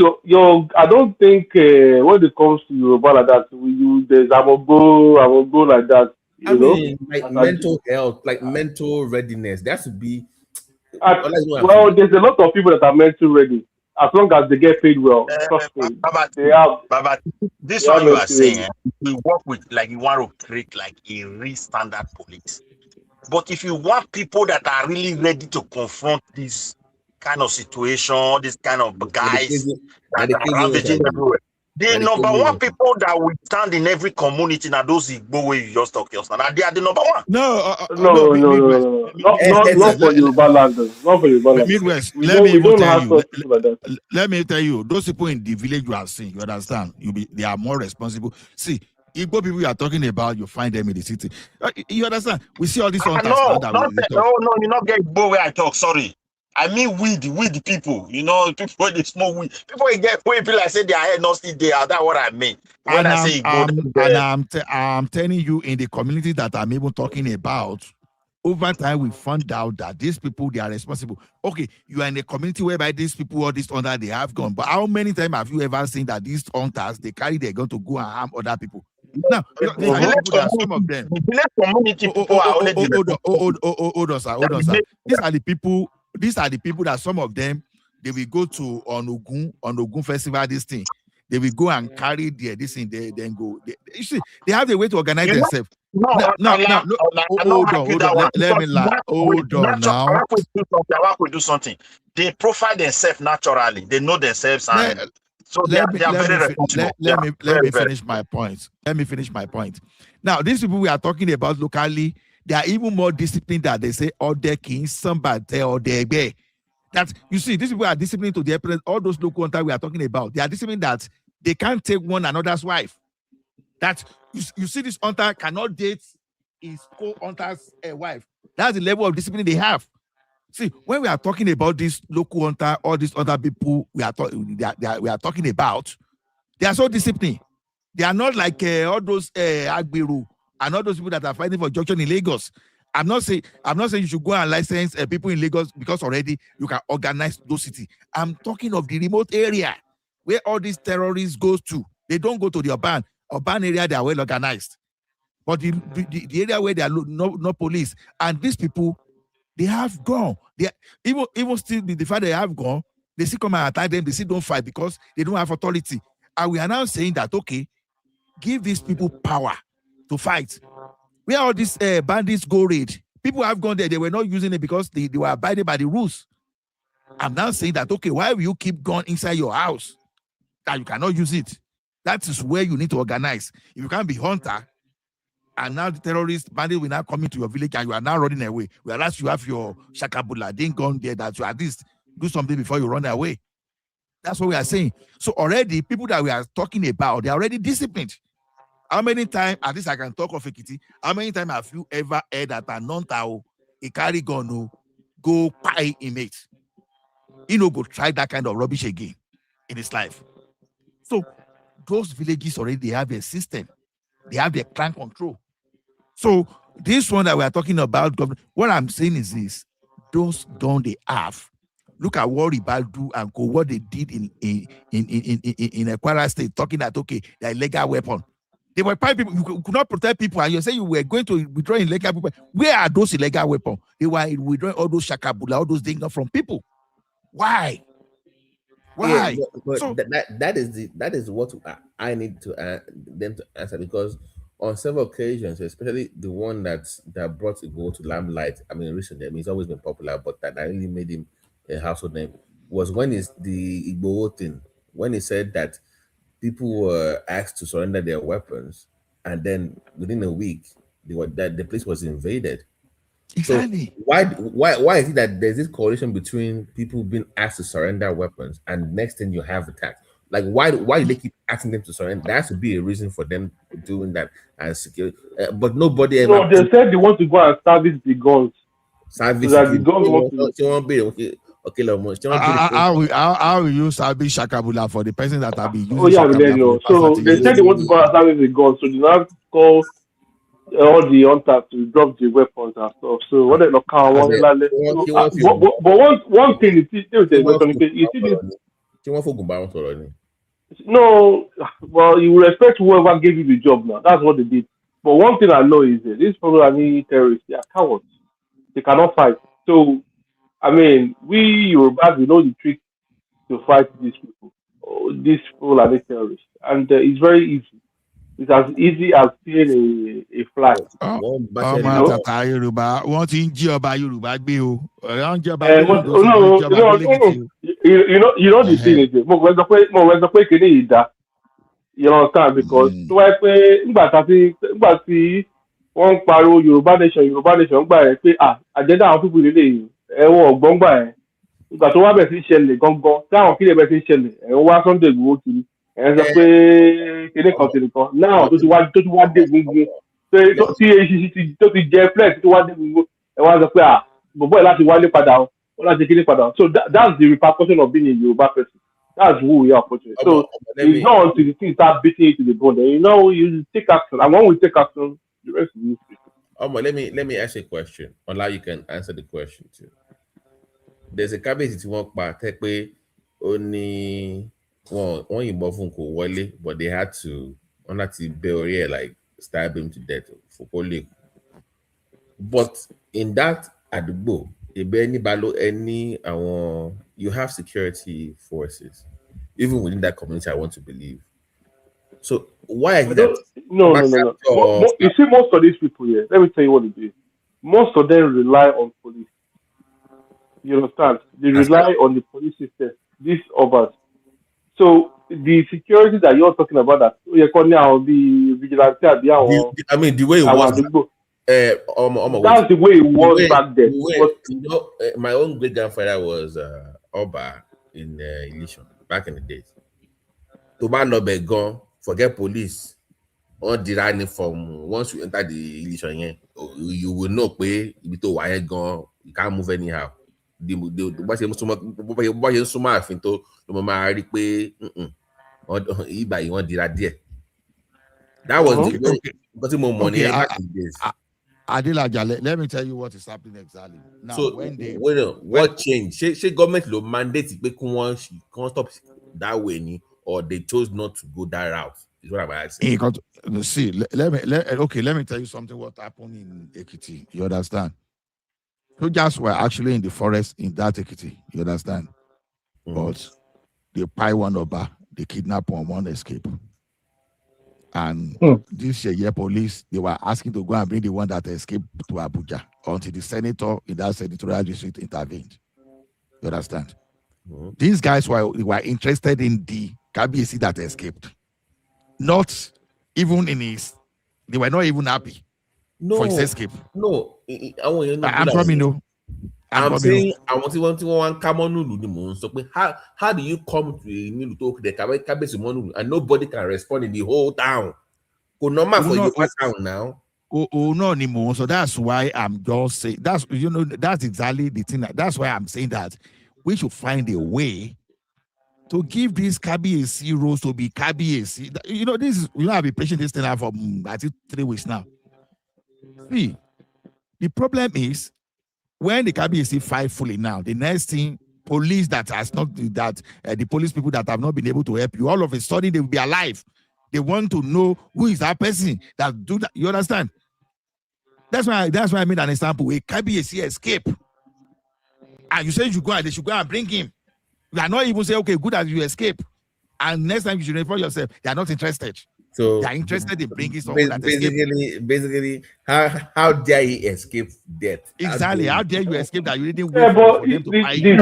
I don't think when it comes to Yoruba like that, there's Amogo like that. I mean, like mental health, like mental readiness. That should be. Well, there's a lot of people that are mental ready. As long as they get paid well, trust me, they have. Baba, this They one have you are mental saying, ready. we work with like you want to create like a real standard police. But if you want people that are really ready to confront this kind of situation, this kind of guys that are ravaging everywhere, the number one people that will stand in every community now those Igbo way you just talk yourself. They are the number one. No, not for Yoruba land. Not for Yoruba land. Midwest, We let me even don't tell have you. people like that. Let me tell you, those people in the village you are seeing, you understand? They are more responsible. See, Igbo people you are talking about, you find them in the city. You understand? We see all these hunters now that No, you not get Igbo where I talk. Sorry. I mean weed people, people when they smoke weed. People get way people like say their head not still there. That's what I mean. When and I say Igbo, I'm telling you, in the community that I'm even talking about, over time we found out that these people, they are responsible. Okay, you are in a community whereby these people, all these hunters, they have gone. But how many times have you ever seen that these hunters, they carry their gun to go and harm other people? Now, these are the people that some of them. The village community people are only hold on, sir. These are the people that some of them, they will go to on Ogun festival, this thing. They will go and carry this thing, they then go. You see, they have a way to organize themselves. Hold on. Let me lie. Hold on now. We do something. They profile themselves naturally. They know themselves, and so they are very responsible. Let me finish my point. Let me finish my point. Now, these people we are talking about locally, they are even more disciplined than they say, all their kings, somebody or their bear. That you see, these people are disciplined to their parents. All those local hunters we are talking about, they are disciplined that they can't take one another's wife. That you see, this hunter cannot date his co-hunter's wife. That's the level of discipline they have. See, when we are talking about this local hunter, all these other people we are talking about, they are so disciplined. They are not like all those Agbiru and all those people that are fighting for junction in Lagos. I'm not saying you should go and license people in Lagos because already you can organize those cities. I'm talking of the remote area where all these terrorists goes to. They don't go to the urban area. They are well organized, but the area where there are no police, and these people, they have gone. They even still the fact they have gone, they still come and attack them. They still don't fight because they don't have authority. And we are now saying that, okay, give these people power to fight. Where all these bandits go raid, people have gone there. They were not using it because they were abiding by the rules. I'm now saying that, okay, why will you keep gun inside your house that you cannot use it? That is where you need to organize. If you can't be hunter, and now the terrorist bandit will now come into your village and you are now running away, whereas you have your shakabula, then gone there that you at least do something before you run away. That's what we are saying. So already, people that we are talking about, they are already disciplined. How many times, at least I can talk of Ekiti, how many times have you ever heard that a non-tao, a carry gun, go pie inmate? Go try that kind of rubbish again in his life. So those villages already, they have a system. They have their clan control. So this one that we are talking about, what I'm saying is this: those gun they have. Look at what Ribaldo and what they did in Kwara State, talking that okay, they're illegal weapon. They were people. You could not protect people, and you say you were going to withdraw illegal people. Where are those illegal weapons? They were withdrawing all those shakabula, all those things from people. Why? Yeah, but so, that is what I need to them to answer, because on several occasions, especially the one that brought Igbo to limelight, I mean recently, I mean he's always been popular, but that really made him a household name was when it's the Igbo thing, when he said that people were asked to surrender their weapons, and then within a week the place was invaded. Exactly. So why is it that there's this correlation between people being asked to surrender weapons and next thing you have attacks? Like why do they keep asking them to surrender? There has to be a reason for them doing that and security. But nobody ever. No, they said they want to go and service the guns. Service so that the guns want to. Okay, how will you service shakabula for the person that have been using? Oh yeah, no. So they said they want to go and service the guns, so they now call all the hunters to drop the weapons and stuff. So what they look at but one thing is you see this. No, well, you respect whoever gave you the job now. That's what they did. But one thing I know is that these Fulani terrorists, they are cowards. They cannot fight. So, I mean, we Yorubas, we know the trick to fight these people, these Fulani terrorists. And it's very easy. It's as easy as seeing a fly. ọmọ àtàtà Yorùbá wọ́n ti ń jí ọba Yorùbá gbé o ọ̀rẹ́ ń jí ọba And gbé lóńdó sí wọ́n ń jí ọba gbé lẹ́kìtì o. you know the thing is, mo fẹ́ sọ pé kìíní yìí dá. You understand? Because tó wáyé pé nígbà tí wọ́n ń pariwo Yorùbá nation gbà yẹn pé agenda àwọn pípọ̀ lélẹ̀ yìí ẹ̀wọ̀n ọ̀gbọ́n gbà yẹn. Ìgbà tó wá bẹ̀ sí ṣẹlẹ̀ gangan táwọn kílẹ̀ bẹ̀ sí ṣẹlẹ̀ ẹ̀ ń wá Sunday Igboho kiri ẹ̀ ń sọ pé kíní kan náà tó ti wá dé gungun tí ACC tó ti jẹ flex tó wá dé gungun ẹ̀ wá sọ pé bọ̀bọ̀ ẹ̀ láti wálé padà o láti kíní padà o. So that's the repercussion of being a Yorùbá person. That's who we are, unfortunately. So it's not until the thing start beating you to the bone. Then you take action. And when we take action, the rest is history. Let me ask you a question. Ola, you can answer the question too. There's a cabbage that won't part pé only one involved kò wọlé, but they had to bury like stab him to death for police. But in that àdúgbò, you have security forces, even within that community, I want to believe. So why is that? No. You see, most of these people here, let me tell you what it is. Most of them rely on police. You understand? They rely on the police system, these others. So the security that you're talking about, that you're calling now the vigilante, I mean, the way it was. That's the way it was back then. My own great grandfather was Oba in Illusion back in the days. To ban no be gone, forget police. On the running from once you enter the Illusion, you will know pé ibi tó wà yẹn gan, you can't move anyhow. The bá ṣe súnmọ́ àfin tó ló máa rí pé ìgbà yìí wọ́n dira díẹ̀. That was the way. Because more money back in the days. Adilaja, let me tell you what is happening exactly. Now, so what changed? She government will mandate pé kí wọ́n stop that way or they chose not to go that route. Is what I'm asking. See, let me tell you something what happened in Ekiti. You understand? Soldiers were actually in the forest in that Ekiti. You understand? But they pie one over, they kidnap one escape. And this year, police, they were asking to go and bring the one that escaped to Abuja until the senator in that senatorial district intervened. You understand? These guys were interested in the KBC that escaped. Not even in his, they were not even happy for his escape. No, I'm coming, no. I'm saying I want to come on. So how do you come to a talk the Kabesi and nobody can respond in the whole town? Go normal for your town now. No anymore. So that's why I'm just saying that's exactly the thing. That's why I'm saying that we should find a way to give this KBC roles to be KBC. This is I've been preaching this thing now for I think 3 weeks now. See, the problem is when the KBC fight fully now, the next thing, police the police people that have not been able to help you, all of a sudden they will be alive. They want to know who is that person that do that. You understand? That's why I made an example. A KBC escape, and you say they should go and bring him. You are not even say, okay, good as you escape, and next time you should report yourself. They are not interested. So they are interested in bringing someone that basically, how dare he escape death? Exactly. How dare you escape that you didn't wait for them to buy you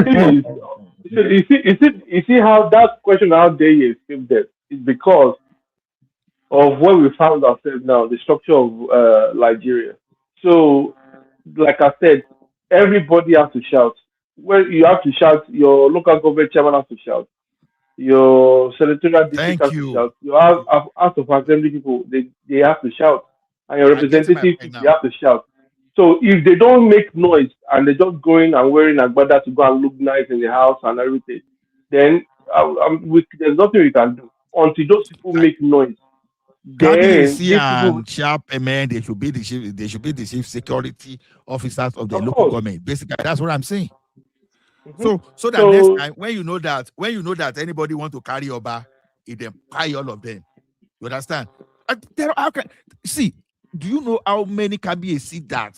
see how that question, how dare you escape death, is because of where we found ourselves now, the structure of Nigeria. So, like I said, everybody has to shout. Well, you have to shout. Your local government chairman has to shout. Your senatorial district has to shout. Your House of Assembly people, they have to shout. And your representatives, they have to shout. So if they don't make noise and they just go in and wearing agbada to go and look nice in the house and everything, then there's nothing we can do until those people make noise. And sharp men, they should be the chief security officers of the local government. Basically, that's what I'm saying. So that next time when you know that anybody want to carry over, if they buy all of them. You understand? Do you know how many KBAC that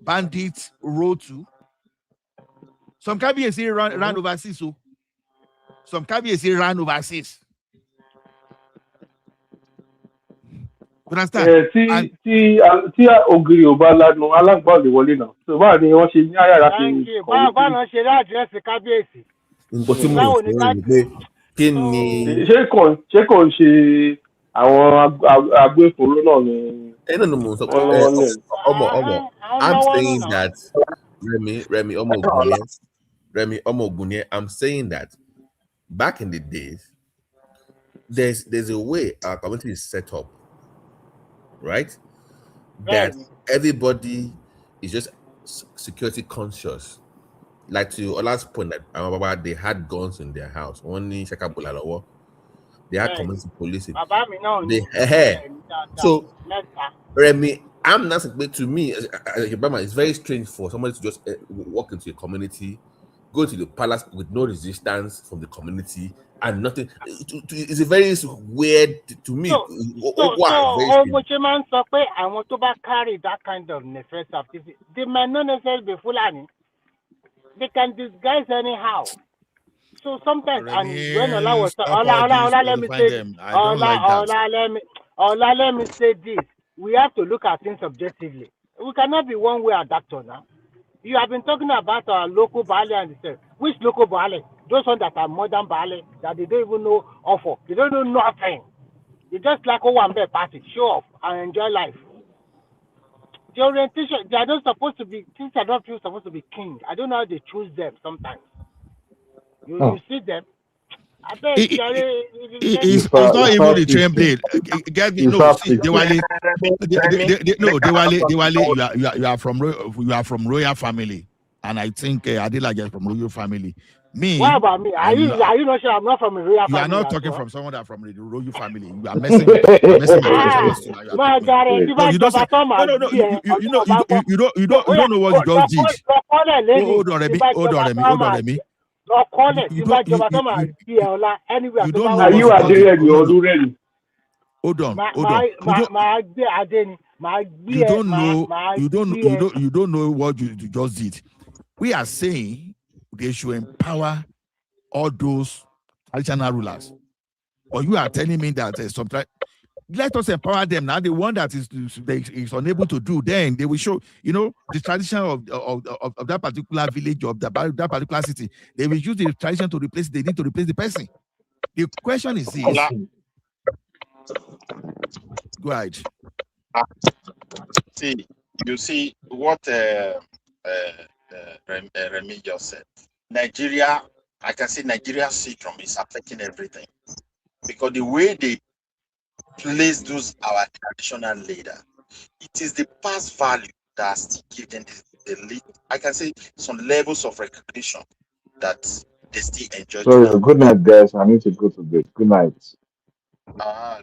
bandits rode to? Some KBAC ran overseas, so some KBAC ran overseas. Understand? tí ògiri ò bá lanu alágbá ò lè wọlé náà so báwo ni wọ́n ṣe ní àyàrá ti kọ̀wé báwo náà ṣe rí àdírẹ́sì kábíyèsí. nǹkan tí mo sọ ni pé kí ni. ṣé kò ń ṣe àwọn agbófinró náà ni. No, I'm saying that Remy Omogunye, I'm saying that back in the days, there's a way our community is set up, right? That everybody is just security conscious. Like to Ola's point that they had guns in their house. Only Shakabula, they had community policing. So Remy, I'm not saying, to me, it's very strange for somebody to just walk into a community, go to the palace with no resistance from the community and nothing. It's a very weird to me. I want to carry that kind of nefarious activity. They might not necessarily be Fulani. They can disguise anyhow. So sometimes, and when Ola was let me say, let me say this. We have to look at things objectively. We cannot be one way adapter now. You have been talking about our local Bale and stuff. Which local Bale? Those ones that are modern Bale that they don't even know offer. They don't know nothing. They just like Owambe party, show off and enjoy life. The orientation, they are not supposed to be, things are not supposed to be king. I don't know how they choose them sometimes. You see them. It's not even the train blade. You are from royal family, and I think Adila is from royal family. Me. What about me? Are you not sure I'm not from a royal family? You are not talking from someone that from the royal family. You are messing with you don't know what you just did. Hold on, Remy. You don't know what you Hold on. You don't know what you just did. We are saying they should empower all those traditional rulers. But you are telling me that sometimes let us empower them now. The one that is unable to do, then they will show, the tradition of that particular village, of that particular city. They will use the tradition to replace. They need to replace the person. The question is this. Go ahead. You see what Remy just said. Nigeria, I can see Nigeria's syndrome is affecting everything because the way they place those our traditional leader, it is the past value that still give them the lead. I can say some levels of recognition that they still enjoy. So good night, guys. I need to go to bed. Good night.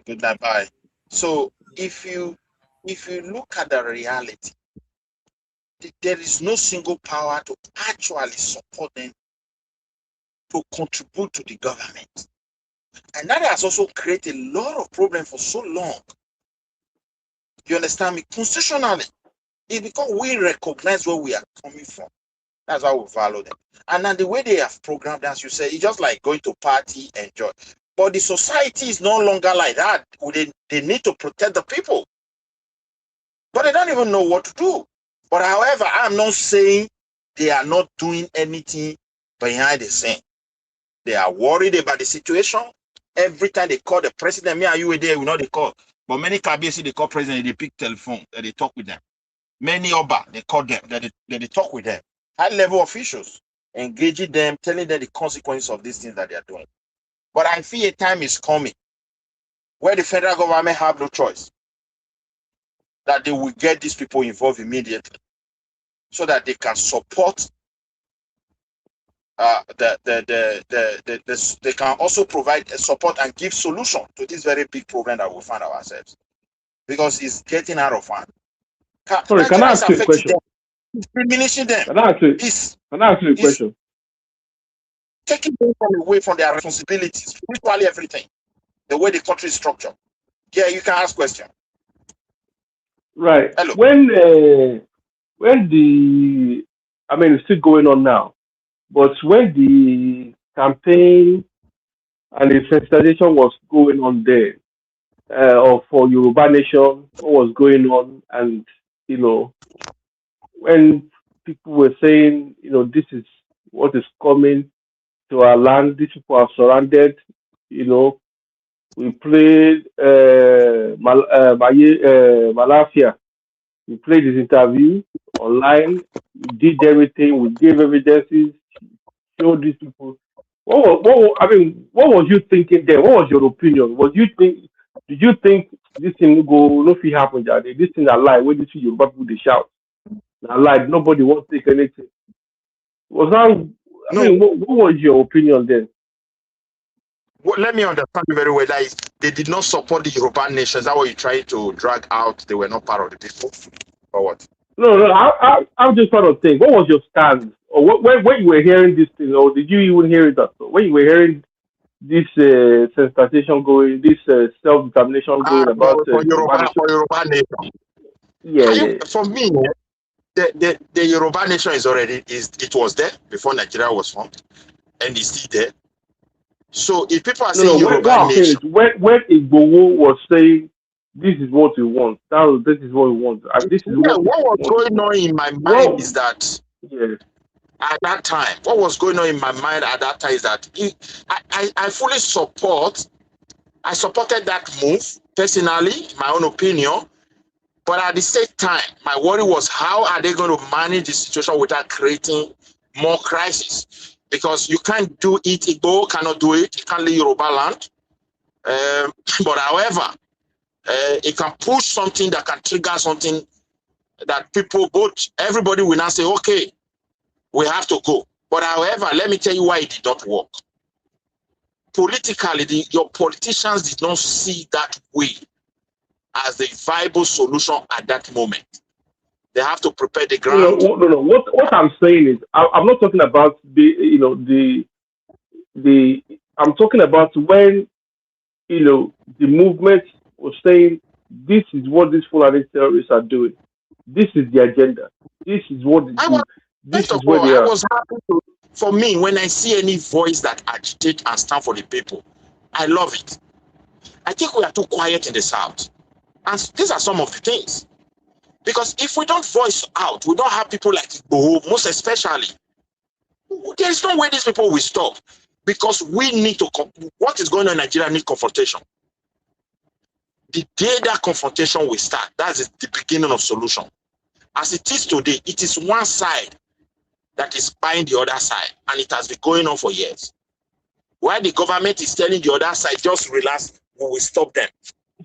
Good night. Bye. So if you look at the reality, there is no single power to actually support them to contribute to the government. And that has also created a lot of problems for so long. You understand me? Constitutionally, it's because we recognize where we are coming from. That's how we value them. And then the way they have programmed, as you say, it's just like going to party, enjoy. But the society is no longer like that. They need to protect the people. But they don't even know what to do. But however, I'm not saying they are not doing anything behind the scene. They are worried about the situation. Every time they call the president, me and you were there, we know they call. But many KBC, they call president, they pick telephone, they talk with them. Many Oba, they call them, they talk with them. High-level officials, engaging them, telling them the consequences of these things that they are doing. But I feel a time is coming where the federal government have no choice, that they will get these people involved immediately so that they can support they can also provide a support and give solution to this very big problem that we find ourselves, because it's getting out of hand. Sorry, can I ask you a question? It's diminishing them. Can I ask you a question? Taking them away from their responsibilities, spiritually everything, the way the country is structured. Yeah, you can ask question. Right. Hello. When the, I mean, it's still going on now, but when the campaign and the sensitization was going on there, or for Yoruba Nation, what was going on, and you know, when people were saying, this is what is coming to our land, these people are surrounded, you know, we played Malafia. We played his interview online. We did everything. We gave evidences. Showed these people. What was you thinking there? What was your opinion? Did you think this thing go no fit happen that day? This thing a lie. When you see Yoruba people they shout, a lie. Nobody wants to take anything. Was that? No, What was your opinion then? well, let me understand you very well. That is, they did not support the Yoruba nation. Is that what you trying to drag out? They were not part of the people, or what? No. I'm just trying to think. What was your stance? Or when you were hearing this thing, or did you even hear it at all? When you were hearing this sensitization going, this self-determination going about For Yoruba nation? Yoruba nation. Yeah. For me, the Yoruba nation it was there before Nigeria was formed, and it's still there. So if people are saying What Yoruba I'm saying nation, is when Igboho was saying this is what we want, this is what we want, and this is what what was going on in my mind is that at that time, what was going on in my mind at that time is that I fully I supported that move personally, my own opinion. But at the same time, my worry was how are they going to manage the situation without creating more crisis? Because you can't do it, Igbo cannot do it, you can't leave Yoruba land. But however, it can push something that can trigger something that everybody will now say, okay, we have to go. But however, let me tell you why it did not work. Politically, your politicians did not see that way as a viable solution at that moment. They have to prepare the ground. No. What I'm saying is, I'm not talking about the I'm talking about when the movement was saying this is what these Fulani terrorists are doing. This is the agenda. This is what they do. This is where they I are. was happy for me when I see any voice that agitate and stand for the people. I love it. I think we are too quiet in the South. And these are some of the things. Because if we don't voice out, we don't have people like Igboho, most especially, there is no way these people will stop. Because we need to, what is going on in Nigeria needs confrontation. The day that confrontation will start, that's the beginning of solution. As it is today, it is one side that is buying the other side, and it has been going on for years. While the government is telling the other side, just relax, we will stop them.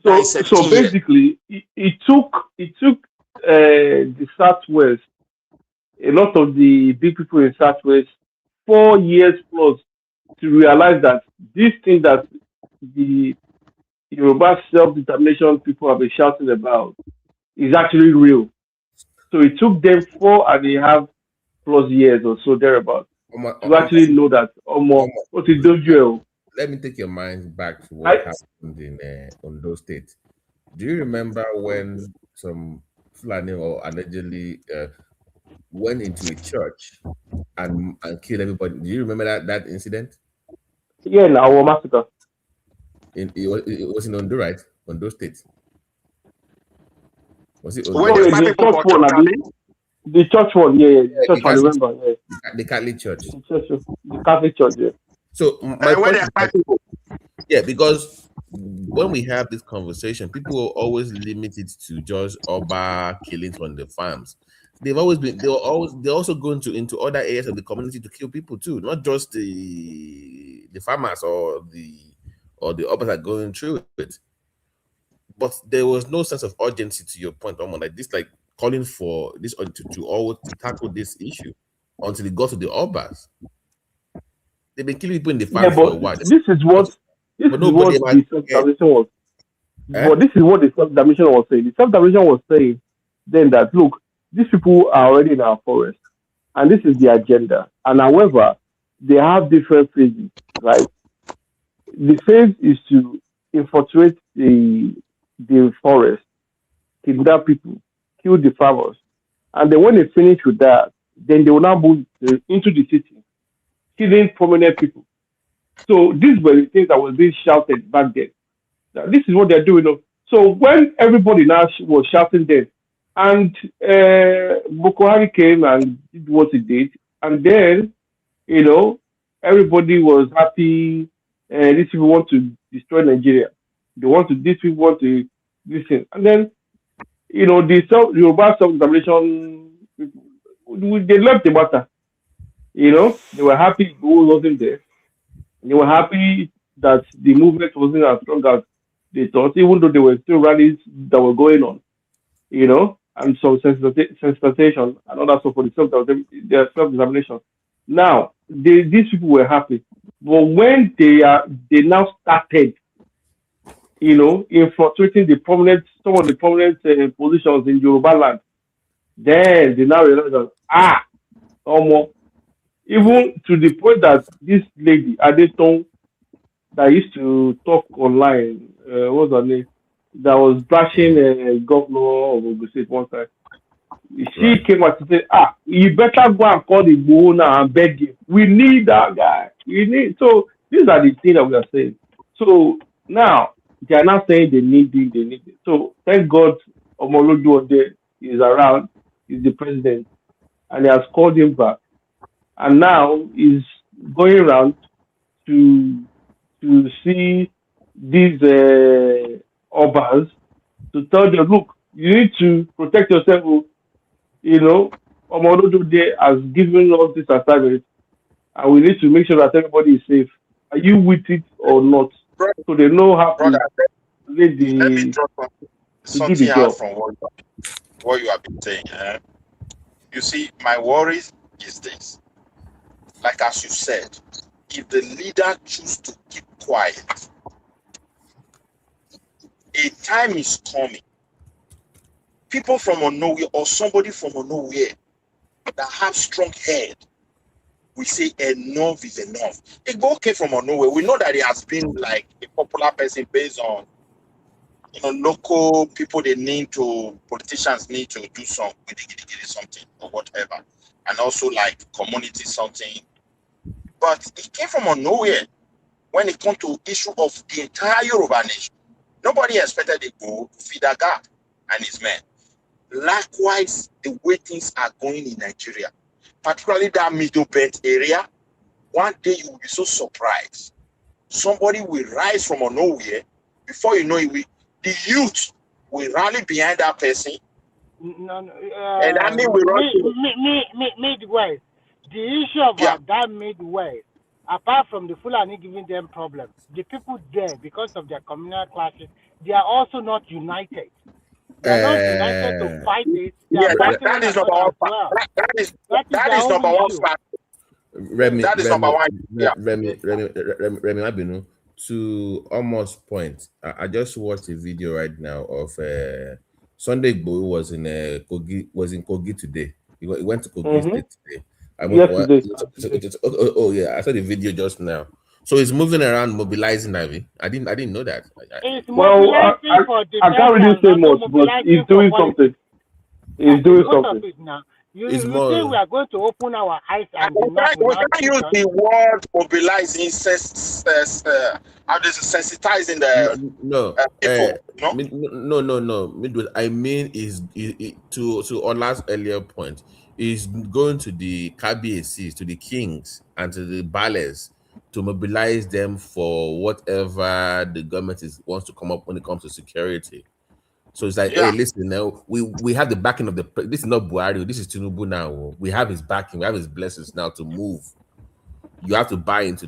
So basically, it took the Southwest, a lot of the big people in Southwest, 4 years plus to realize that this thing that the Yoruba self-determination people have been shouting about is actually real. So it took them 4.5 plus years or so thereabout to actually know that what is doing. Let me take your mind back to what happened in Ondo State. Do you remember when some Fulani or allegedly went into a church and killed everybody? Do you remember that incident? Yeah, in our massacre. It was in Ondo, right? Ondo State. Was it Ondo? No, the church one, the church one, yeah. The church, I remember, yeah. The Catholic Church. The Catholic Church, yeah. So my point is that, because when we have this conversation, people are always limited to just Oba killings on the farms. They're also going into other areas of the community to kill people too, not just the farmers or the Obas are going through it. But there was no sense of urgency, to your point, like this, like calling for this to tackle this issue until it got to the Obas. They've been killing people in the farm for a while. This is what the self-determination was. But this is what the self-determination was saying. The self-determination was saying then that, look, these people are already in our forest, and this is the agenda. And however, they have different phases, right? The phase is to infiltrate the forest kidnap people, kill the farmers. And then when they finish with that, then they will now move into the city, killing prominent people. So these were the things that was being shouted back then. Now, this is what they're doing. So when everybody now was shouting that, and Boko Haram came and did what it did, and then everybody was happy. These people want to destroy Nigeria. These people want to listen, and then the Yoruba self-determination, they left the matter. They were happy Igboho wasn't there. They were happy that the movement wasn't as strong as they thought, even though there were still rallies that were going on, and some sensitization and all that stuff for their self-determination. Now, these people were happy. But when they now started, infiltrating some of the prominent positions in Yoruba land, then they now realize that, even to the point that this lady, Adeton, that used to talk online, what was her name? That was bashing governor of Ogun State one time. She came out to say, you better go and call the Igboho now and beg him. We need that guy. So these are the things that we are saying. So now they are not saying they need it. So thank God Omolodu Ode is around, is the president, and he has called him back. And now he's going around to see these obas to tell them, look, you need to protect yourself. Omolodu Ode has given us this assignment, and we need to make sure that everybody is safe. Are you with it or not? So they know how to let me drop something out from what you have been saying. You see, my worry is this. Like as you said, if the leader chooses to keep quiet, a time is coming. People from nowhere or somebody from nowhere that have strong head, we say enough is enough. Igboho came from nowhere. We know that he has been like a popular person based on local people. Politicians need to do something or whatever, and also like community something. But it came from nowhere when it comes to issue of the entire Yoruba nation. Nobody expected Igboho to feed that gap and his men. Likewise, the way things are going in Nigeria, particularly that middle belt area, one day you will be so surprised. Somebody will rise from nowhere. Before you know it, the youth will rally behind that person. And I mean, we run Midwest. The issue of that Midwest, apart from the Fulani giving them problems, the people there, because of their communal clashes, they are also not united. They are not united to fight it. That is number one. Well. That is number one fact. Remy, that is number one. Remy Abinu, to almost point. I just watched a video right now of Sunday Igboho was in Kogi today. He went to Kogi State today. I saw the video just now. So he's moving around, mobilizing. I didn't know that. I can't really say much, but he's doing something. He's doing something. You think we are going to open our eyes and we can't use the word mobilizing, sensitizing the people. No. I mean, to Ola's earlier point, is going to the KBACs, to the kings, and to the ballers to mobilize them for whatever the government wants to come up when it comes to security. So it's like, hey, listen, now we have the backing of this is not Buhari, this is Tinubu now. We have his backing, we have his blessings now to move. You have to buy into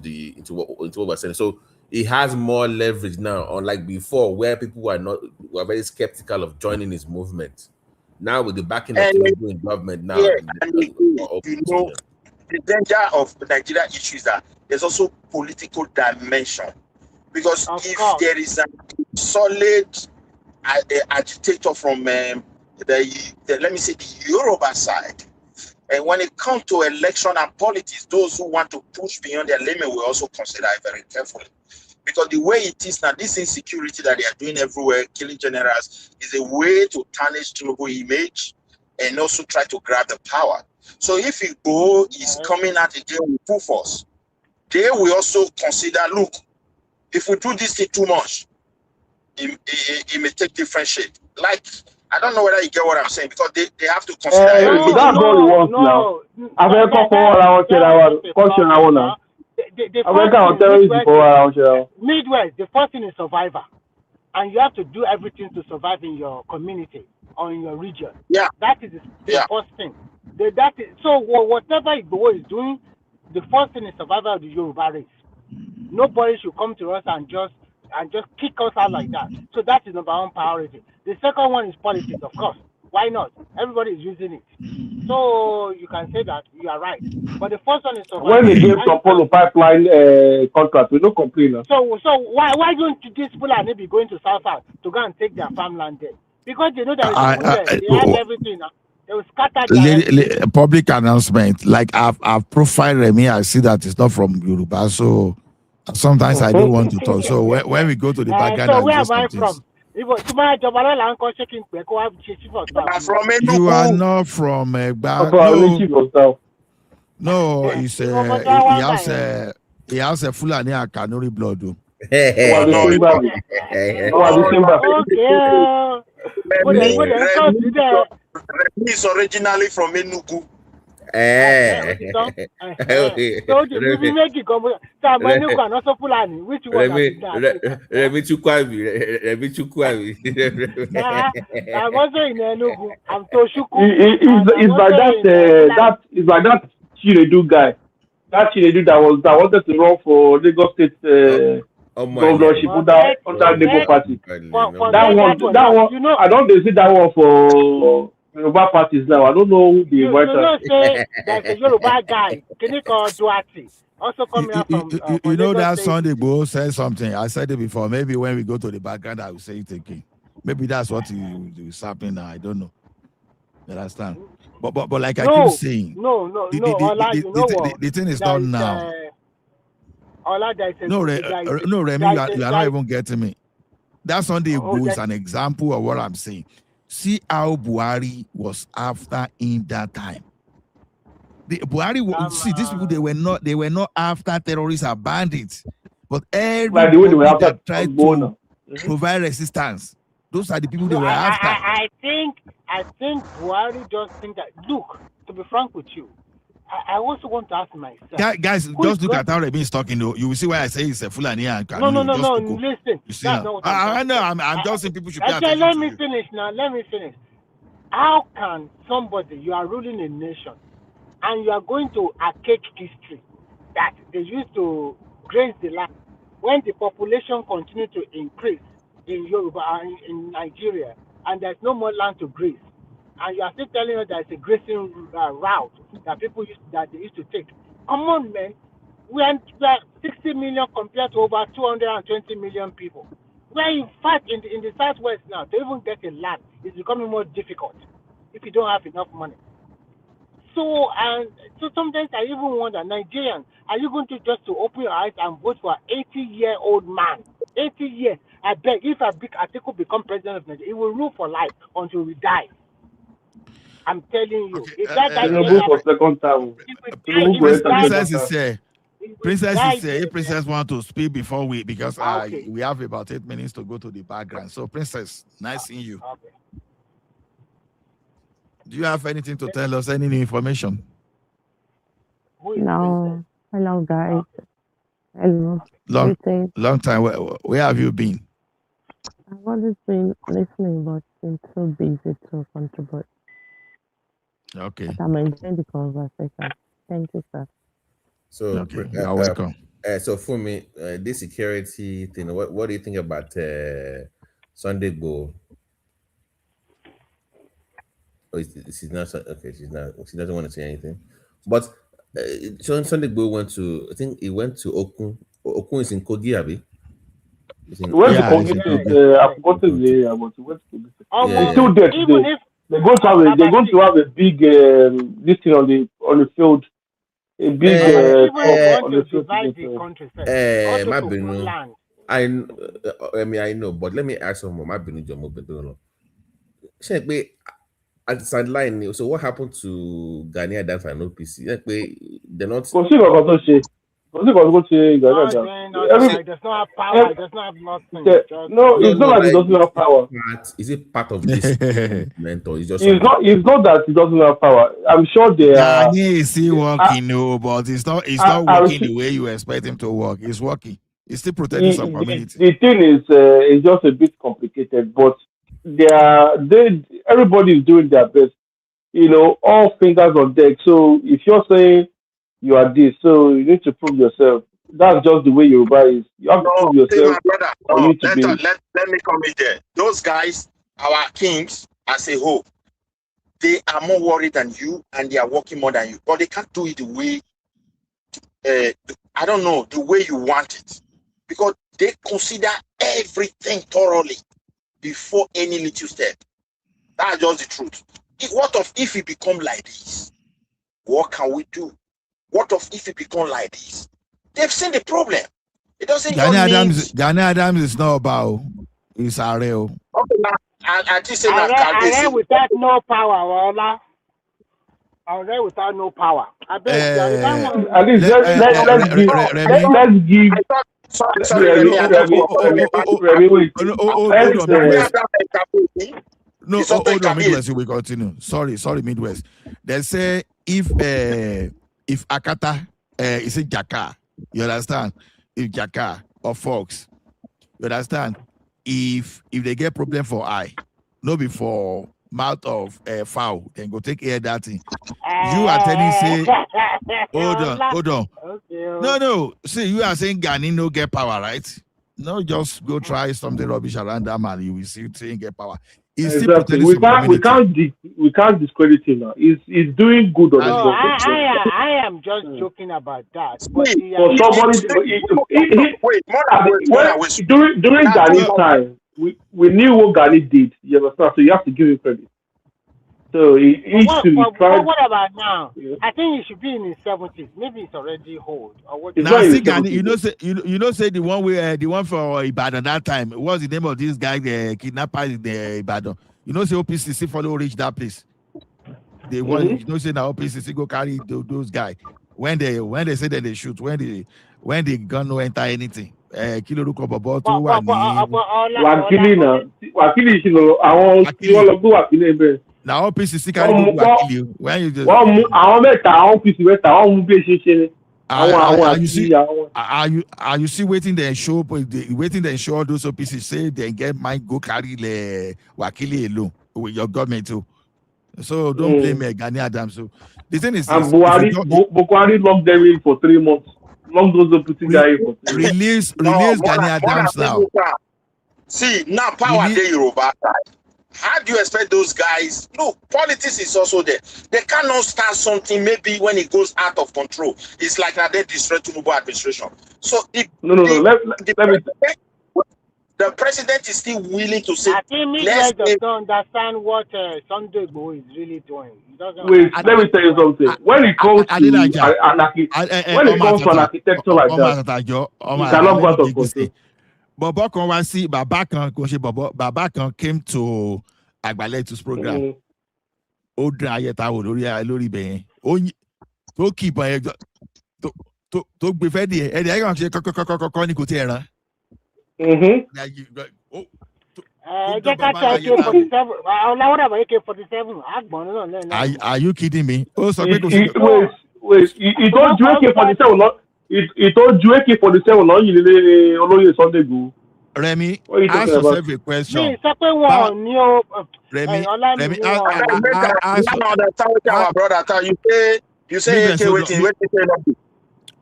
what we're saying. So he has more leverage now, unlike before, where people were very skeptical of joining his movement. Now with the backing of Tinubu in government now, the danger of Nigeria issue is that there's also political dimension, because if there is a solid agitator from let me say the Yoruba side, and when it comes to election and politics, those who want to push beyond their limit will also consider it very carefully. Because the way it is now, this insecurity that they are doing everywhere, killing generals, is a way to tarnish Tinubu image and also try to grab the power. So if Igbo is coming out again with full force, they will also consider, look, if we do this thing too much, it may take different shape. Like, I don't know whether you get what I'm saying, because they have to consider everything. That's all he wants now. Midwest, the first thing is survivor. And you have to do everything to survive in your community or in your region. Yeah. That is the first thing. So whatever Igbo is doing, the first thing is survival of the Yoruba race. Nobody should come to us and just kick us out like that. So that is number one priority. The second one is politics, of course. Why not? Everybody is using it. So you can say that you are right. But the first one is survival. When they gave some Polo pipeline contract, we don't complain. So why don't these people be going to South to go and take their farmland there? Because they know that they have everything. They will scatter public announcement. Like I've profiled Remy, I see that it's not from Yoruba, so sometimes I don't want to talk. So when we go to the background, so where am I from? You are not from No, he has a Fulani and Kanuri blood. He's originally from Enugu. Which one? I'm also in Enugu. I'm Toshuku. It's like that Chinedu guy. That Chinedu that wanted to run for Lagos State governorship under Labour Party. That one. You know, I don't see that one for Yoruba parties now. I don't know who the invite. Say there's a Yoruba guy, Kiniko Duarte, also coming up from. You know that Sunday Bo said something. I said it before. Maybe when we go to the background, I will say it again. Maybe that's what is happening now. I don't know. You understand? But like I keep saying, the thing is not now. No, Remy, you are not even getting me. That Sunday Bo is an example of what I'm saying. See how Buhari was after in that time. The Buhari see these people they were not after terrorists or bandits, but everybody that tried to provide resistance. Those are the people they were after. I think Buhari just think that. Look, to be frank with you, I also want to ask myself. Guys, just look at how Remy is talking. Though you will see why I say it's a Fulani and No. Listen. You see I know. I'm just saying people should pay attention. Let me finish now. Let me finish. How can somebody, you are ruling a nation and you are going to archaic history that they used to graze the land when the population continues to increase in Yoruba and in Nigeria and there's no more land to graze? And you are still telling us there's a grazing route that they used to take. Come on, man. We are 60 million compared to over 220 million people. Where in fact in the southwest now, to even get a land is becoming more difficult if you don't have enough money. So sometimes I even wonder, Nigerians, are you going to just to open your eyes and vote for an 80-year-old man? 80 years. I beg, if Atiku become president of Nigeria, he will rule for life until we die. I'm telling you. Okay. If that guy for second time. Princess is here. If Princess want to speak before because we have about 8 minutes to go to the background. So Princess, nice seeing you. Okay. Do you have anything to tell us? Any new information? No. Hello, guys. Hello. Long time. Where have you been? I've always been listening, but been so busy to contribute. Okay. But I'm enjoying the conversation. Thank you, sir. So, okay. You're welcome. So for me, this security thing, what do you think about Sunday Go? Oh, she's not okay. She doesn't want to say anything. But Sunday Go went to. I think he went to Okun. Okun is in Kogi, Abi. Where's the Kogi? I've forgotten the area, but where's Kogi? It's still there today. They're going to have a big this thing on the field. A big on the field. I mean, I know, but let me ask someone. My opinion, Check, at the sideline. So what happened to Ghanaian Adams and OPC? They're not. Kò sí nǹkan tó ṣe. Kò sí nǹkan tó ṣe Gani Not Adams. doing nothing. It does not have power. It does not have nothing. Just No, it's not that he doesn't have power. Is it part of this movement or is just It's not that he doesn't have power. I'm sure they are. Ghani is still working, no, but it's not working the way you expect him to work. It's working. It's still protecting some community. The thing is just a bit complicated, but everybody is doing their best. You know, all fingers on deck. So if you're saying you are this, so you need to prove yourself. That's just the way Yoruba is. You have to prove yourself. My brother, let me come in there. Those guys, our kings as a whole, they are more worried than you and they are working more than you. But they can't do it the way, I don't know, the way you want it. Because they consider everything thoroughly before any little step. That's just the truth. What if it become like this? What can we do? What if it become like this? They've seen the problem. It doesn't Gani Adams is not about. It's Areo. Okay, now, I just say Areo without no power, Wala. Areo without no power. At least let's give. Sorry, No, hold on, Midwest, we continue. Sorry, Midwest. They say if Akata is a Jaka, you understand? If Jaka or Fox, you understand? If they get problem for eye, no before mouth of foul, then go take air that thing. You are telling say, hold on. Okay. No. See, you are saying Gani no get power, right? No, just go try something rubbish around that man. You will see saying get power. Exactly. We can't discredit him now. He's doing good on his own. I am just joking about that. But during Ghani's time, we knew what Ghani did. You understand? So you have to give him credit. So what about now? Yeah. I think he should be in his 70s. Maybe it's already old. Or what? Now, see, Ghani, say the one for Ibadan that time. What's the name of this guy? The kidnapper in the Ibadan. Say OPCC follow reach that place. They want say now OPCC go carry those guys. When they say that they shoot, when the gun no enter anything. Kilo ruko bobo to wa ni. Wakili Now OPCC carry wakili. When you just are you see waiting they show those OPCC say they get might go carry the wakili alone with your government too. So don't blame Gani Adams. So the thing is, and Buhari locked them in for 3 months. Locked those OPCC guys for 3 months. Release Gani Adams now. See now power day Yoruba side. How do you expect those guys? Look, politics is also there. They cannot start something maybe when it goes out of control. It's like that they destroy Tinubu administration. So let me. The president is still willing to say. I think Midwest don't understand what Sunday Igboho is really doing. Wait, let me tell you something. When it comes to an architecture like that, you cannot go out of control. Baba kan wá sí bàbá kan kò ṣe bàbá kan came to Agbalẹ̀tu's program. Ó dún ayẹta wò lórí ibẹ̀ yẹn. Ó tó kì ìbọn yẹn tó gbé fẹ́ di ẹ̀ ẹ̀dẹ̀ ẹ̀yàn ṣe kọ́kọ́kọ́kọ́ ní kò tí ẹ̀ rán. Jẹ́ ká tẹ AK-47. Ọláwọ́dà bọ̀ AK-47. Àgbọ̀n náà. Are you kidding me? Ó sọ pé kò sí. Wait, he told you AK-47 not. He told you AK-47 not yìí olóyè Sunday Igboho. Remy, ask yourself a question. Mi sọ pé wọn ní o. Remy, you say AK waiting.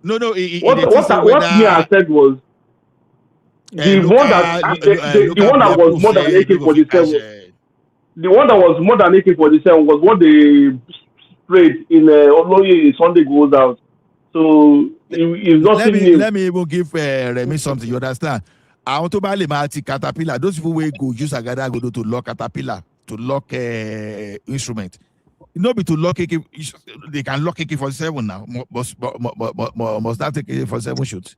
No. What I said was the one that was more than AK-47. The one that was more than AK-47 was what they sprayed in Oloye Sunday Igboho's house. So it's nothing new. Let me even give Remy something. You understand? I want to buy the caterpillar. Those people will go use agada go to lock caterpillar to lock instrument. Not be to lock AK. They can lock AK-47 now. Must not take AK-47 shoot.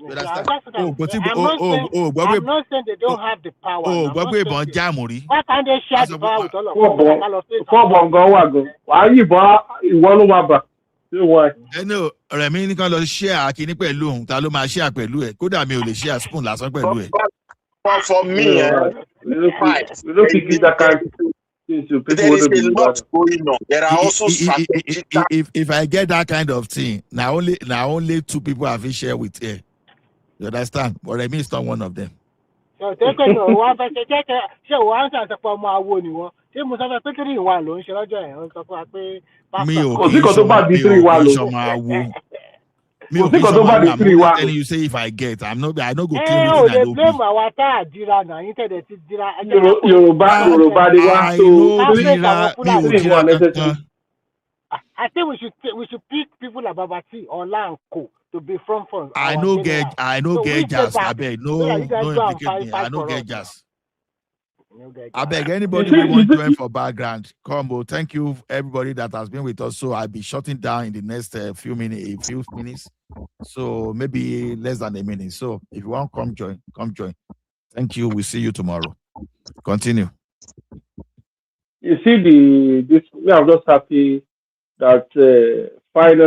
You understand? I'm not saying they don't have the power. Oh, Why can't they share the power with all of us? Fọ́ọ̀bù gan wà gan. Wàá yìnbọn ìwọ ló máa bà. Ṣé wọ́n ẹ̀? Ẹnu Rẹ̀mí nìkan lọ share kíní pẹ̀lú òun, ta ló máa share pẹ̀lú ẹ̀? Kódà mi ò lè share spoon lásán pẹ̀lú ẹ̀. But for me, we don't give that kind of thing to people. There is a lot going on. There are also strategic. If I get that kind of thing, now only 2 people have share with here. You understand? But Rẹ̀mí is not one of them. So take it one ṣé wọ́n á ṣàtẹ̀pọ̀ ọmọ awo ni wọ́n ṣé mo sọ fẹ́ pé 3-1 ló ń ṣe lọ́jọ́ ẹ̀ ó sọ fún wa pé mi ò kí ṣọmọ awo. Me, I'm telling you, say if I get, I no go kill you. They blame our Dira now. You said that Dira. I think we should pick people like Babati or Lanko to be front. I know get jazz. I beg no implicate me. I know get jazz. I beg anybody who want to join for background. Combo. Thank you everybody that has been with us. So I'll be shutting down in the next few minutes. So maybe less than a minute. So if you want, come join. Thank you. We'll see you tomorrow. Continue. You see I'm just happy that finally